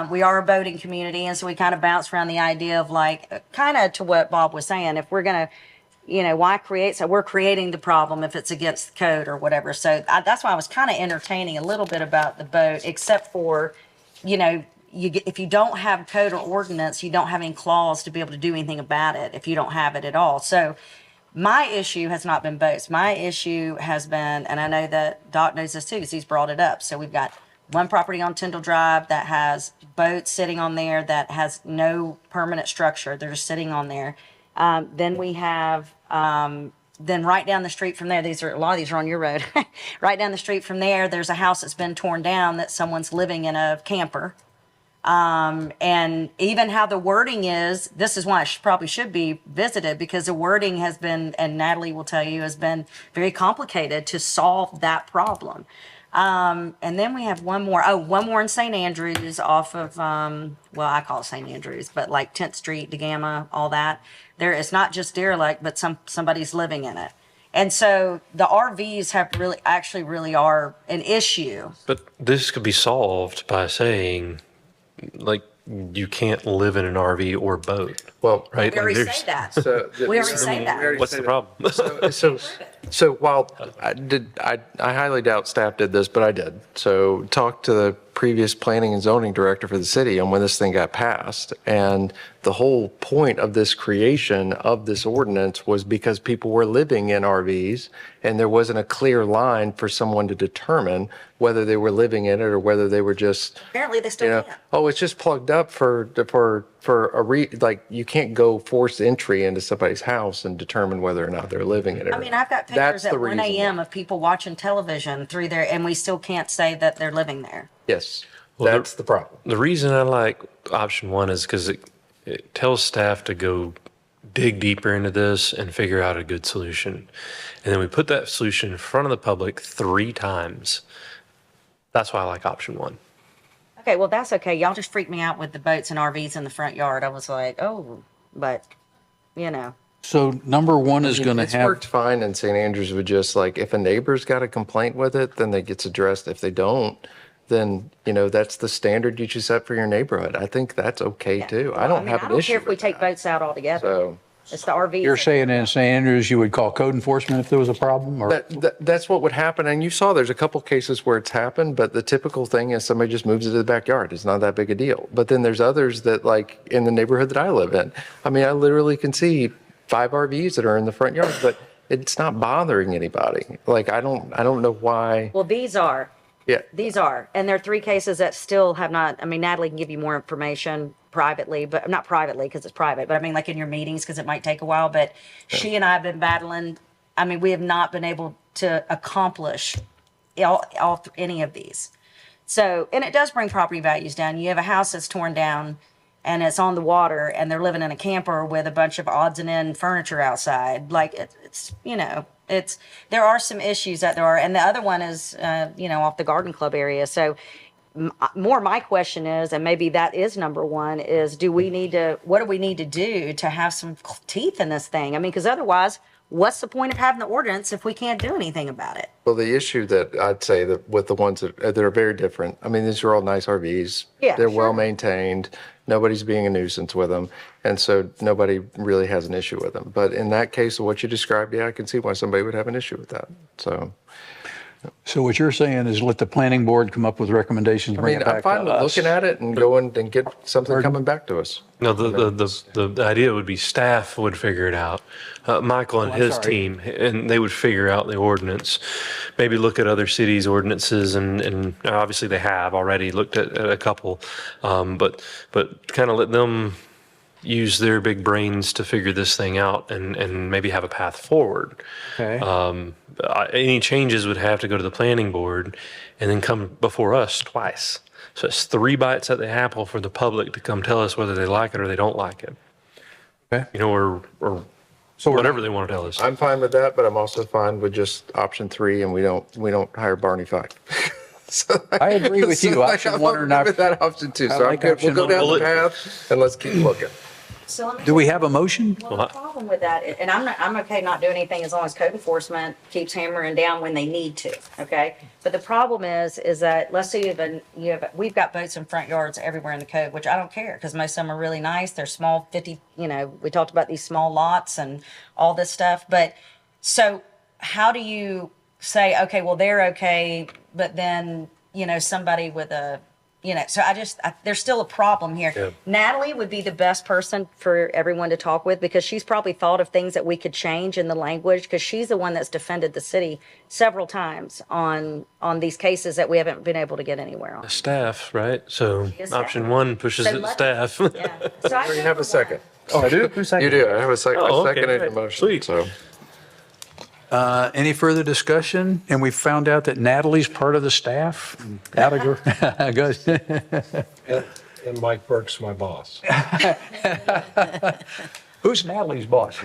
We are a boating community, and so we kind of bounce around the idea of kind of to what Bob was saying. If we're gonna, why create? So we're creating the problem if it's against the code or whatever. So that's why I was kind of entertaining a little bit about the boat, except for, if you don't have code or ordinance, you don't have any clause to be able to do anything about it if you don't have it at all. So my issue has not been boats. My issue has been, and I know that Doc knows this too because he's brought it up. So we've got one property on Tyndall Drive that has boats sitting on there that has no permanent structure. They're just sitting on there. Then we have, then right down the street from there, a lot of these are on your road. Right down the street from there, there's a house that's been torn down that someone's living in a camper. And even how the wording is, this is why it probably should be visited, because the wording has been, and Natalie will tell you, has been very complicated to solve that problem. And then we have one more in St. Andrews off of, well, I call it St. Andrews, but like 10th Street, DeGamma, all that. There, it's not just derelict, but somebody's living in it. And so the RVs have really are an issue. But this could be solved by saying, like, you can't live in an RV or boat. Well, right? We already Like, say that. So We already say that. What's the problem? So while I highly doubt staff did this, but I did. So talked to the previous planning and zoning director for the city on when this thing got passed. And the whole point of this creation of this ordinance was because people were living in RVs and there wasn't a clear line for someone to determine whether they were living in it or whether they were just, Apparently they still can't. oh, it's just plugged up for like, you can't go force entry into somebody's house and determine whether or not they're living in it. I mean, I've got That's pictures the at 1 reason. a.m. of people watching television through there, and we still can't say that they're living there. Yes, Well, that's the problem. The reason I like option one is because it tells staff to go dig deeper into this and figure out a good solution. And then we put that solution in front of the public 3 times. That's why I like option one. Okay, well, that's okay. Y'all just freaked me out with the boats and RVs in the front yard. I was like, oh, but, you know. So number one is going to It's have, worked fine in St. Andrews with just like, if a neighbor's got a complaint with it, then it gets addressed. If they don't, then, that's the standard you should set for your neighborhood. I think that's okay too. I don't have I an don't issue care if we with take boats out altogether. So It's the RVs. you're saying in St. Andrews, you would call code enforcement if there was a problem? Or that's what would happen. And you saw there's a couple cases where it's happened, but the typical thing is somebody just moves it to the backyard. It's not that big a deal. But then there's others that, like in the neighborhood that I live in, I mean, I literally can see 5 RVs that are in the front yard, but it's not bothering anybody. Like, I don't know why. Well, these are. Yeah. These are. And there are 3 cases that still have not, I mean, Natalie can give you more information privately, but not privately because it's private, but I mean like in your meetings because it might take a while. But she and I have been battling. I mean, we have not been able to accomplish any of these. So, and it does bring property values down. You have a house that's torn down and it's on the water and they're living in a camper with a bunch of odds and end furniture outside. Like it's there are some issues that there are. And the other one is, off the garden club area. So more my question is, and maybe that is number one, is what do we need to do to have some teeth in this thing? I mean, because otherwise, what's the point of having the ordinance if we can't do anything about it? Well, the issue that I'd say that with the ones that are very different, I mean, these are all nice RVs. Yeah, They're sure. well maintained. Nobody's being a nuisance with them. And so nobody really has an issue with them. But in that case of what you described, yeah, I can see why somebody would have an issue with that. so what you're saying is let the planning board come up with recommendations, I bring mean, it back I'm fine to with us. looking at it and going and get something coming back to us. No, the idea would be staff would figure it out. Michael and I'm his sorry. team, and they would figure out the ordinance. Maybe look at other cities' ordinances, and obviously they have already looked at a couple, but kind of let them use their big brains to figure this thing out and maybe have a path forward. Okay. Any changes would have to go to the planning board and then come before us twice. So it's 3 bites at the apple for the public to come tell us whether they like it or they don't like it. Okay. Or So we're whatever they want to tell us. I'm fine with that, but I'm also fine with just option 3 and we don't hire Barney Fife. I agree with you. Option one or not. With that option 2. I So I'm like good. We'll option go down one. the path and let's keep looking. So let me Do we have a motion? Well, the problem with that, and I'm okay not doing anything as long as code enforcement keeps hammering down when they need to, okay? But the problem is that, let's say we've got boats in front yards everywhere in the code, which I don't care, because most of them are really nice. They're small, 50, we talked about these small lots and all this stuff. But, so how do you say, okay, well, they're okay, but then, somebody with a, so there's still a problem here. Yeah. Natalie would be the best person for everyone to talk with because she's probably thought of things that we could change in the language because she's the one that's defended the city several times on these cases that we haven't been able to get anywhere on. Staff, right? So Yes, option staff. 1 pushes So it to let- staff. Yeah. So I You have a second. Oh, I do? You do. I have a second. Oh, I okay, seconded the great. motion. Sweet. So Any further discussion? And we found out that Natalie's part of the staff? Good. And Mike Burke's my boss. Who's Natalie's boss?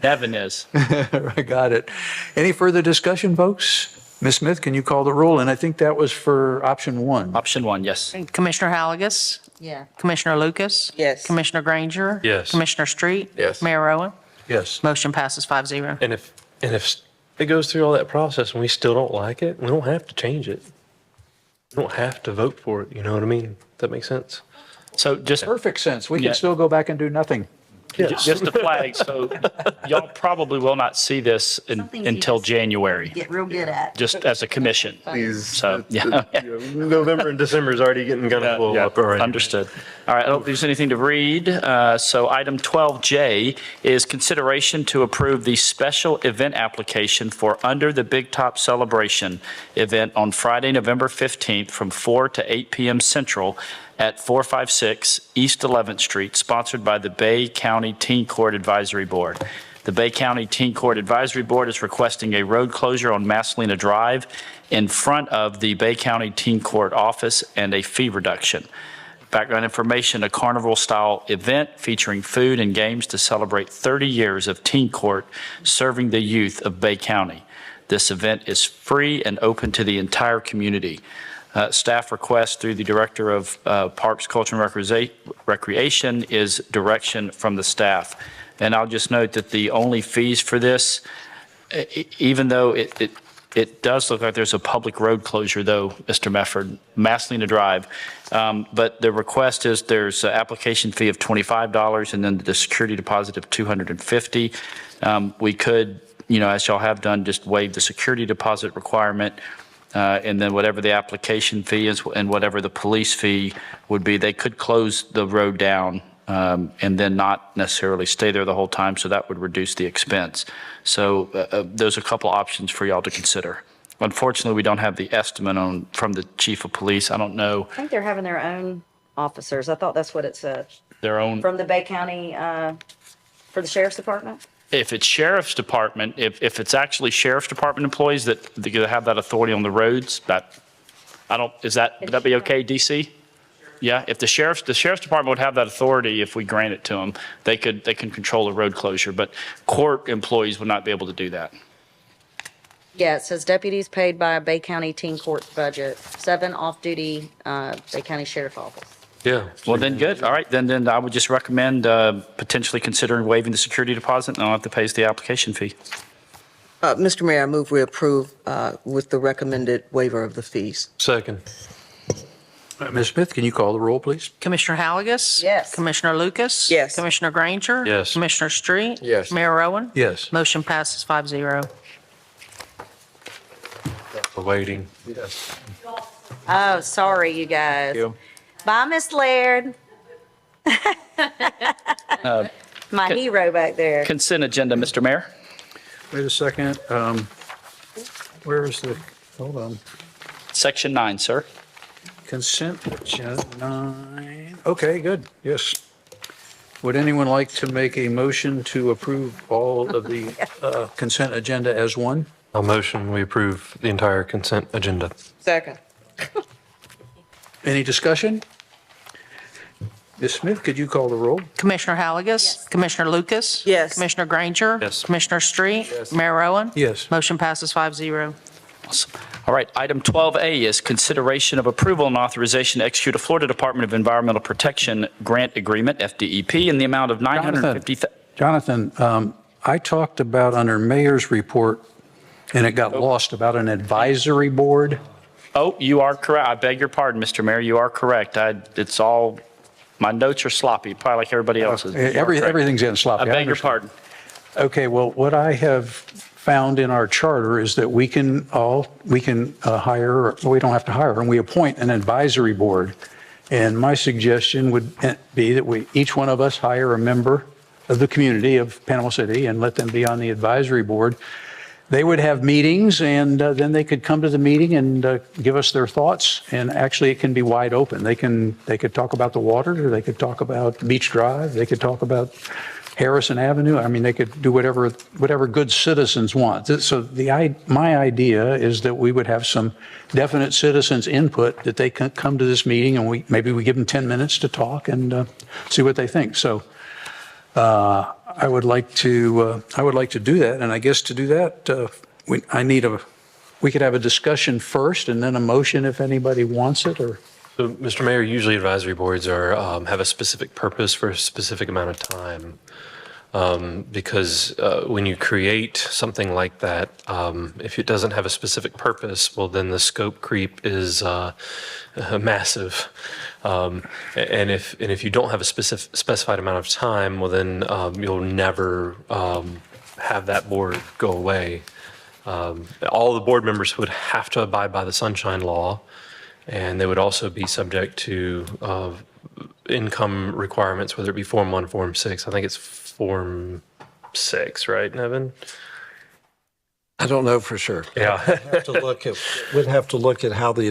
Devin is. I got it. Any further discussion, folks? Ms. Smith, can you call the roll? And I think that was for option one. Option one, yes. Commissioner Halagus? Yeah. Commissioner Lucas? Yes. Commissioner Granger? Yes. Commissioner Street? Yes. Mayor Owen? Yes. Motion passes 5-0. And if it goes through all that process and we still don't like it, we don't have to change it. We don't have to vote for it. You know what I mean? Does that make sense? So just Perfect sense. We Yeah. can still go back and do nothing. Just a flag, so y'all probably will not see this Something you until just January, Get real good at. just as a commission. Please. So, yeah. November and December is already getting kind of full up already. Understood. All right, I don't think there's anything to read. So item 12J is consideration to approve the special event application for Under the Big Top Celebration event on Friday, November 15th from 4 to 8 p.m. Central at 456 East 11th Street, sponsored by the Bay County Teen Court Advisory Board. The Bay County Teen Court Advisory Board is requesting a road closure on Maslina Drive in front of the Bay County Teen Court office and a fee reduction. Background information, a carnival-style event featuring food and games to celebrate 30 years of Teen Court serving the youth of Bay County. This event is free and open to the entire community. Staff request through the Director of Parks, Culture, and Recreation is direction from the staff. And I'll just note that the only fees for this, even though it does look like there's a public road closure though, Mr. Mefford, Maslina Drive, but the request is there's an application fee of $25 and then the security deposit of $250. We could, as y'all have done, just waive the security deposit requirement. And then whatever the application fee is and whatever the police fee would be, they could close the road down and then not necessarily stay there the whole time, so that would reduce the expense. So those are a couple options for y'all to consider. Unfortunately, we don't have the estimate from the chief of police. I don't know. I think they're having their own officers. I thought that's what it said. Their own. From the Bay County, for the sheriff's department? If it's sheriff's department, if it's actually sheriff's department employees that have that authority on the roads, would that be okay, DC? Yeah, if the sheriff's department would have that authority, if we grant it to them, they can control the road closure, but court employees would not be able to do that. Yeah, it says deputies paid by Bay County Teen Court budget, 7 off-duty Bay County Sheriff Office. Yeah. Well, then good. All right, then I would just recommend potentially considering waiving the security deposit and all have to pay is the application fee. Mr. Mayor, I move we approve with the recommended waiver of the fees. Second. Ms. Smith, can you call the roll, please? Commissioner Halagus? Yes. Commissioner Lucas? Yes. Commissioner Granger? Yes. Commissioner Street? Yes. Mayor Owen? Yes. Motion passes 5-0. For waiting. Yes. Oh, sorry, you guys. Bye, Miss Laird. My hero back there. Consent agenda, Mr. Mayor. Wait a second. Where is hold on. Section 9, sir. Consent agenda 9. Okay, good. Yes. Would anyone like to make a motion to approve all of the consent agenda as one? I'll motion we approve the entire consent agenda. Second. Any discussion? Ms. Smith, could you call the roll? Commissioner Halagus? Commissioner Lucas? Yes. Commissioner Granger? Yes. Commissioner Street? Mayor Owen? Yes. Motion passes 5-0. Awesome. All right, item 12A is consideration of approval and authorization to execute a Florida Department of Environmental Protection grant agreement, FDEP, in the amount of $950,000. Jonathan, I talked about under mayor's report, and it got lost, about an advisory board. Oh, you are correct. I beg your pardon, Mr. Mayor. You are correct. It's all, my notes are sloppy, probably like everybody else's. Everything's getting sloppy. I beg your understand. pardon. Okay, well, what I have found in our charter is that we can hire, or we don't have to hire, and we appoint an advisory board. And my suggestion would be that each one of us hire a member of the community of Panama City and let them be on the advisory board. They would have meetings, and then they could come to the meeting and give us their thoughts. And actually, it can be wide open. They could talk about the water, or they could talk about Beach Drive. They could talk about Harrison Avenue. I mean, they could do whatever good citizens want. So my idea is that we would have some definite citizens' input, that they can come to this meeting and maybe we give them 10 minutes to talk and see what they think. So I would like to do that. And I guess to do that, we could have a discussion first and then a motion if anybody wants it, or. So, Mr. Mayor, usually advisory boards are have a specific purpose for a specific amount of time. Because when you create something like that, if it doesn't have a specific purpose, well, then the scope creep is massive. And if you don't have a specified amount of time, well, then you'll never have that board go away. All the board members would have to abide by the Sunshine Law, and they would also be subject to income requirements, whether it be Form 1, Form 6. I think it's Form 6, right, Nevin? I don't know for sure. Yeah. We'd have to look at how the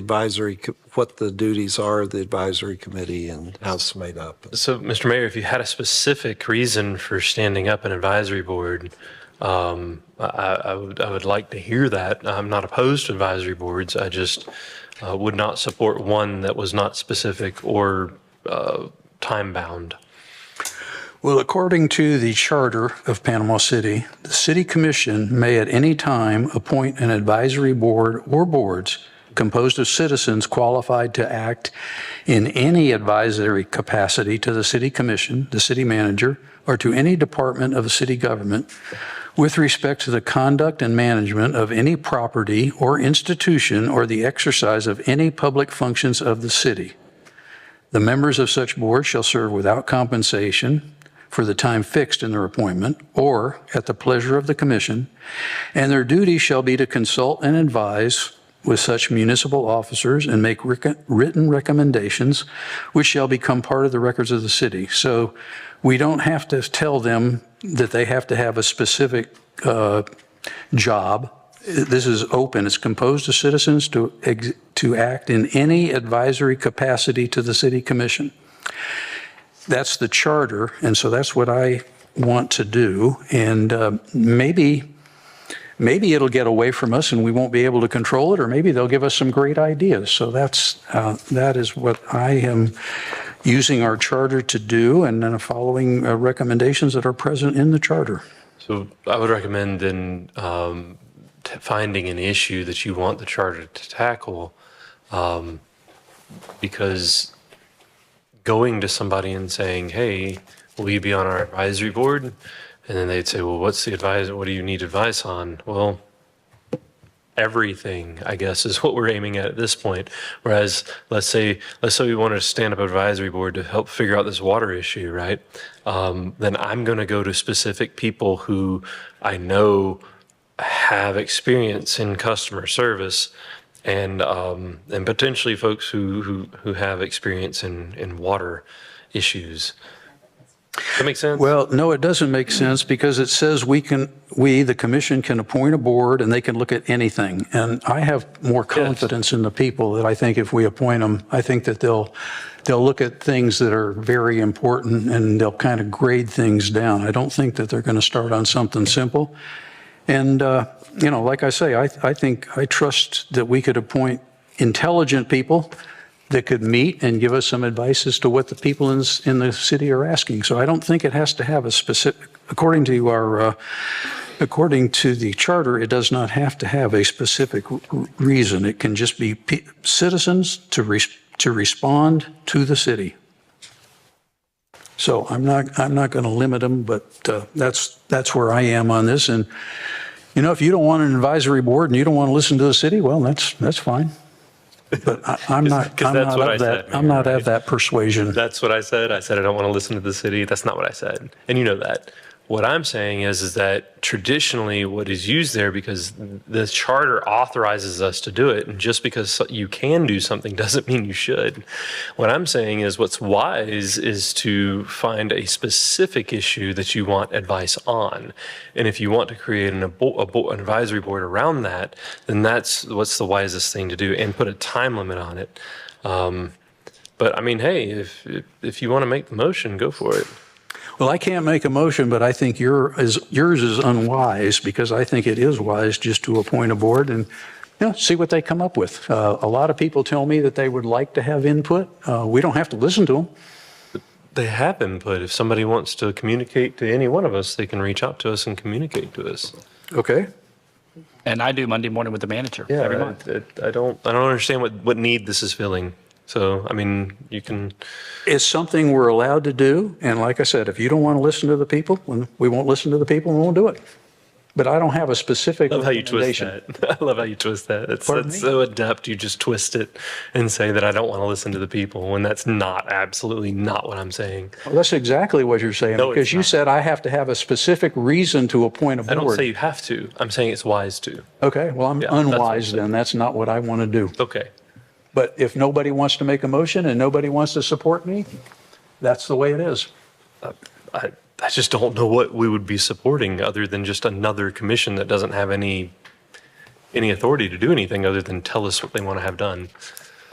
what the duties are of the advisory committee and how it's made up. So, Mr. Mayor, if you had a specific reason for standing up an advisory board, I would like to hear that. I'm not opposed to advisory boards. I just would not support one that was not specific or time-bound. Well, according to the Charter of Panama City, the City Commission may at any time appoint an advisory board or boards composed of citizens qualified to act in any advisory capacity to the City Commission, the City Manager, or to any department of the city government with respect to the conduct and management of any property or institution or the exercise of any public functions of the city. The members of such board shall serve without compensation for the time fixed in their appointment or at the pleasure of the commission, and their duty shall be to consult and advise with such municipal officers and make written recommendations which shall become part of the records of the city. So we don't have to tell them that they have to have a specific job. This is open. It's composed of citizens to act in any advisory capacity to the City Commission. That's the charter, and so that's what I want to do. And maybe it'll get away from us and we won't be able to control it, or maybe they'll give us some great ideas. So that is what I am using our charter to do, and then following recommendations that are present in the charter. So I would recommend then finding an issue that you want the charter to tackle, because going to somebody and saying, hey, will you be on our advisory board? And then they'd say, well, what do you need advice on? Well, everything, I guess, is what we're aiming at this point. Whereas let's say we wanted to stand up an advisory board to help figure out this water issue, right? Then I'm going to go to specific people who I know have experience in customer service, and potentially folks who have experience in water issues. That makes sense? Well, no, it doesn't make sense, because it says the commission can appoint a board and they can look at anything. And I have more confidence in the people that I think if we appoint them, I think that they'll look at things that are very important and they'll kind of grade things down. I don't think that they're going to start on something simple. And, like I say, I trust that we could appoint intelligent people that could meet and give us some advice as to what the people in the city are asking. So I don't think it has to have a specific, according to the charter, it does not have to have a specific reason. It can just be citizens to respond to the city. So I'm not going to limit them, but that's where I am on this. And if you don't want an advisory board and you don't want to listen to the city, well, that's fine. But I'm not of that persuasion. That's what I said. I said I don't want to listen to the city. That's not what I said. And you know that. What I'm saying is that traditionally what is used there, because the charter authorizes us to do it, and just because you can do something doesn't mean you should. What I'm saying is what's wise is to find a specific issue that you want advice on. And if you want to create an advisory board around that, then that's what's the wisest thing to do, and put a time limit on it. But I mean, hey, if you want to make the motion, go for it. Well, I can't make a motion, but I think yours is unwise because I think it is wise just to appoint a board and see what they come up with. A lot of people tell me that they would like to have input. We don't have to listen to them. They have input. If somebody wants to communicate to any one of us, they can reach out to us and communicate to us. Okay. And I do Monday morning with the manager every month. I don't understand what need this is filling. So, I mean, you can. It's something we're allowed to do. And like I said, if you don't want to listen to the people, we won't listen to the people and we won't do it. But I don't have a specific I love how you twist recommendation. that. I love how you twist that. That's so adept. You just twist it and say that I don't want to listen to the people when that's absolutely not what I'm saying. Well, that's exactly what you're saying, No, because it's you not. said I have to have a specific reason to appoint a board. I don't say you have to. I'm saying it's wise to. Okay, well, I'm Yeah, that's what I'm unwise saying. then. That's not what I want to do. Okay. But if nobody wants to make a motion and nobody wants to support me, that's the way it is. I just don't know what we would be supporting other than just another commission that doesn't have any authority to do anything other than tell us what they want to have done.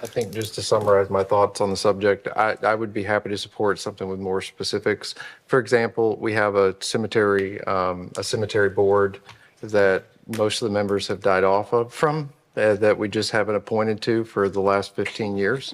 I think just to summarize my thoughts on the subject, I would be happy to support something with more specifics. For example, we have a cemetery board that most of the members have died off of that we just haven't appointed to for the last 15 years.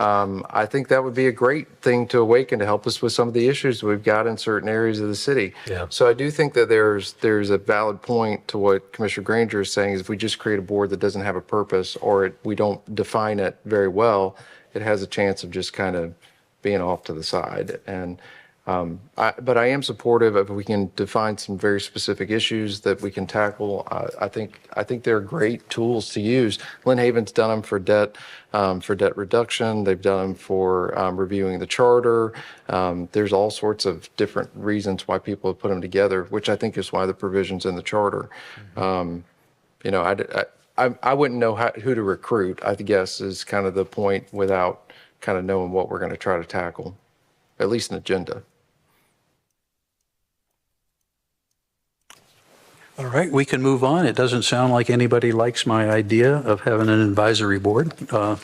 I think that would be a great thing to awaken to help us with some of the issues we've got in certain areas of the city. Yeah. So I do think that there's a valid point to what Commissioner Granger is saying, is if we just create a board that doesn't have a purpose or we don't define it very well, it has a chance of just kind of being off to the side. And but I am supportive if we can define some very specific issues that we can tackle. I think they're great tools to use. Lynn Haven's done them for debt reduction. They've done them for reviewing the charter. There's all sorts of different reasons why people have put them together, which I think is why the provision's in the charter. I wouldn't know who to recruit, I guess, is kind of the point, without kind of knowing what we're going to try to tackle, at least an agenda. All right, we can move on. It doesn't sound like anybody likes my idea of having an advisory board.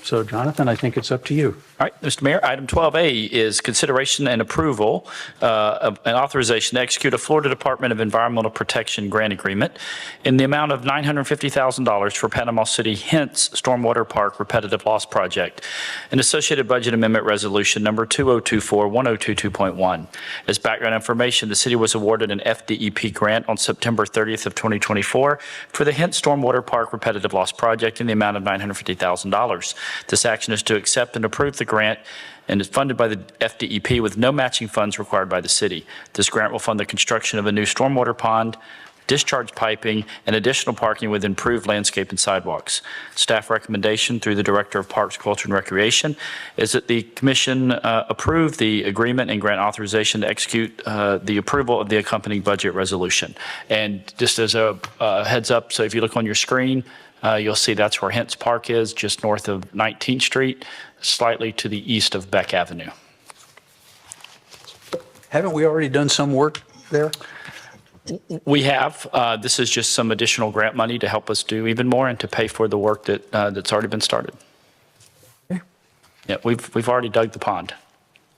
So Jonathan, I think it's up to you. All right, Mr. Mayor, item 12A is consideration and approval of an authorization to execute a Florida Department of Environmental Protection grant agreement in the amount of $950,000 for Panama City Hintz Stormwater Park Repetitive Loss Project, an associated budget amendment resolution number 2024-1022.1. As background information, the city was awarded an FDEP grant on September 30th of 2024 for the Hintz Stormwater Park Repetitive Loss Project in the amount of $950,000. This action is to accept and approve the grant and is funded by the FDEP with no matching funds required by the city. This grant will fund the construction of a new stormwater pond, discharge piping, and additional parking with improved landscape and sidewalks. Staff recommendation through the Director of Parks, Culture, and Recreation is that the Commission approve the agreement and grant authorization to execute the approval of the accompanying budget resolution. And just as a heads up, so if you look on your screen, you'll see that's where Hintz Park is, just north of 19th Street, slightly to the east of Beck Avenue. Haven't we already done some work there? We have. This is just some additional grant money to help us do even more and to pay for the work that's already been started. Okay. Yeah, we've already dug the pond.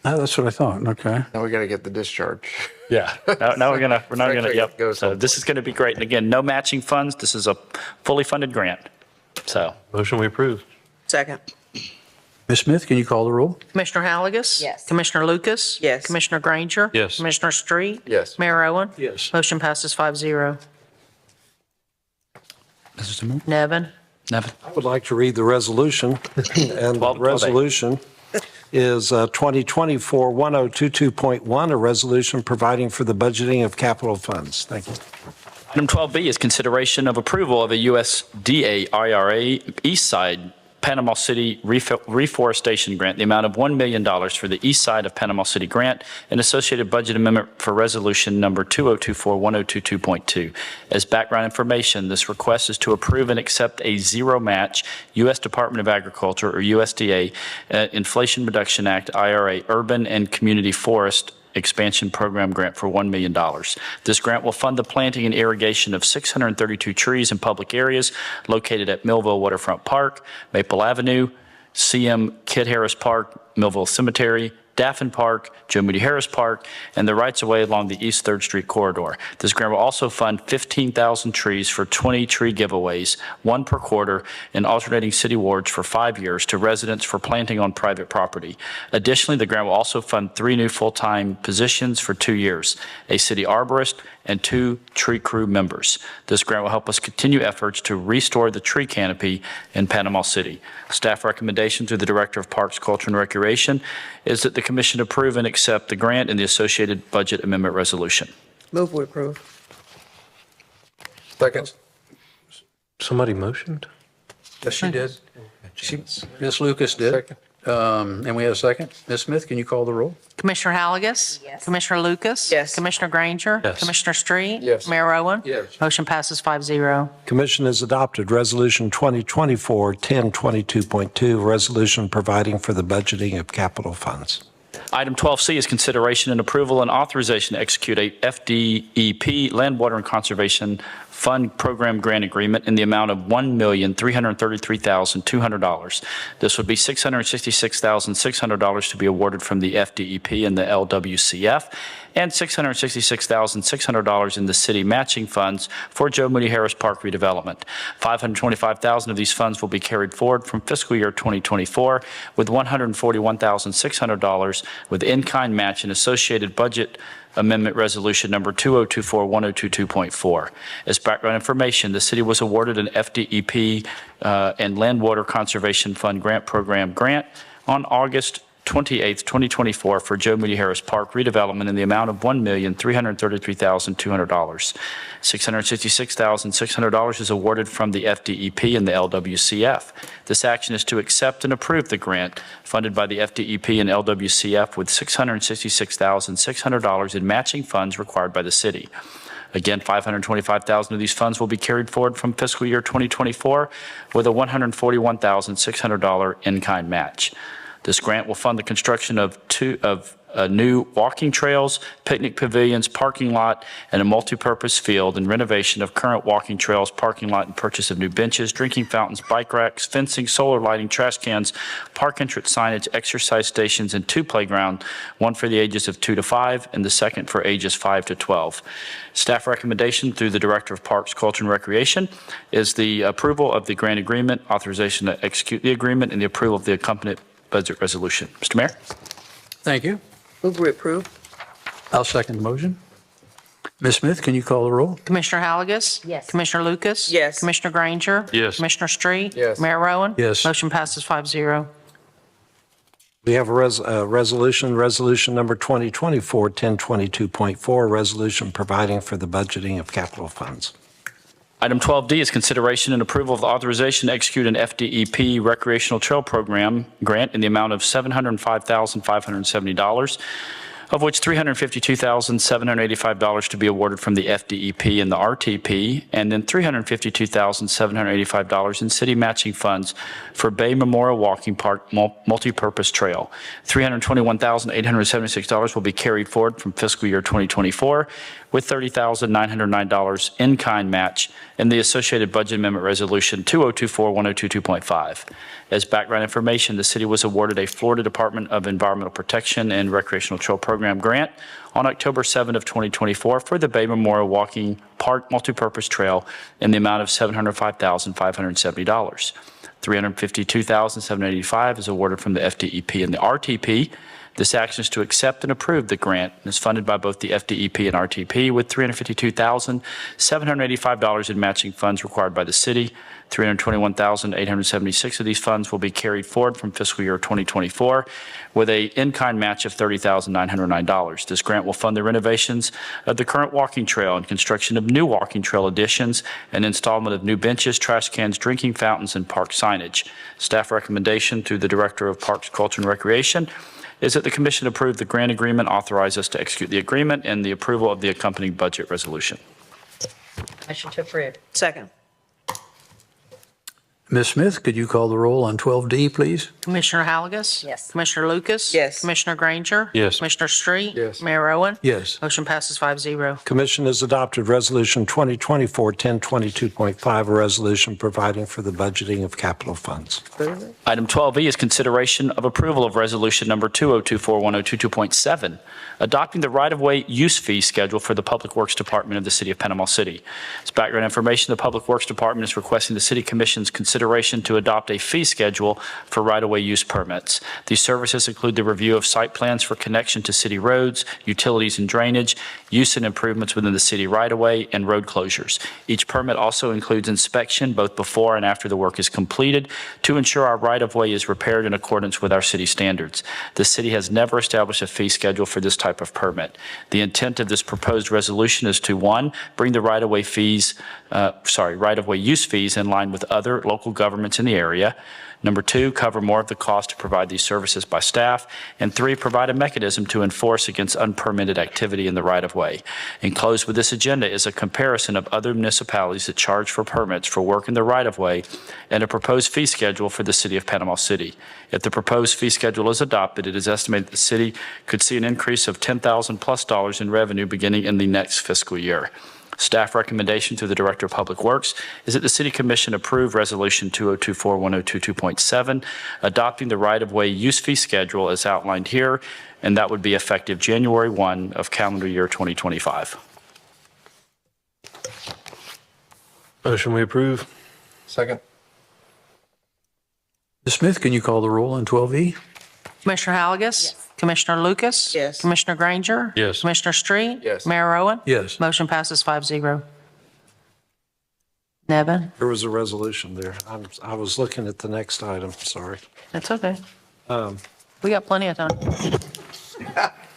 Oh, that's what I thought. Okay. Now we got to get the discharge. Yeah. Now we're not gonna. Yep. Go So this is going to be great. And again, no matching funds. This is a fully funded grant. So Motion we approve. Second. Ms. Smith, can you call the roll? Commissioner Halagus? Yes. Commissioner Lucas? Yes. Commissioner Granger? Yes. Commissioner Street? Yes. Mayor Owen? Yes. Motion passes 5-0. Mr. Timmer? Nevin? Nevin. I would like to read the resolution, and the 12A. resolution is 2024-1022.1, a resolution providing for the budgeting of capital funds. Thank you. Item 12B is consideration of approval of a USDA IRA East Side Panama City Reforestation Grant, the amount of $1 million for the East Side of Panama City Grant, and associated budget amendment for resolution number 2024-1022.2. As background information, this request is to approve and accept a zero-match U.S. Department of Agriculture, or USDA, Inflation Reduction Act, IRA, Urban and Community Forest Expansion Program grant for $1 million. This grant will fund the planting and irrigation of 632 trees in public areas located at Millville Waterfront Park, Maple Avenue, CM Kid Harris Park, Millville Cemetery, Daffin Park, Joe Moody Harris Park, and the rights-of-way along the East 3rd Street corridor. This grant will also fund 15,000 trees for 20 tree giveaways, one per quarter, in alternating city wards for 5 years to residents for planting on private property. Additionally, the grant will also fund 3 new full-time positions for 2 years, a city arborist and 2 tree crew members. This grant will help us continue efforts to restore the tree canopy in Panama City. Staff recommendation to the Director of Parks, Culture, and Recreation is that the Commission approve and accept the grant and the associated budget amendment resolution. Move we approve. Second. Somebody motioned? Yes, she did. Ms. Lucas did. Second. And we have a second. Ms. Smith, can you call the roll? Commissioner Halagus? Yes. Commissioner Lucas? Yes. Commissioner Granger? Yes. Commissioner Street? Yes. Mayor Owen? Yes. Motion passes 5-0. Commission has adopted Resolution 2024-1022.2, resolution providing for the budgeting of capital funds. Item 12C is consideration and approval and authorization to execute a FDEP Land, Water, and Conservation Fund Program Grant Agreement in the amount of $1,333,200. This would be $666,600 to be awarded from the FDEP and the LWCF, and $666,600 in the city matching funds for Joe Moody Harris Park redevelopment. $525,000 of these funds will be carried forward from fiscal year 2024, with $141,600 with in-kind match and associated budget Amendment Resolution Number 2024-1022.4. As background information, the city was awarded an FDEP and Land Water Conservation Fund Grant Program grant on August 28, 2024 for Joe Moody Harris Park redevelopment in the amount of $1,333,200. $666,600 is awarded from the FDEP and the LWCF. This action is to accept and approve the grant funded by the FDEP and LWCF with $666,600 in matching funds required by the city. Again, $525,000 of these funds will be carried forward from fiscal year 2024 with a $141,600 in-kind match. This grant will fund the construction of new walking trails, picnic pavilions, parking lot, and a multipurpose field, and renovation of current walking trails, parking lot, and purchase of new benches, drinking fountains, bike racks, fencing, solar lighting, trash cans, park entrance signage, exercise stations, and 2 playgrounds, one for the ages of 2 to 5, and the second for ages 5 to 12. Staff recommendation through the Director of Parks, Culture, and Recreation is the approval of the grant agreement, authorization to execute the agreement, and the approval of the accompanying budget resolution. Mr. Mayor? Thank you. Move we approve. I'll second the motion. Ms. Smith, can you call the roll? Commissioner Halagus? Yes. Commissioner Lucas? Yes. Commissioner Granger? Yes. Commissioner Street? Yes. Mayor Owen? Yes. Motion passes 5-0. We have a resolution number 2024-1022.4, resolution providing for the budgeting of capital funds. Item 12D is consideration and approval of the authorization to execute an FDEP Recreational Trail Program grant in the amount of $705,570, of which $352,785 to be awarded from the FDEP and the RTP, and then $352,785 in city matching funds for Bay Memorial Walking Park Multipurpose Trail. $321,876 will be carried forward from fiscal year 2024, with $30,909 in-kind match in the associated budget amendment resolution 2024-1022.5. As background information, the city was awarded a Florida Department of Environmental Protection and Recreational Trail Program grant on October 7 of 2024 for the Bay Memorial Walking Park Multipurpose Trail in the amount of $705,570. $352,785 is awarded from the FDEP and the RTP. This action is to accept and approve the grant and is funded by both the FDEP and RTP with $352,785 in matching funds required by the city. $321,876 of these funds will be carried forward from fiscal year 2024 with a in-kind match of $30,909. This grant will fund the renovations of the current walking trail and construction of new walking trail additions and installment of new benches, trash cans, drinking fountains, and park signage. Staff recommendation through the Director of Parks, Culture, and Recreation is that the Commission approve the grant agreement, authorize us to execute the agreement, and the approval of the accompanying budget resolution. Motion to approve. Second. Ms. Smith, could you call the roll on 12D, please? Commissioner Halagus? Yes. Commissioner Lucas? Yes. Commissioner Granger? Yes. Commissioner Street? Yes. Mayor Owen? Yes. Motion passes 5-0. Commission has adopted Resolution 2024-1022.5, a resolution providing for the budgeting of capital funds. Item 12E is consideration of approval of resolution number 2024-1022.7, adopting the right-of-way use fee schedule for the Public Works Department of the City of Panama City. As background information, the Public Works Department is requesting the City Commission's consideration to adopt a fee schedule for right-of-way use permits. These services include the review of site plans for connection to city roads, utilities and drainage, use and improvements within the city right-of-way, and road closures. Each permit also includes inspection both before and after the work is completed to ensure our right-of-way is repaired in accordance with our city standards. The city has never established a fee schedule for this type of permit. The intent of this proposed resolution is to, 1, bring the right-of-way use fees in line with other local governments in the area. Number 2, cover more of the cost to provide these services by staff. And 3, provide a mechanism to enforce against unpermitted activity in the right-of-way. Enclosed with this agenda is a comparison of other municipalities that charge for permits for work in the right-of-way and a proposed fee schedule for the City of Panama City. If the proposed fee schedule is adopted, it is estimated the city could see an increase of $10,000+ in revenue beginning in the next fiscal year. Staff recommendation to the Director of Public Works is that the City Commission approve Resolution 2024-1022.7, adopting the right-of-way use fee schedule as outlined here, and that would be effective January 1 of calendar year 2025. Motion we approve. Second. Ms. Smith, can you call the roll on 12E? Commissioner Halagus? Yes. Commissioner Lucas? Yes. Commissioner Granger? Yes. Commissioner Street? Yes. Mayor Owen? Yes. Motion passes 5-0. Nevin? There was a resolution there. I was looking at the next item, sorry. That's okay. We got plenty of time.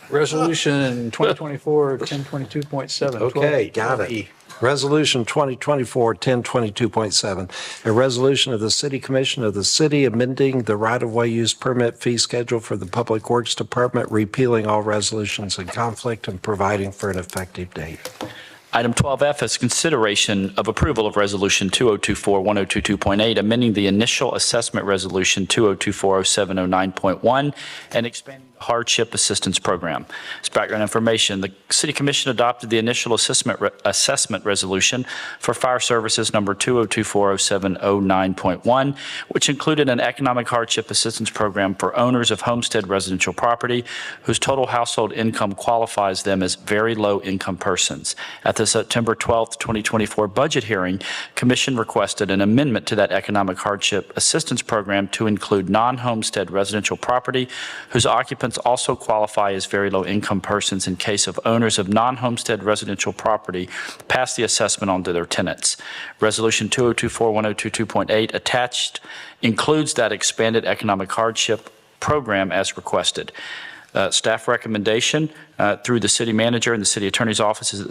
Resolution 2024-1022.7. Okay, got it. Resolution 2024-1022.7, a resolution of the City Commission of the City amending the right-of-way use permit fee schedule for the Public Works Department, repealing all resolutions in conflict and providing for an effective date. Item 12F is consideration of approval of Resolution 2024-1022.8, amending the initial assessment resolution 2024-0709.1 and expanding the hardship assistance program. As background information, the City Commission adopted the initial assessment resolution for fire services number 2024-0709.1, which included an economic hardship assistance program for owners of homestead residential property whose total household income qualifies them as very low income persons. At the September 12th, 2024 budget hearing, Commission requested an amendment to that economic hardship assistance program to include non-homestead residential property whose occupants also qualify as very low income persons in case of owners of non-homestead residential property pass the assessment on to their tenants. Resolution 2024-1022.8 attached includes that expanded economic hardship program as requested. Staff recommendation through the city manager and the city attorney's office is that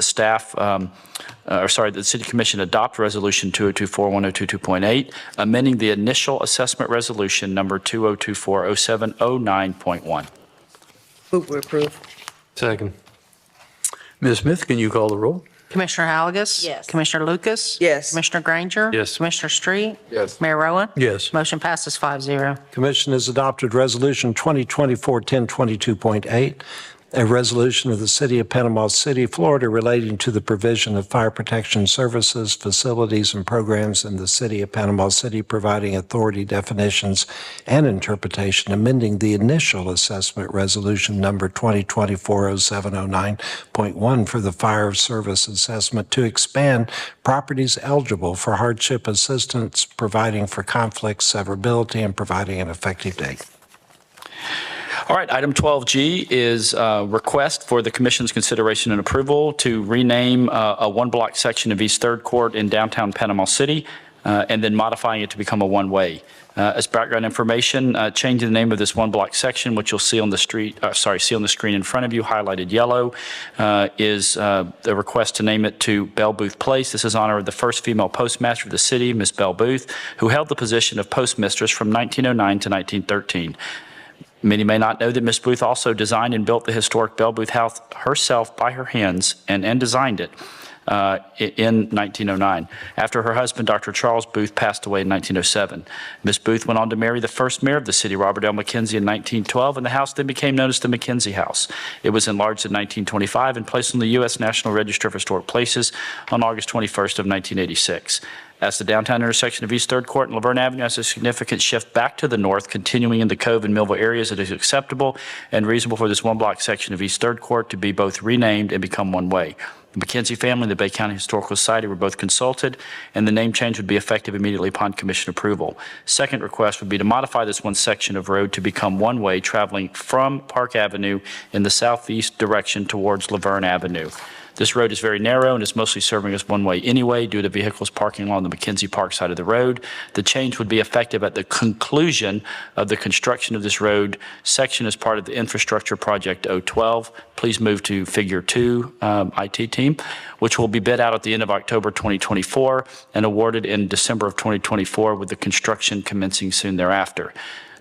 the City Commission adopt Resolution 2024-1022.8, amending the initial assessment resolution number 2024-0709.1. Move to approve. Second. Ms. Smith, can you call the roll? Commissioner Halagus? Yes. Commissioner Lucas? Yes. Commissioner Granger? Yes. Commissioner Street? Yes. Mayor Owen? Yes. Motion passes 5-0. Commission has adopted Resolution 2024-1022.8, a resolution of the City of Panama City, Florida, relating to the provision of fire protection services, facilities, and programs in the City of Panama City, providing authority definitions and interpretation, amending the initial assessment resolution number 2024-0709.1 for the fire service assessment to expand properties eligible for hardship assistance, providing for conflict severability, and providing an effective date. All right, item 12G is a request for the Commission's consideration and approval to rename a one-block section of East 3rd Court in downtown Panama City, and then modifying it to become a one-way. As background information, changing the name of this one-block section, which you'll see on the screen in front of you, highlighted yellow, is the request to name it to Belle Booth Place. This is in honor of the first female postmaster of the city, Miss Belle Booth, who held the position of postmistress from 1909 to 1913. Many may not know that Miss Booth also designed and built the historic Belle Booth House herself by her hands and designed it. in 1909. After her husband, Dr. Charles Booth, passed away in 1907. Ms. Booth went on to marry the first mayor of the city, Robert L. McKenzie, in 1912, and the house then became known as the McKenzie House. It was enlarged in 1925 and placed on the U.S. National Register of Historic Places on August 21st of 1986. As the downtown intersection of East 3rd Court and Laverne Avenue has a significant shift back to the north, continuing in the Cove and Millville areas, it is acceptable and reasonable for this one-block section of East 3rd Court to be both renamed and become one-way. The McKenzie family and the Bay County Historical Society were both consulted, and the name change would be effective immediately upon commission approval. Second request would be to modify this one section of road to become one-way, traveling from Park Avenue in the southeast direction towards Laverne Avenue. This road is very narrow and is mostly serving as one-way anyway due to vehicles parking along the McKenzie Park side of the road. The change would be effective at the conclusion of the construction of this road section as part of the Infrastructure Project 012. Please move to Figure 2, IT team, which will be bid out at the end of October 2024 and awarded in December of 2024 with the construction commencing soon thereafter.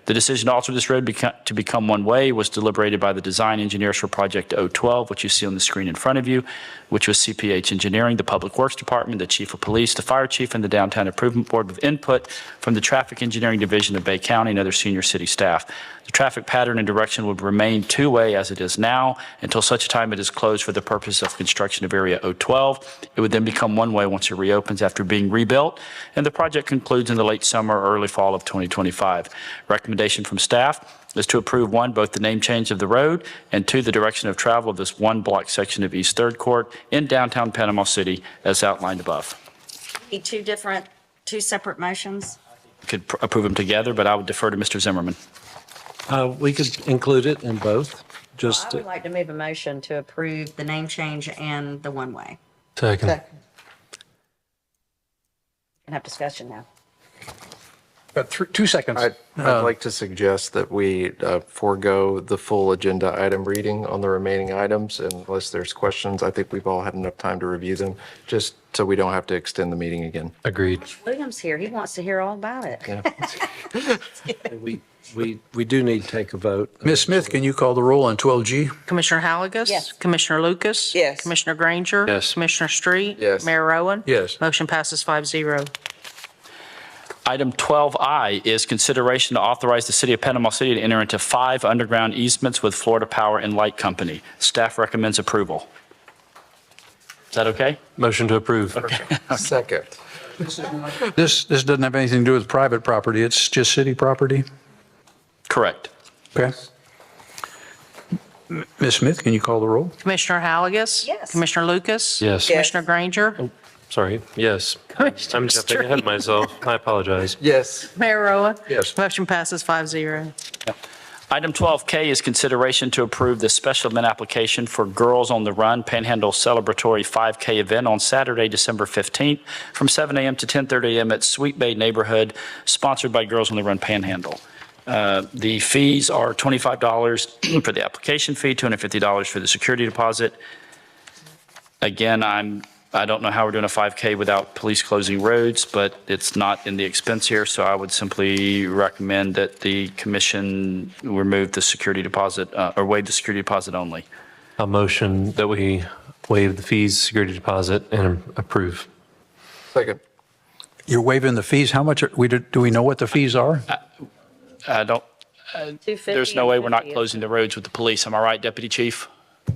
The decision to alter this road to become one-way was deliberated by the design engineers for Project 012, which you see on the screen in front of you, which was CPH Engineering, the Public Works Department, the Chief of Police, the Fire Chief, and the Downtown Improvement Board with input from the Traffic Engineering Division of Bay County and other senior city staff. The traffic pattern and direction would remain two-way as it is now until such time it is closed for the purpose of construction of Area 012. It would then become one-way once it reopens after being rebuilt, and the project concludes in the late summer or early fall of 2025. Recommendation from staff is to approve, one, both the name change of the road, and two, the direction of travel of this one block section of East 3rd Court in downtown Panama City as outlined above. Need two separate motions? Could approve them together, but I would defer to Mr. Zimmerman. We could include it in both. Just I would like to move a motion to approve the name change and the one-way. Second. Can have discussion now. 2 seconds. I'd like to suggest that we forego the full agenda item reading on the remaining items unless there's questions. I think we've all had enough time to review them, just so we don't have to extend the meeting again. Agreed. William's here. He wants to hear all about it. we do need to take a vote. Ms. Smith, can you call the roll on 12G? Commissioner Halagus? Yes. Commissioner Lucas? Yes. Commissioner Granger? Yes. Commissioner Street? Yes. Mayor Rowan? Yes. Motion passes 5-0. Item 12I is consideration to authorize the City of Panama City to enter into 5 underground easements with Florida Power and Light Company. Staff recommends approval. Is that okay? Motion to approve. Second. This doesn't have anything to do with private property, it's just city property? Correct. Okay. Ms. Smith, can you call the roll? Commissioner Halagus? Yes. Commissioner Lucas? Yes. Commissioner Granger? Sorry. Yes. I'm jumping ahead of myself. I apologize. Yes. Mayor Rowan? Yes. Motion passes 5-0. Item 12K is consideration to approve the special event application for Girls on the Run Panhandle Celebratory 5K event on Saturday, December 15th from 7 a.m. to 10:30 a.m. at Sweet Bay Neighborhood, sponsored by Girls on the Run Panhandle. The fees are $25 for the application fee, $250 for the security deposit. Again, I don't know how we're doing a 5K without police closing roads, but it's not in the expense here, so I would simply recommend that the commission remove the security deposit, or waive the security deposit only. A motion that we waive the fees, security deposit, and approve. Second. You're waiving the fees, how much, do we know what the fees are? I don't, $250 there's no way we're not and $50. closing the roads with the police. Am I right, Deputy Chief?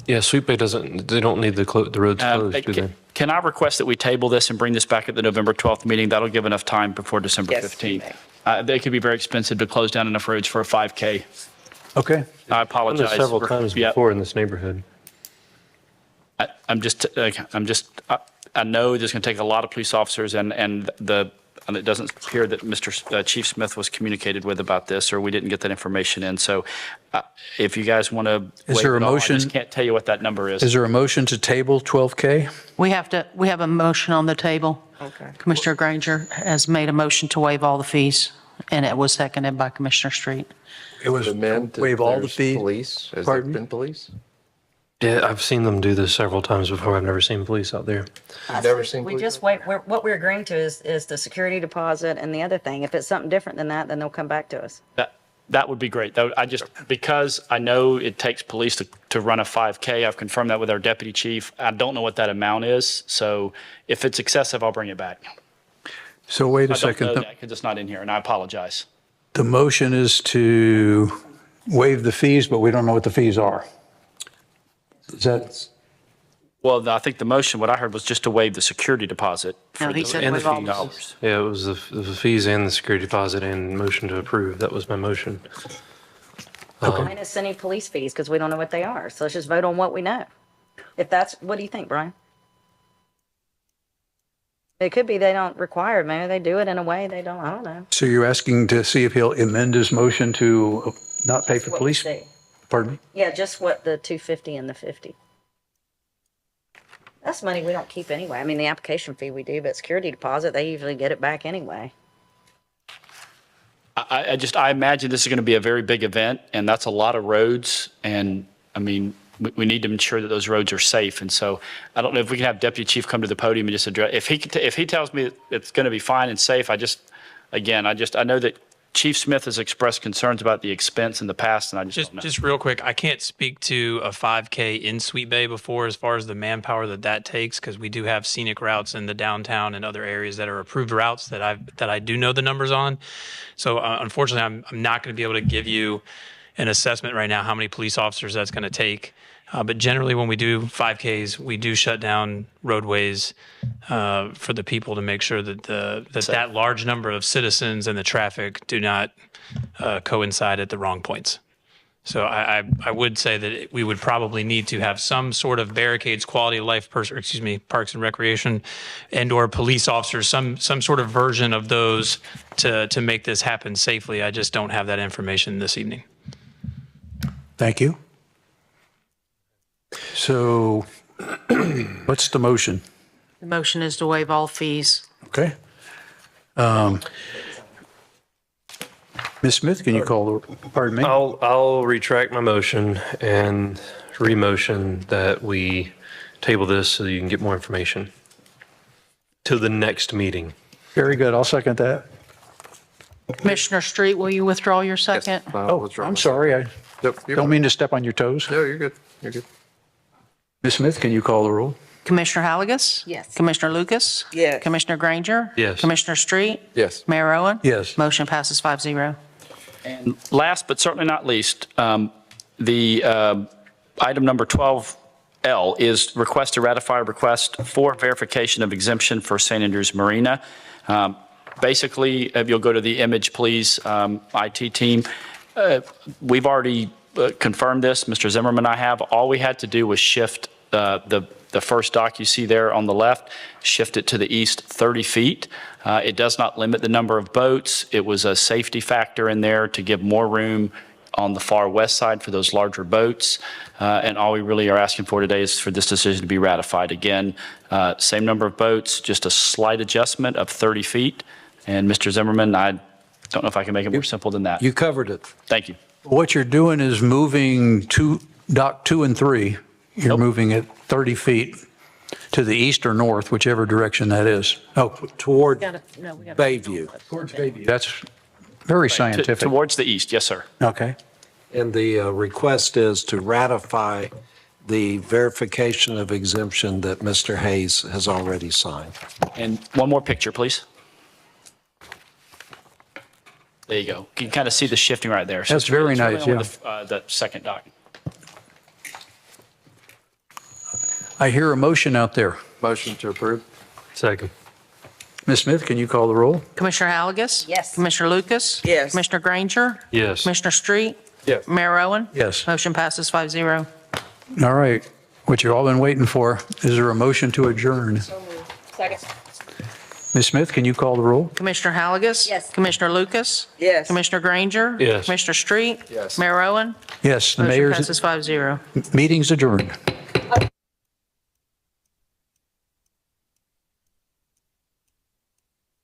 Yeah, Sweet Bay they don't need the roads closed, do they? Can I request that we table this and bring this back at the November 12th meeting? That'll give enough time before December Yes, 15th. They could be very expensive to close down enough roads for a 5K. Okay. I I've done apologize. this several times Yeah. before in this neighborhood. I know there's going to take a lot of police officers and it doesn't appear that Mr. Chief Smith was communicated with about this, or we didn't get that information in. So if you guys want to Is there a motion? I just can't tell you what that number is. Is there a motion to table 12K? We have a motion on the table. Okay. Commissioner Granger has made a motion to waive all the fees, and it was seconded by Commissioner Street. It was Amend that waive all the there's fees? Police, has there Pardon me? been police? Yeah, I've seen them do this several times before. I've never seen police out there. You've never seen We police? just wait, what we're agreeing to is the security deposit and the other thing. If it's something different than that, then they'll come back to us. That would be great. Because I know it takes police to run a 5K, I've confirmed that with our deputy chief. I don't know what that amount is, so if it's excessive, I'll bring it back. So wait a I don't second. know that because it's not in here, and I apologize. The motion is to waive the fees, but we don't know what the fees are. Is that, Well, I think the motion, what I heard was just to waive the security deposit. No, for he the- said And the waive all fees. Yeah, it was the fees and the security deposit and motion to approve. That was my motion. Minus any police fees, because we don't know what they are. So let's just vote on what we know. What do you think, Brian? It could be they don't require it. Maybe they do it in a way they don't, I don't know. so you're asking to see if he'll amend his motion to not pay for What we police? see. Pardon me? Yeah, just what the 250 and the 50. That's money we don't keep anyway. I mean, the application fee we do, but security deposit, they usually get it back anyway. I imagine this is going to be a very big event, and that's a lot of roads. And I mean, we need to ensure that those roads are safe. And so I don't know if we can have Deputy Chief come to the podium and just address, if he tells me it's going to be fine and safe, I know that Chief Smith has expressed concerns about the expense in the past, and I just don't know. Just real quick, I can't speak to a 5K in Sweet Bay before as far as the manpower that takes, because we do have scenic routes in the downtown and other areas that are approved routes that I do know the numbers on. So unfortunately, I'm not going to be able to give you an assessment right now how many police officers that's going to take. But generally, when we do 5Ks, we do shut down roadways for the people to make sure that that large number of citizens and the traffic do not coincide at the wrong points. So I would say that we would probably need to have some sort of barricades, quality of life, Parks and Recreation, and/or police officers, some sort of version of those to make this happen safely. I just don't have that information this evening. Thank you. So what's the motion? The motion is to waive all fees. Okay. Ms. Smith, can you call the, pardon me? I'll retract my motion and re-motion that we table this so you can get more information to the next meeting. Very good. I'll second that. Commissioner Street, will you withdraw your second? Oh, I'm sorry. I don't mean to step on your toes. No, you're good. You're good. Ms. Smith, can you call the roll? Commissioner Halagus? Yes. Commissioner Lucas? Yes. Commissioner Granger? Yes. Commissioner Street? Yes. Mayor Owen? Yes. Motion passes 5-0. And last but certainly not least, the item number 12L is request to ratify request for verification of exemption for St. Andrews Marina. Basically, if you'll go to the image, please, IT team. We've already confirmed this. Mr. Zimmerman and I have. All we had to do was shift the first dock you see there on the left, shift it to the east 30 feet. It does not limit the number of boats. It was a safety factor in there to give more room on the far west side for those larger boats. And all we really are asking for today is for this decision to be ratified. Again, same number of boats, just a slight adjustment of 30 feet. And Mr. Zimmerman, I don't know if I can make it more simple than that. You covered it. Thank you. What you're doing is moving dock 2 and 3. You're moving it 30 feet to the east or north, whichever direction that is. Oh, Toward Bayview. towards Bayview. That's very scientific. Towards the east, yes, sir. Okay. And the request is to ratify the verification of exemption that Mr. Hayes has already signed. And one more picture, please. There you go. You can kind of see the shifting right there. So That's it's really- very it's really nice, on the second dock. I hear a motion out there. Motion to approve. Second. Ms. Smith, can you call the roll? Commissioner Halagus? Yes. Commissioner Lucas? Yes. Commissioner Granger? Yes. Commissioner Street? Yes. Mayor Owen? Yes. Motion passes 5-0. All right. What you've all been waiting for, is there a motion to adjourn? Second. Ms. Smith, can you call the roll? Commissioner Halagus? Yes. Commissioner Lucas? Yes. Commissioner Granger? Yes. Commissioner Street? Yes. Mayor Owen? Yes, the Motion mayor's passes 5-0. meeting's adjourned.